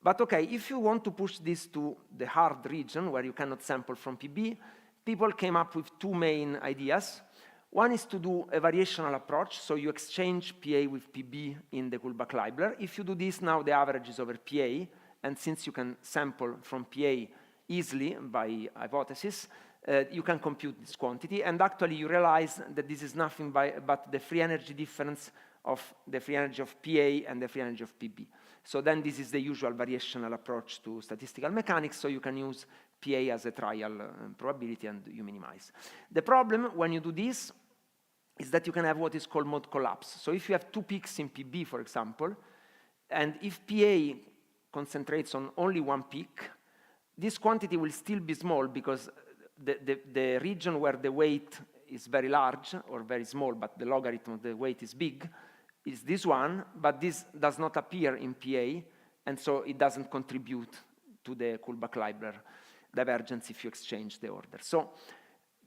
S16: But okay, if you want to push this to the hard region where you cannot sample from PB, people came up with two main ideas. One is to do a variational approach, so you exchange PA with PB in the Kullback-Leibler. If you do this, now the average is over PA, and since you can sample from PA easily by hypothesis, you can compute this quantity, and actually you realize that this is nothing but the free energy difference of the free energy of PA and the free energy of PB. So then this is the usual variational approach to statistical mechanics, so you can use PA as a trial probability and you minimize. The problem when you do this is that you can have what is called mode collapse. So if you have two peaks in PB, for example, and if PA concentrates on only one peak, this quantity will still be small because the region where the weight is very large or very small, but the logarithm of the weight is big, is this one, but this does not appear in PA, and so it doesn't contribute to the Kullback-Leibler divergence if you exchange the order. So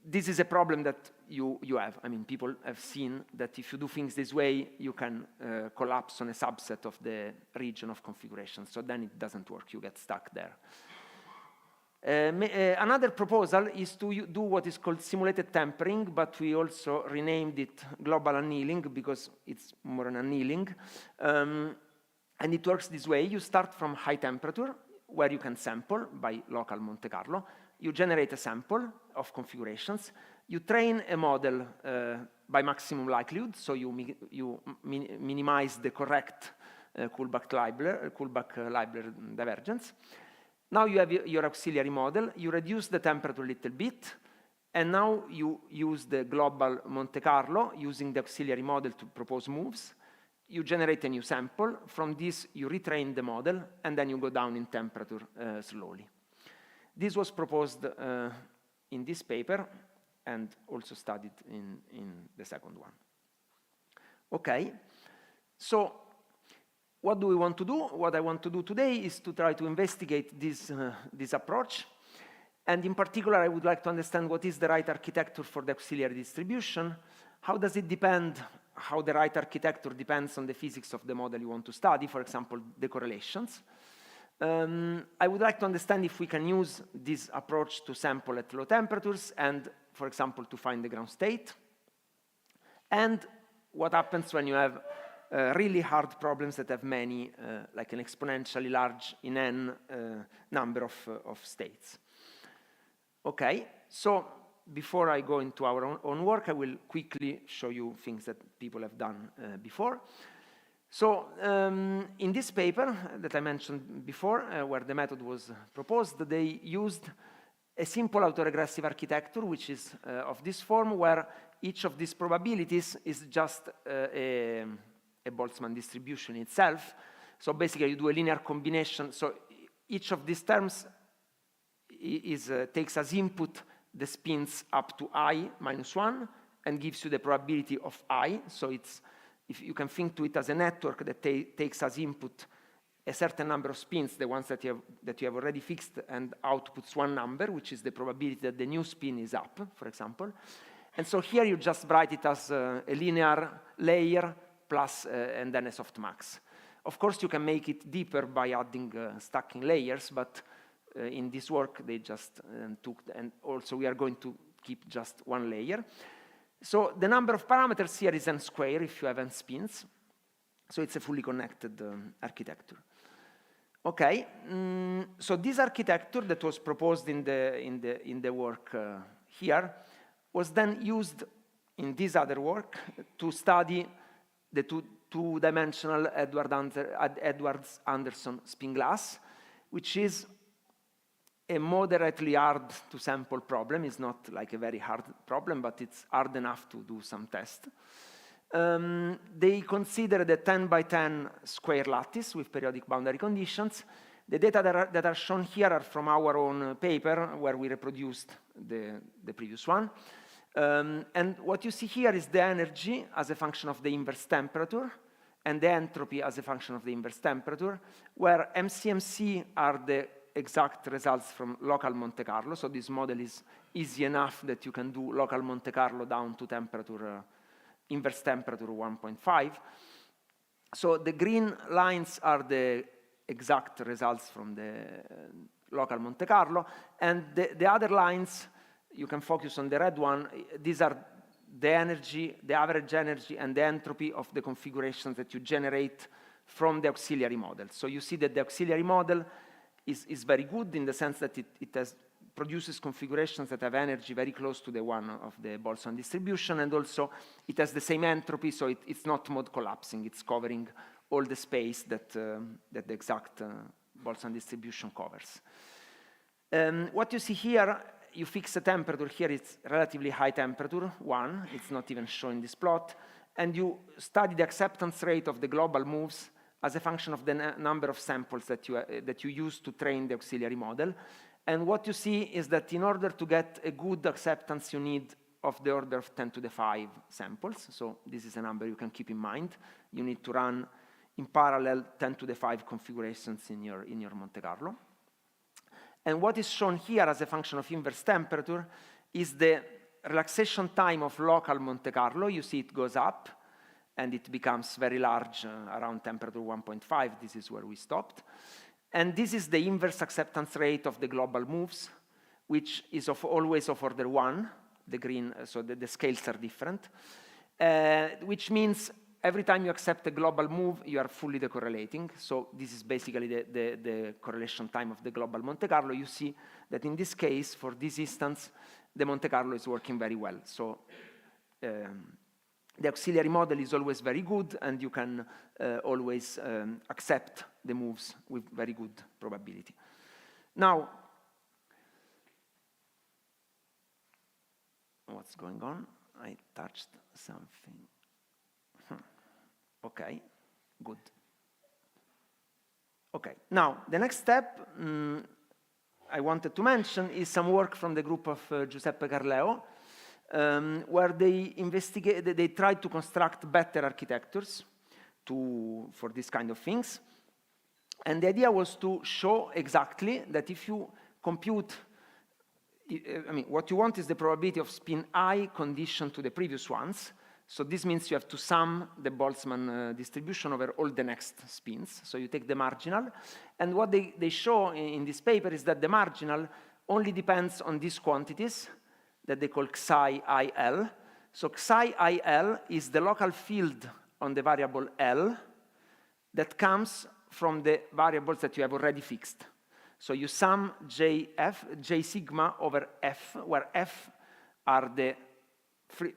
S16: this is a problem that you have. I mean, people have seen that if you do things this way, you can collapse on a subset of the region of configuration, so then it doesn't work, you get stuck there. Another proposal is to do what is called simulated tempering, but we also renamed it global annealing because it's more an annealing. And it works this way. You start from high temperature, where you can sample by local Monte Carlo. You generate a sample of configurations. You train a model by maximum likelihood, so you minimize the correct Kullback-Leibler divergence. Now you have your auxiliary model, you reduce the temperature a little bit, and now you use the global Monte Carlo using the auxiliary model to propose moves. You generate a new sample. From this, you retrain the model, and then you go down in temperature slowly. This was proposed in this paper and also studied in the second one. Okay, so what do we want to do? What I want to do today is to try to investigate this approach. And in particular, I would like to understand what is the right architecture for the auxiliary distribution. How does it depend, how the right architecture depends on the physics of the model you want to study, for example, the correlations. I would like to understand if we can use this approach to sample at low temperatures and, for example, to find the ground state. And what happens when you have really hard problems that have many, like an exponentially large in n number of states. Okay, so before I go into our own work, I will quickly show you things that people have done before. So in this paper that I mentioned before, where the method was proposed, they used a simple autoregressive architecture, which is of this form, where each of these probabilities is just a Boltzmann distribution itself. So basically you do a linear combination. So each of these terms takes as input the spins up to I minus 1 and gives you the probability of I. So it's, if you can think to it as a network that takes as input a certain number of spins, the ones that you have already fixed, and outputs one number, which is the probability that the new spin is up, for example. And so here you just write it as a linear layer plus and then a softmax. Of course, you can make it deeper by adding stacking layers, but in this work they just took, and also we are going to keep just one layer. So the number of parameters here is n squared if you have n spins. So it's a fully connected architecture. Okay, so this architecture that was proposed in the work here was then used in this other work to study the two-dimensional Edwards-Anderson spin glass, which is a moderately hard to sample problem. It's not like a very hard problem, but it's hard enough to do some tests. They considered a 10 by 10 square lattice with periodic boundary conditions. The data that are shown here are from our own paper where we reproduced the previous one. And what you see here is the energy as a function of the inverse temperature and the entropy as a function of the inverse temperature, where MCMC are the exact results from local Monte Carlo. So this model is easy enough that you can do local Monte Carlo down to temperature, inverse temperature 1.5. So the green lines are the exact results from the local Monte Carlo, and the other lines, you can focus on the red one. These are the energy, the average energy, and the entropy of the configurations that you generate from the auxiliary model. So you see that the auxiliary model is very good in the sense that it produces configurations that have energy very close to the one of the Boltzmann distribution, and also it has the same entropy, so it's not mode collapsing. It's covering all the space that the exact Boltzmann distribution covers. What you see here, you fix a temperature. Here it's relatively high temperature, 1. It's not even shown in this plot. And you study the acceptance rate of the global moves as a function of the number of samples that you use to train the auxiliary model. And what you see is that in order to get a good acceptance, you need of the order of 10 to the 5 samples. So this is a number you can keep in mind. You need to run in parallel 10 to the 5 configurations in your Monte Carlo. And what is shown here as a function of inverse temperature is the relaxation time of local Monte Carlo. You see it goes up, and it becomes very large around temperature 1.5. This is where we stopped. And this is the inverse acceptance rate of the global moves, which is always of order 1, the green, so the scales are different, which means every time you accept a global move, you are fully decorrelating. So this is basically the correlation time of the global Monte Carlo. You see that in this case, for this instance, the Monte Carlo is working very well. So the auxiliary model is always very good, and you can always accept the moves with very good probability. Now, what's going on? I touched something. Okay, good. Okay, now the next step I wanted to mention is some work from the group of Giuseppe Carleo, where they tried to construct better architectures for this kind of things. And the idea was to show exactly that if you compute, what you want is the probability of spin I conditioned to the previous ones. So this means you have to sum the Boltzmann distribution over all the next spins. So you take the marginal. And what they show in this paper is that the marginal only depends on these quantities that they call psi IL. So psi IL is the local field on the variable L that comes from the variables that you have already fixed. So you sum J sigma over F, where F are the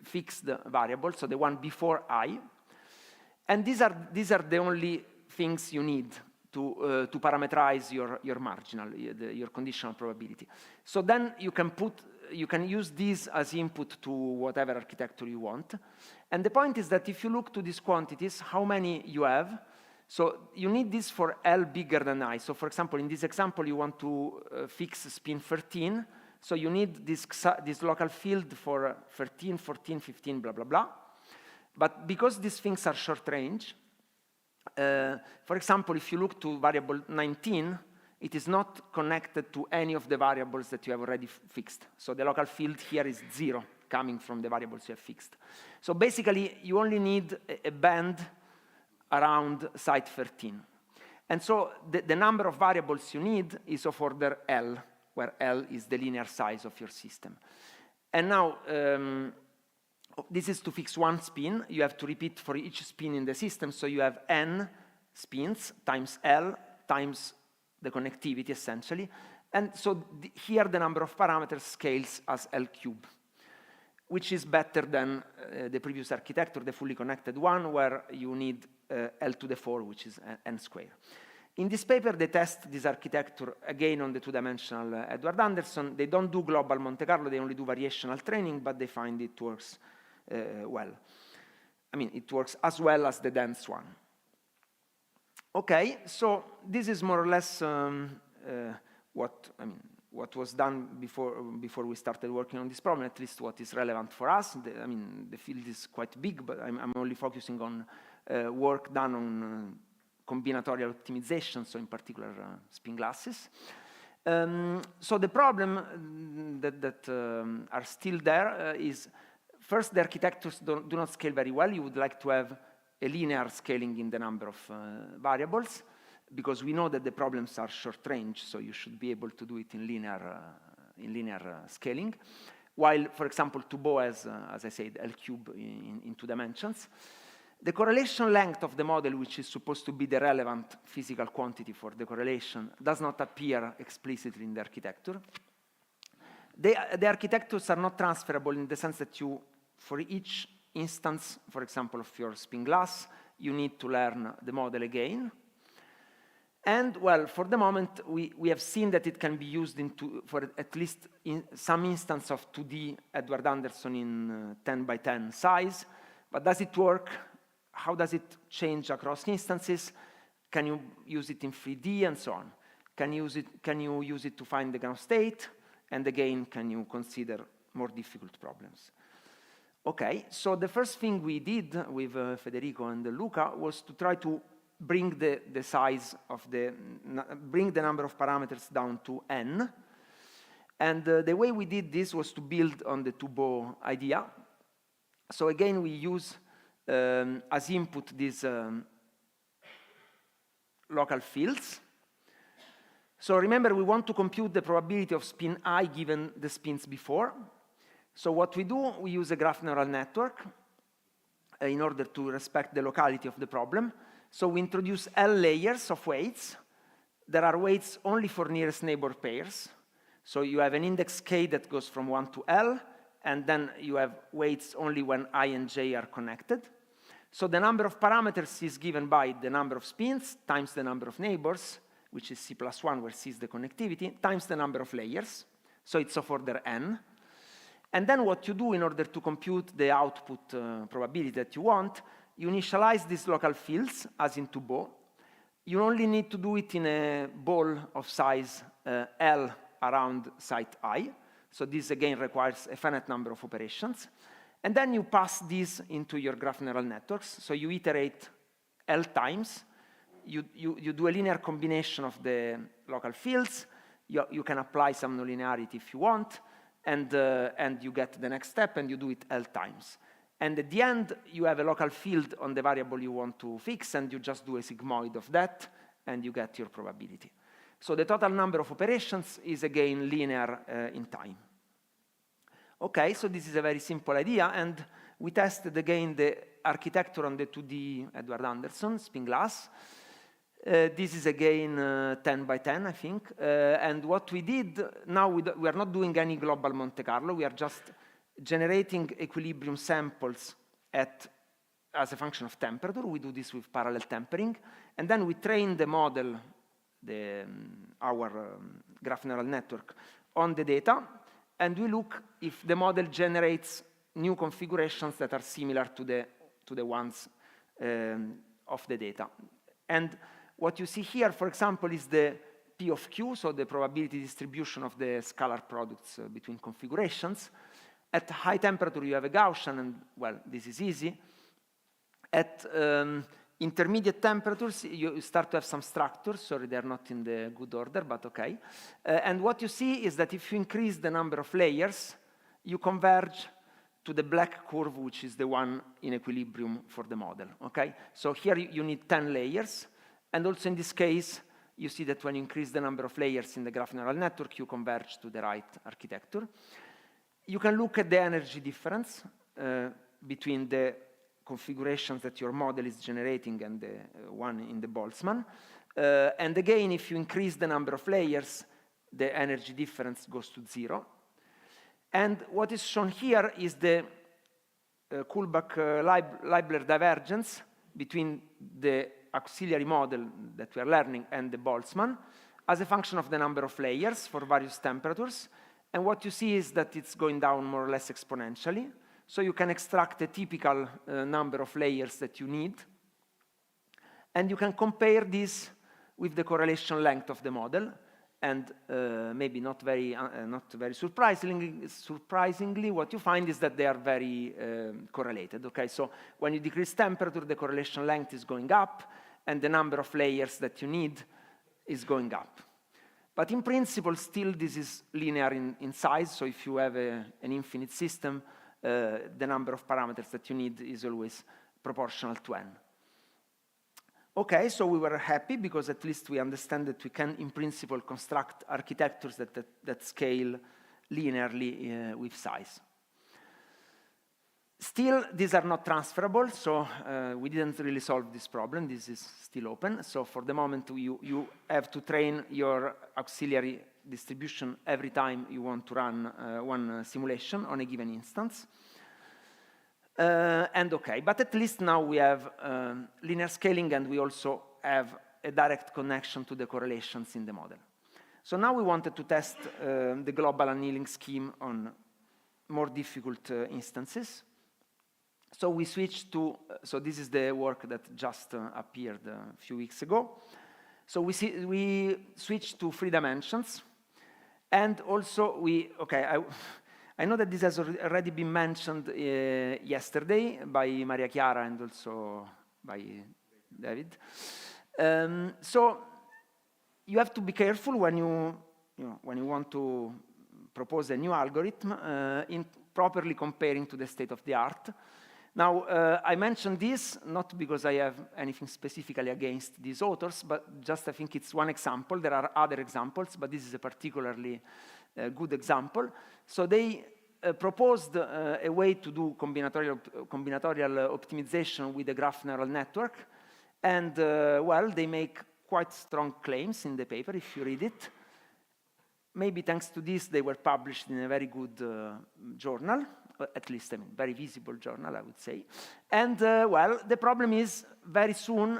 S16: fixed variables, so the one before I. And these are the only things you need to parameterize your marginal, your conditional probability. So then you can use these as input to whatever architecture you want. And the point is that if you look to these quantities, how many you have, so you need this for L bigger than I. So for example, in this example, you want to fix spin 13. So you need this local field for 13, 14, 15, blah, blah, blah. But because these things are short range, for example, if you look to variable 19, it is not connected to any of the variables that you have already fixed. So the local field here is 0, coming from the variables you have fixed. So basically, you only need a band around site 13. And so the number of variables you need is of order L, where L is the linear size of your system. And now, this is to fix one spin. You have to repeat for each spin in the system, so you have n spins times L times the connectivity, essentially. And so here the number of parameters scales as L cube, which is better than the previous architecture, the fully connected one, where you need L to the 4, which is n squared. In this paper, they test this architecture again on the two-dimensional Edward Anderson. They don't do global Monte Carlo, they only do variational training, but they find it works well. I mean, it works as well as the dense one. Okay, so this is more or less what was done before we started working on this problem, at least what is relevant for us. The field is quite big, but I'm only focusing on work done on combinatorial optimization, so in particular spin glasses. So the problem that are still there is, first, the architectures do not scale very well. You would like to have a linear scaling in the number of variables, because we know that the problems are short range, so you should be able to do it in linear scaling. While, for example, Toubeau has, as I said, L cube in 2 dimensions. The correlation length of the model, which is supposed to be the relevant physical quantity for the correlation, does not appear explicitly in the architecture. The architectures are not transferable in the sense that you, for each instance, for example, of your spin glass, you need to learn the model again. And, well, for the moment, we have seen that it can be used for at least in some instance of 2D Edward Anderson in 10 by 10 size. But does it work? How does it change across instances? Can you use it in 3D and so on? Can you use it to find the ground state? And again, can you consider more difficult problems? Okay, so the first thing we did with Federico and Luca was to try to bring the size of bring the number of parameters down to n. And the way we did this was to build on the Toubeau idea. So again, we use as input these local fields. So remember, we want to compute the probability of spin I given the spins before. So what we do, we use a graph neural network in order to respect the locality of the problem. So we introduce L layers of weights. There are weights only for nearest neighbor pairs. So you have an index K that goes from 1 to L, and then you have weights only when I and J are connected. So the number of parameters is given by the number of spins times the number of neighbors, which is C plus 1, where C is the connectivity, times the number of layers. So it's of order n. And then what you do in order to compute the output probability that you want, you initialize these local fields, as in Toubeau. You only need to do it in a ball of size L around site I. So this, again, requires a finite number of operations. And then you pass these into your graph neural networks. So you iterate L times. You do a linear combination of the local fields. You can apply some nonlinearity if you want. And you get the next step, and you do it L times. And at the end, you have a local field on the variable you want to fix, and you just do a sigmoid of that, and you get your probability. So the total number of operations is again linear in time. Okay, so this is a very simple idea, and we tested again the architecture on the 2D Edward Anderson spin glass. This is again 10 by 10, I think. And what we did, now we are not doing any global Monte Carlo, we are just generating equilibrium samples as a function of temperature. We do this with parallel tempering. And then we train the model, our graph neural network, on the data. And we look if the model generates new configurations that are similar to the ones of the data. And what you see here, for example, is the P of Q, so the probability distribution of the scalar products between configurations. At high temperature, you have a Gaussian, and, well, this is easy. At intermediate temperatures, you start to have some structures. Sorry, they're not in the good order, but okay. And what you see is that if you increase the number of layers, you converge to the black curve, which is the one in equilibrium for the model, okay? So here you need 10 layers. And also in this case, you see that when you increase the number of layers in the graph neural network, you converge to the right architecture. You can look at the energy difference between the configurations that your model is generating and the one in the Boltzmann. And again, if you increase the number of layers, the energy difference goes to 0. And what is shown here is the Kullback-Leibler divergence between the auxiliary model that we are learning and the Boltzmann as a function of the number of layers for various temperatures. And what you see is that it's going down more or less exponentially. So you can extract a typical number of layers that you need. And you can compare this with the correlation length of the model. And maybe not very surprisingly, what you find is that they are very correlated. Okay, so when you decrease temperature, the correlation length is going up, and the number of layers that you need is going up. But in principle, still this is linear in size. So if you have an infinite system, the number of parameters that you need is always proportional to n. Okay, so we were happy because at least we understand that we can, in principle, construct architectures that scale linearly with size. Still, these are not transferable, so we didn't really solve this problem. This is still open. So for the moment, you have to train your auxiliary distribution every time you want to run one simulation on a given instance. And okay, but at least now we have linear scaling, and we also have a direct connection to the correlations in the model. So now we wanted to test the global annealing scheme on more difficult instances. So we switched to, so this is the work that just appeared a few weeks ago. So we switched to 3 dimensions. And also I know that this has already been mentioned yesterday by Maria Chiara and also by David. So you have to be careful when you want to propose a new algorithm in properly comparing to the state of the art. Now, I mentioned this not because I have anything specifically against these authors, but just I think it's one example. There are other examples, but this is a particularly good example. So they proposed a way to do combinatorial optimization with a graph neural network. And, well, they make quite strong claims in the paper, if you read it. Maybe thanks to this, they were published in a very good journal, at least, I mean, very visible journal, I would say. And, well, the problem is very soon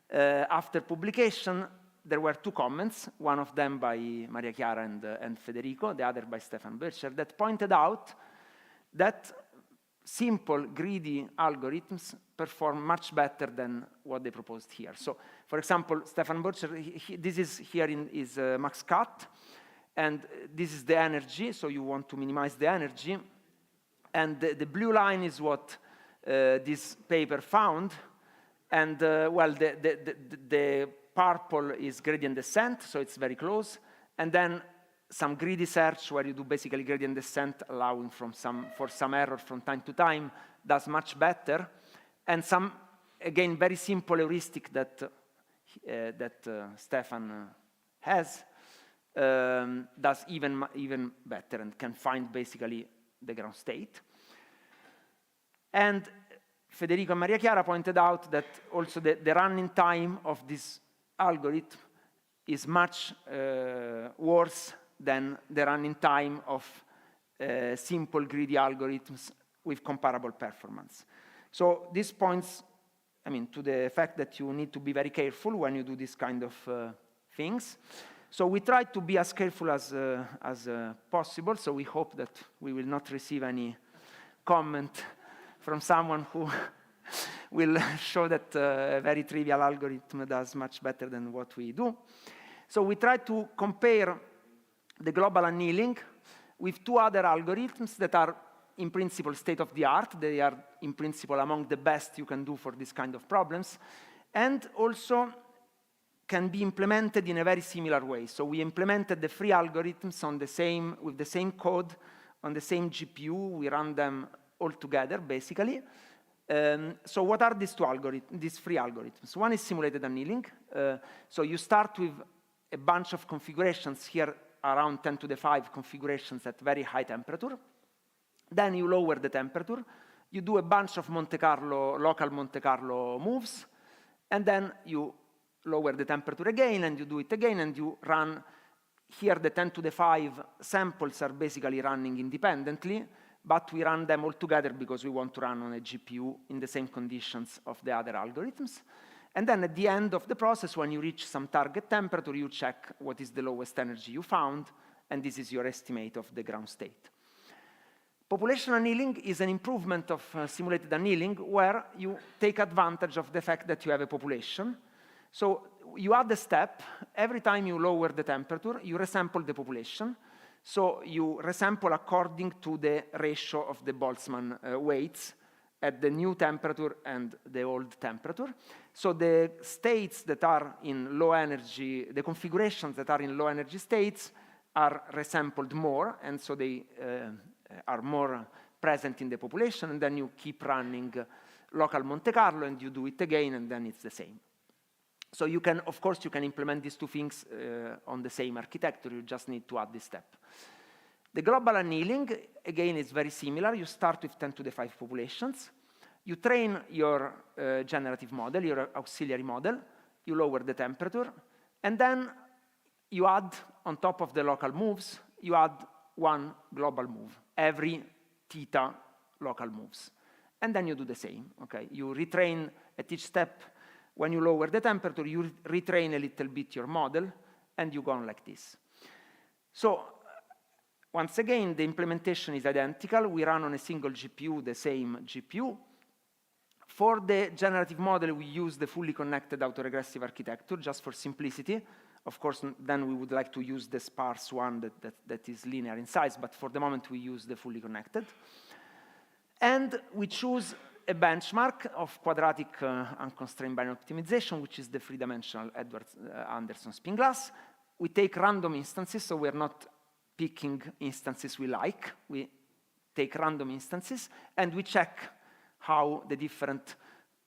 S16: after publication, there were 2 comments, one of them by Maria Chiara and Federico, the other by Stefan Böttcher, that pointed out that simple, greedy algorithms perform much better than what they proposed here. So, for example, Stefan Böttcher, this is here is max cut, and this is the energy, so you want to minimize the energy. And the blue line is what this paper found, and, well, the purple is gradient descent, so it's very close. And then some greedy search where you do basically gradient descent, allowing for some error from time to time, does much better, and some, again, very simple heuristic that Stefan has does even better and can find basically the ground state. And Federico and Maria Chiara pointed out that also the running time of this algorithm is much worse than the running time of simple greedy algorithms with comparable performance. So this points, I mean, to the fact that you need to be very careful when you do this kind of things. So we try to be as careful as possible, so we hope that we will not receive any comment from someone who will show that a very trivial algorithm does much better than what we do. So we try to compare the global annealing with two other algorithms that are in principle state-of-the-art. They are in principle among the best you can do for this kind of problems, and also can be implemented in a very similar way. So we implemented the three algorithms on the same, with the same code on the same GPU. We run them all together, basically. So what are these these three algorithms? One is simulated annealing. So you start with a bunch of configurations here, around 10 to the 5 configurations at very high temperature. Then you lower the temperature. You do a bunch of Monte Carlo, local Monte Carlo moves, and then you lower the temperature again, and you do it again, and you run. Here the 10 to the 5 samples are basically running independently, but we run them all together because we want to run on a GPU in the same conditions of the other algorithms. And then at the end of the process, when you reach some target temperature, you check what is the lowest energy you found, and this is your estimate of the ground state. Population annealing is an improvement of simulated annealing, where you take advantage of the fact that you have a population. So you add a step. Every time you lower the temperature, you resample the population. So you resample according to the ratio of the Boltzmann weights at the new temperature and the old temperature. So the states that are in low energy, the configurations that are in low energy states are resampled more, and so they are more present in the population, and then you keep running local Monte Carlo, and you do it again, and then it's the same. So you can, of course, you can implement these two things on the same architecture. You just need to add this step. The global annealing, again, is very similar. You start with 10 to the 5 populations. You train your generative model, your auxiliary model. You lower the temperature. And then you add, on top of the local moves, you add one global move, every theta local moves. And then you do the same. Okay? You retrain at each step. When you lower the temperature, you retrain a little bit your model, and you go on like this. So once again, the implementation is identical. We run on a single GPU, the same GPU. For the generative model, we use the fully connected autoregressive architecture, just for simplicity. Of course, then we would like to use the sparse one that is linear in size, but for the moment, we use the fully connected. And we choose a benchmark of quadratic unconstrained binary optimization, which is the three-dimensional Edwards-Anderson spin glass. We take random instances, so we're not picking instances we like. We take random instances, and we check how the different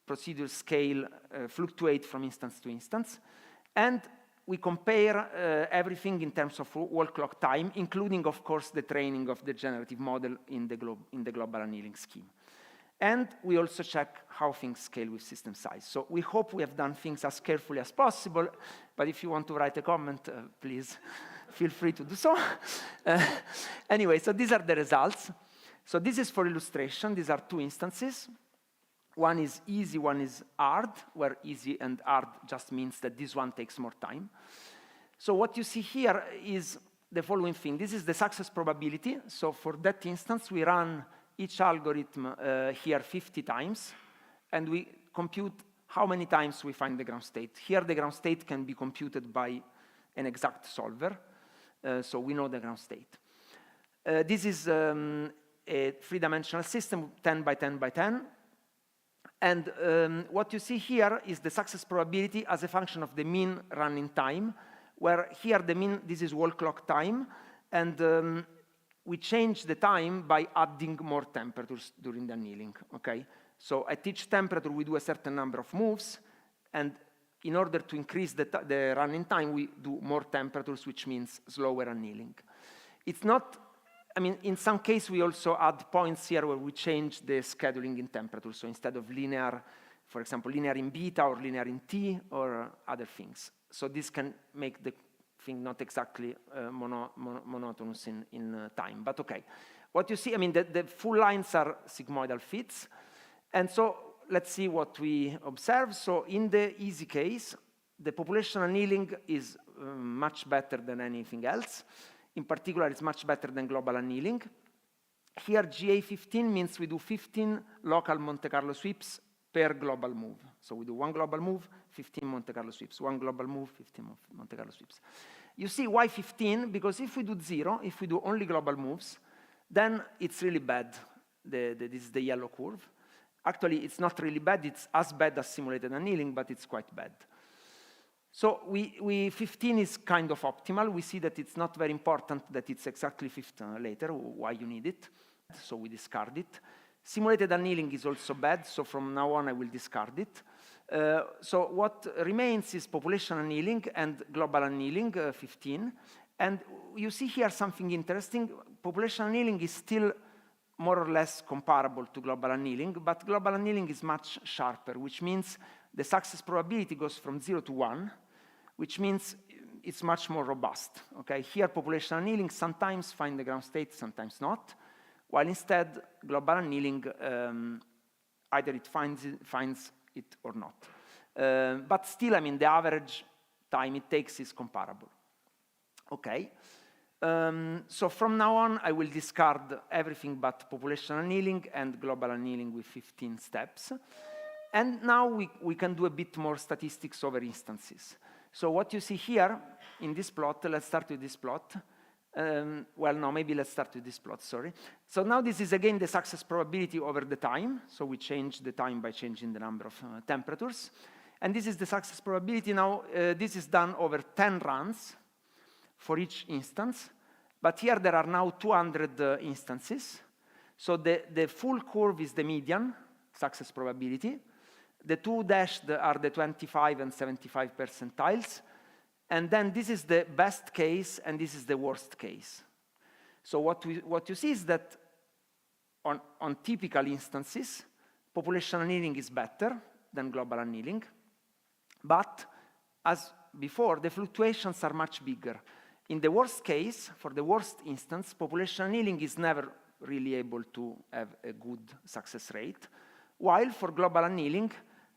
S16: procedure scale fluctuate from instance to instance. And we compare everything in terms of wall clock time, including, of course, the training of the generative model in the global annealing scheme. And we also check how things scale with system size. So we hope we have done things as carefully as possible, but if you want to write a comment, please feel free to do so. Anyway, so these are the results. So this is for illustration. These are two instances. One is easy, one is hard, where easy and hard just means that this one takes more time. So what you see here is the following thing. This is the success probability. So for that instance, we run each algorithm here 50 times, and we compute how many times we find the ground state. Here, the ground state can be computed by an exact solver, so we know the ground state. This is a three-dimensional system, 10 by 10 by 10, and what you see here is the success probability as a function of the mean running time, where here the mean, this is wall clock time, and we change the time by adding more temperatures during the annealing, okay? So at each temperature, we do a certain number of moves, and in order to increase the running time, we do more temperatures, which means slower annealing. It's not, I mean, in some case, we also add points here where we change the scheduling in temperature. So instead of linear, for example, linear in beta or linear in T or other things. So this can make the thing not exactly monotonous in time, but okay. What you see, I mean, the full lines are sigmoidal fits. And so let's see what we observe. So in the easy case, the population annealing is much better than anything else. In particular, it's much better than global annealing. Here, GA15 means we do 15 local Monte Carlo sweeps per global move. So we do one global move, 15 Monte Carlo sweeps, one global move, 15 Monte Carlo sweeps. You see why 15? Because if we do 0, if we do only global moves, then it's really bad. This is the yellow curve. Actually, it's not really bad. It's as bad as simulated annealing, but it's quite bad. So 15 is kind of optimal. We see that it's not very important that it's exactly 15 later, why you need it. So we discard it. Simulated annealing is also bad, so from now on I will discard it. So what remains is population annealing and global annealing, 15. And you see here something interesting. Population annealing is still more or less comparable to global annealing, but global annealing is much sharper, which means the success probability goes from 0 to 1, which means it's much more robust. Okay? Here, population annealing sometimes find the ground state, sometimes not, while instead, global annealing, either it finds it or not. But still, I mean, the average time it takes is comparable. Okay. So from now on, I will discard everything but population annealing and global annealing with 15 steps. And now we can do a bit more statistics over instances. So what you see here in this plot, let's start with this plot. Well, no, maybe let's start with this plot, sorry. So now this is again the success probability over the time. So we change the time by changing the number of temperatures. And this is the success probability. Now, this is done over 10 runs for each instance. But here there are now 200 instances. So the full curve is the median success probability. The two dashed are the 25 and 75 percentiles. And then this is the best case, and this is the worst case. So what you see is that on typical instances, population annealing is better than global annealing. But as before, the fluctuations are much bigger. In the worst case, for the worst instance, population annealing is never really able to have a good success rate. While for global annealing,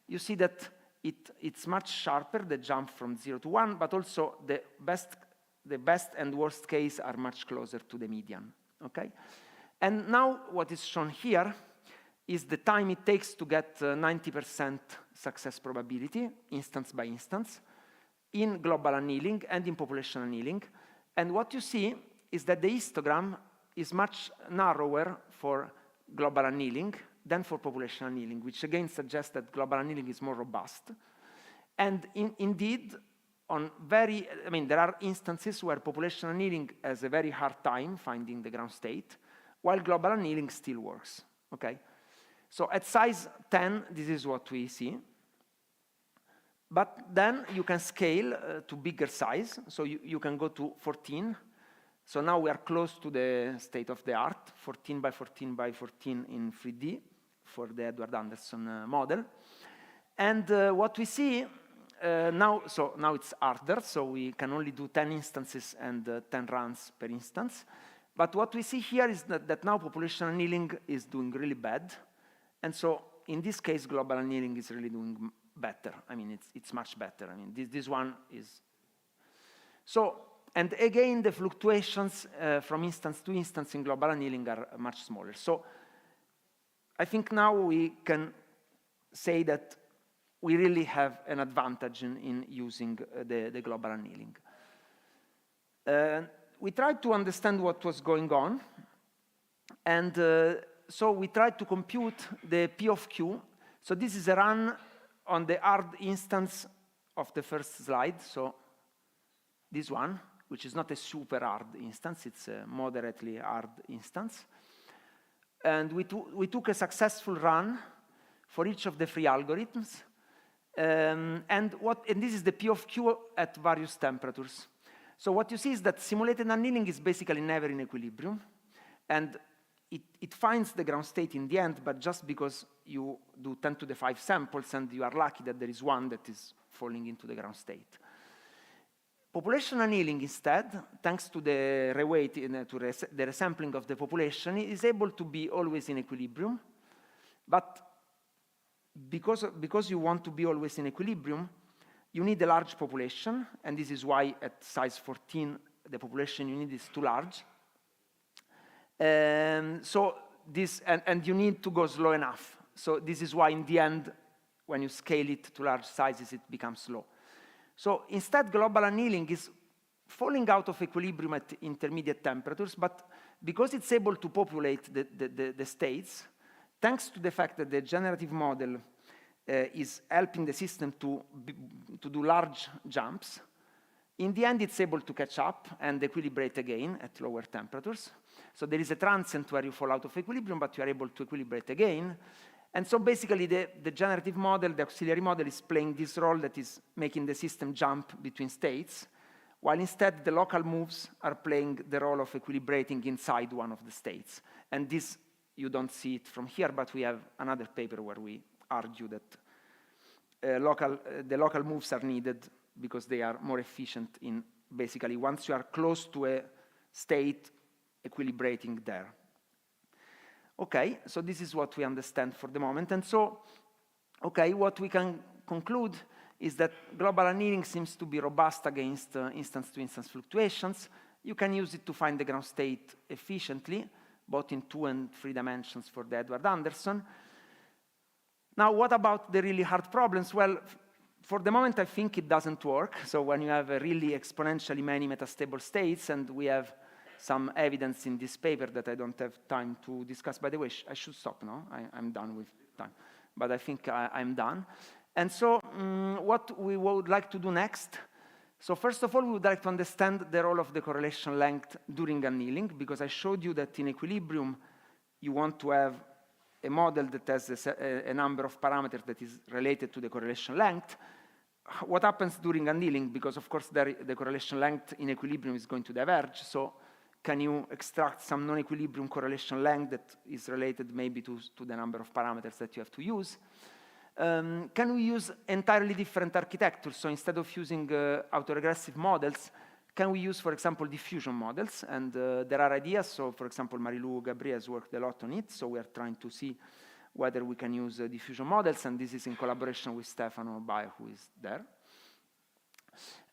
S16: you see that it's much sharper, the jump from 0 to 1, but also the best and worst case are much closer to the median, okay? And now what is shown here is the time it takes to get 90% success probability, instance by instance, in global annealing and in population annealing. And what you see is that the histogram is much narrower for global annealing than for population annealing, which again suggests that global annealing is more robust. And indeed, there are instances where population annealing has a very hard time finding the ground state, while global annealing still works, okay? So at size 10, this is what we see. But then you can scale to bigger size, so you can go to 14. So now we are close to the state of the art, 14 by 14 by 14 in 3D for the Edward Anderson model. And what we see now it's harder, so we can only do 10 instances and 10 runs per instance. But what we see here is that now population annealing is doing really bad. And so in this case, global annealing is really doing better. I mean, it's much better. I mean, this one is. So, and again, the fluctuations from instance to instance in global annealing are much smaller. So I think now we can say that we really have an advantage in using the global annealing. We tried to understand what was going on. And so we tried to compute the P of Q. So this is a run on the hard instance of the first slide, so this one. which is not a super hard instance, it's a moderately hard instance. And we took a successful run for each of the three algorithms. And this is the P of Q at various temperatures. So what you see is that simulated annealing is basically never in equilibrium. And it finds the ground state in the end, but just because you do 10 to the 5 samples and you are lucky that there is one that is falling into the ground state. Population annealing instead, thanks to the reweighting, the resampling of the population, is able to be always in equilibrium. But because you want to be always in equilibrium, you need a large population, and this is why at size 14, the population you need is too large. So this, and you need to go slow enough. So this is why in the end, when you scale it to large sizes, it becomes slow. So instead, global annealing is falling out of equilibrium at intermediate temperatures, but because it's able to populate the states, thanks to the fact that the generative model is helping the system to do large jumps, in the end, it's able to catch up and equilibrate again at lower temperatures. So there is a transient where you fall out of equilibrium, but you are able to equilibrate again. And so basically, the generative model, the auxiliary model, is playing this role that is making the system jump between states, while instead the local moves are playing the role of equilibrating inside one of the states. And this, you don't see it from here, but we have another paper where we argue that the local moves are needed because they are more efficient in basically once you are close to a state, equilibrating there. Okay, so this is what we understand for the moment. And so, okay, what we can conclude is that global annealing seems to be robust against instance-to-instance fluctuations. You can use it to find the ground state efficiently, both in 2 and 3 dimensions for the Edward Anderson. Now, what about the really hard problems? Well, for the moment, I think it doesn't work. So when you have a really exponentially many metastable states, and we have some evidence in this paper that I don't have time to discuss. By the way, I should stop now. I'm done with time. But I think I'm done. And so what we would like to do next, so first of all, we would like to understand the role of the correlation length during annealing, because I showed you that in equilibrium, you want to have a model that has a number of parameters that is related to the correlation length. What happens during annealing? Because, of course, the correlation length in equilibrium is going to diverge. So can you extract some non-equilibrium correlation length that is related maybe to the number of parameters that you have to use? Can we use entirely different architectures? So instead of using autoregressive models, can we use, for example, diffusion models? And there are ideas. So, for example, Marilou Gabriel has worked a lot on it. So we are trying to see whether we can use diffusion models. And this is in collaboration with Stefano Baia, who is there.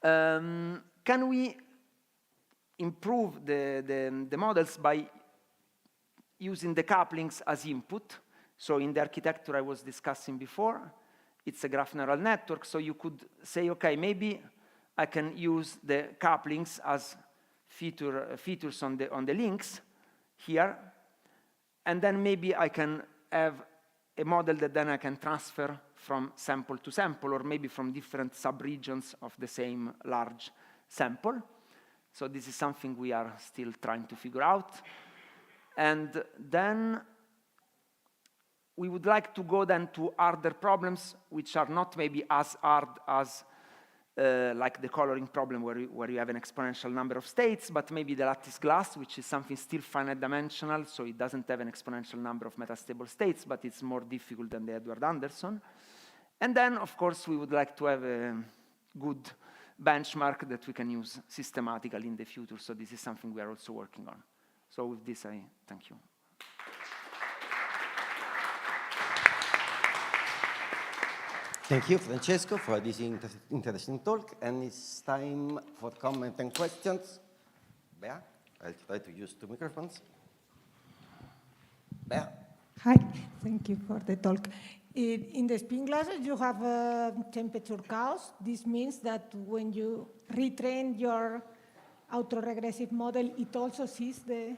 S16: Can we improve the models by using the couplings as input? So in the architecture I was discussing before, it's a graph neural network. So you could say, okay, maybe I can use the couplings as features on the links here, and then maybe I can have a model that then I can transfer from sample to sample, or maybe from different subregions of the same large sample. So this is something we are still trying to figure out. And then we would like to go then to harder problems, which are not maybe as hard as like the coloring problem where you have an exponential number of states, but maybe the lattice glass, which is something still finite dimensional, so it doesn't have an exponential number of metastable states, but it's more difficult than the Edward Anderson. And then, of course, we would like to have a good benchmark that we can use systematically in the future, so this is something we are also working on. So with this, I thank you.
S13: Thank you, Francesco, for this interesting talk. And it's time for comment and questions. Bea, I'll try to use 2 microphones. Bea.
S10: Hi, thank you for the talk. In the spin glasses, you have a temperature chaos. This means that when you retrain your autoregressive model, it also sees the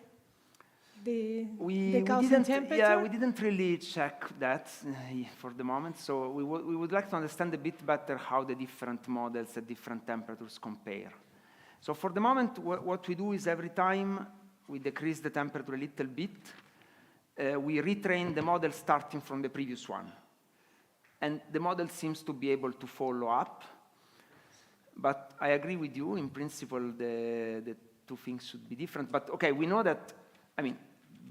S10: chaos in temperature?
S16: Yeah, we didn't really check that for the moment. So we would like to understand a bit better how the different models at different temperatures compare. So for the moment, what we do is every time we decrease the temperature a little bit, we retrain the model starting from the previous one. And the model seems to be able to follow up. But I agree with you, in principle, the two things should be different. But okay, we know that, I mean,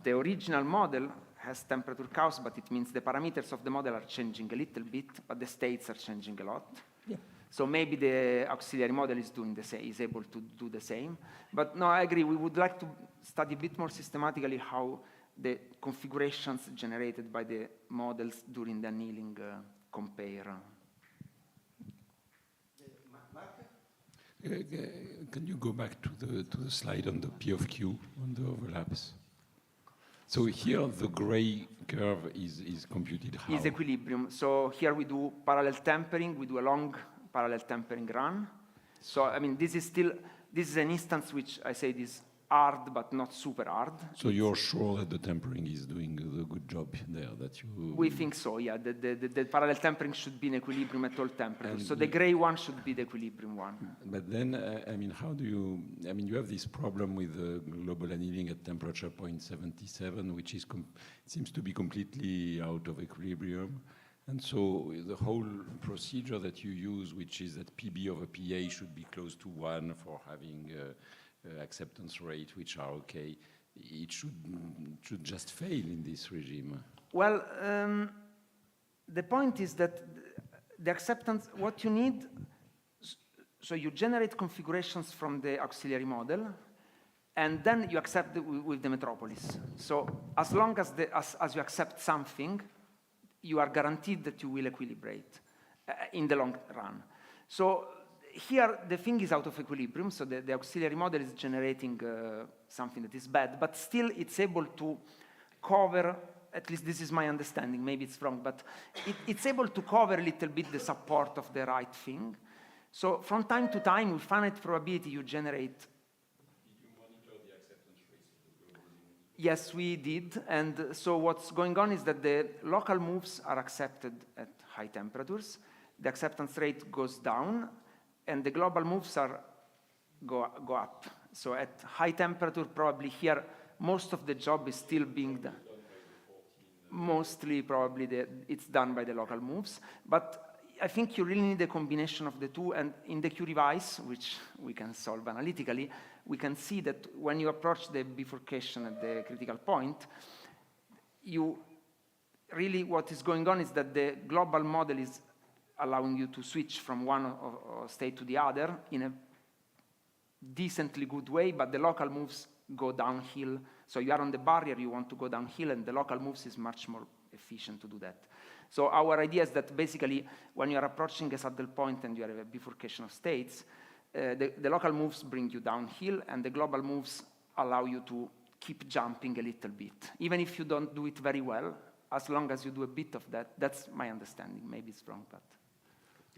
S16: the original model has temperature chaos, but it means the parameters of the model are changing a little bit, but the states are changing a lot.
S1: Yeah.
S16: So maybe the auxiliary model is doing the same, is able to do the same. But no, I agree. We would like to study a bit more systematically how the configurations generated by the models during the annealing compare.
S5: Can you go back to the slide on the P of Q, on the overlaps? So here the gray curve is computed how?
S16: Is equilibrium. So here we do parallel tempering. We do a long parallel tempering run. So I mean, this is an instance which I say is hard, but not super hard.
S5: So you're sure that the tempering is doing the good job there, that you...
S16: We think so, yeah. The parallel tempering should be in equilibrium at all temperatures. So the gray one should be the equilibrium one.
S5: But then, I mean, how do you... I mean, you have this problem with global annealing at temperature 0.77, which is seems to be completely out of equilibrium. And so the whole procedure that you use, which is that PB over PA should be close to 1 for having acceptance rate, which are okay, it should just fail in this regime.
S16: Well, the point is that the acceptance, what you need, so you generate configurations from the auxiliary model, and then you accept with the metropolis. So as long as you accept something, you are guaranteed that you will equilibrate in the long run. So here, the thing is out of equilibrium, so the auxiliary model is generating something that is bad, but still it's able to cover, at least this is my understanding, maybe it's wrong, but it's able to cover a little bit the support of the right thing. So from time to time, with finite probability, you generate...
S5: Did you monitor the acceptance rates of the global units?
S16: Yes, we did, and so what's going on is that the local moves are accepted at high temperatures, the acceptance rate goes down, and the global moves go up. So at high temperature, probably here, most of the job is still being done. Mostly, probably, it's done by the local moves. But I think you really need a combination of the two. And in the Q-revise, which we can solve analytically, we can see that when you approach the bifurcation at the critical point, what is going on is that the global model is allowing you to switch from one state to the other in a decently good way, but the local moves go downhill. So you are on the barrier, you want to go downhill, and the local moves is much more efficient to do that. So our idea is that basically when you are approaching a saddle point and you have a bifurcation of states, the local moves bring you downhill, and the global moves allow you to keep jumping a little bit. Even if you don't do it very well, as long as you do a bit of that, that's my understanding. Maybe it's wrong, but...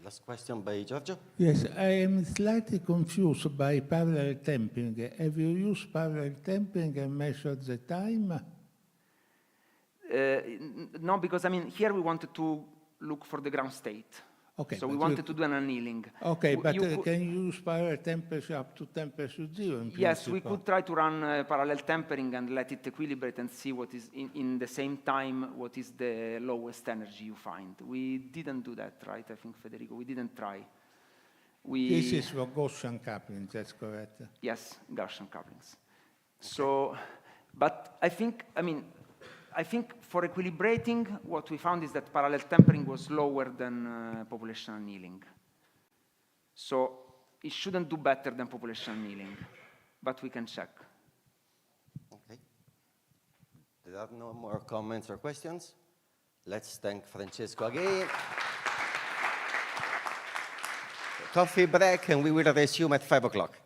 S13: Last question by Giorgio.
S1: Yes, I am slightly confused by parallel tempering. Have you used parallel tempering and measured the time?
S16: No, because I mean, here we wanted to look for the ground state.
S1: Okay,
S16: so we wanted to do an annealing.
S1: Okay, but can you use parallel temperature up to temperature 0?
S16: Yes, we could try to run parallel tempering and let it equilibrate and see what is, in the same time, what is the lowest energy you find. We didn't do that, right? I think, Federico, we didn't try.
S1: This is for Gaussian coupling, that's correct?
S16: Yes, Gaussian couplings. Okay. So, but I think for equilibrating, what we found is that parallel tempering was lower than population annealing. So it shouldn't do better than population annealing, but we can check.
S13: Okay. There are no more comments or questions. Let's thank Francesco again. Coffee break, and we will resume at 5 o'clock.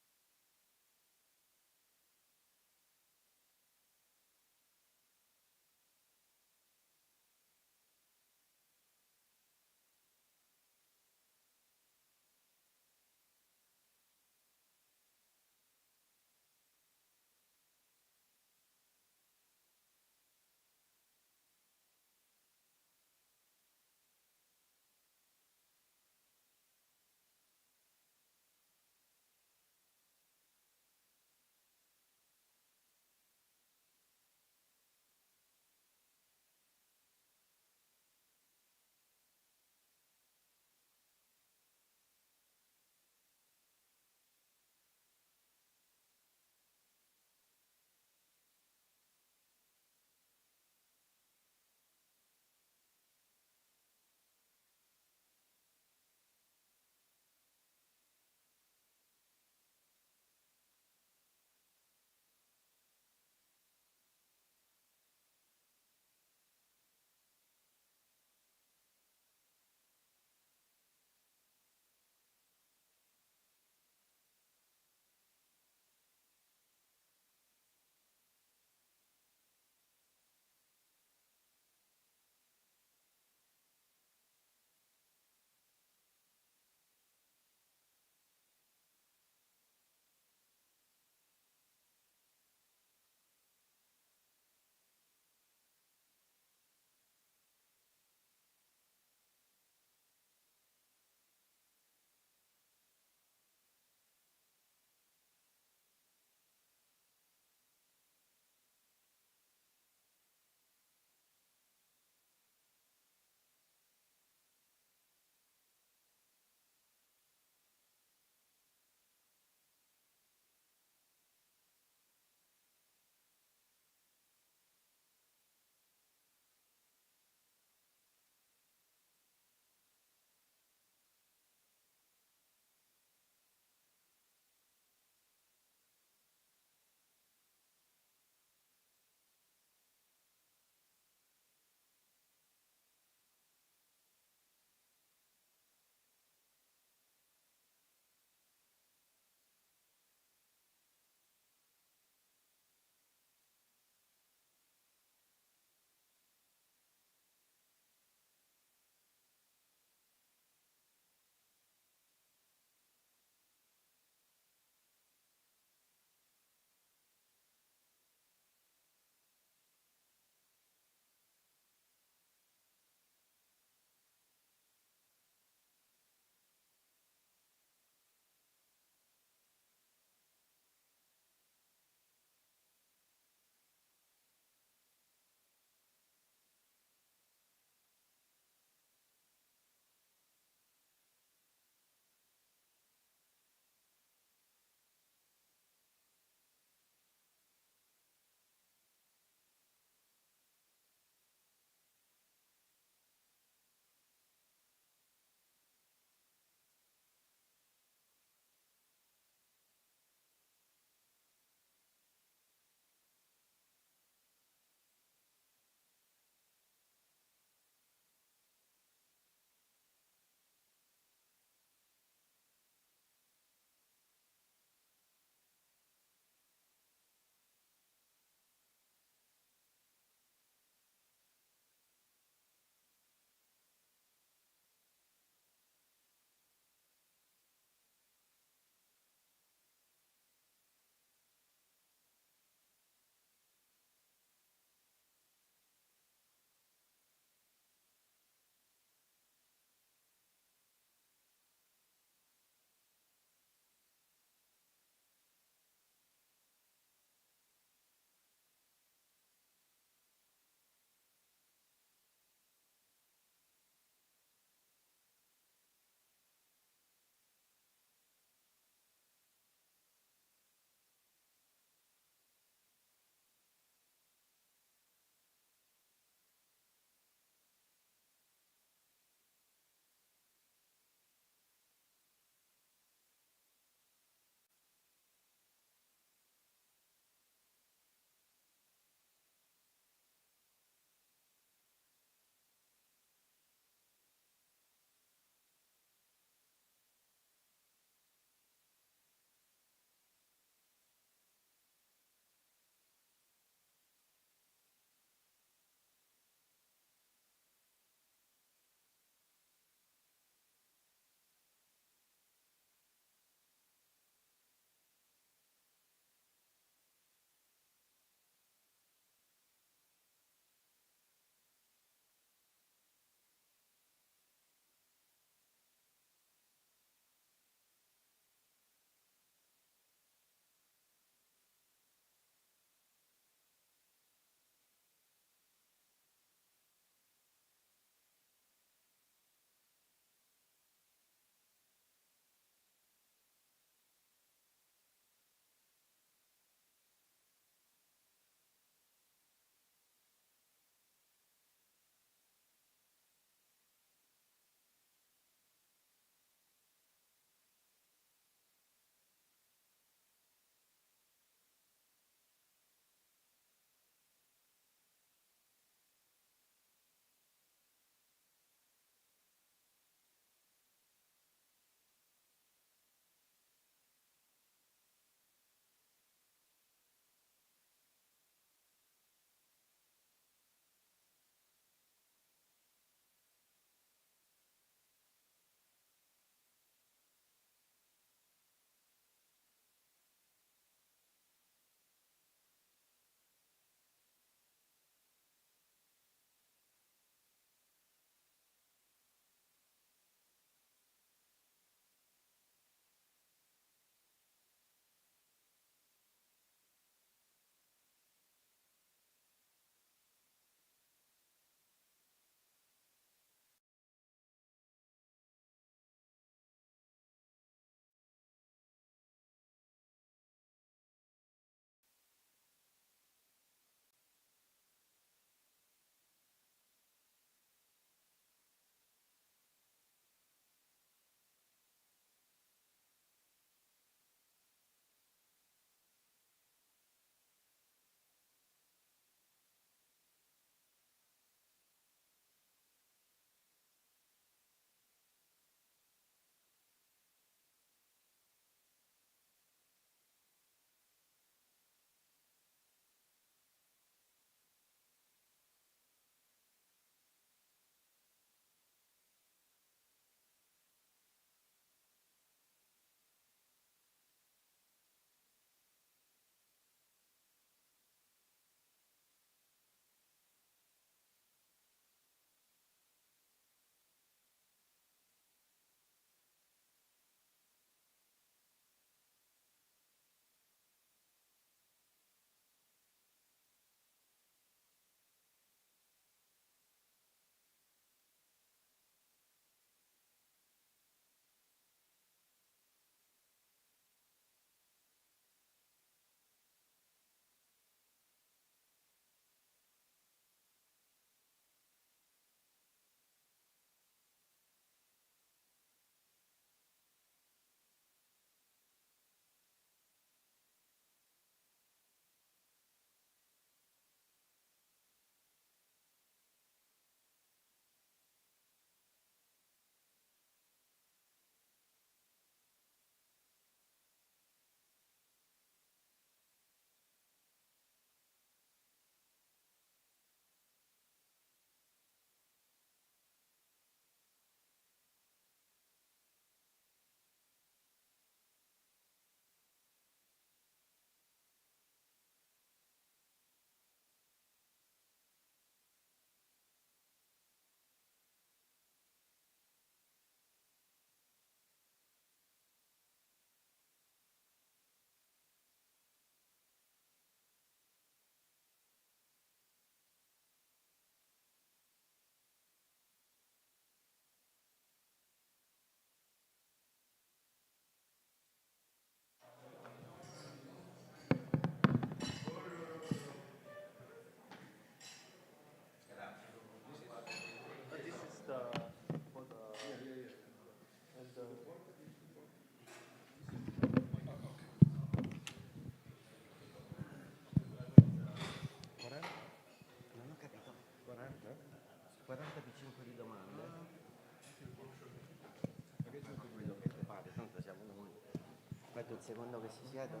S13: secondo che si siedano.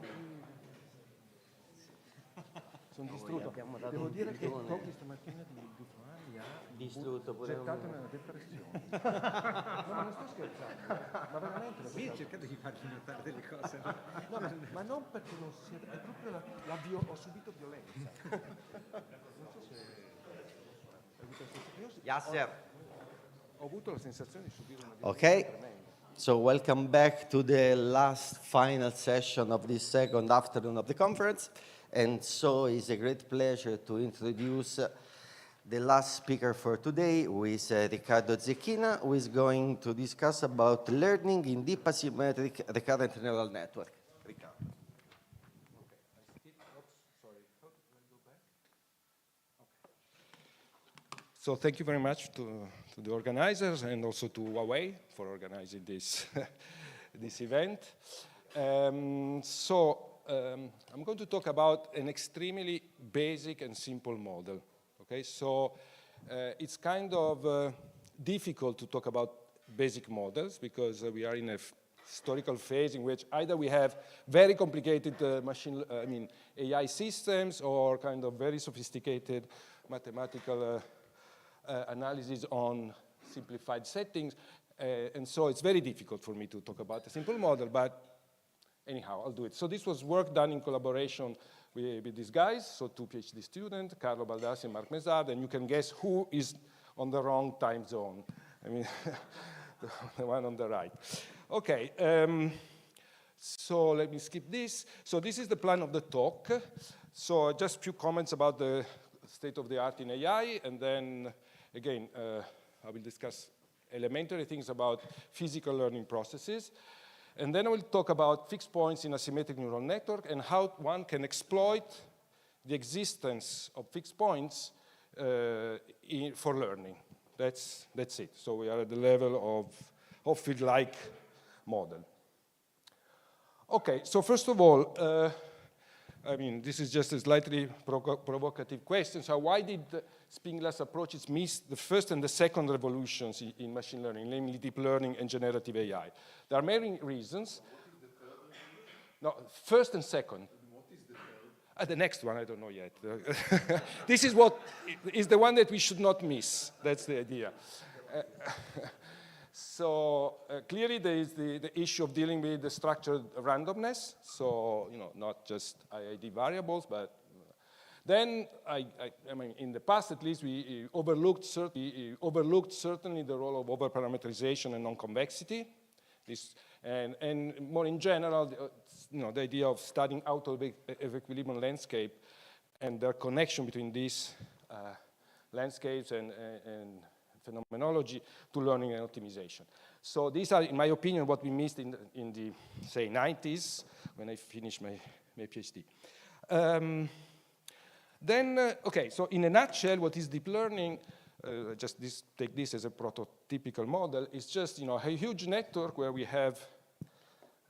S15: Sono distrutto. Devo dire che Toki stamattina di Fani ha
S13: distrutto pure
S15: gettato nella depressione. No, ma non sto scherzando, ma veramente.
S11: Sì, ho cercato di fargli notare delle cose.
S15: No, ma non perché non sia, è proprio ho subito violenza. Non so se hai avuto la sensazione.
S13: Yasser.
S15: Ho avuto la sensazione di subire una violenza
S13: Okay,
S15: tremenda.
S13: so welcome back to the last final session of this second afternoon of the conference. And so it's a great pleasure to introduce the last speaker for today, who is Riccardo Zecchina, who is going to discuss about learning in deep asymmetric recurrent neural network. Riccardo.
S15: So thank you very much to the organizers and also to Huawei for organizing this, this event. I'm going to talk about an extremely basic and simple model. Okay, so it's kind of difficult to talk about basic models because we are in a historical phase in which either we have very complicated AI systems or kind of very sophisticated mathematical analysis on simplified settings, and so it's very difficult for me to talk about a simple model, but anyhow, I'll do it. So this was work done in collaboration with these guys, so 2 PhD students, Carlo Baldassi and Marc Mézard, and you can guess who is on the wrong time zone. I mean, the one on the right. Okay, so let me skip this. So this is the plan of the talk. So just a few comments about the state of the art in AI, and then again, I will discuss elementary things about physical learning processes. And then I will talk about fixed points in a symmetric neural network and how one can exploit the existence of fixed points for learning. That's it. So we are at the level of field-like model. Okay, so first of all, I mean, this is just a slightly provocative question. So why did spin-glass approaches miss the first and the second revolutions in machine learning, namely deep learning and generative AI? There are many reasons. No, first and second. What is the third? The next one, I don't know yet. This is what is the one that we should not miss. That's the idea. So clearly there is the issue of dealing with the structured randomness. So, you know, not just IID variables, but then, I mean, in the past at least, we overlooked certainly the role of overparameterization and non-convexity. And more in general, you know, the idea of studying out of equilibrium landscape and their connection between these landscapes and phenomenology to learning and optimization. So these are, in my opinion, what we missed in the say, 90s when I finished my PhD. Okay, so in a nutshell, what is deep learning? Take this as a prototypical model. It's just, you know, a huge network where we have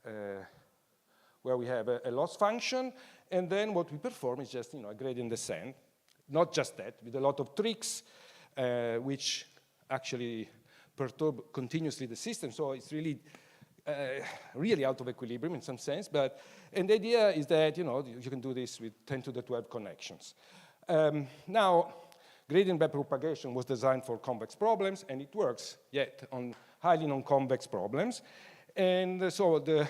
S15: a loss function, and then what we perform is just, you know, a gradient descent. Not just that, with a lot of tricks, which actually perturb continuously the system. So it's really, really out of equilibrium in some sense. And the idea is that, you know, you can do this with 10 to the 12 connections. Now, gradient backpropagation was designed for convex problems, and it works yet on highly non-convex problems. And so the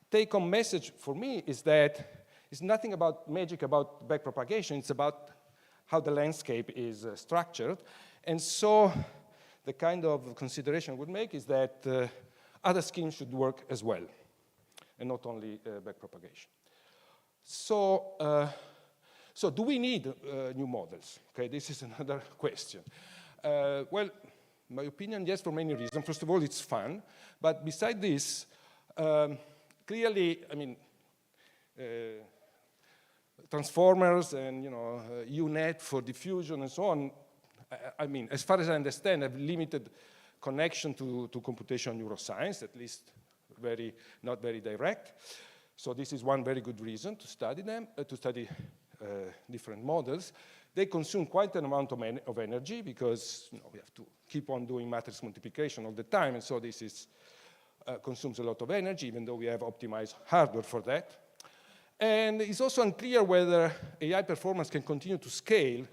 S15: take-home message for me is that it's nothing about magic about backpropagation. It's about how the landscape is structured. And so the kind of consideration I would make is that other schemes should work as well, and not only backpropagation. So, so do we need new models? Okay, this is another question. Well, in my opinion, yes, for many reasons. First of all, it's fun. But beside this, clearly, I mean, transformers and, you know, UNet for diffusion and so on, I mean, as far as I understand, have limited connection to computational neuroscience, at least not very direct. So this is one very good reason to study them, to study different models. They consume quite an amount of energy because, you know, we have to keep on doing matrix multiplication all the time, and so this is consumes a lot of energy, even though we have optimized hardware for that. And it's also unclear whether AI performance can continue to scale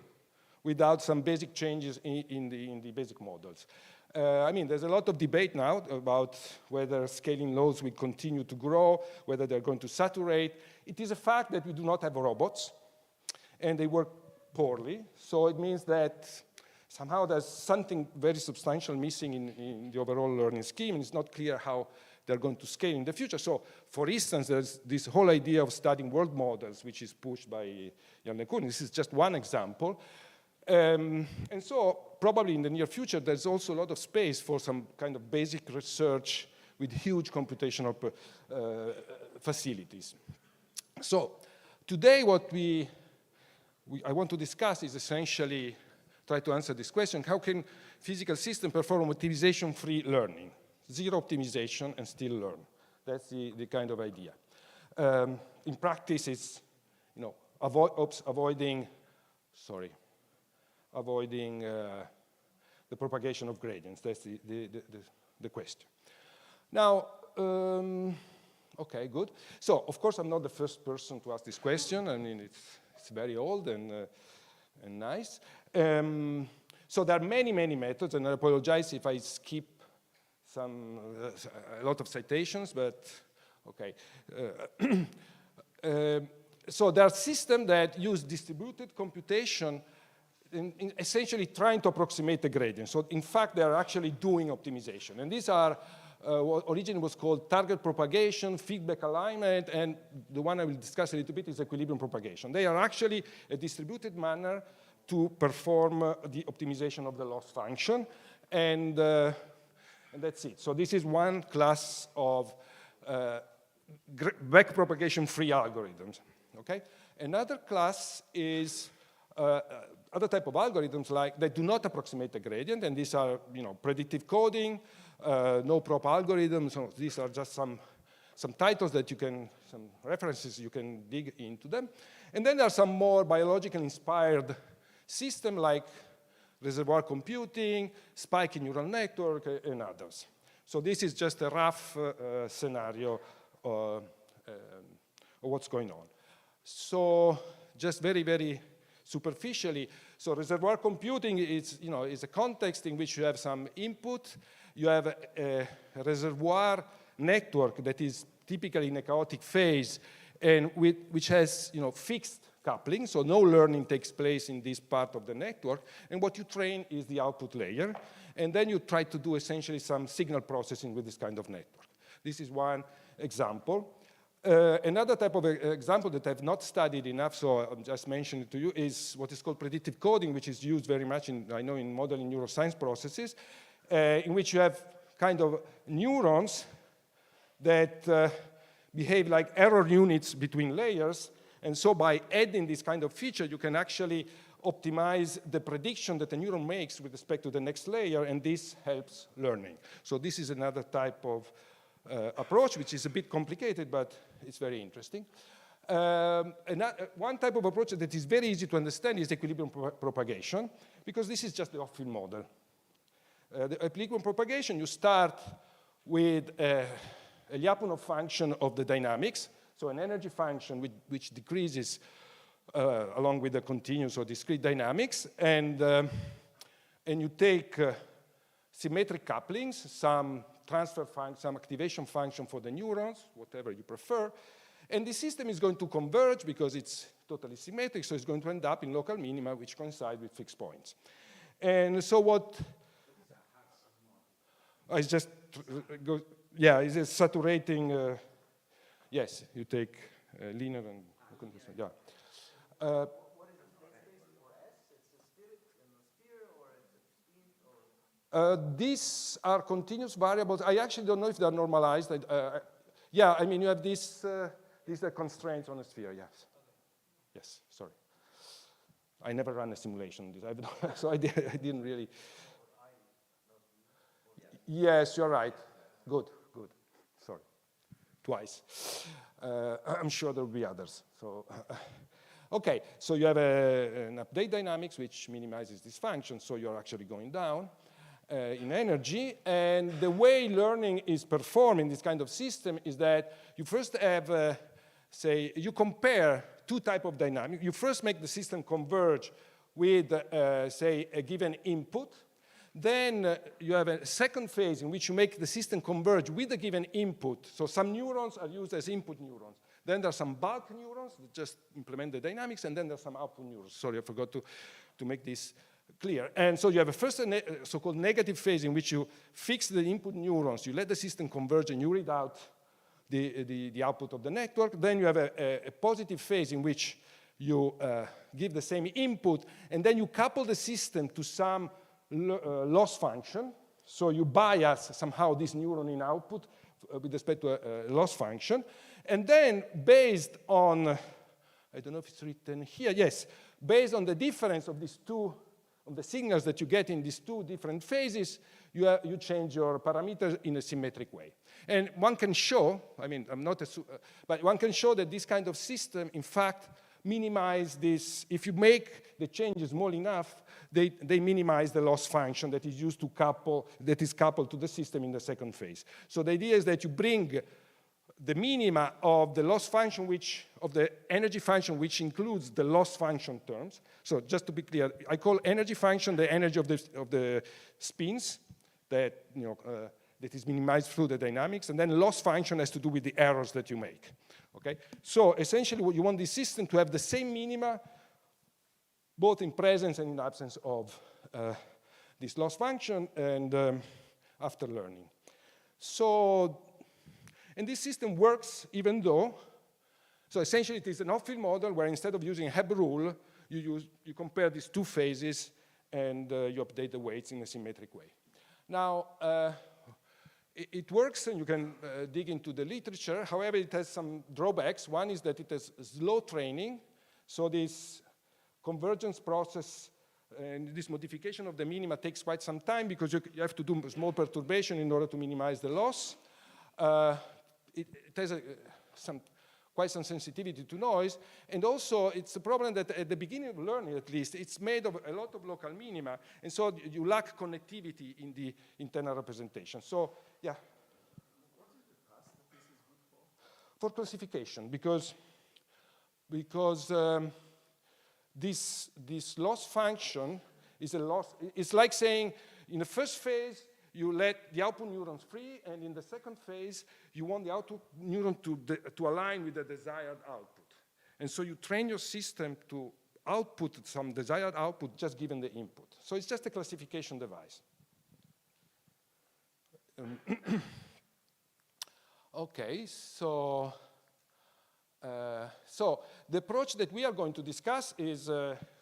S15: without some basic changes in the basic models. I mean, there's a lot of debate now about whether scaling laws will continue to grow, whether they're going to saturate. It is a fact that we do not have robots, and they work poorly. So it means that somehow there's something very substantial missing in the overall learning scheme, and it's not clear how they're going to scale in the future. So, for instance, there's this whole idea of studying world models, which is pushed by Jan LeCun. This is just one example. And so, probably in the near future, there's also a lot of space for some kind of basic research with huge computational facilities. So, today what I want to discuss is essentially try to answer this question: how can physical systems perform optimization-free learning? Zero optimization and still learn. That's the kind of idea. In practice, it's avoiding the propagation of gradients. That's the question. Now, okay, good. So, of course, I'm not the first person to ask this question. I mean, it's very old and nice. So there are many, many methods, and I apologize if I skip a lot of citations, but okay. So there are systems that use distributed computation in essentially trying to approximate the gradient. So in fact, they are actually doing optimization. And these are what originally was called target propagation, feedback alignment, and the one I will discuss a little bit is equilibrium propagation. They are actually a distributed manner to perform the optimization of the loss function. And that's it. So this is one class of backpropagation-free algorithms. Okay. Another class is other type of algorithms that do not approximate the gradient, and these are predictive coding, no-prop algorithms. So these are just some titles that you can, some references you can dig into them. And then there are some more biologically inspired systems like reservoir computing, spiky neural network, and others. So this is just a rough scenario of what's going on. So just very, very superficially, so reservoir computing is a context in which you have some input. You have a reservoir network that is typically in a chaotic phase, and which has fixed coupling, so no learning takes place in this part of the network, and what you train is the output layer, and then you try to do essentially some signal processing with this kind of network. This is one example. Another type of example that I've not studied enough, so I'm just mentioning it to you, is what is called predictive coding, which is used very much in modeling neuroscience processes, in which you have kind of neurons that behave like error units between layers. And so by adding this kind of feature, you can actually optimize the prediction that a neuron makes with respect to the next layer, and this helps learning. So this is another type of approach, which is a bit complicated, but it's very interesting. One type of approach that is very easy to understand is equilibrium propagation, because this is just the off-field model. The equilibrium propagation, you start with a Lyapunov function of the dynamics, so an energy function which decreases along with the continuous or discrete dynamics, and you take symmetric couplings, some transfer function, some activation function for the neurons, whatever you prefer, and the system is going to converge because it's totally symmetric, so it's going to end up in local minima which coincide with fixed points. And so what it's just it's a saturating. Yes, you take linear and yeah.
S17: What is the next base for S? It's a spirit and a sphere, or it's a spin, or
S15: These are continuous variables. I actually don't know if they're normalized. Yeah, I mean you have these are constraints on a sphere. Yes. Yes. Sorry. I never ran a simulation. So I didn't really. Yes, you're right. Good. Good. Sorry. Twice. I'm sure there will be others. So, okay, so you have an update dynamics which minimizes this function, so you're actually going down. in energy. And the way learning is performed in this kind of system is that you first have, say, you compare two types of dynamics. You first make the system converge with, say, a given input. Then you have a second phase in which you make the system converge with a given input. So some neurons are used as input neurons. Then there are some bulk neurons that just implement the dynamics, and then there's some output neurons. Sorry, I forgot to make this clear. And so you have a first so-called negative phase in which you fix the input neurons, you let the system converge, and you read out the output of the network. Then you have a positive phase in which you give the same input, and then you couple the system to some loss function. So you bias somehow this neuron in output with respect to a loss function. And then based on, I don't know if it's written here, yes, based on the difference of these two, of the signals that you get in these two different phases, you change your parameters in a symmetric way. And one can show, I mean, I'm not a, but one can show that this kind of system, in fact, minimize this. If you make the changes small enough, they minimize the loss function that is used to couple, that is coupled to the system in the second phase. So the idea is that you bring the minima of the loss function, of the energy function, which includes the loss function terms. So just to be clear, I call energy function the energy of the spins that, that is minimized through the dynamics, and then loss function has to do with the errors that you make. Okay? So essentially, what you want this system to have the same minima, both in presence and in absence of this loss function, and after learning. So, and this system works even though, so essentially it is an off-field model where instead of using Hebb rule, you compare these two phases and you update the weights in a symmetric way. Now, it works, and you can dig into the literature. However, it has some drawbacks. One is that it has slow training. So this convergence process and this modification of the minima takes quite some time because you have to do small perturbation in order to minimize the loss. It has quite some sensitivity to noise. And also, it's a problem that at the beginning of learning, at least, it's made of a lot of local minima. And so you lack connectivity in the internal representation. So, yeah.
S17: What is the task that this is good
S15: For classification, because this loss function is a loss. It's like saying in the first phase, you let the output neurons free, and in the second phase, you want the output neuron to align with the desired output. And so you train your system to output some desired output just given the input. So it's just a classification device. Okay, so the approach that we are going to discuss is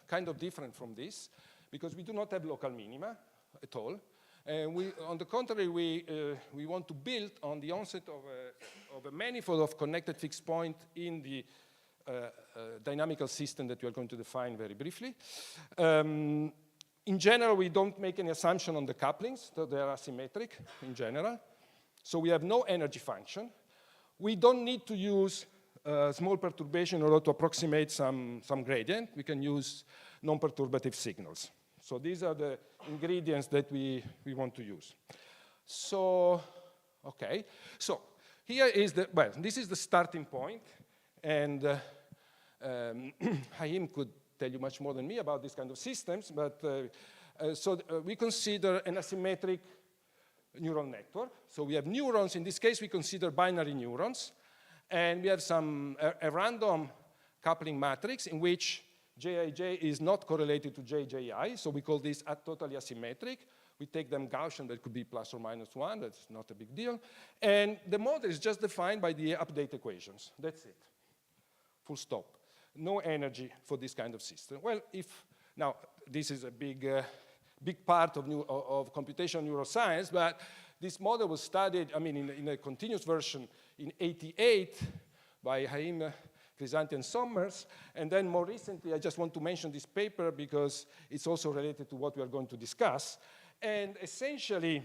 S15: kind of different from this, because we do not have local minima at all. And on the contrary, we want to build on the onset of a manifold of connected fixed points in the dynamical system that we are going to define very briefly. In general, we don't make any assumption on the couplings, so they are asymmetric in general. So we have no energy function. We don't need to use small perturbation in order to approximate some gradient. We can use non-perturbative signals. So these are the ingredients that we want to use. So, okay. So here is this is the starting point. And Haim could tell you much more than me about these kind of systems. But we consider an asymmetric neural network. So we have neurons. In this case, we consider binary neurons. And we have a random coupling matrix in which Jij is not correlated to Jji, so we call this totally asymmetric. We take them Gaussian, that could be plus or minus 1, that's not a big deal. And the model is just defined by the update equations. That's it. Full stop. No energy for this kind of system. Well, now this is a big part of computational neuroscience, but this model was studied, I mean, in a continuous version in '88 by Haim, Crisanti, and Sommers. And then more recently, I just want to mention this paper because it's also related to what we are going to discuss. And essentially,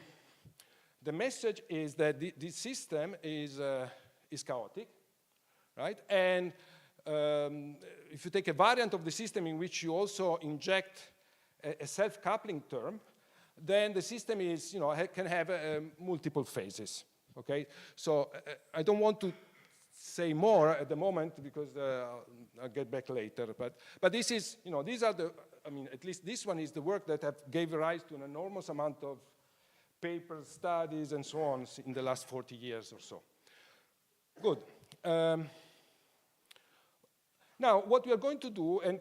S15: the message is that this system is chaotic, right? And if you take a variant of the system in which you also inject a self-coupling term, then the system is, can have multiple phases. Okay, so I don't want to say more at the moment because I'll get back later. But this is, these are the, at least this one is the work that gave rise to an enormous amount of papers, studies, and so on in the last 40 years or so. Good. Now, what we are going to do, and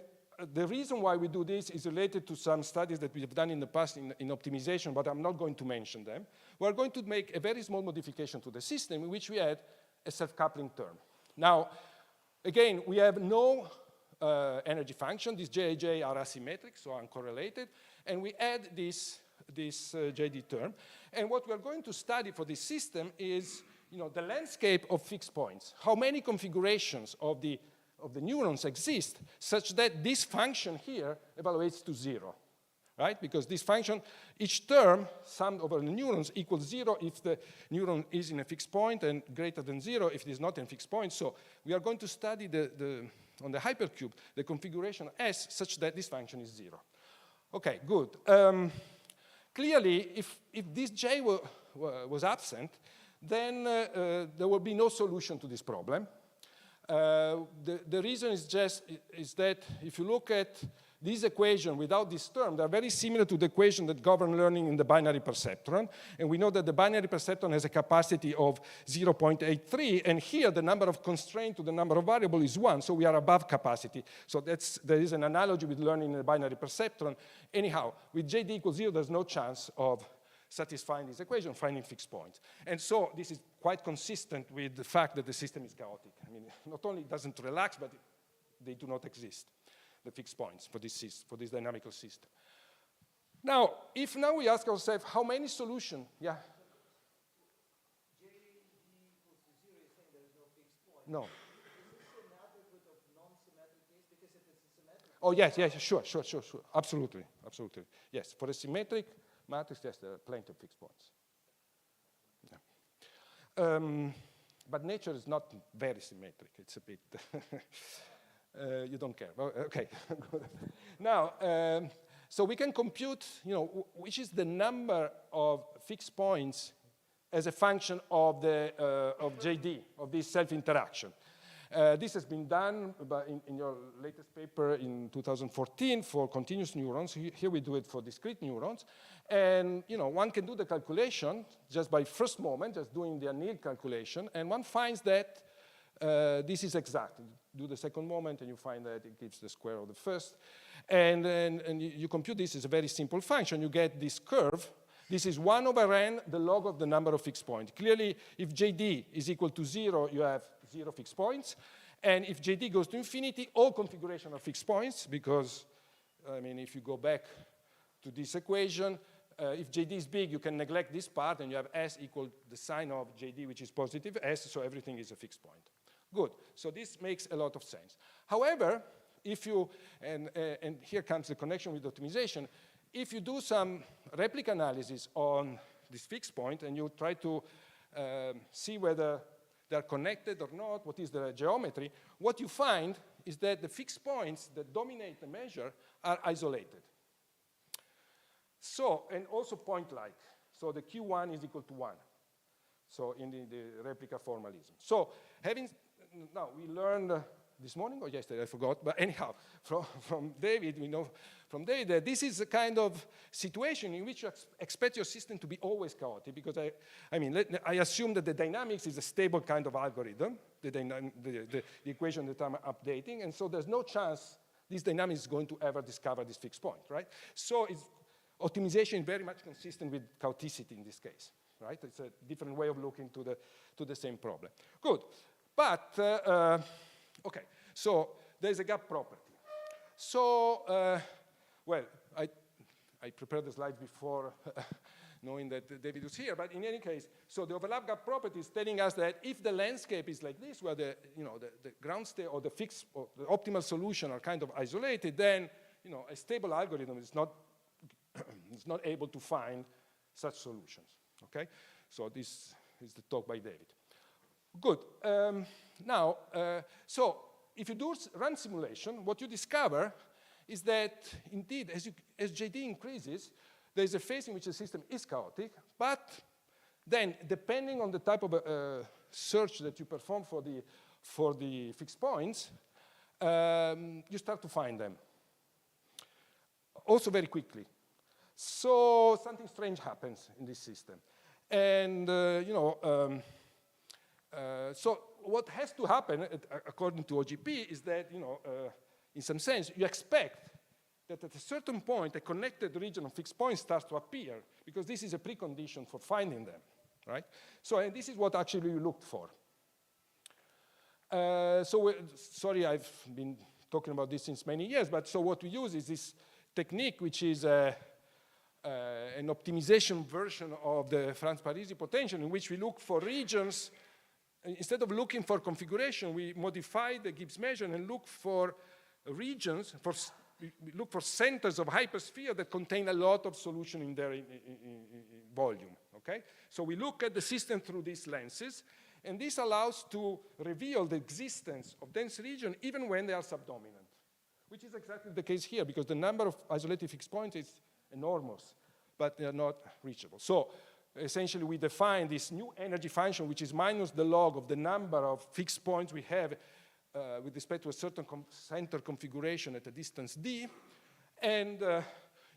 S15: the reason why we do this is related to some studies that we have done in the past in optimization, but I'm not going to mention them. We're going to make a very small modification to the system in which we add a self-coupling term. Now, again, we have no energy function. These J are asymmetric, so uncorrelated, and we add this JD term. And what we're going to study for this system is the landscape of fixed points. How many configurations of the neurons exist such that this function here evaluates to 0, right? Because this function, each term summed over the neurons equals 0 if the neuron is in a fixed point and greater than 0 if it is not in a fixed point. So we are going to study on the hypercube the configuration S such that this function is 0. Okay, good. Clearly, if this J was absent, then there will be no solution to this problem. The reason is that if you look at this equation without this term, they're very similar to the equation that govern learning in the binary perceptron. And we know that the binary perceptron has a capacity of 0.83. And here, the number of constraints to the number of variables is 1. So we are above capacity. So there is an analogy with learning in the binary perceptron. Anyhow, with JD equals 0, there's no chance of satisfying this equation, finding fixed points. And so this is quite consistent with the fact that the system is chaotic. Not only it doesn't relax, but they do not exist, the fixed points for this dynamical system. Now, if now we ask ourselves, how many solutions? Yeah?
S17: JD equals to 0, you're saying there is no fixed point.
S15: No.
S17: Is this an adequate of non-symmetric case? Because if it's a symmetric...
S15: Oh, yes, sure. Absolutely. Yes, for a symmetric matrix, yes, there are plenty of fixed points. Yeah. But nature is not very symmetric. It's a bit, you don't care. Well, okay, now, so we can compute, which is the number of fixed points as a function of JD, of this self-interaction. This has been done in your latest paper in 2014 for continuous neurons. Here we do it for discrete neurons. And one can do the calculation just by first moment, just doing the annealed calculation, and one finds that this is exact. You do the second moment and you find that it gives the square of the first. And you compute this as a very simple function. You get this curve. This is 1 over n, the log of the number of fixed points. Clearly, if JD is equal to 0, you have 0 fixed points. And if JD goes to infinity, all configuration are fixed points, because, if you go back to this equation, if JD is big, you can neglect this part, and you have S equal the sign of JD, which is positive S, so everything is a fixed point. Good. So this makes a lot of sense. However, if you, and here comes the connection with optimization, if you do some replica analysis on this fixed point and you try to see whether they're connected or not, what is the geometry, what you find is that the fixed points that dominate the measure are isolated. So, and also point-like. So the Q1 is equal to 1. So in the replica formalism. So now we learned this morning or yesterday, I forgot, but anyhow, from David, we know from David that this is a kind of situation in which you expect your system to be always chaotic, because I assume that the dynamics is a stable kind of algorithm, the equation that I'm updating, and so there's no chance this dynamic is going to ever discover this fixed point, right? So optimization is very much consistent with chaoticity in this case, right? It's a different way of looking to the same problem. Good, but, okay, so there's a gap property. So, well, I prepared the slides before knowing that David was here, but in any case, so the overlap gap property is telling us that if the landscape is like this, where the ground state or the fixed or the optimal solution are kind of isolated, then a stable algorithm is not able to find such solutions. Okay, so this is the talk by David. Good. Now, so if you do run simulation, what you discover is that indeed, as JD increases, there's a phase in which the system is chaotic, but then depending on the type of search that you perform for the fixed points, you start to find them. Also very quickly. So something strange happens in this system. And, so what has to happen, according to OGP, is that, in some sense, you expect that at a certain point, a connected region of fixed points starts to appear, because this is a precondition for finding them, right? So, and this is what actually you looked for. Sorry, I've been talking about this since many years, but so what we use is this technique, which is an optimization version of the Franz-Parisi potential, in which we look for regions. Instead of looking for configuration, we modify the Gibbs measure and look for regions, we look for centers of hypersphere that contain a lot of solution in their volume, okay? So we look at the system through these lenses, and this allows to reveal the existence of dense region even when they are subdominant, which is exactly the case here, because the number of isolated fixed points is enormous, but they are not reachable. So essentially, we define this new energy function, which is minus the log of the number of fixed points we have with respect to a certain center configuration at a distance d, and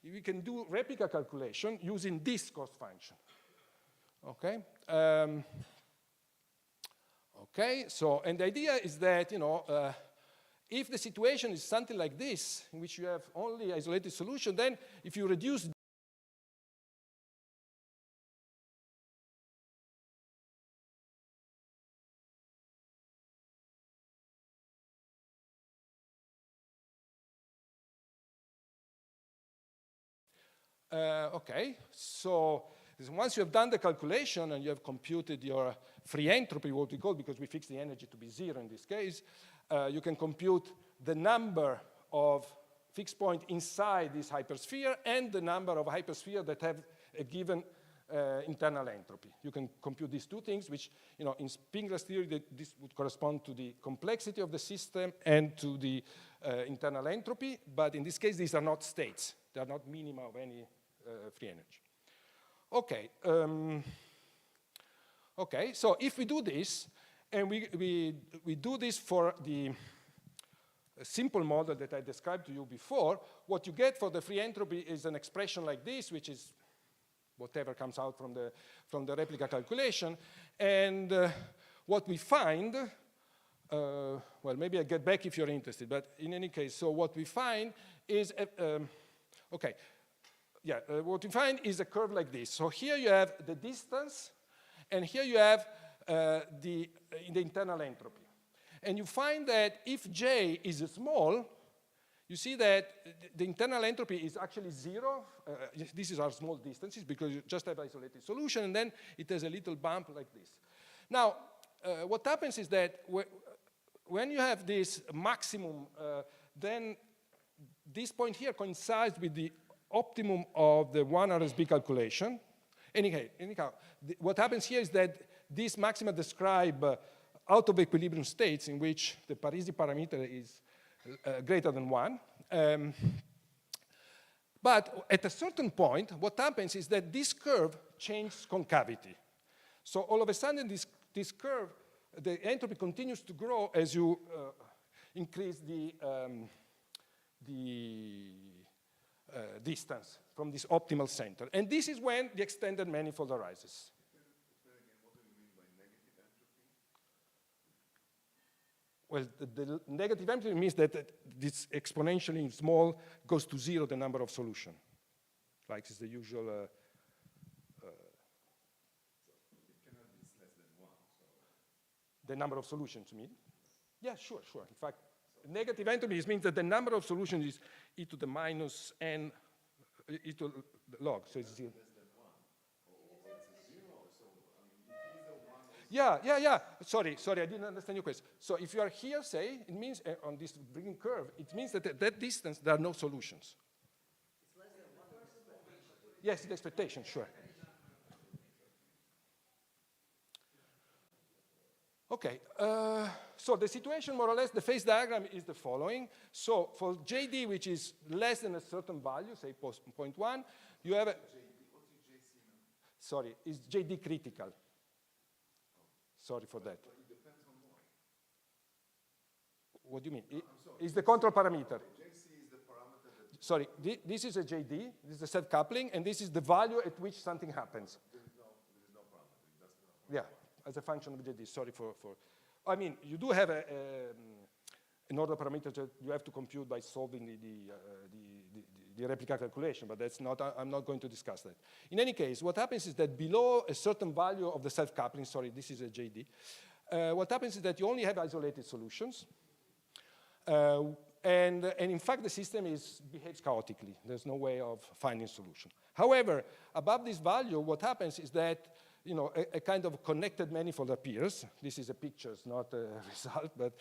S15: we can do replica calculation using this cost function. Okay. Okay. So, and the idea is that if the situation is something like this, in which you have only isolated solution, then if you reduce okay, so once you have done the calculation and you have computed your free entropy, what we call, because we fix the energy to be 0 in this case, you can compute the number of fixed points inside this hypersphere and the number of hyperspheres that have a given internal entropy. You can compute these two things, which, in Spengler's theory, this would correspond to the complexity of the system and to the internal entropy, but in this case, these are not states. They are not minima of any free energy. Okay. Okay, so if we do this, and we do this for the simple model that I described to you before, what you get for the free entropy is an expression like this, which is whatever comes out from the replica calculation. And what we find, well, maybe I'll get back if you're interested, but in any case, so what we find is, okay, yeah, what you find is a curve like this. So here you have the distance, and here you have the internal entropy. And you find that if J is small, you see that the internal entropy is actually 0. These are small distances because you just have isolated solution, and then it has a little bump like this. Now, what happens is that when you have this maximum, then this point here coincides with the optimum of the 1 RSB calculation. Anyhow, what happens here is that these maxima describe out of equilibrium states in which the Parisi parameter is greater than 1. But at a certain point, what happens is that this curve changes concavity. So all of a sudden, this curve, the entropy continues to grow as you increase the distance from this optimal center. And this is when the extended manifold arises. Well, the negative entropy means that this exponentially small goes to 0, the number of solution. Like it's the usual. It
S6: cannot be less than 1. So.
S15: The number of solutions, you mean? Yeah, sure. In fact, negative entropy means that the number of solutions is e to the minus n, e to the log, so it's 0. Yeah. Sorry, I didn't understand your question. So if you are here, say, it means on this bringing curve, it means that at that distance there are no solutions. It's less than 1. Yes, the expectation, sure. Okay, so the situation, more or less, the phase diagram is the following. So for JD, which is less than a certain value, say 0.1, You have a, sorry, is JD critical? Sorry for that. What do you mean? Is the control parameter? Sorry, this is a JD, this is the self-coupling, and this is the value at which something happens. Yeah, as a function of JD, sorry for I mean, you do have an order parameter that you have to compute by solving the replica calculation, but that's not, I'm not going to discuss that. In any case, what happens is that below a certain value of the self-coupling, sorry, this is a JD, what happens is that you only have isolated solutions. And in fact, the system behaves chaotically. There's no way of finding solution. However, above this value, what happens is that a kind of connected manifold appears. This is a picture, it's not a result, but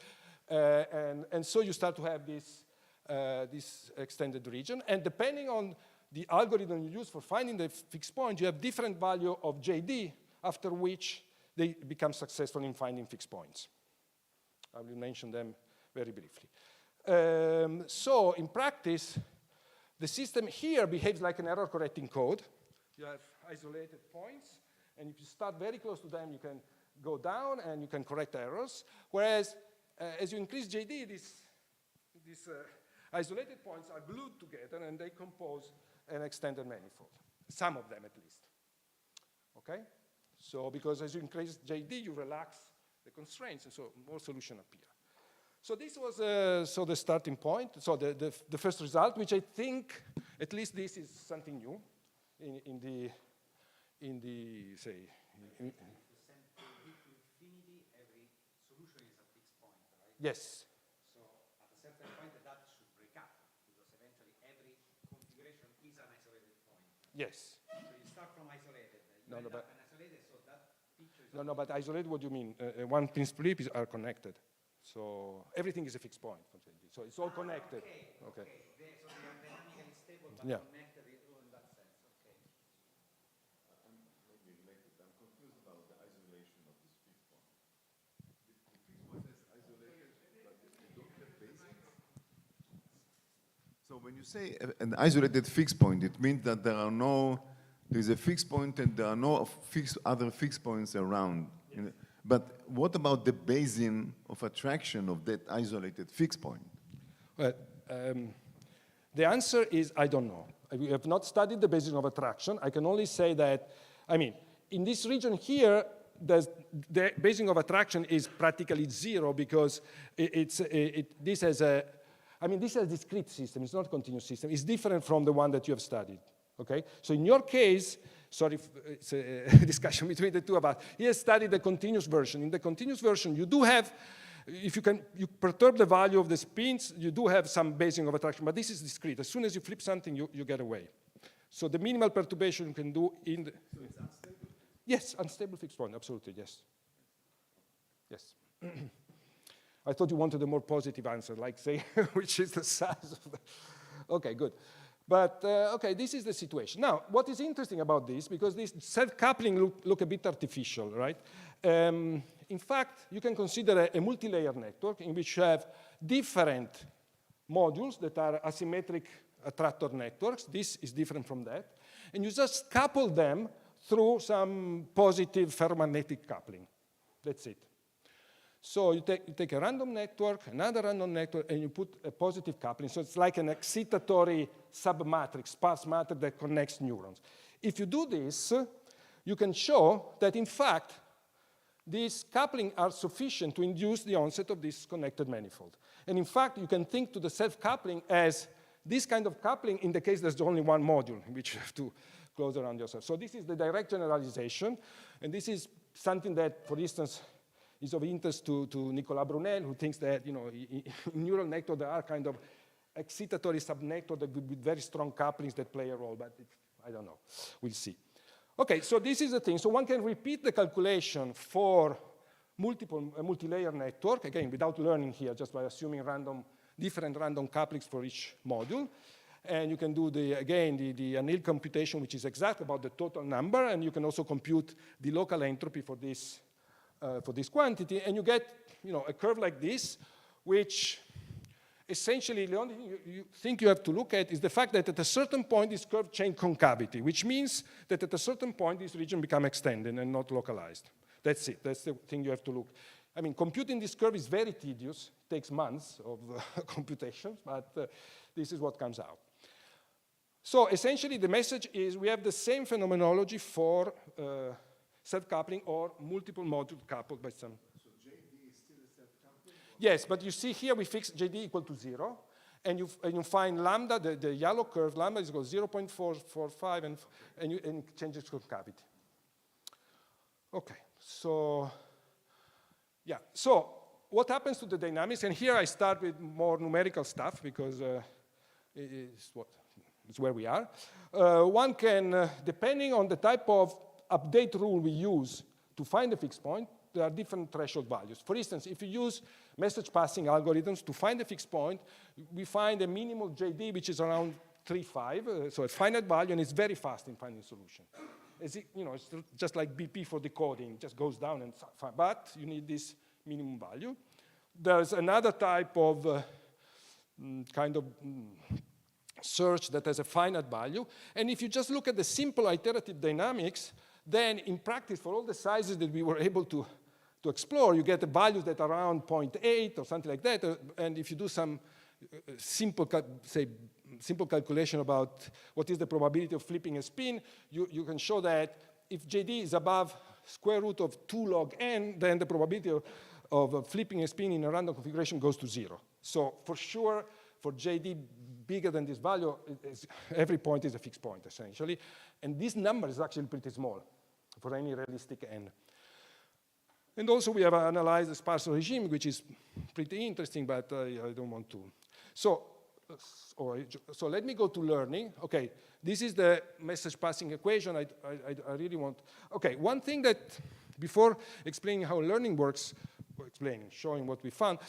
S15: and so you start to have this extended region. And depending on the algorithm you use for finding the fixed point, you have different value of JD, after which they become successful in finding fixed points. I will mention them very briefly. So in practice, the system here behaves like an error-correcting code. You have isolated points, and if you start very close to them, you can go down and you can correct errors. Whereas as you increase JD, these isolated points are glued together and they compose an extended manifold, some of them at least. Okay? So because as you increase JD, you relax the constraints, and so more solutions appear. So this was the starting point. So the first result, which I think, at least this is something new in the say. Yes.
S11: So at a certain point, that should break up, because eventually every configuration is an isolated point.
S15: Yes.
S11: So you start from isolated. You
S15: No,
S11: end
S15: but
S11: up an isolated, so that picture is...
S15: No, but isolated, what do you mean? One principal leap are connected. So everything is a fixed point. So it's all connected.
S11: Okay. So they are dynamically stable, but connected in that sense. Okay.
S6: Maybe related. I'm confused about the isolation of this fixed point. The fixed point is isolated, but you don't have basics. So when you say an isolated fixed point, it means that there is a fixed point and there are no other fixed points around. Yes. But what about the Bayesian of attraction of that isolated fixed point?
S15: Well, the answer is I don't know. We have not studied the Bayesian of attraction. I can only say that, I mean, in this region here, the Bayesian of attraction is practically zero, because this has a discrete system. It's not a continuous system. It's different from the one that you have studied. Okay? So in your case, sorry, it's a discussion between the two about, he has studied the continuous version. In the continuous version, you do have, if you perturb the value of the spins, you do have some Bayesian of attraction, but this is discrete. As soon as you flip something, you get away. So the minimal perturbation you can do in the... So it's unstable? Yes, unstable fixed point, absolutely, yes. Yes. I thought you wanted a more positive answer, like say, which is the size of the... Okay, good. But, okay, this is the situation. Now, what is interesting about this, because this self-coupling look a bit artificial, right? In fact, you can consider a multi-layer network in which you have different modules that are asymmetric attractor networks. This is different from that. And you just couple them through some positive ferromagnetic coupling. That's it. So you take a random network, another random network, and you put a positive coupling. So it's like an excitatory submatrix, sparse matrix that connects neurons. If you do this, you can show that, in fact, these coupling are sufficient to induce the onset of this connected manifold. And in fact, you can think to the self-coupling as this kind of coupling in the case there's only one module, which you have to close around yourself. So this is the direct generalization. And this is something that, for instance, is of interest to Nicolas Brunel, who thinks that, in neural network there are kind of excitatory subnetwork with very strong couplings that play a role, but I don't know. We'll see. Okay, so this is the thing. So one can repeat the calculation for multi-layer network, again, without learning here, just by assuming different random couplings for each module. And you can do, the annealed computation, which is exact about the total number, and you can also compute the local entropy for this quantity, and you get a curve like this, which essentially the only thing you think you have to look at is the fact that at a certain point this curve change concavity, which means that at a certain point this region become extended and not localized. That's it. That's the thing you have to look. I mean, computing this curve is very tedious. It takes months of computations, but this is what comes out. So essentially the message is we have the same phenomenology for self-coupling or multiple modules coupled by some.
S6: So JD is still a self-coupling?
S15: Yes, but you see here we fix JD equal to 0, and you find lambda, the yellow curve, lambda is equal to 0.445, and it changes concavity. Okay, so yeah, so what happens to the dynamics? And here I start with more numerical stuff because it's where we are. One can, depending on the type of update rule we use to find the fixed point, there are different threshold values. For instance, if you use message passing algorithms to find the fixed point, we find a minimal JD, which is around 3.5, so a finite value, and it's very fast in finding solution. It's just like BP for decoding, it just goes down, and but you need this minimum value. There's another type of search that has a finite value, and if you just look at the simple iterative dynamics, then in practice, for all the sizes that we were able to explore, you get the values that are around 0.8 or something like that, and if you do some simple calculation about what is the probability of flipping a spin, you can show that if JD is above square root of 2 log n, then the probability of flipping a spin in a random configuration goes to 0. So for sure, for JD bigger than this value, every point is a fixed point, essentially. And this number is actually pretty small for any realistic n. And also we have analyzed the sparsal regime, which is pretty interesting, but I don't want to. So let me go to learning. Okay, this is the message passing equation. I really want. Okay, one thing that, before explaining how learning works, showing what we found,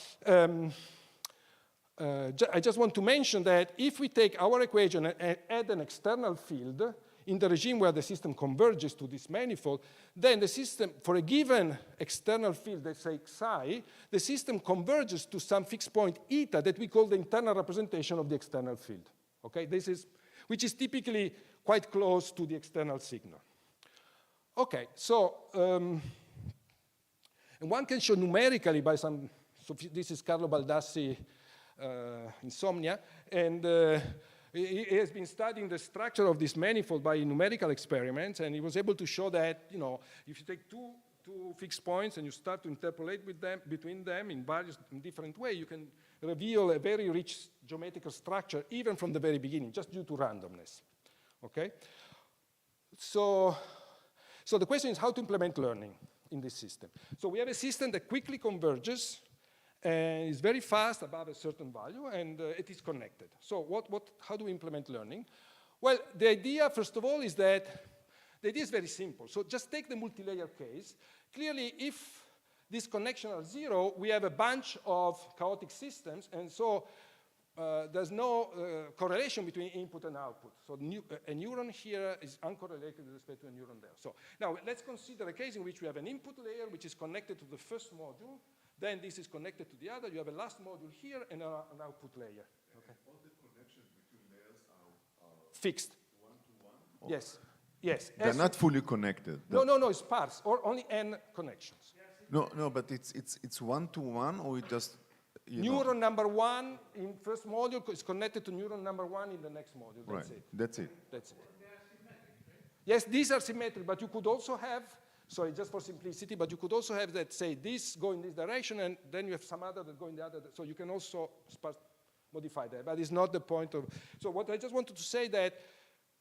S15: I just want to mention that if we take our equation and add an external field in the regime where the system converges to this manifold, then the system, for a given external field, let's say psi, the system converges to some fixed point eta that we call the internal representation of the external field. Okay, which is typically quite close to the external signal. Okay, so and one can show numerically by some. So this is Carlo Baldassi. Insomnia, and he has been studying the structure of this manifold by numerical experiments, and he was able to show that, if you take two fixed points and you start to interpolate between them in different ways, you can reveal a very rich geometrical structure even from the very beginning, just due to randomness. Okay? So the question is how to implement learning in this system. So we have a system that quickly converges and it's very fast above a certain value, and it is connected. So how do we implement learning? Well, the idea, first of all, is that the idea is very simple. So just take the multi-layer case. Clearly, if these connections are 0, we have a bunch of chaotic systems, and so there's no correlation between input and output. So a neuron here is uncorrelated with respect to a neuron there. So now let's consider a case in which we have an input layer which is connected to the first module. Then this is connected to the other. You have a last module here and an output layer. Okay.
S6: All the connections between layers are
S15: fixed.
S6: One-to-one?
S15: Yes. Yes.
S6: They're not fully connected.
S15: No, it's sparse, or only n connections.
S6: No, but it's one-to-one, or it just...
S15: Neuron number 1 in first module is connected to neuron number 1 in the next module. That's it.
S6: That's it.
S15: That's it. Yes, these are symmetric, but you could also have, sorry, just for simplicity, but you could also have that, say, this go in this direction, and then you have some other that go in the other. So you can also modify that, but it's not the point of. So what I just wanted to say that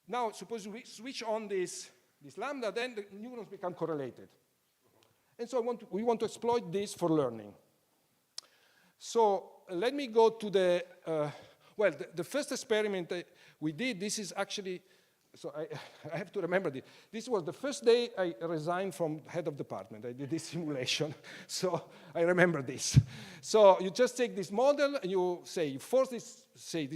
S15: now, suppose we switch on this lambda, then the neurons become correlated. And so we want to exploit this for learning. So let me go to the, the first experiment we did, this is actually, so I have to remember this. This was the first day I resigned from head of department. I did this simulation, so I remember this. So you just take this model, and you force these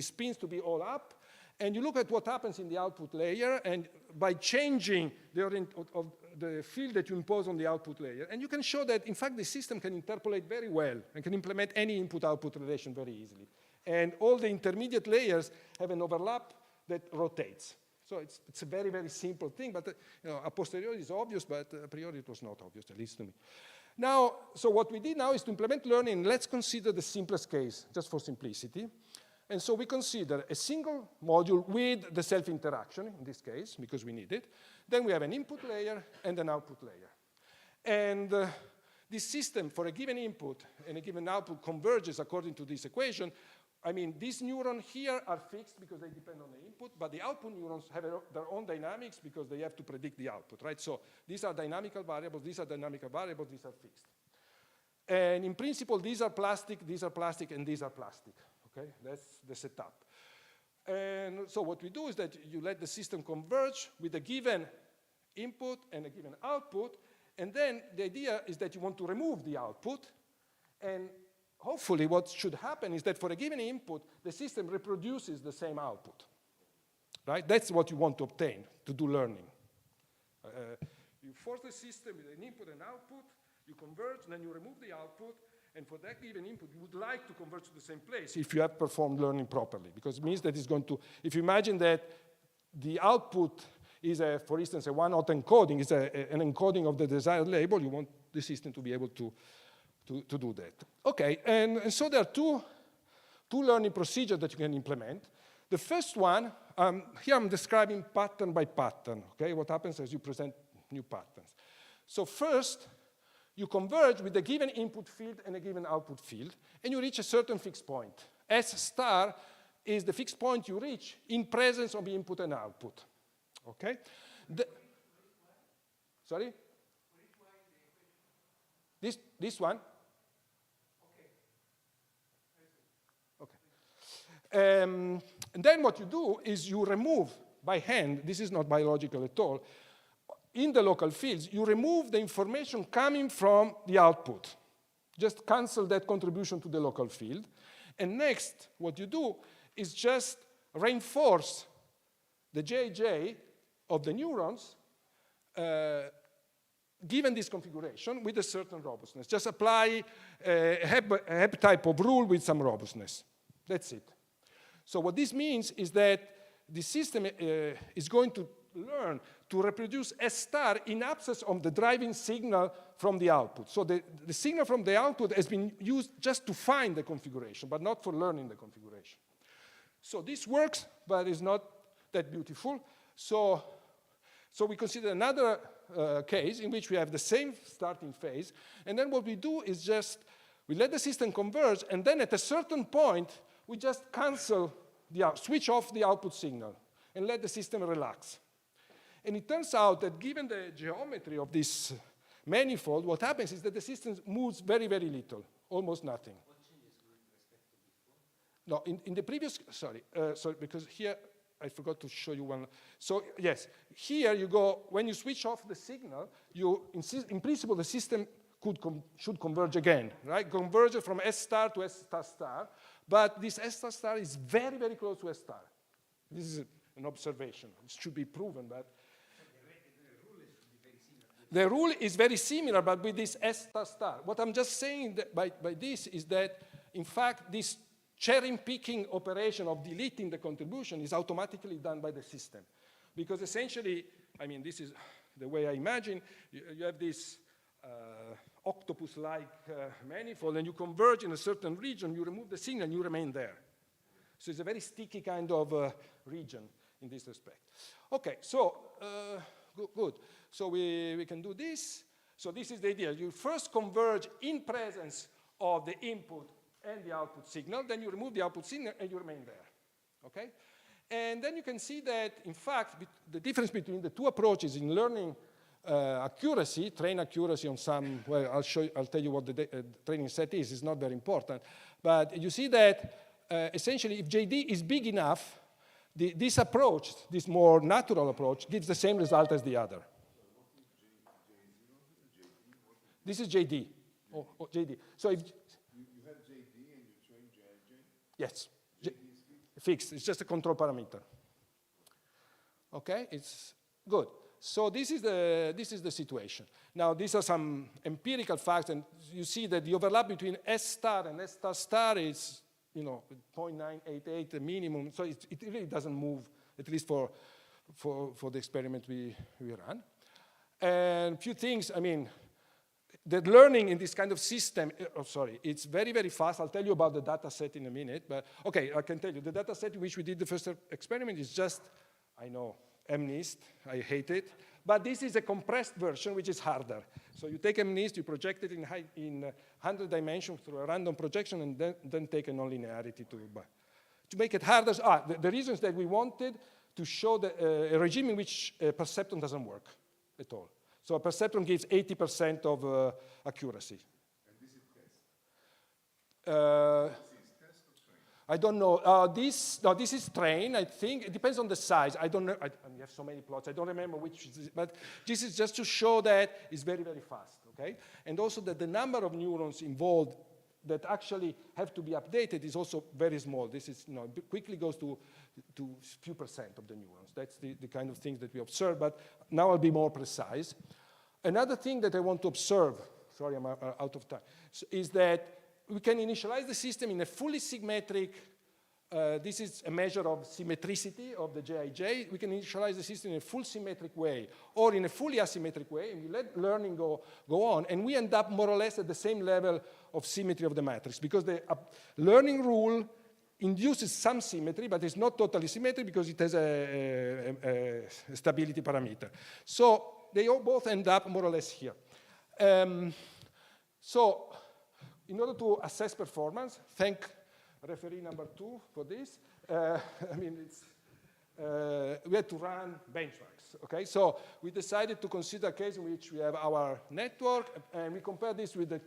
S15: spins to be all up, and you look at what happens in the output layer, and by changing the field that you impose on the output layer, and you can show that, in fact, the system can interpolate very well and can implement any input-output relation very easily. And all the intermediate layers have an overlap that rotates. So it's a very, very simple thing, but a posteriori is obvious, but a priori it was not obvious, at least to me. Now, so what we did now is to implement learning. Let's consider the simplest case, just for simplicity. And so we consider a single module with the self-interaction, in this case, because we need it. Then we have an input layer and an output layer. And this system, for a given input and a given output, converges according to this equation. I mean, these neurons here are fixed because they depend on the input, but the output neurons have their own dynamics because they have to predict the output, right? So these are dynamical variables, these are dynamical variables, these are fixed. And in principle, these are plastic, and these are plastic, okay? That's the setup. And so what we do is that you let the system converge with a given input and a given output, and then the idea is that you want to remove the output, and hopefully what should happen is that for a given input, the system reproduces the same output, right? That's what you want to obtain to do learning. You force the system with an input and output, you converge, then you remove the output, and for that given input, you would like to converge to the same place if you have performed learning properly, because it means that it's going to, if you imagine that the output is, for instance, a one-hot encoding, is an encoding of the desired label, you want the system to be able to do that. Okay, and so there are two learning procedures that you can implement. The first one, here I'm describing pattern by pattern, okay? What happens as you present new patterns. So first, you converge with a given input field and a given output field, and you reach a certain fixed point. S star is the fixed point you reach in presence of input and output, okay? Sorry? This one? And then what you do is you remove by hand, this is not biological at all, in the local fields, you remove the information coming from the output. Just cancel that contribution to the local field. And next, what you do is just reinforce the JJ of the neurons given this configuration with a certain robustness. Just apply a Hebb type of rule with some robustness. That's it. So what this means is that the system is going to learn to reproduce S star in absence of the driving signal from the output. So the signal from the output has been used just to find the configuration, but not for learning the configuration. So this works, but it's not that beautiful. So we consider another case in which we have the same starting phase, and then what we do is just, we let the system converge, and then at a certain point, we just cancel switch off the output signal and let the system relax. And it turns out that given the geometry of this manifold, what happens is that the system moves very, very little, almost nothing.
S17: What changes with respect to before?
S15: No, in the previous, sorry, because here I forgot to show you one. So yes, here you go, when you switch off the signal, in principle the system should converge again, right? Converge from S star to S star star, but this S star star is very, very close to S star. This is an observation. It should be proven, but the rule is very similar, but with this S star star. What I'm just saying by this is that, in fact, this cherry-picking operation of deleting the contribution is automatically done by the system. Because essentially, I mean, this is the way I imagine, you have this octopus-like manifold, and you converge in a certain region, you remove the signal, and you remain there. So it's a very sticky kind of region in this respect. Okay, so good. So we can do this. So this is the idea. You first converge in presence of the input and the output signal, then you remove the output signal, and you remain there. Okay? And then you can see that, in fact, the difference between the two approaches in learning accuracy, train accuracy on some, well, I'll tell you what the training set is. It's not very important. But you see that essentially if JD is big enough, this approach, this more natural approach, gives the same result as the other. This is JD. Oh, JD. So if
S6: you have JD and you train JJ?
S15: Yes. JD is fixed. It's just a control parameter. Okay, it's good. So this is the situation. Now these are some empirical facts, and you see that the overlap between S star and S star star is you know, 0.988 the minimum, so it really doesn't move, at least for the experiment we run. And a few things, I mean, the learning in this kind of system, it's very, very fast. I'll tell you about the data set in a minute, but okay, I can tell you. The data set in which we did the first experiment is just, I know, MNIST, I hate it, but this is a compressed version, which is harder. So you take MNIST, you project it in 100 dimensions through a random projection, and then take a nonlinearity to make it harder. The reason is that we wanted to show a regime in which a perceptron doesn't work at all. So a perceptron gives 80% of accuracy.
S6: And this is test?
S15: I don't know. This is train, I think. It depends on the size. I don't know. I have so many plots. I don't remember which is, but this is just to show that it's very, very fast, okay? And also that the number of neurons involved that actually have to be updated is also very small. This is, you know, quickly goes to few percent of the neurons. That's the kind of things that we observe, but now I'll be more precise. Another thing that I want to observe, sorry, I'm out of time, is that we can initialize the system in a fully symmetric, this is a measure of symmetricity of the Jij. We can initialize the system in a full symmetric way or in a fully asymmetric way, and we let learning go on, and we end up more or less at the same level of symmetry of the matrix, because the learning rule induces some symmetry, but it's not totally symmetric because it has a stability parameter. So they all both end up more or less here. So in order to assess performance, thank referee number 2 for this. I mean, we had to run benchmarks, okay? So we decided to consider a case in which we have our network, and we compare this with the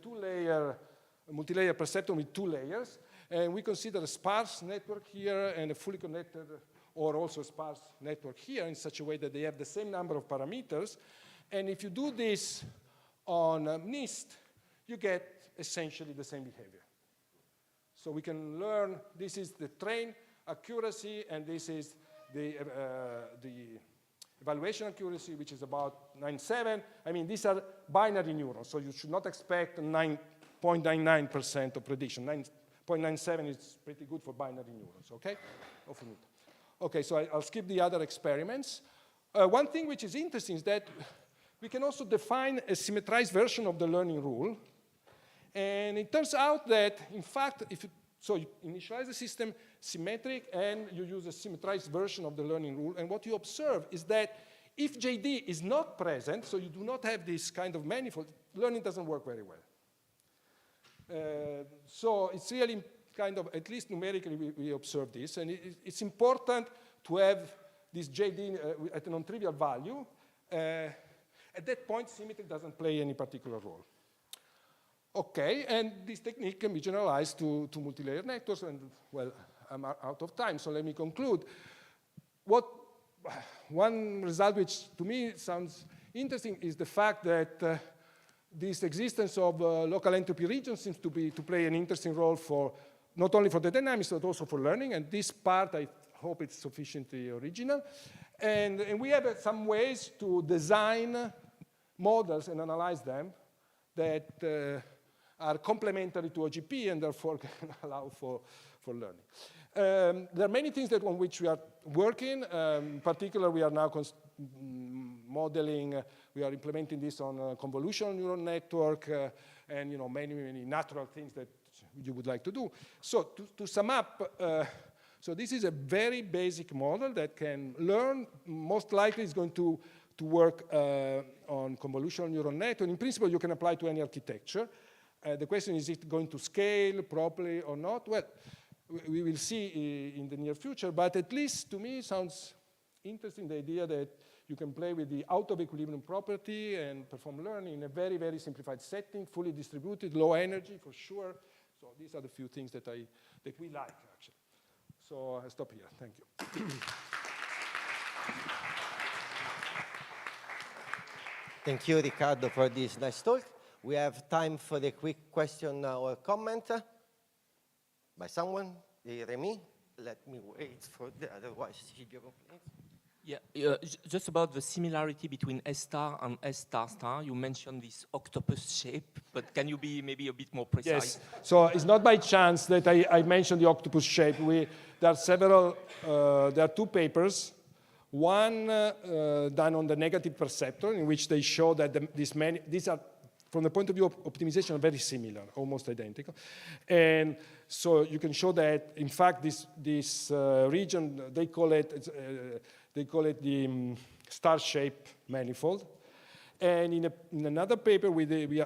S15: multi-layer perceptron with 2 layers, and we consider a sparse network here and a fully connected, or also a sparse network here, in such a way that they have the same number of parameters. And if you do this on NIST, you get essentially the same behavior. So we can learn, this is the train accuracy, and this is the evaluation accuracy, which is about 9.7. I mean, these are binary neurons, so you should not expect 9.99% of prediction. 9.97 is pretty good for binary neurons, okay? Okay, so I'll skip the other experiments. One thing which is interesting is that we can also define a symmetrized version of the learning rule. And it turns out that, in fact, you initialize the system symmetric and you use a symmetrized version of the learning rule, and what you observe is that if JD is not present, so you do not have this kind of manifold, learning doesn't work very well. So it's really kind of, at least numerically, we observe this, and it's important to have this JD at a non-trivial value. At that point, symmetry doesn't play any particular role. Okay, and this technique can be generalized to multi-layer networks, and well, I'm out of time, so let me conclude. One result which to me sounds interesting is the fact that this existence of local entropy regions seems to play an interesting role for not only for the dynamics, but also for learning, and this part I hope it's sufficiently original. And we have some ways to design models and analyze them that are complementary to OGP and therefore can allow for learning. There are many things on which we are working. In particular, we are now modeling, we are implementing this on a convolutional neural network and many, many natural things that you would like to do. So to sum up, so this is a very basic model that can learn. Most likely it's going to work on convolutional neural network. In principle, you can apply to any architecture. The question is it going to scale properly or not? Well, we will see in the near future, but at least to me it sounds interesting, the idea that you can play with the out of equilibrium property and perform learning in a very, very simplified setting, fully distributed, low energy for sure. So these are the few things that we like, actually. So I stop here. Thank you.
S13: Thank you, Riccardo, for this nice talk. We have time for a quick question or comment by someone. Remy, let me wait for the otherwise.
S18: Yeah, just about the similarity between S star and S star star. You mentioned this octopus shape, but can you be maybe a bit more precise?
S15: Yes. So it's not by chance that I mentioned the octopus shape. There are several. There are two papers. One done on the negative perceptron, in which they show that these are, from the point of view of optimization, very similar, almost identical. And so you can show that, in fact, this region, they call it the star shape manifold. And in another paper, we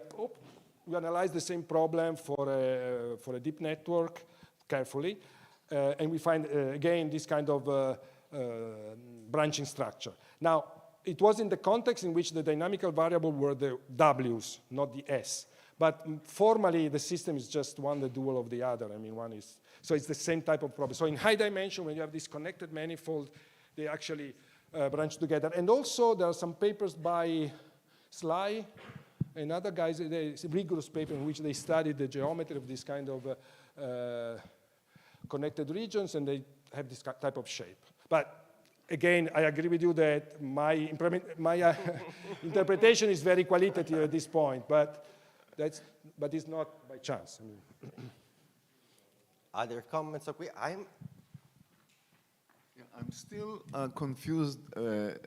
S15: analyzed the same problem for a deep network carefully. And we find, again, this kind of branching structure. Now, it was in the context in which the dynamical variable were the W's, not the S. But formally, the system is just one, the dual of the other. I mean, one is, so it's the same type of problem. So in high dimension, when you have this connected manifold, they actually branch together. And also, there are some papers by Sly and other guys, it's a rigorous paper in which they studied the geometry of this kind of connected regions, and they have this type of shape. But again, I agree with you that my interpretation is very qualitative at this point, but it's not by chance. I mean.
S13: Other comments? Okay, I'm
S6: still confused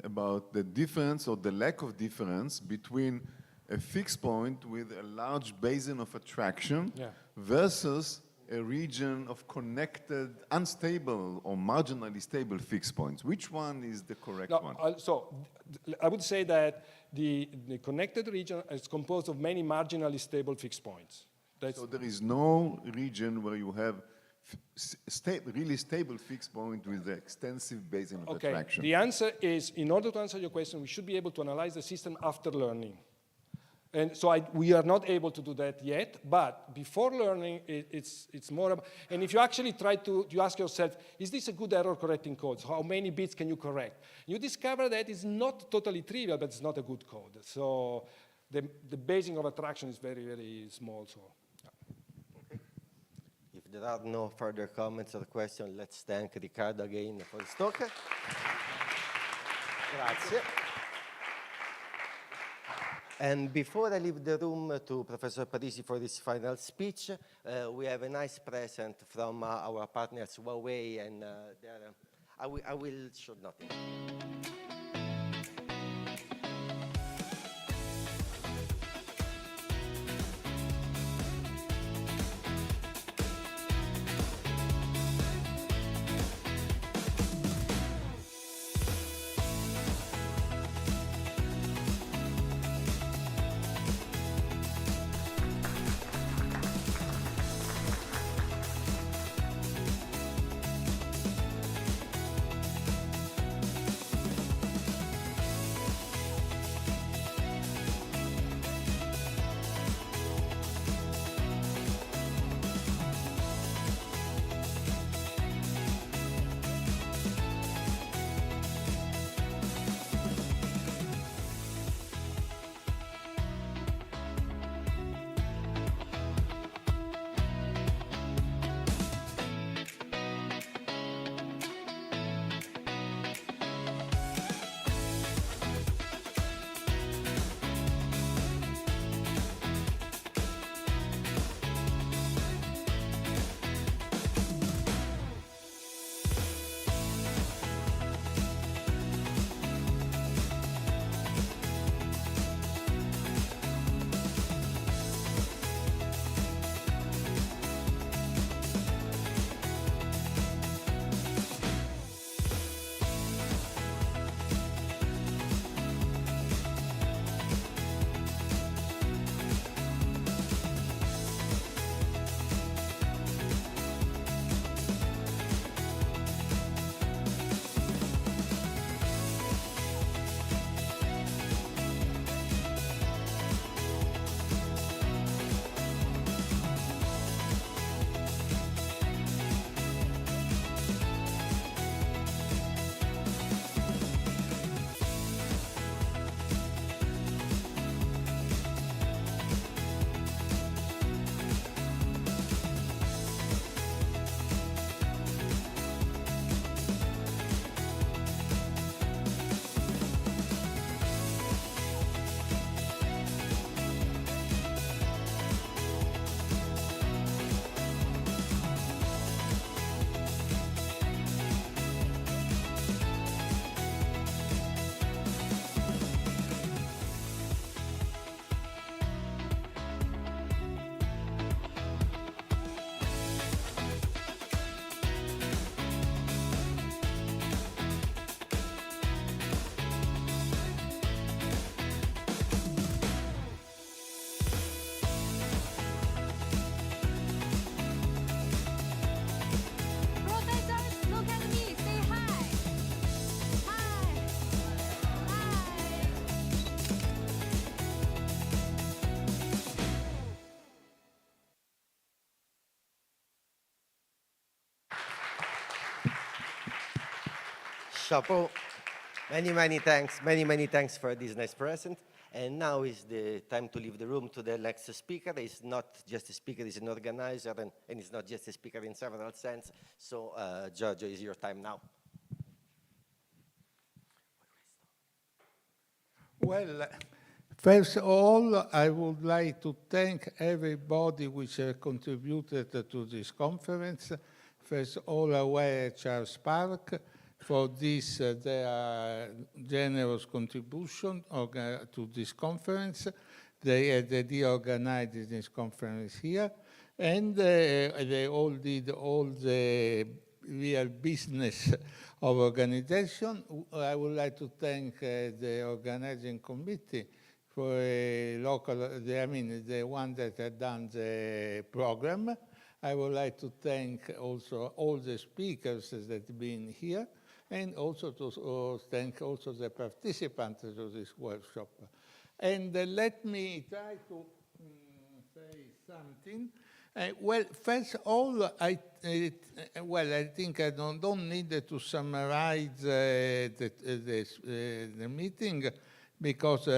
S6: about the difference or the lack of difference between a fixed point with a large basin of attraction versus a region of connected, unstable or marginally stable fixed points. Which one is the correct one?
S15: So I would say that the connected region is composed of many marginally stable fixed points.
S6: So there is no region where you have really stable fixed point with the extensive basin of attraction.
S15: The answer is, in order to answer your question, we should be able to analyze the system after learning. And so we are not able to do that yet, but before learning, it's more about, and if you actually try to, you ask yourself, is this a good error correcting code? So how many bits can you correct? You discover that it's not totally trivial, but it's not a good code. So the basing of attraction is very, very small. So.
S13: Okay. If there are no further comments or questions, let's thank Riccardo again for his talk. Grazie. And before I leave the room to Professor Parisi for his final speech, we have a nice present from our partners Huawei, and I will show nothing. Chapeau. Many thanks for this nice present. And now is the time to leave the room to the next speaker. He's not just a speaker, he's an organizer, and he's not just a speaker in several sense. So, Giorgio, is your time now.
S1: Well, first of all, I would like to thank everybody which contributed to this conference. First of all, aware Charles Park for this their generous contribution to this conference. They had the idea organizing this conference here, and they all did all the real business of organization. I would like to thank the organizing committee for the one that had done the program. I would like to thank also all the speakers that have been here, and also to thank also the participants to this workshop. And let me try to say something. Well, first of all, I think I don't need to summarize the meeting, because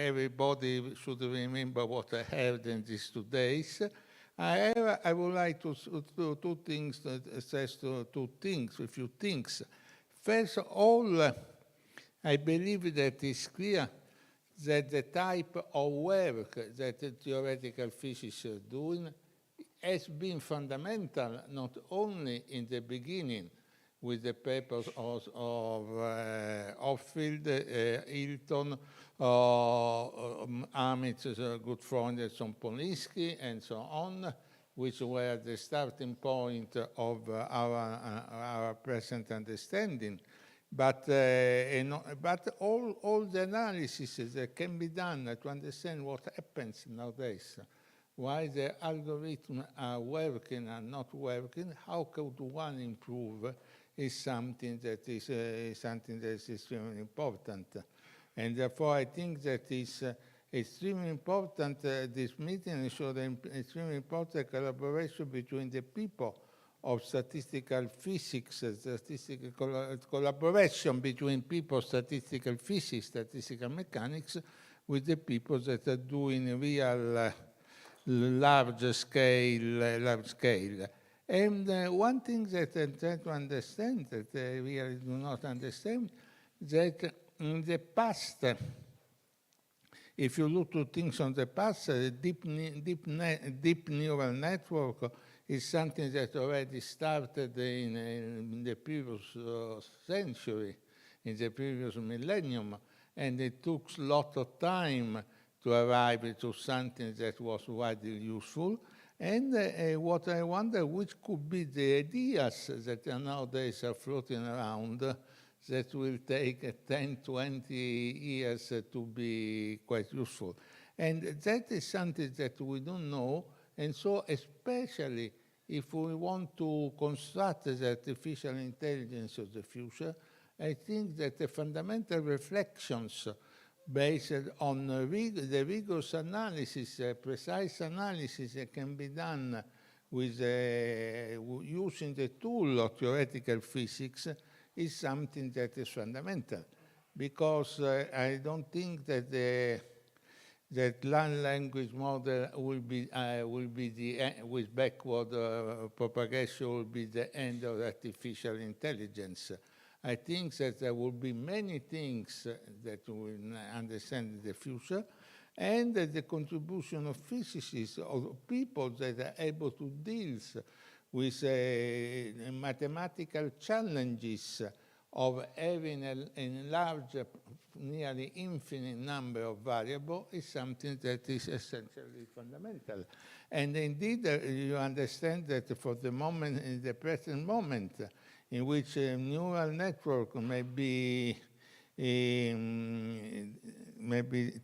S1: everybody should remember what I heard in these 2 days. However, I would like to do a few things. First of all, I believe that it's clear that the type of work that the theoretical physicists are doing has been fundamental, not only in the beginning with the papers of Hoffield, Hilton, Amitz, Gutfreund, and Polinsky, and so on, which were the starting point of our present understanding. But all the analysis that can be done to understand what happens nowadays, why the algorithms are working and not working, how could one improve, is something that is extremely important. And therefore, I think that is extremely important, this meeting shows extremely important collaboration between the people of statistical physics, statistical collaboration between people of statistical physics, statistical mechanics, with the people that are doing real large scale. And one thing that I try to understand, that I really do not understand, that in the past, if you look to things on the past, deep neural network is something that already started in the previous century, in the previous millennium, and it took a lot of time to arrive to something that was widely useful. And what I wonder, which could be the ideas that nowadays are floating around that will take 10, 20 years to be quite useful. And that is something that we don't know. And so especially if we want to construct the artificial intelligence of the future, I think that the fundamental reflections based on the rigorous analysis, precise analysis that can be done with using the tool of theoretical physics is something that is fundamental, because I don't think that that language model will be the with backward propagation will be the end of artificial intelligence. I think that there will be many things that we will understand in the future, and that the contribution of physicists, or people that are able to deal with mathematical challenges of having a large, nearly infinite number of variables, is something that is essentially fundamental. And indeed, you understand that for the moment, in the present moment, in which a neural network may be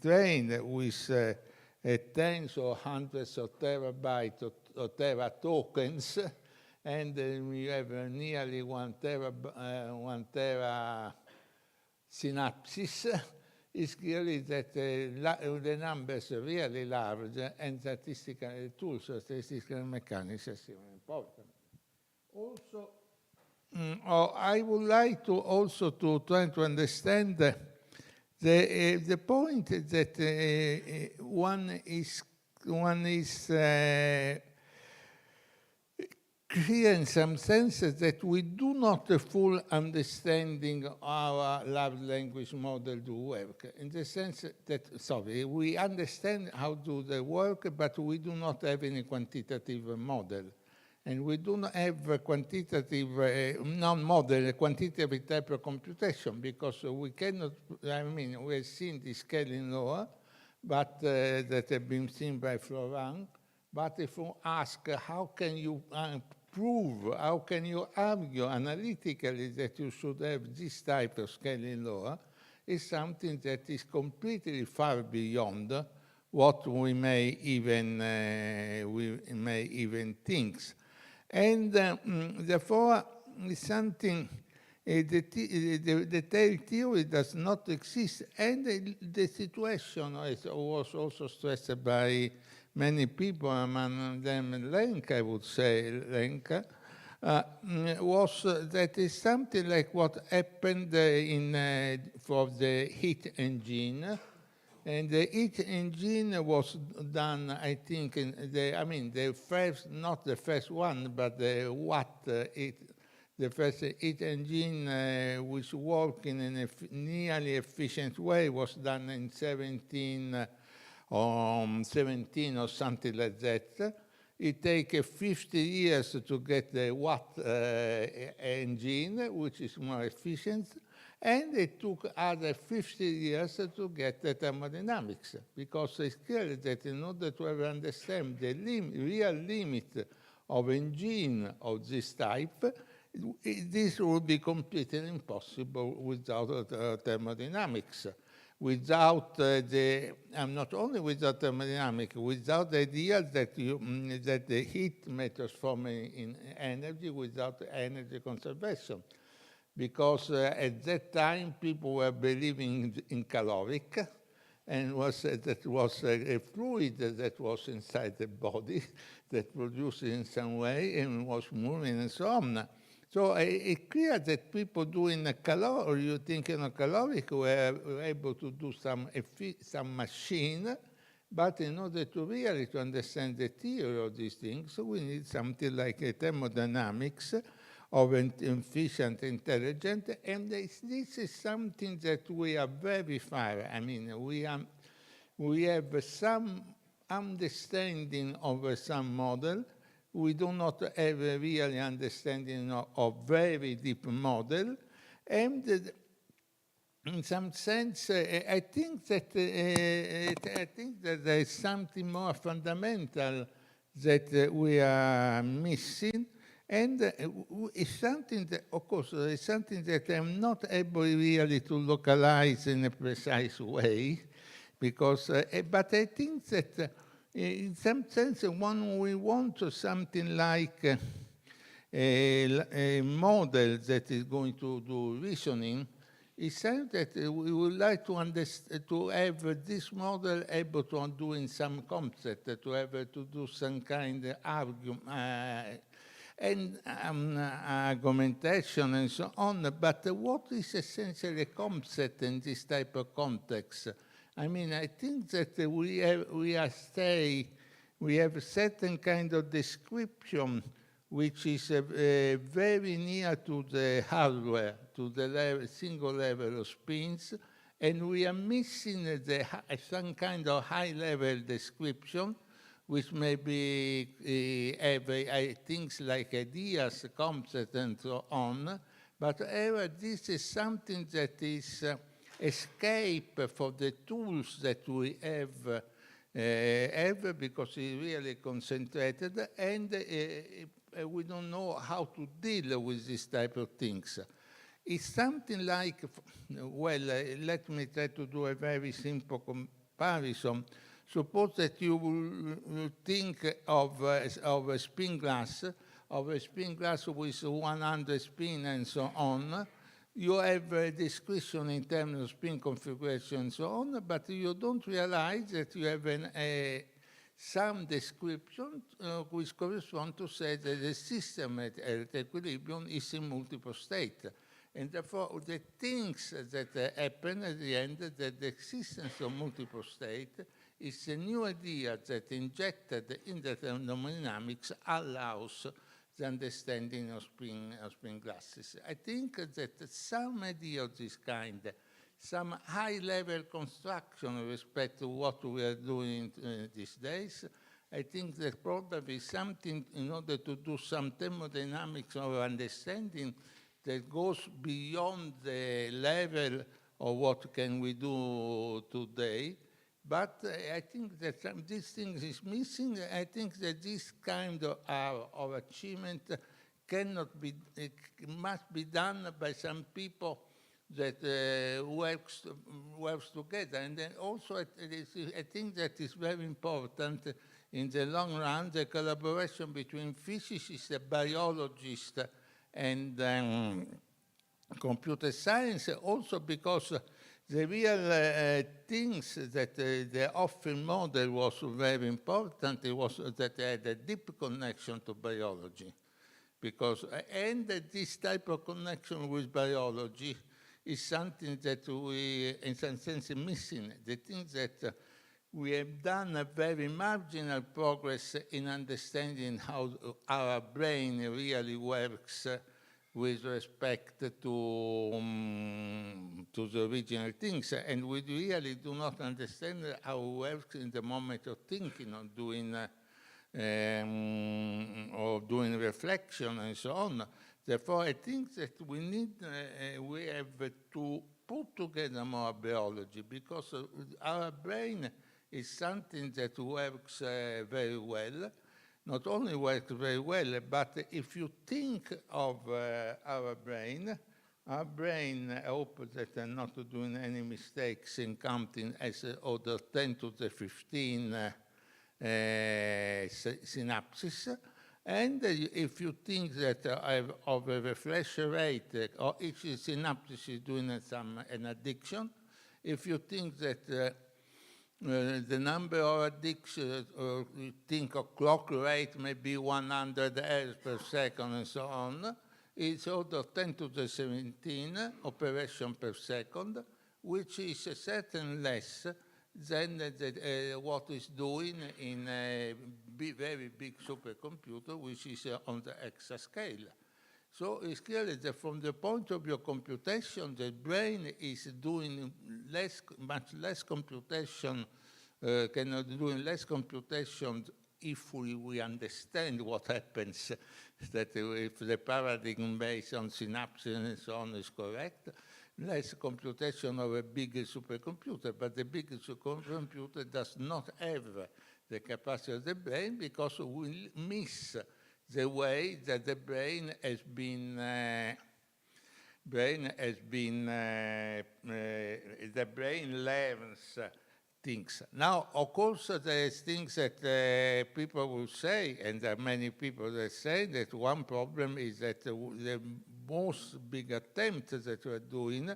S1: trained with tens or hundreds of terabytes or tera tokens, and we have nearly 1 tera synapses, it's clearly that the numbers are really large, and statistical tools, statistical mechanics are extremely important. Also, I would like to also to try to understand the point that one is clear in some sense that we do not a full understanding our large language model do work. In the sense that, sorry, we understand how do they work, but we do not have any quantitative model. And we do not have a quantitative, non-model, a quantitative type of computation, because we cannot, I mean, we have seen the scaling law, but that have been seen by Florent. But if you ask how can you prove, how can you argue analytically that you should have this type of scaling law, is something that is completely far beyond what we may even think. And therefore, something, the tail theory does not exist. And the situation, as was also stressed by many people, among them Lenk, I would say, Lenk, was that is something like what happened for the heat engine. And the heat engine was done, I think, the first, not the first one, but the first heat engine which worked in a nearly efficient way was done in 17 or something like that. It takes 50 years to get the Watt engine, which is more efficient, and it took other 50 years to get the thermodynamics, because it's clear that in order to ever understand the real limit of engine of this type, this would be completely impossible without thermodynamics. Without not only without thermodynamics, without the idea that that the heat may transform in energy without energy conservation, because at that time people were believing in caloric, and that was a fluid that was inside the body that produced it in some way and was moving and so on. So it's clear that people doing you think in a caloric were able to do some machine, but in order to really to understand the theory of these things, we need something like a thermodynamics of an efficient, intelligent, and this is something that we are very far. I mean, we have some understanding of some model. We do not have a real understanding of very deep model, and in some sense, I think that there is something more fundamental that we are missing, and it's something that, of course, it's something that I'm not able really to localize in a precise way, because, but I think that in some sense, when we want something like a model that is going to do reasoning, it's something that we would like to understand, to have this model able to do in some concept, to have to do some kind of argument and argumentation and so on. But what is essentially a concept in this type of context? I mean, I think that we have a certain kind of description which is very near to the hardware, to the single level of spins, and we are missing some kind of high-level description, which may be things like ideas, concepts, and so on. But this is something that is escape for the tools that we have because it's really concentrated, and we don't know how to deal with this type of things. It's something like, well, let me try to do a very simple comparison. Suppose that you will think of a spin glass, with 100 spin and so on. You have a description in terms of spin configuration and so on, but you don't realize that you have some description which correspond to say that the system at equilibrium is in multiple state. And therefore, the things that happen at the end, that the existence of multiple state is a new idea that injected in the thermodynamics allows the understanding of spin glasses. I think that some idea of this kind, some high-level construction with respect to what we are doing these days, I think that probably something in order to do some thermodynamics of understanding that goes beyond the level of what can we do today. But I think that these things is missing. I think that this kind of achievement cannot be, it must be done by some people that works together. And then also I think that is very important in the long run, the collaboration between physicists, biologists, and computer science, also because the real things that the often model was very important, it was that they had a deep connection to biology. Because, and this type of connection with biology is something that we, in some sense, missing. The thing that we have done a very marginal progress in understanding how our brain really works with respect to the original things. And we really do not understand how it works in the moment of thinking, or doing reflection and so on. Therefore, I think that we need, we have to put together more biology, because our brain is something that works very well. Not only works very well, but if you think of our brain, I hope that I'm not doing any mistakes in counting as order 10 to the 15 synapses. And if you think that of a refresh rate, or each synapse is doing an addiction, if you think that the number of addictions, or you think of clock rate maybe 100 Hz per second and so on, it's order 10 to the 17 operation per second, which is certainly less than what is doing in a very big supercomputer, which is on the exascale. So it's clear that from the point of view of computation, the brain is doing much less computation, doing less computation if we understand what happens, that if the paradigm based on synapses and so on is correct, less computation of a big supercomputer, but the big supercomputer does not have the capacity of the brain, because we miss the way that the brain has been, the brain learns things. Now, of course, there's things that people will say, and there are many people that say that one problem is that the most big attempts that we're doing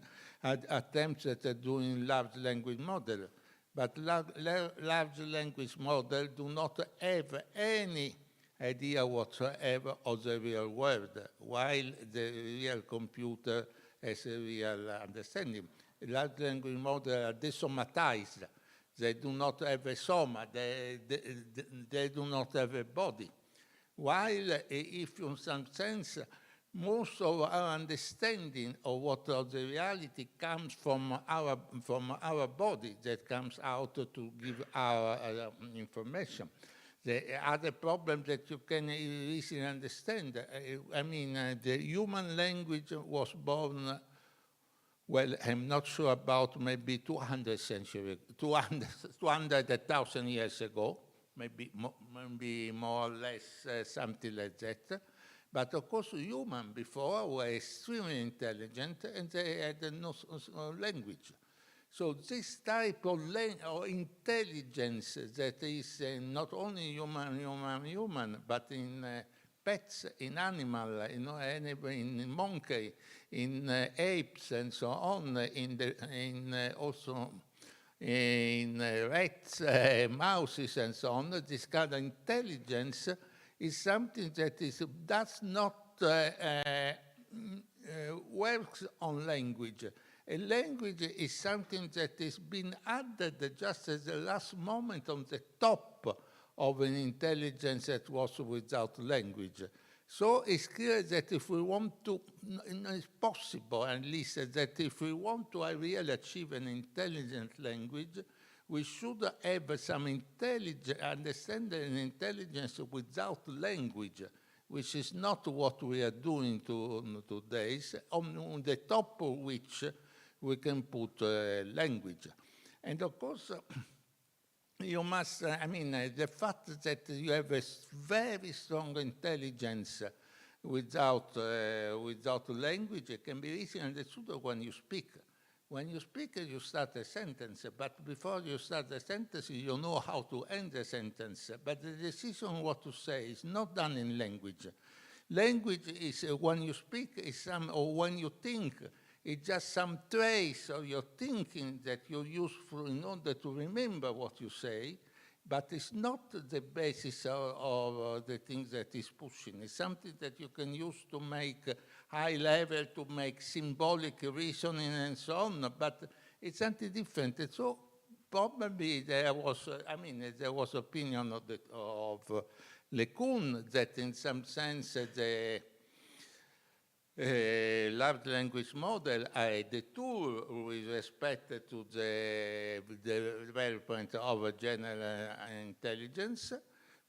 S1: are attempts that are doing large language model. But large language models do not have any idea whatsoever of the real world, while the real computer has a real understanding. Large language models are desomatized. They do not have a soma. They do not have a body. While if in some sense, most of our understanding of what the reality comes from our body, that comes out to give our information. The other problem that you can easily understand, I mean, the human language was born, well, I'm not sure about maybe 200,000 years ago, maybe more or less something like that. But of course, humans before were extremely intelligent, and they had no language. So this type of intelligence that is not only human, but in pets, in animal, in monkey, in apes, and so on, also in rats, mouses, and so on, this kind of intelligence is something that does not works on language. A language is something that is being added just as the last moment on the top of an intelligence that was without language. So it's clear that if we want to, it's possible at least that if we want to really achieve an intelligent language, we should have some understanding and intelligence without language, which is not what we are doing today, on the top of which we can put language. And of course, you must, the fact that you have a very strong intelligence without language can be easily understood when you speak. When you speak, you start a sentence, but before you start the sentence, you know how to end the sentence. But the decision what to say is not done in language. Language is when you speak, or when you think, it's just some trace of your thinking that you use in order to remember what you say, but it's not the basis of the thing that is pushing. It's something that you can use to make high level, to make symbolic reasoning and so on, but it's something different. And so probably there was opinion of LeCun that in some sense the large language model are the tool with respect to the development of a general intelligence.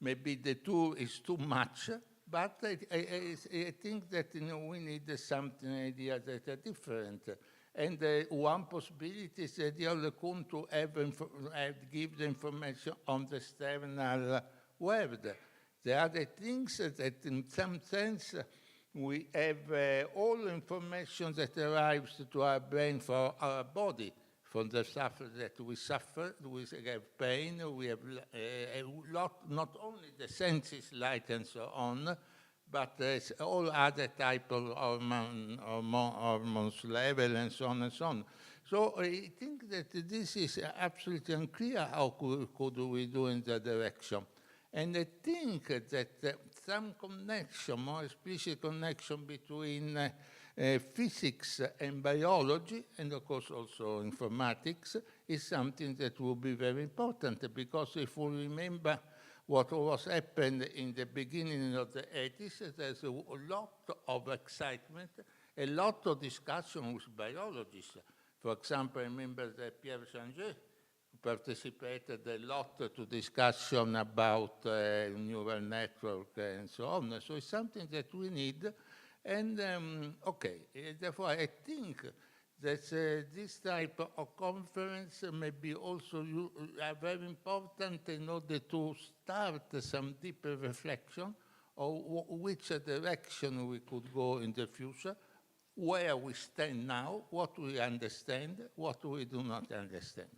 S1: Maybe the tool is too much, but I think that we need something ideas that are different. And one possibility is the idea of LeCun to give the information on the external world. The other things that in some sense we have all information that arrives to our brain from our body, from the stuff that we suffer, we have pain, we have a lot, not only the senses, light and so on, but all other type of hormones level and so on and so on. So I think that this is absolutely unclear how could we do in that direction. And I think that some connection, more explicit connection between physics and biology, and of course also informatics, is something that will be very important, because if we remember what was happened in the beginning of the 80s, there's a lot of excitement, a lot of discussion with biologists. For example, I remember that Pierre Changer participated a lot to discussion about neural network and so on. So it's something that we need. And therefore I think that this type of conference may be also very important in order to start some deeper reflection of which direction we could go in the future, where we stand now, what we understand, what we do not understand.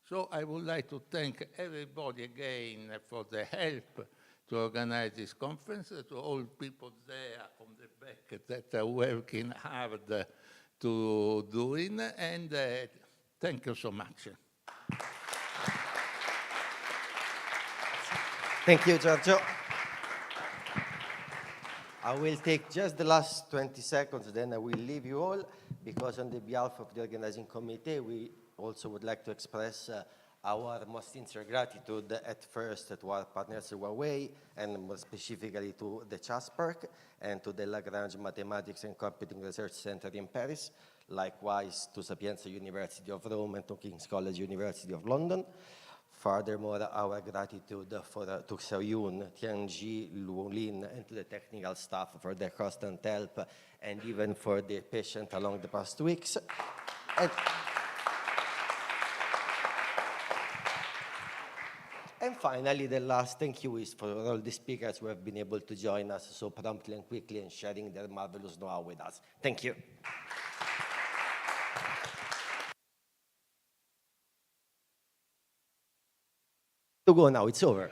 S1: So I would like to thank everybody again for the help to organize this conference, to all people there on the back that are working hard to do it, and thank you so much.
S13: Thank you, Giorgio. I will take just the last 20 seconds, then I will leave you all, because on the behalf of the organizing committee, we also would like to express our most sincere gratitude at first to our partners Huawei, and more specifically to the CHASPERC and to the Lagrange Mathematics and Computing Research Center in Paris, likewise to Sapienza University of Rome and to King's College University of London. Furthermore, our gratitude to Xiaoyun, Tianji, Luolin, and to the technical staff for their constant help, and even for the patience along the past weeks. And finally, the last thank you is for all the speakers who have been able to join us so promptly and quickly and sharing their marvelous know-how with us. Thank you. To go now, it's over.